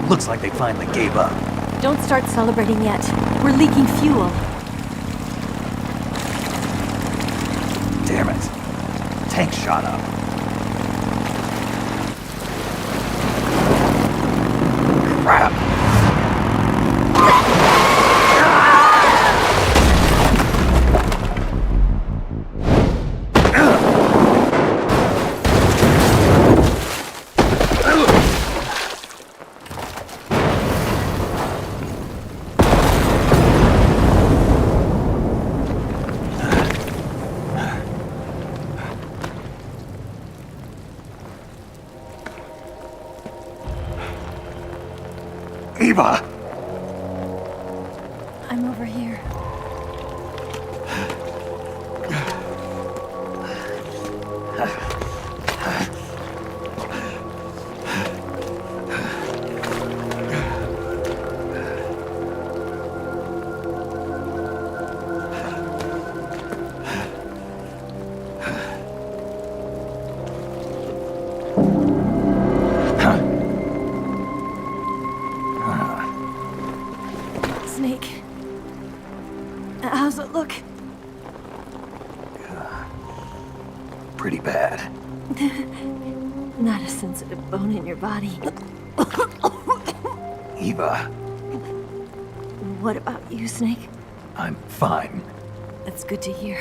Looks like they finally gave up. Don't start celebrating yet. We're leaking fuel. Damn it. Tank shot up. Crap! Eva! I'm over here. Snake. How's it look? Pretty bad. Not a sensitive bone in your body. Eva, What about you, Snake? I'm fine. That's good to hear.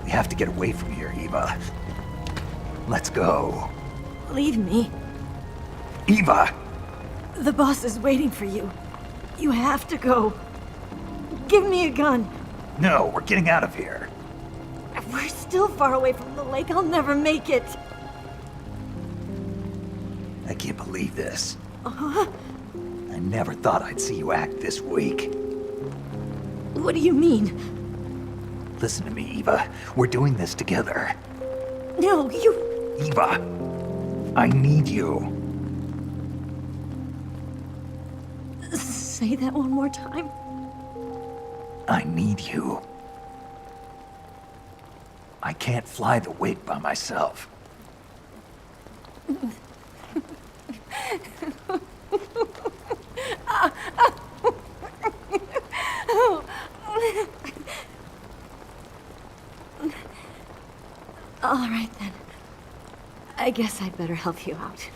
We have to get away from here, Eva. Let's go. Leave me. Eva! The boss is waiting for you. You have to go. Give me a gun. No, we're getting out of here. We're still far away from the lake. I'll never make it. I can't believe this. Uh-huh. I never thought I'd see you act this weak. What do you mean? Listen to me, Eva. We're doing this together. No, you... Eva, I need you. Say that one more time. I need you. I can't fly the wig by myself. All right, then. I guess I'd better help you out.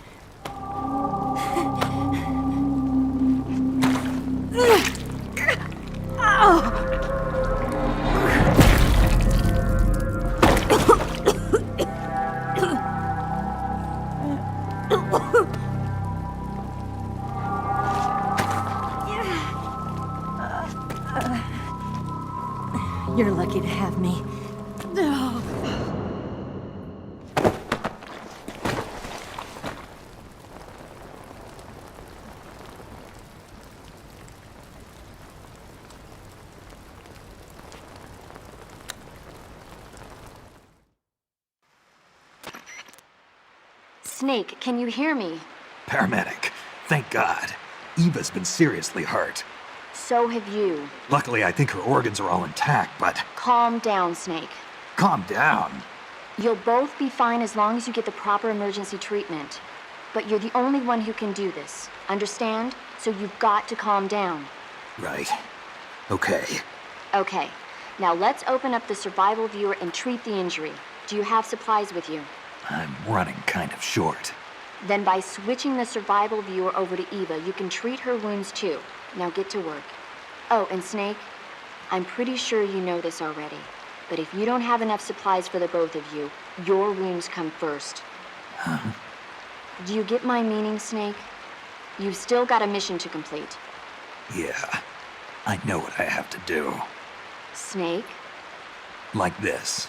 You're lucky to have me. Snake, can you hear me? Paramedic, thank God. Eva's been seriously hurt. So have you. Luckily, I think her organs are all intact, but... Calm down, Snake. Calm down. You'll both be fine as long as you get the proper emergency treatment. But you're the only one who can do this. Understand? So you've got to calm down. Right. Okay. Okay. Now let's open up the survival viewer and treat the injury. Do you have supplies with you? I'm running kind of short. Then by switching the survival viewer over to Eva, you can treat her wounds too. Now get to work. Oh, and Snake, I'm pretty sure you know this already, but if you don't have enough supplies for the both of you, your wounds come first. Huh? Do you get my meaning, Snake? You've still got a mission to complete. Yeah. I know what I have to do. Snake? Like this.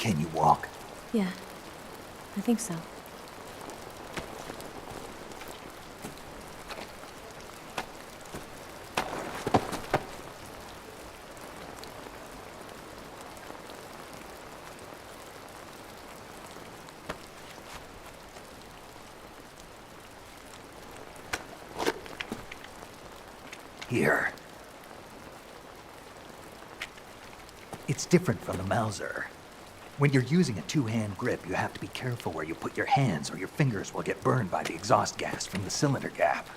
Can you walk? Yeah, I think so. Here. It's different from the Mauser. When you're using a two-hand grip, you have to be careful where you put your hands or your fingers will get burned by the exhaust gas from the cylinder gap.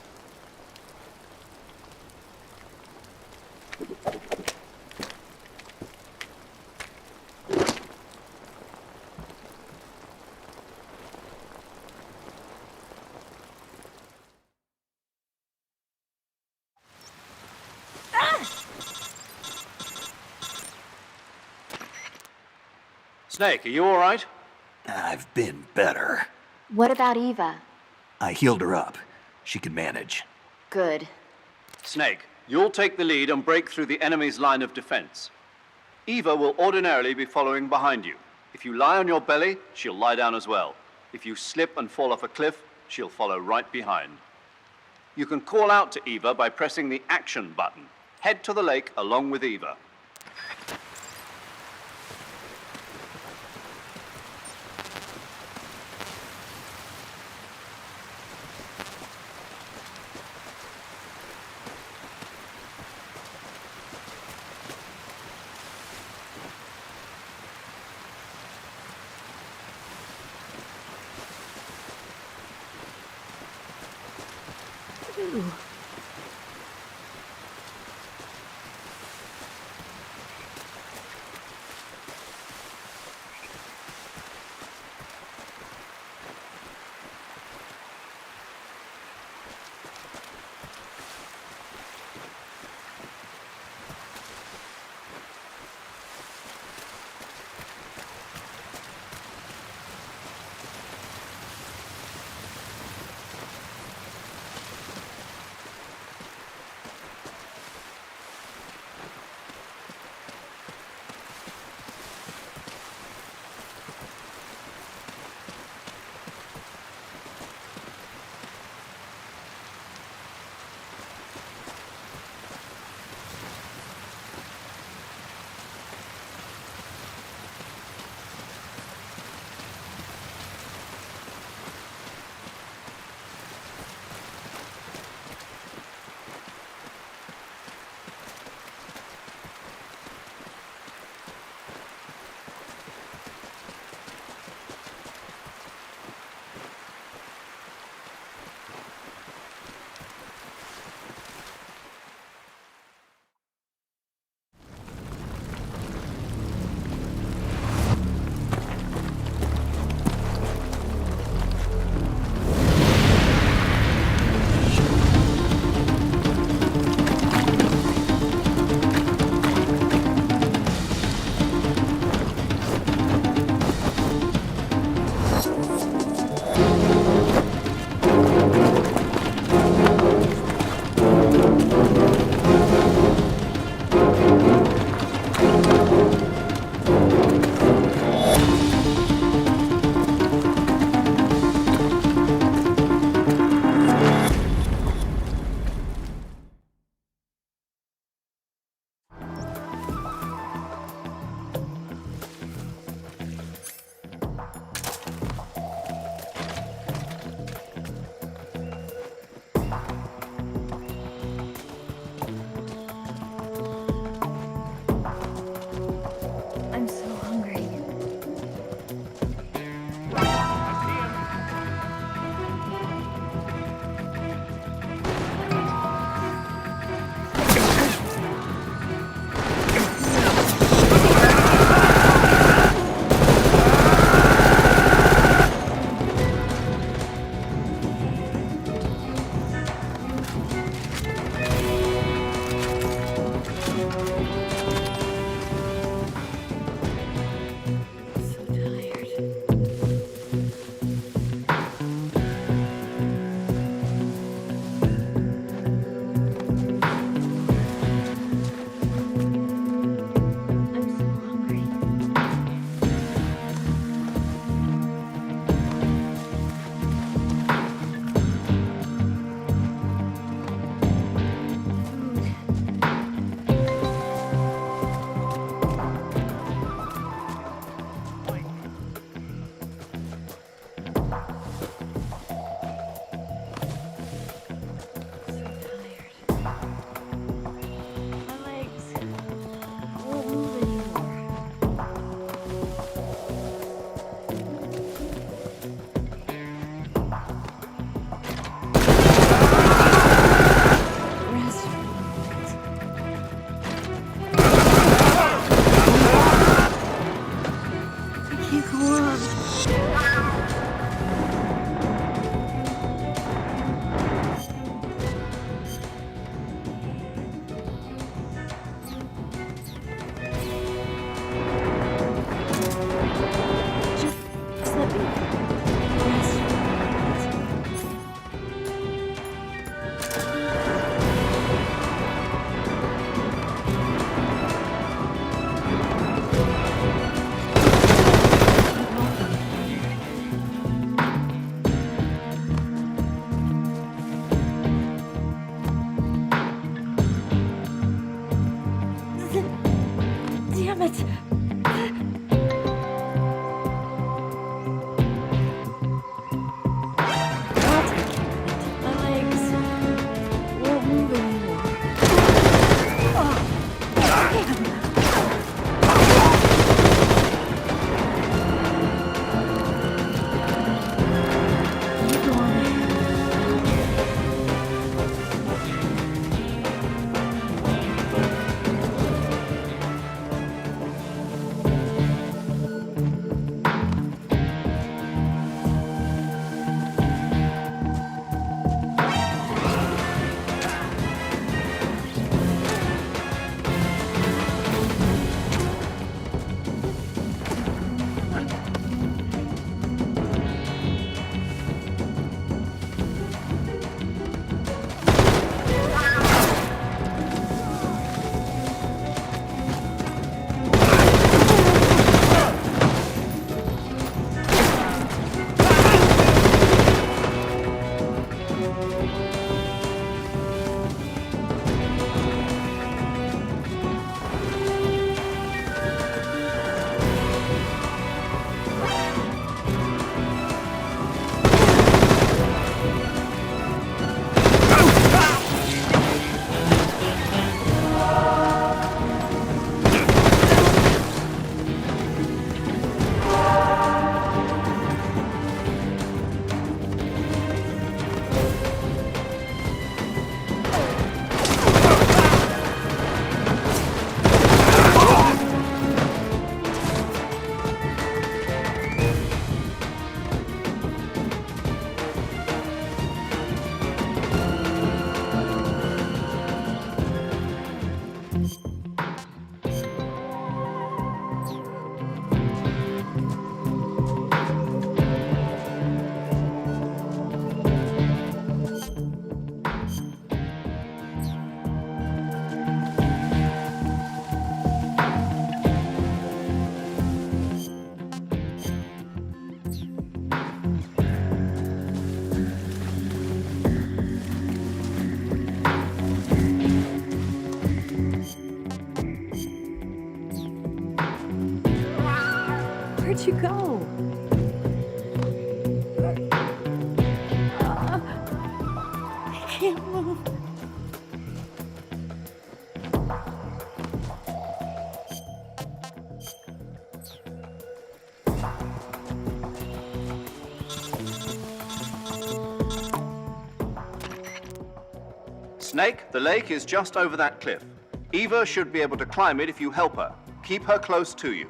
Snake, are you all right? I've been better. What about Eva? I healed her up. She can manage. Good. Snake, you'll take the lead and break through the enemy's line of defense. Eva will ordinarily be following behind you. If you lie on your belly, she'll lie down as well. If you slip and fall off a cliff, she'll follow right behind. You can call out to Eva by pressing the action button. Head to the lake along with Eva. Where'd you go? I can't move. Snake, the lake is just over that cliff. Eva should be able to climb it if you help her. Keep her close to you.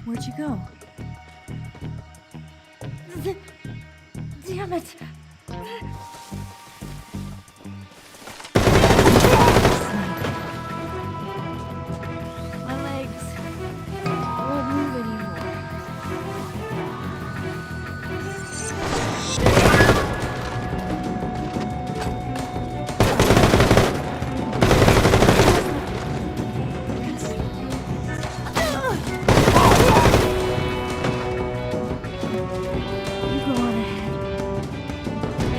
Where'd you go? Damn it! My legs won't move anymore. You go on ahead.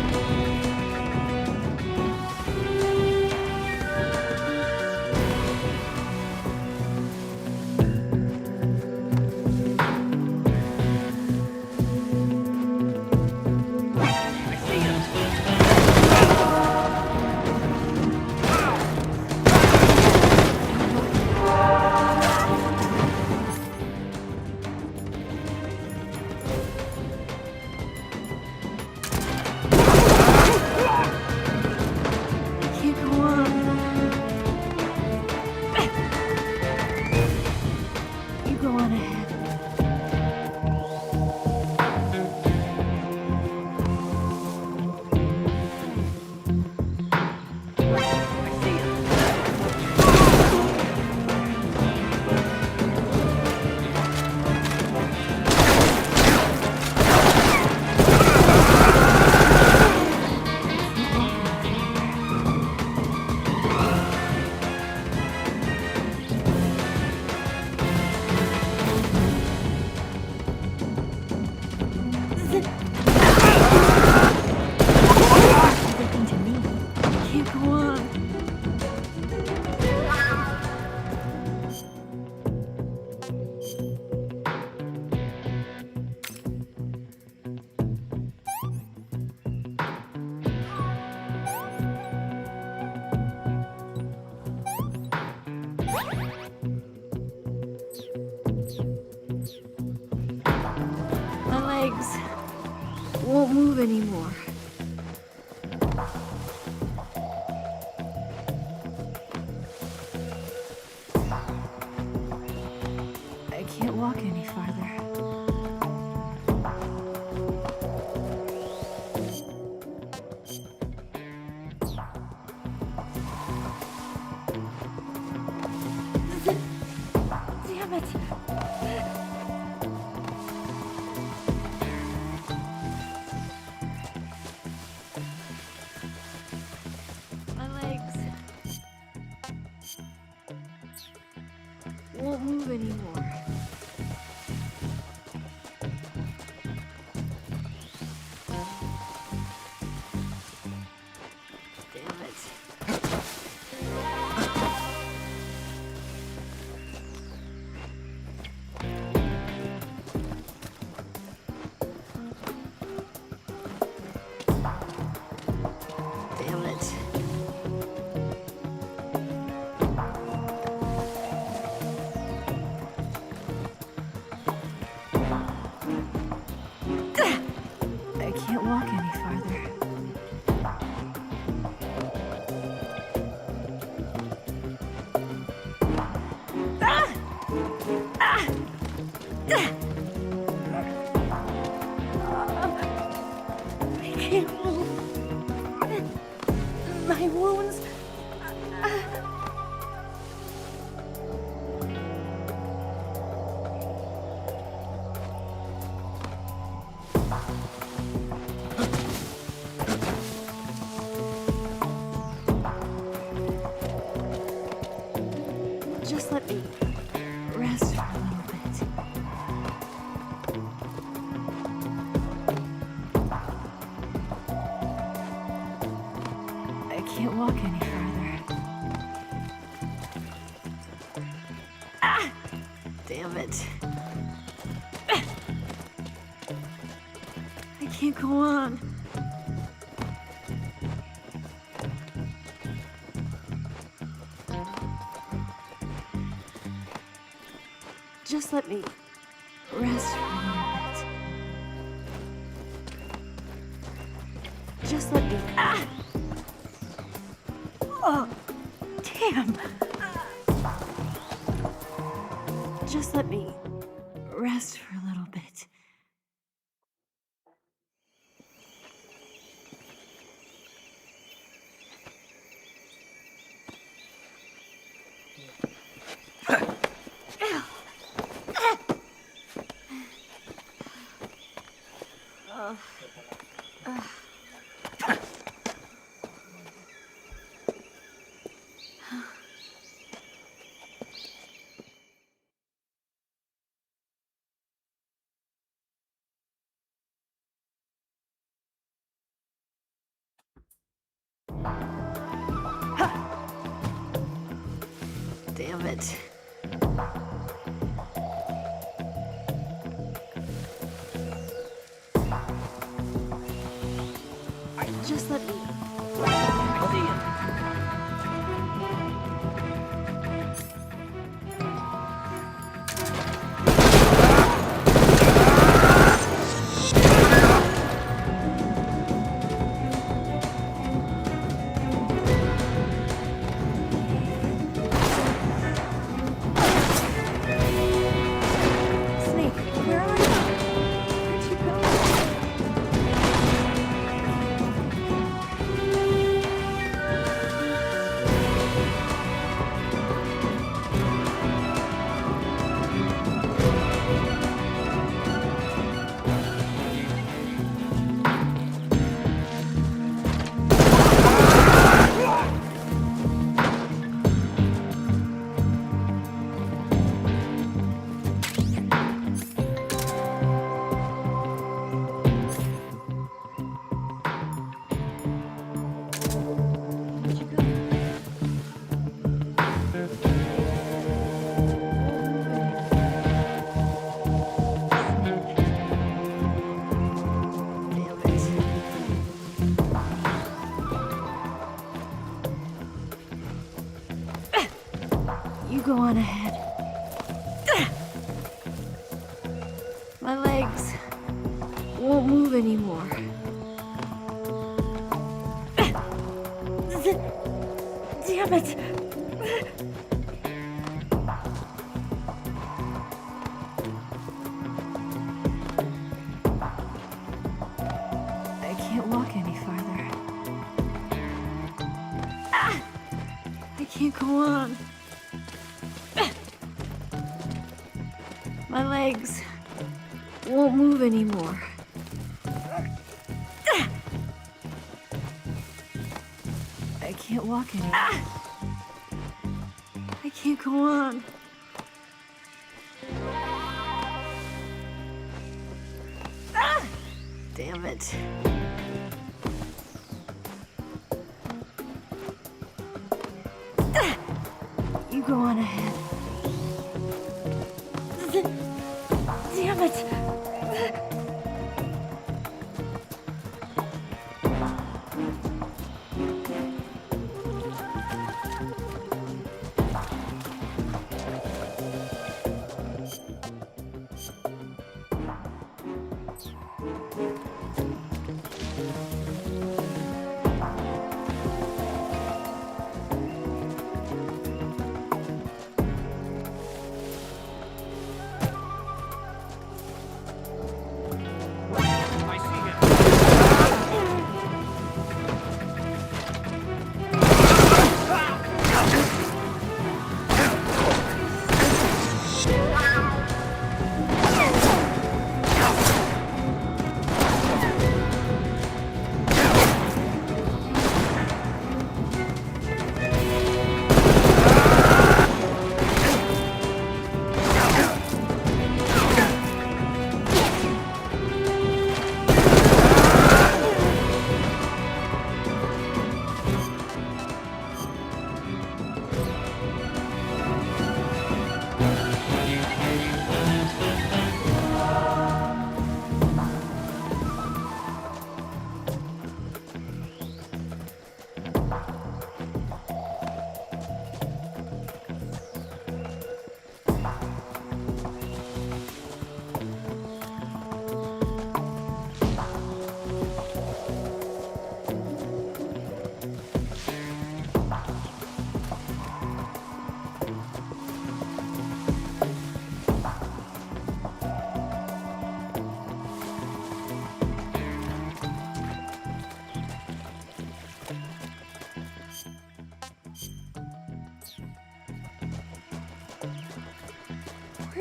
Can't go on. You go on ahead. Everything to me. Can't go on. My legs won't move anymore. I can't walk any farther. Damn it! My legs won't move anymore. Damn it. Damn it. I can't walk any farther. Ah! Ah! Ah! I can't move. My wounds. Just let me rest for a little bit. I can't walk any further. Ah! Damn it. I can't go on. Just let me rest for a little bit. Just let me... Ah! Oh, damn! Just let me rest for a little bit. Damn it. Just let me... Go on ahead. My legs won't move anymore. Damn it! I can't walk any farther. I can't go on. My legs won't move anymore. I can't walk anymore. I can't go on. Damn it. You go on ahead. Damn it!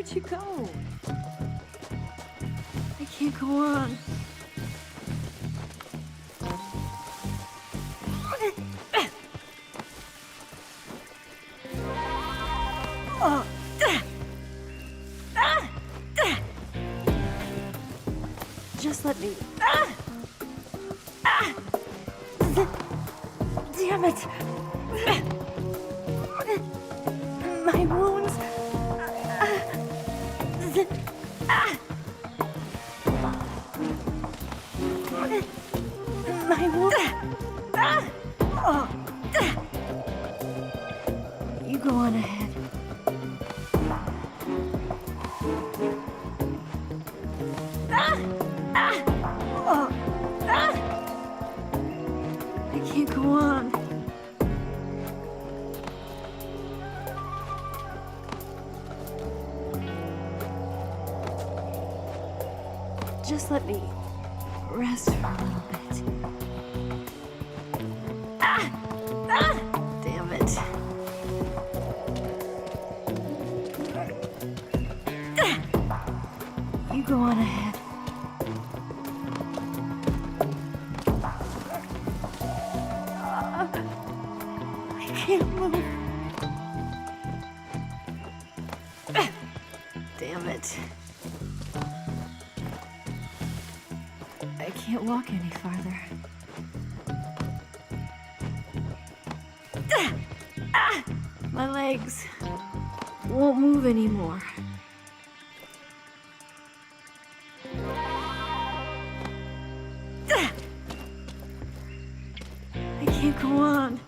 Where'd you go? I can't go on. Just let me. Damn it! My wounds. My wounds. You go on ahead. I can't go on. Just let me rest for a little bit. Damn it. You go on ahead. I can't move. Damn it. I can't walk any farther. My legs won't move anymore. I can't go on.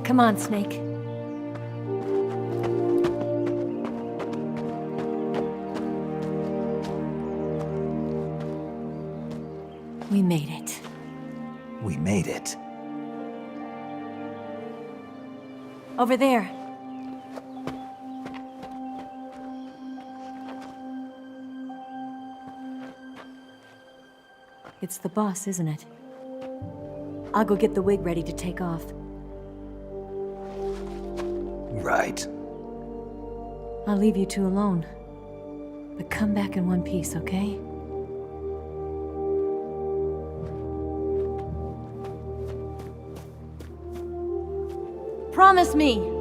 Come on, Snake. We made it. We made it. Over there. It's the boss, isn't it? I'll go get the wig ready to take off. Right. I'll leave you two alone. But come back in one piece, okay? Promise me!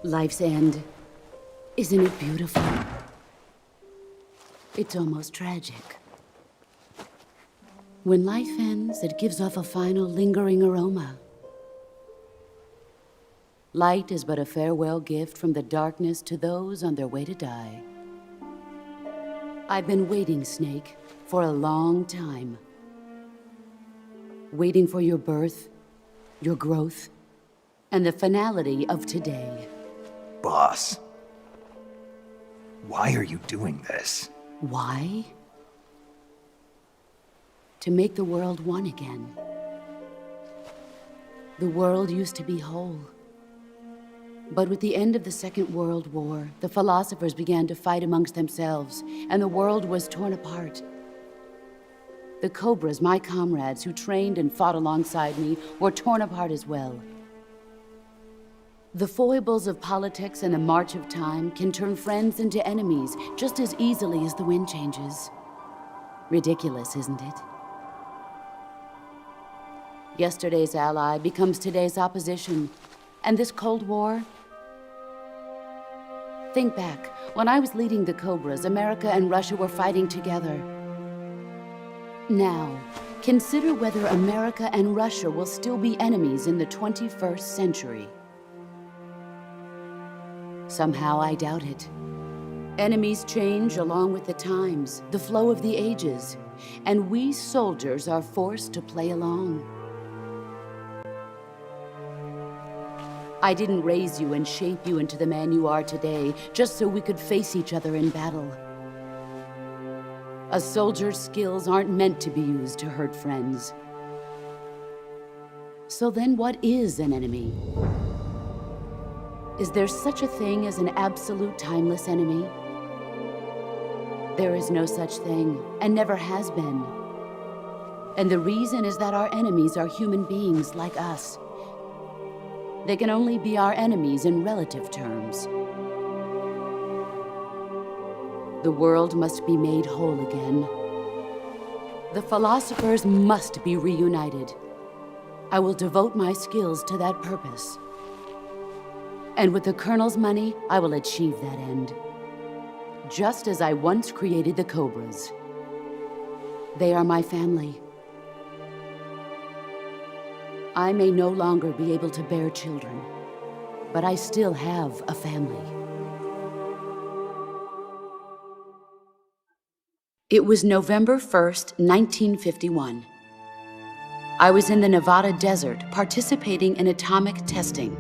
Life's end. Isn't it beautiful? It's almost tragic. When life ends, it gives off a final lingering aroma. Light is but a farewell gift from the darkness to those on their way to die. I've been waiting, Snake, for a long time. Waiting for your birth, your growth, and the finality of today. Boss, why are you doing this? Why? to make the world one again. The world used to be whole. But with the end of the Second World War, the philosophers began to fight amongst themselves, and the world was torn apart. The Cobras, my comrades who trained and fought alongside me, were torn apart as well. The foibles of politics and the march of time can turn friends into enemies just as easily as the wind changes. Ridiculous, isn't it? Yesterday's ally becomes today's opposition, and this Cold War. Think back, when I was leading the Cobras, America and Russia were fighting together. Now, consider whether America and Russia will still be enemies in the 21st century. Somehow I doubt it. Enemies change along with the times, the flow of the ages, and we soldiers are forced to play along. I didn't raise you and shape you into the man you are today just so we could face each other in battle. A soldier's skills aren't meant to be used to hurt friends. So then what is an enemy? Is there such a thing as an absolute timeless enemy? There is no such thing, and never has been. And the reason is that our enemies are human beings like us. They can only be our enemies in relative terms. The world must be made whole again. The philosophers must be reunited. I will devote my skills to that purpose. And with the Colonel's money, I will achieve that end. Just as I once created the Cobras. They are my family. I may no longer be able to bear children, but I still have a family. It was November 1st, 1951. I was in the Nevada desert participating in atomic testing.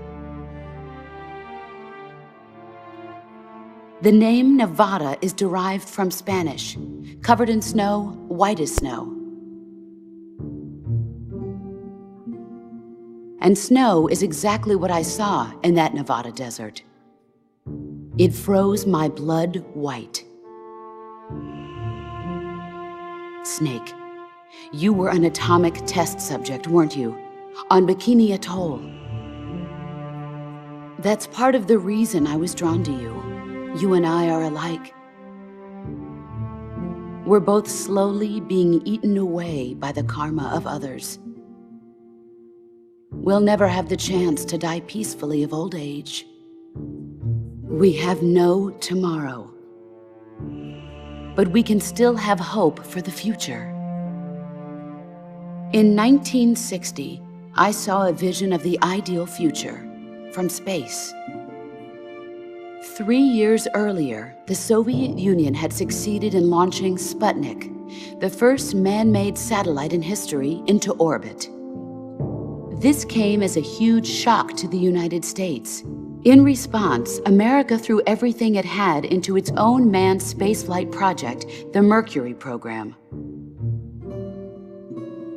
The name Nevada is derived from Spanish, covered in snow, white as snow. And snow is exactly what I saw in that Nevada desert. It froze my blood white. Snake, you were an atomic test subject, weren't you? On Bikini Atoll. That's part of the reason I was drawn to you. You and I are alike. We're both slowly being eaten away by the karma of others. We'll never have the chance to die peacefully of old age. We have no tomorrow. But we can still have hope for the future. In 1960, I saw a vision of the ideal future from space. 3 years earlier, the Soviet Union had succeeded in launching Sputnik, the first man-made satellite in history, into orbit. This came as a huge shock to the United States. In response, America threw everything it had into its own manned spaceflight project, the Mercury program.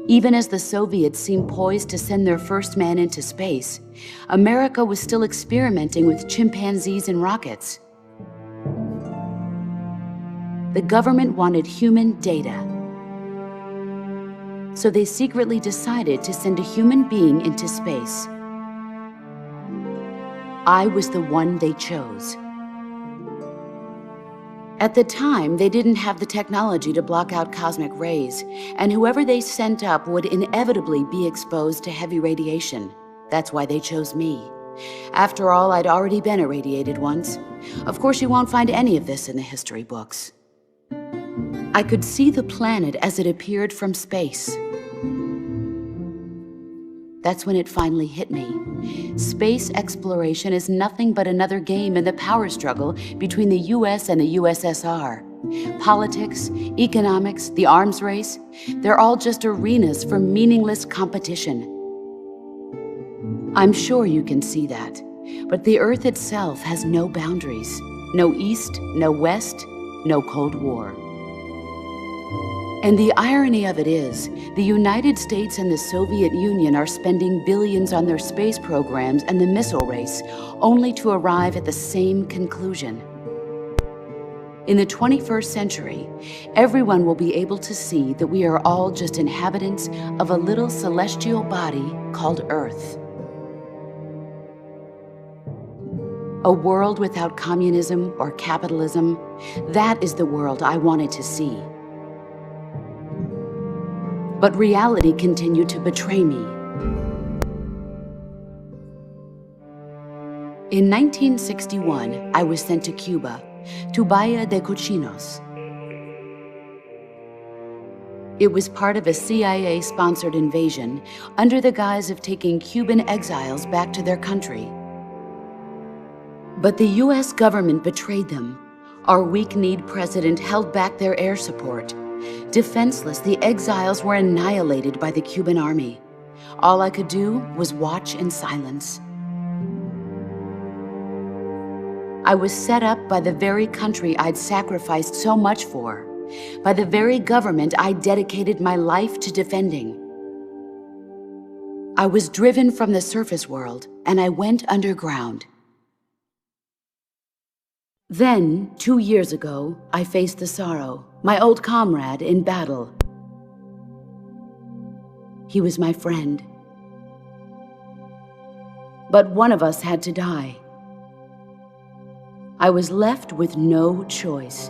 Even as the Soviets seemed poised to send their first man into space, America was still experimenting with chimpanzees and rockets. The government wanted human data. So they secretly decided to send a human being into space. I was the one they chose. At the time, they didn't have the technology to block out cosmic rays, and whoever they sent up would inevitably be exposed to heavy radiation. That's why they chose me. After all, I'd already been irradiated once. Of course, you won't find any of this in the history books. I could see the planet as it appeared from space. That's when it finally hit me. Space exploration is nothing but another game in the power struggle between the US and the USSR. Politics, economics, the arms race, they're all just arenas for meaningless competition. I'm sure you can see that, but the Earth itself has no boundaries. No East, no West, no Cold War. And the irony of it is, the United States and the Soviet Union are spending billions on their space programs and the missile race, only to arrive at the same conclusion. In the 21st century, everyone will be able to see that we are all just inhabitants of a little celestial body called Earth. A world without communism or capitalism, that is the world I wanted to see. But reality continued to betray me. In 1961, I was sent to Cuba, to Bahia de Cochinos. It was part of a CIA-sponsored invasion under the guise of taking Cuban exiles back to their country. But the US government betrayed them. Our weak-kneed president held back their air support. Defenseless, the exiles were annihilated by the Cuban army. All I could do was watch in silence. I was set up by the very country I'd sacrificed so much for, by the very government I dedicated my life to defending. I was driven from the surface world, and I went underground. Then, 2 years ago, I faced the Sorrow, my old comrade in battle. He was my friend. But one of us had to die. I was left with no choice.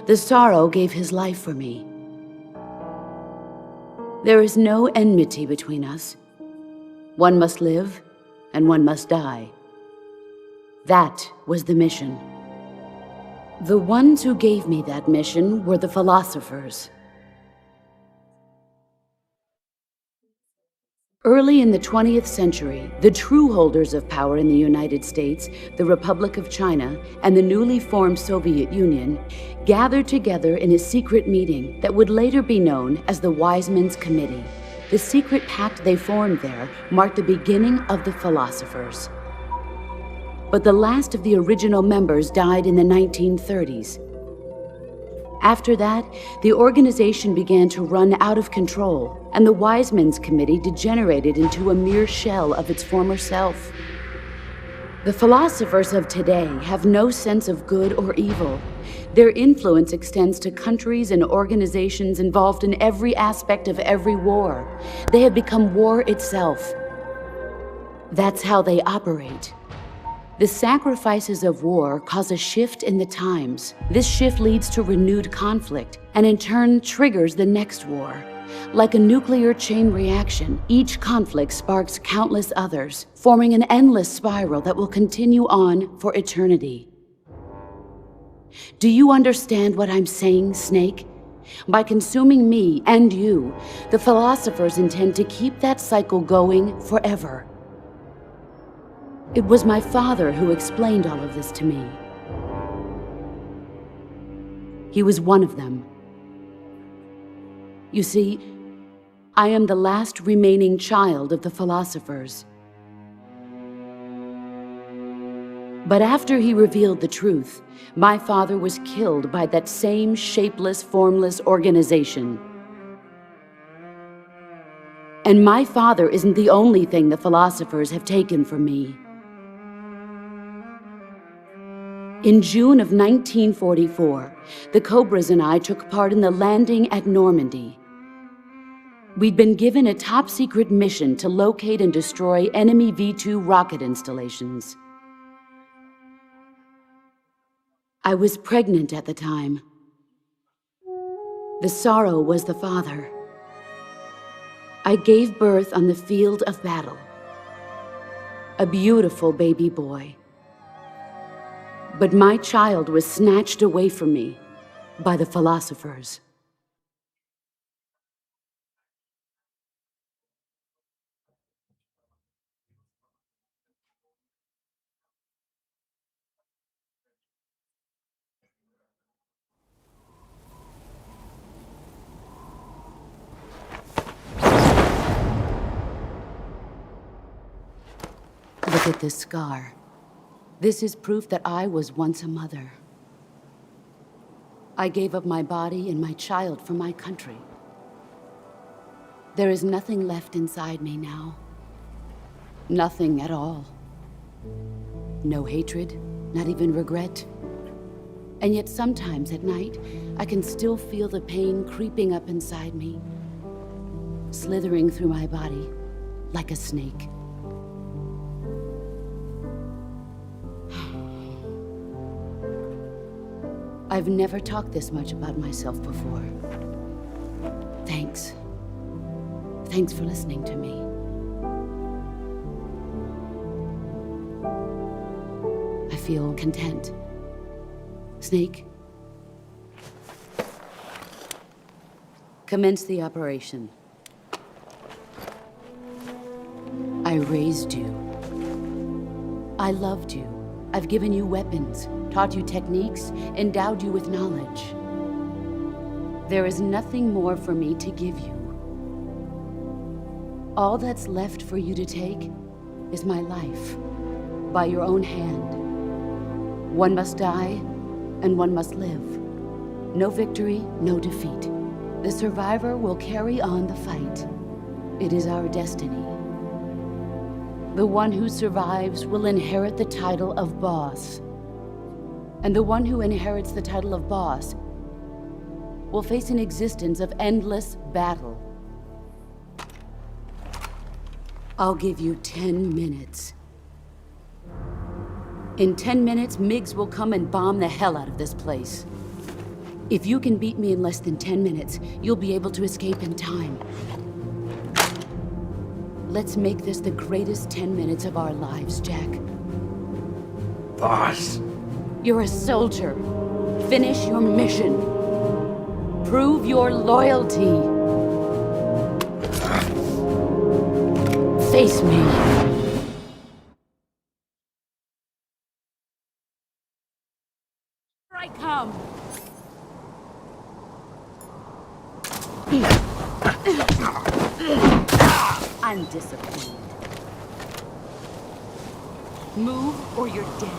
The Sorrow gave his life for me. There is no enmity between us. One must live, and one must die. That was the mission. The ones who gave me that mission were the philosophers. Early in the 20th century, the true holders of power in the United States, the Republic of China, and the newly formed Soviet Union gathered together in a secret meeting that would later be known as the Wise Men's Committee. The secret pact they formed there marked the beginning of the philosophers. But the last of the original members died in the 1930s. After that, the organization began to run out of control, and the Wise Men's Committee degenerated into a mere shell of its former self. The philosophers of today have no sense of good or evil. Their influence extends to countries and organizations involved in every aspect of every war. They have become war itself. That's how they operate. The sacrifices of war cause a shift in the times. This shift leads to renewed conflict, and in turn triggers the next war. Like a nuclear chain reaction, each conflict sparks countless others, forming an endless spiral that will continue on for eternity. Do you understand what I'm saying, Snake? By consuming me and you, the philosophers intend to keep that cycle going forever. It was my father who explained all of this to me. He was one of them. You see, I am the last remaining child of the philosophers. But after he revealed the truth, my father was killed by that same shapeless, formless organization. And my father isn't the only thing the philosophers have taken from me. In June of 1944, the Cobras and I took part in the landing at Normandy. We'd been given a top-secret mission to locate and destroy enemy V-2 rocket installations. I was pregnant at the time. The Sorrow was the father. I gave birth on the field of battle. A beautiful baby boy. But my child was snatched away from me by the philosophers. Look at this scar. This is proof that I was once a mother. I gave up my body and my child for my country. There is nothing left inside me now. Nothing at all. No hatred, not even regret. And yet sometimes at night, I can still feel the pain creeping up inside me, slithering through my body like a snake. I've never talked this much about myself before. Thanks. Thanks for listening to me. I feel content. Snake, commence the operation. I raised you. I loved you. I've given you weapons, taught you techniques, endowed you with knowledge. There is nothing more for me to give you. All that's left for you to take is my life, by your own hand. One must die, and one must live. No victory, no defeat. The survivor will carry on the fight. It is our destiny. The one who survives will inherit the title of boss. And the one who inherits the title of boss will face an existence of endless battle. I'll give you 10 minutes. In 10 minutes, MiGs will come and bomb the hell out of this place. If you can beat me in less than 10 minutes, you'll be able to escape in time. Let's make this the greatest 10 minutes of our lives, Jack. Boss. You're a soldier. Finish your mission. Prove your loyalty. Face me. Here I come. I'm disappointed. Move or you're dead.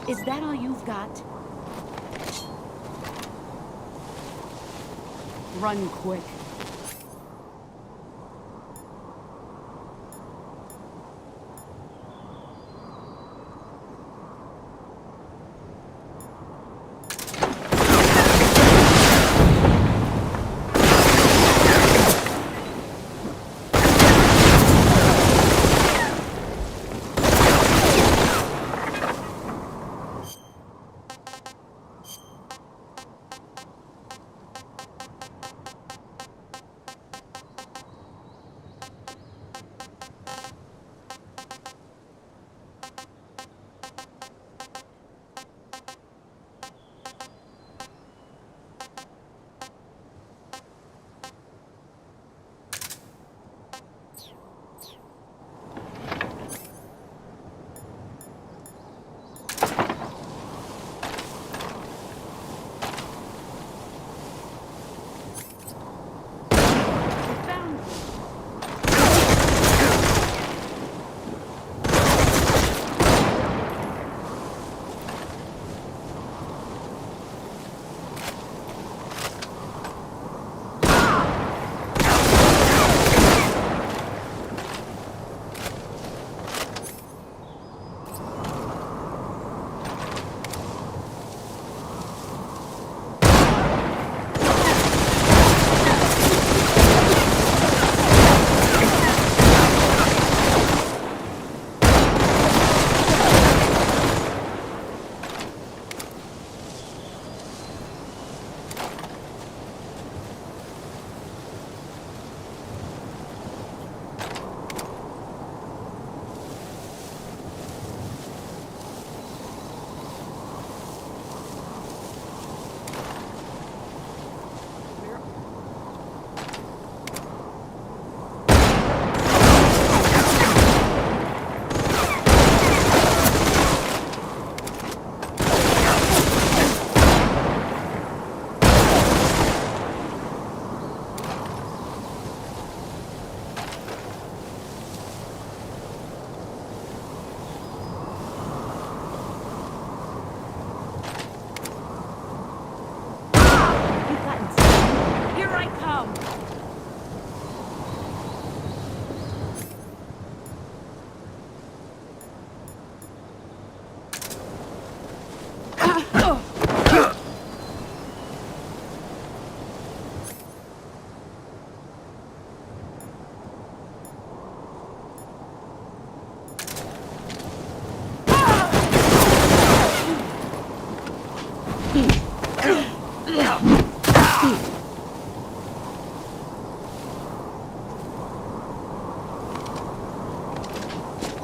Is that all you've got? Run quick.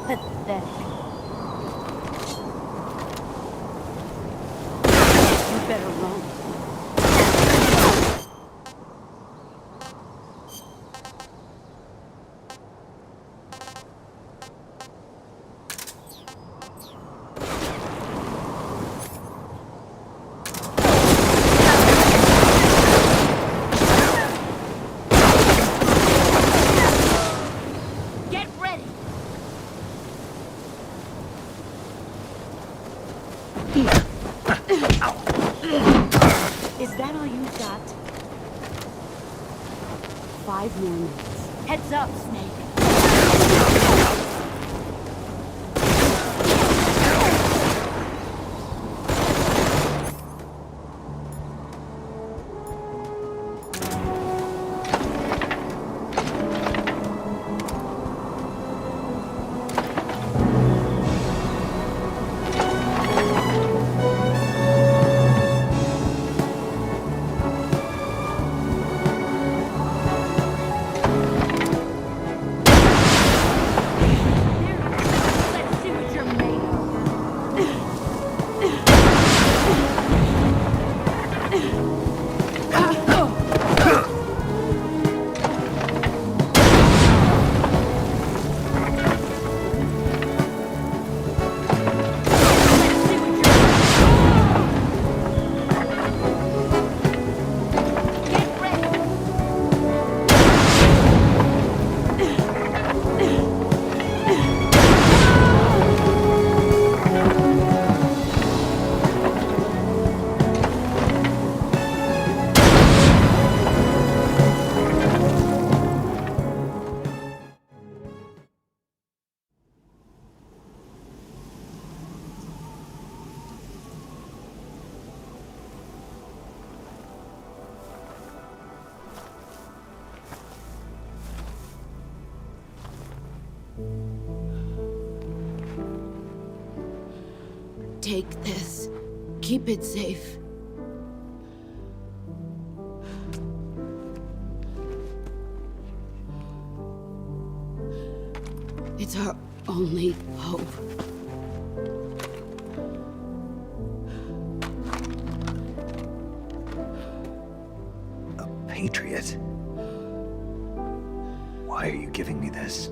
Pathetic. You better run. Get ready! Is that all you got? 5 more minutes. Heads up, Snake. Let's see what you're made of. Get ready! Take this. Keep it safe. It's our only hope. Patriot? Why are you giving me this?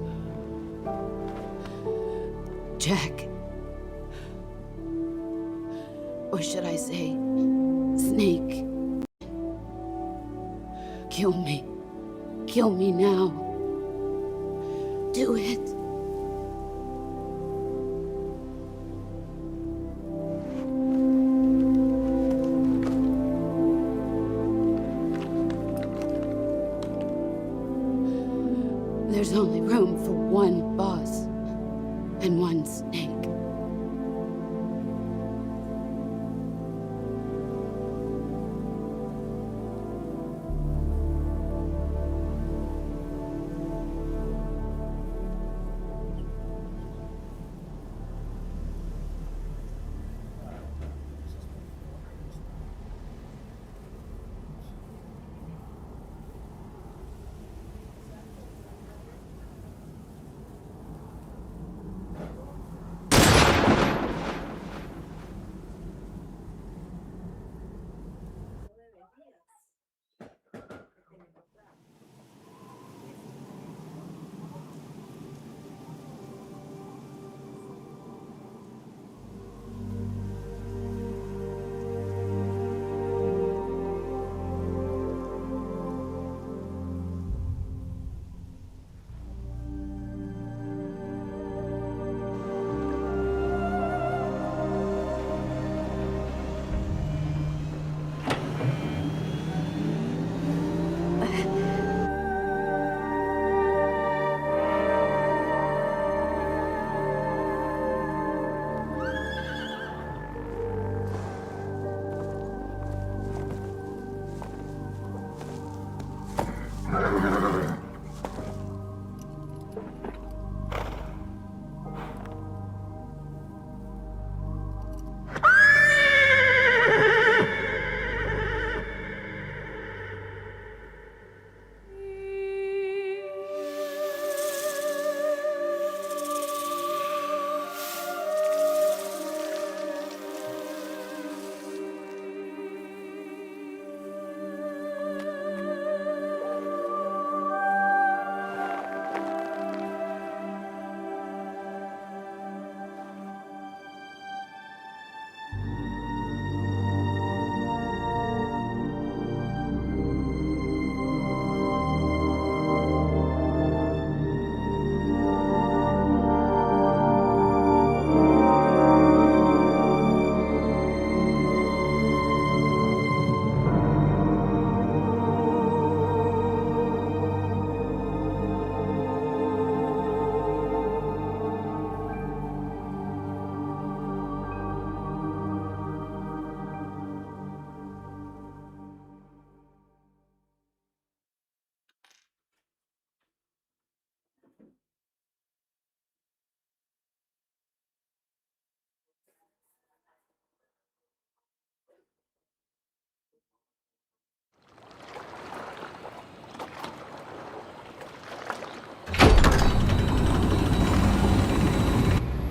Jack. Or should I say, Snake? Kill me. Kill me now. Do it. There's only room for one boss and one Snake.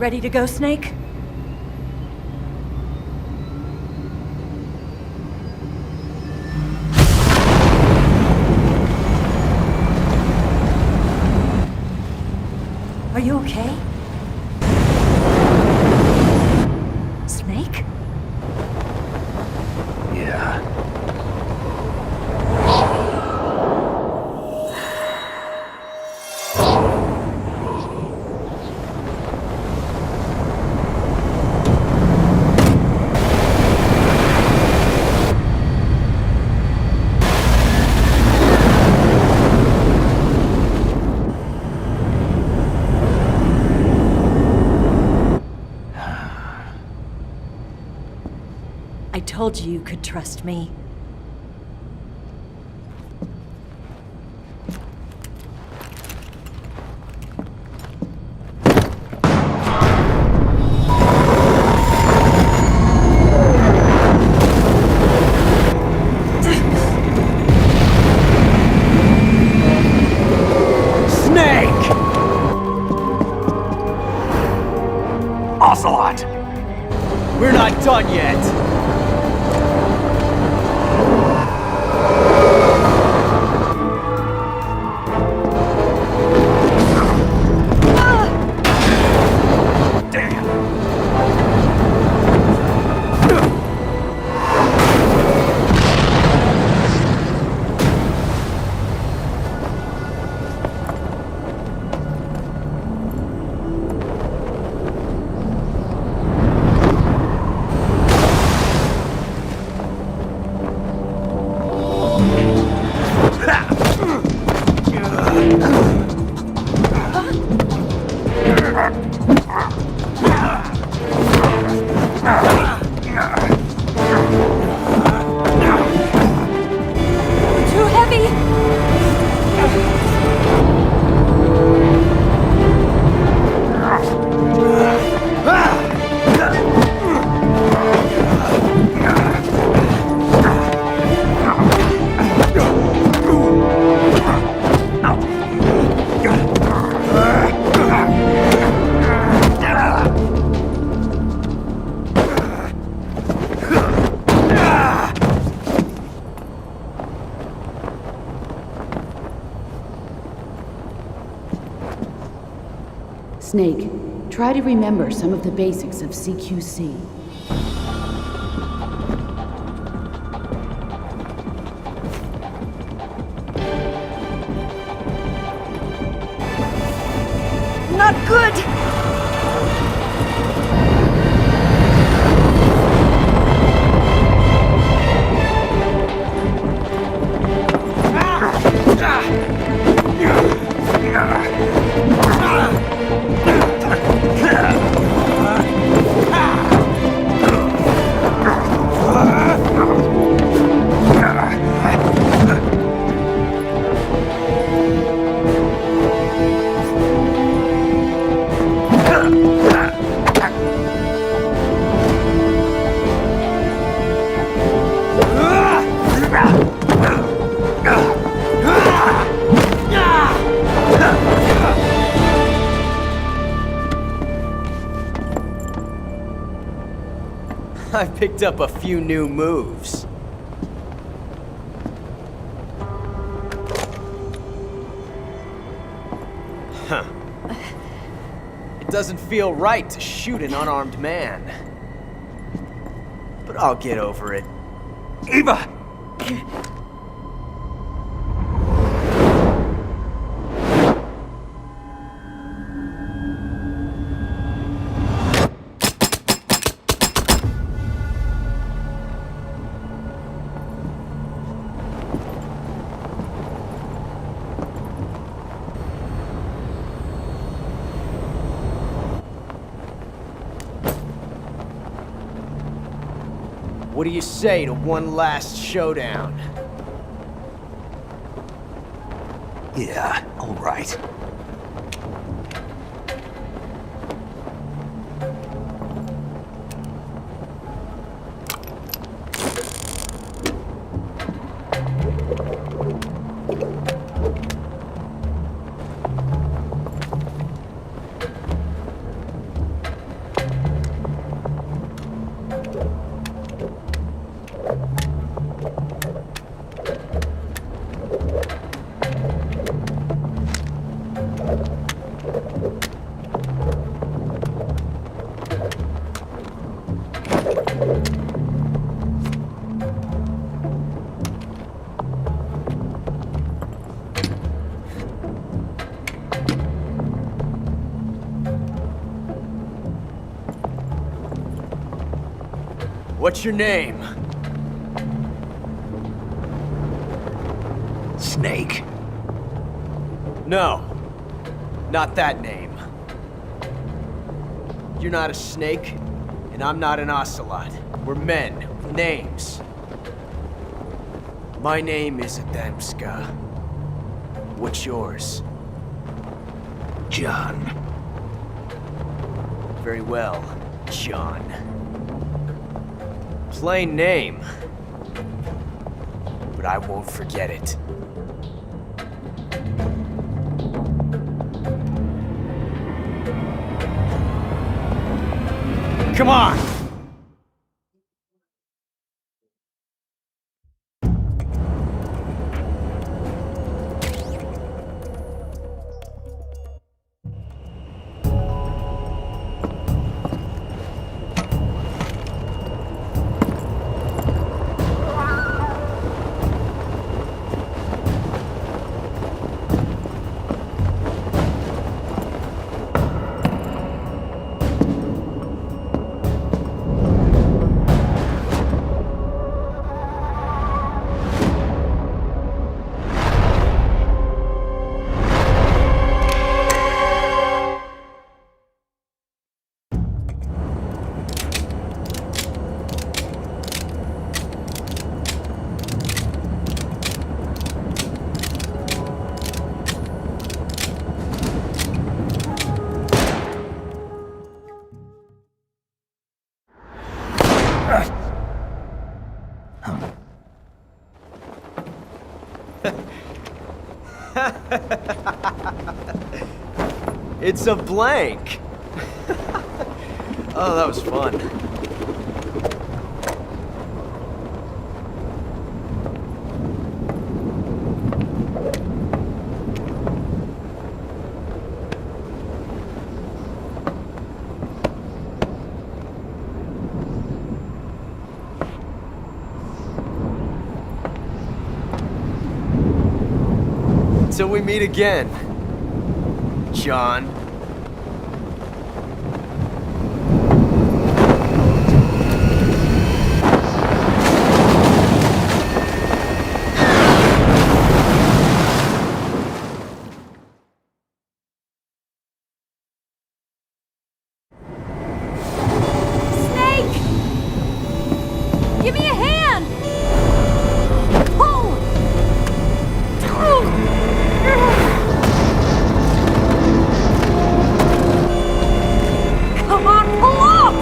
Ready to go, Snake? Are you okay? Snake? Yeah. I told you you could trust me. Snake! Ocelot! We're not done yet! Too heavy! Snake, try to remember some of the basics of CQC. Not good! I picked up a few new moves. Huh. It doesn't feel right to shoot an unarmed man. But I'll get over it. Eva! What do you say to one last showdown? Yeah, all right. What's your name? Snake. No. Not that name. You're not a snake, and I'm not an ocelot. We're men with names. My name is Adamska. What's yours? John. Very well, John. Plain name. But I won't forget it. Come on! It's a blank! Oh, that was fun. Until we meet again, John. Give me a hand! Pull! Come on, pull up!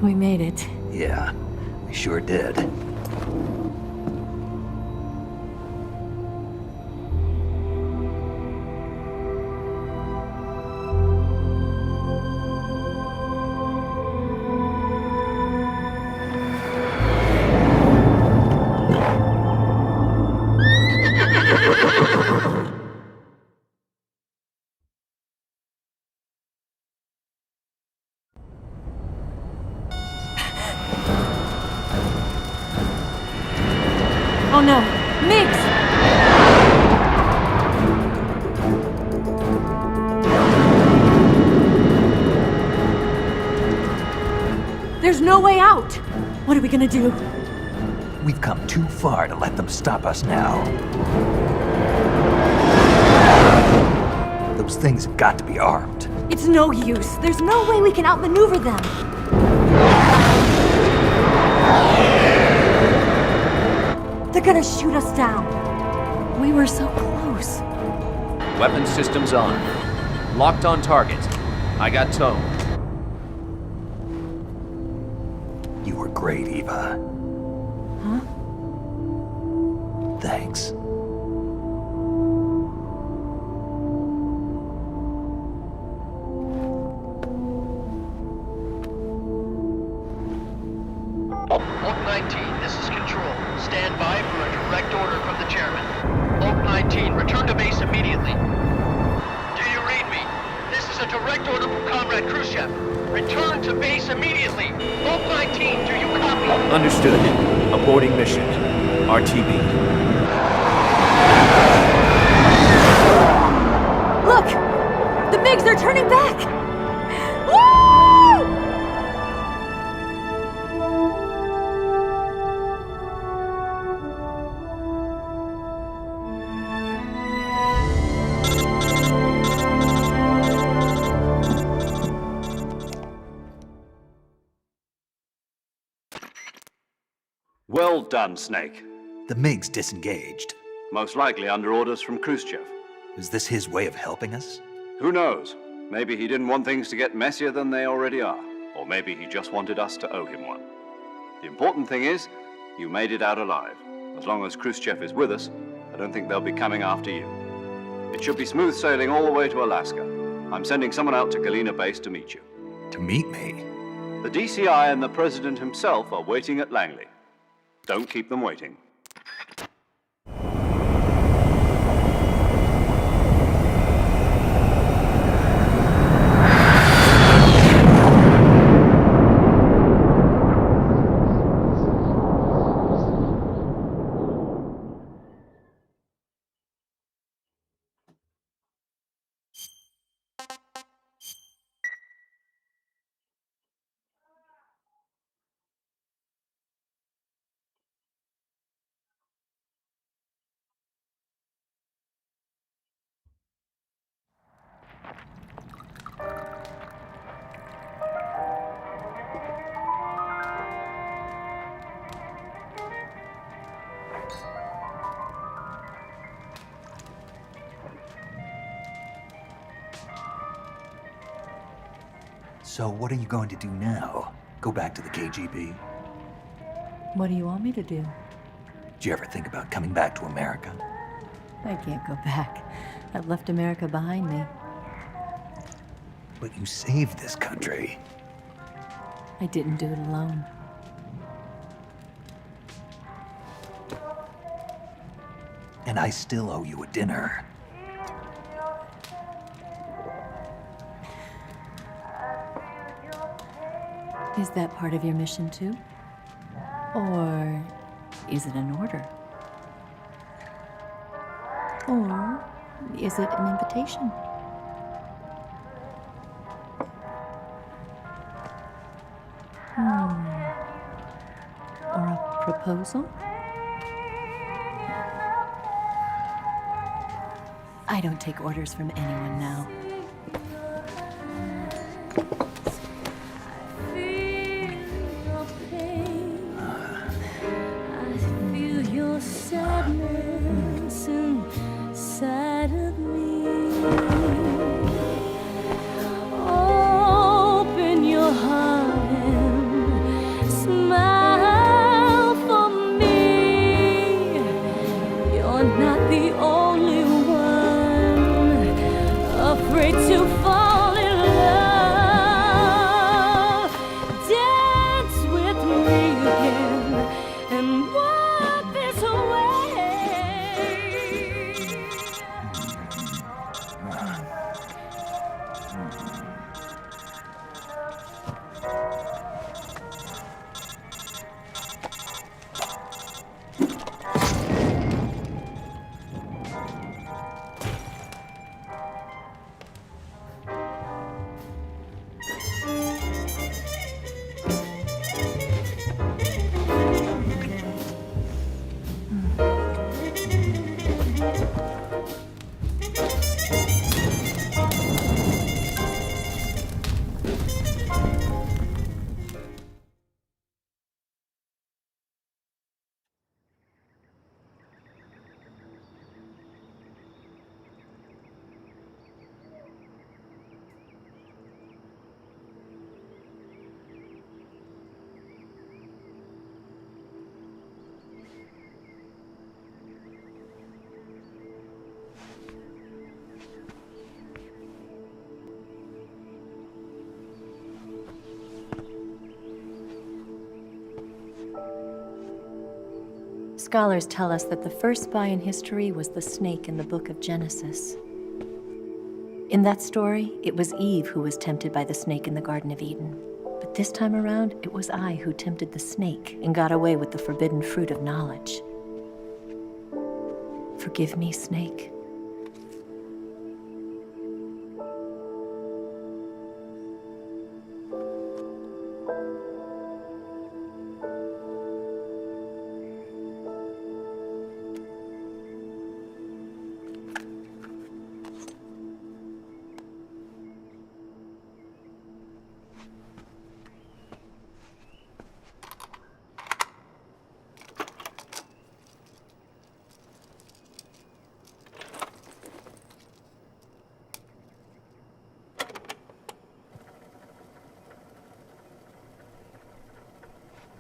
We made it. Yeah, we sure did. Oh no, Mix! There's no way out! What are we gonna do? We've come too far to let them stop us now. Those things have got to be armed. It's no use. There's no way we can outmaneuver them. They're gonna shoot us down. We were so close. Weapon systems on. Locked on target. I got towed. You were great, Eva. Huh? Thanks. 19, this is Control. Stand by for a direct order from the chairman. Oak 19, return to base immediately. Do you read me? This is a direct order from Comrade Khrushchev. Return to base immediately. Oak 19, do you copy? Understood. Aborting mission. RTB. Look! The MiGs, they're turning back! Woo! Well done, Snake. The MiGs disengaged. Most likely under orders from Khrushchev. Is this his way of helping us? Who knows? Maybe he didn't want things to get messier than they already are. Or maybe he just wanted us to owe him one. The important thing is, you made it out alive. As long as Khrushchev is with us, I don't think they'll be coming after you. It should be smooth sailing all the way to Alaska. I'm sending someone out to Galena Base to meet you. To meet me? The DCI and the President himself are waiting at Langley. Don't keep them waiting. So what are you going to do now? Go back to the KGB? What do you want me to do? Did you ever think about coming back to America? I can't go back. I've left America behind me. But you saved this country. I didn't do it alone. And I still owe you a dinner. Is that part of your mission too? Or is it an order? Or is it an invitation? Or a proposal? I don't take orders from anyone now. Sadness inside of me. Open your heart and smile for me. You're not the only one afraid to fall in love. Dance with me again and wipe this away. Scholars tell us that the first spy in history was the snake in the book of Genesis. In that story, it was Eve who was tempted by the snake in the Garden of Eden. But this time around, it was I who tempted the snake and got away with the forbidden fruit of knowledge. Forgive me, snake.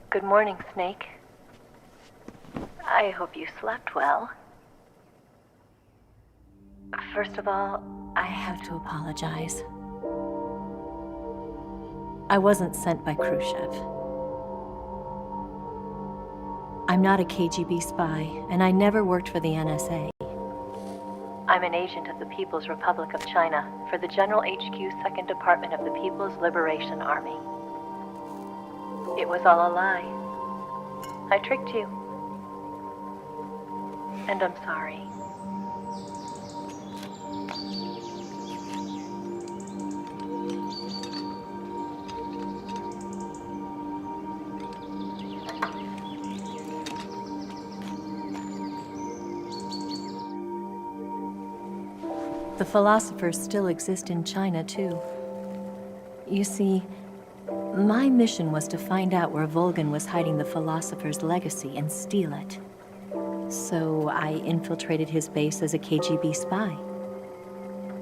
Good morning, Snake. I hope you slept well. First of all, I have to apologize. I wasn't sent by Khrushchev. I'm not a KGB spy, and I never worked for the NSA. I'm an agent of the People's Republic of China for the General HQ 2nd Department of the People's Liberation Army. It was all a lie. I tricked you. And I'm sorry. The philosophers still exist in China, too. You see, my mission was to find out where Volgin was hiding the philosopher's legacy and steal it. So I infiltrated his base as a KGB spy.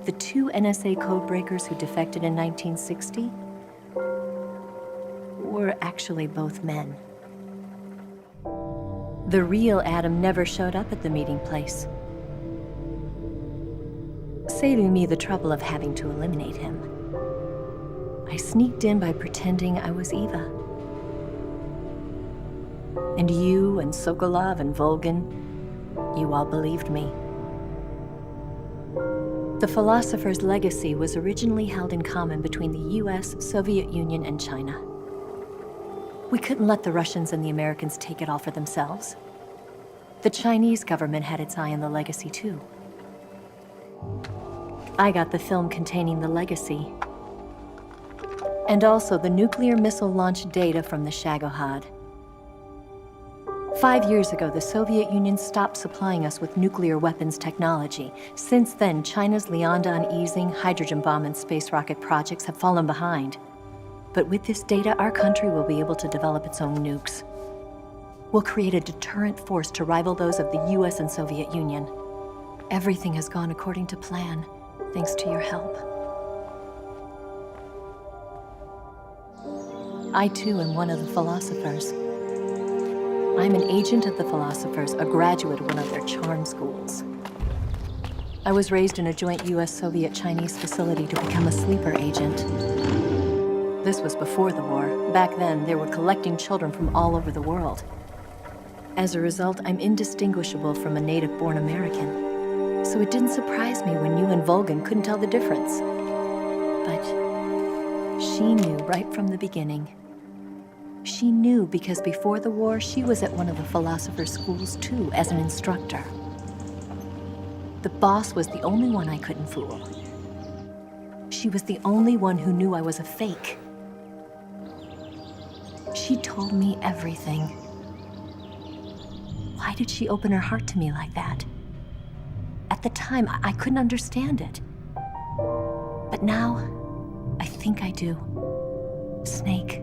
The 2 NSA codebreakers who defected in 1960 were actually both men. The real Adam never showed up at the meeting place, saving me the trouble of having to eliminate him. I sneaked in by pretending I was Eva. And you and Sokolov and Volgin, you all believed me. The philosopher's legacy was originally held in common between the US, Soviet Union, and China. We couldn't let the Russians and the Americans take it all for themselves. The Chinese government had its eye on the legacy, too. I got the film containing the legacy, and also the nuclear missile launch data from the Shagohod. 5 years ago, the Soviet Union stopped supplying us with nuclear weapons technology. Since then, China's Liaodong easing, hydrogen bomb, and space rocket projects have fallen behind. But with this data, our country will be able to develop its own nukes. We'll create a deterrent force to rival those of the US and Soviet Union. Everything has gone according to plan, thanks to your help. I, too, am one of the philosophers. I'm an agent of the philosophers, a graduate of one of their charm schools. I was raised in a joint US-Soviet-Chinese facility to become a sleeper agent. This was before the war. Back then, they were collecting children from all over the world. As a result, I'm indistinguishable from a native-born American. So it didn't surprise me when you and Volgin couldn't tell the difference. But she knew right from the beginning. She knew because before the war, she was at one of the philosopher's schools too, as an instructor. The boss was the only one I couldn't fool. She was the only one who knew I was a fake. She told me everything. Why did she open her heart to me like that? At the time, I couldn't understand it. But now, I think I do. Snake.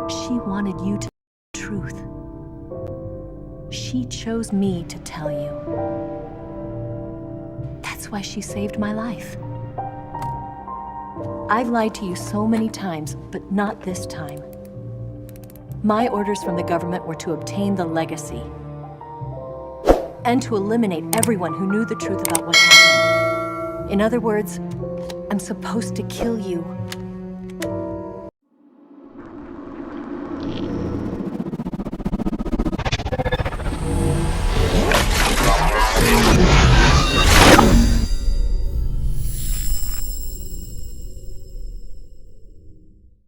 She wanted you to know the truth. She chose me to tell you. That's why she saved my life. I've lied to you so many times, but not this time. My orders from the government were to obtain the legacy and to eliminate everyone who knew the truth about what happened. In other words, I'm supposed to kill you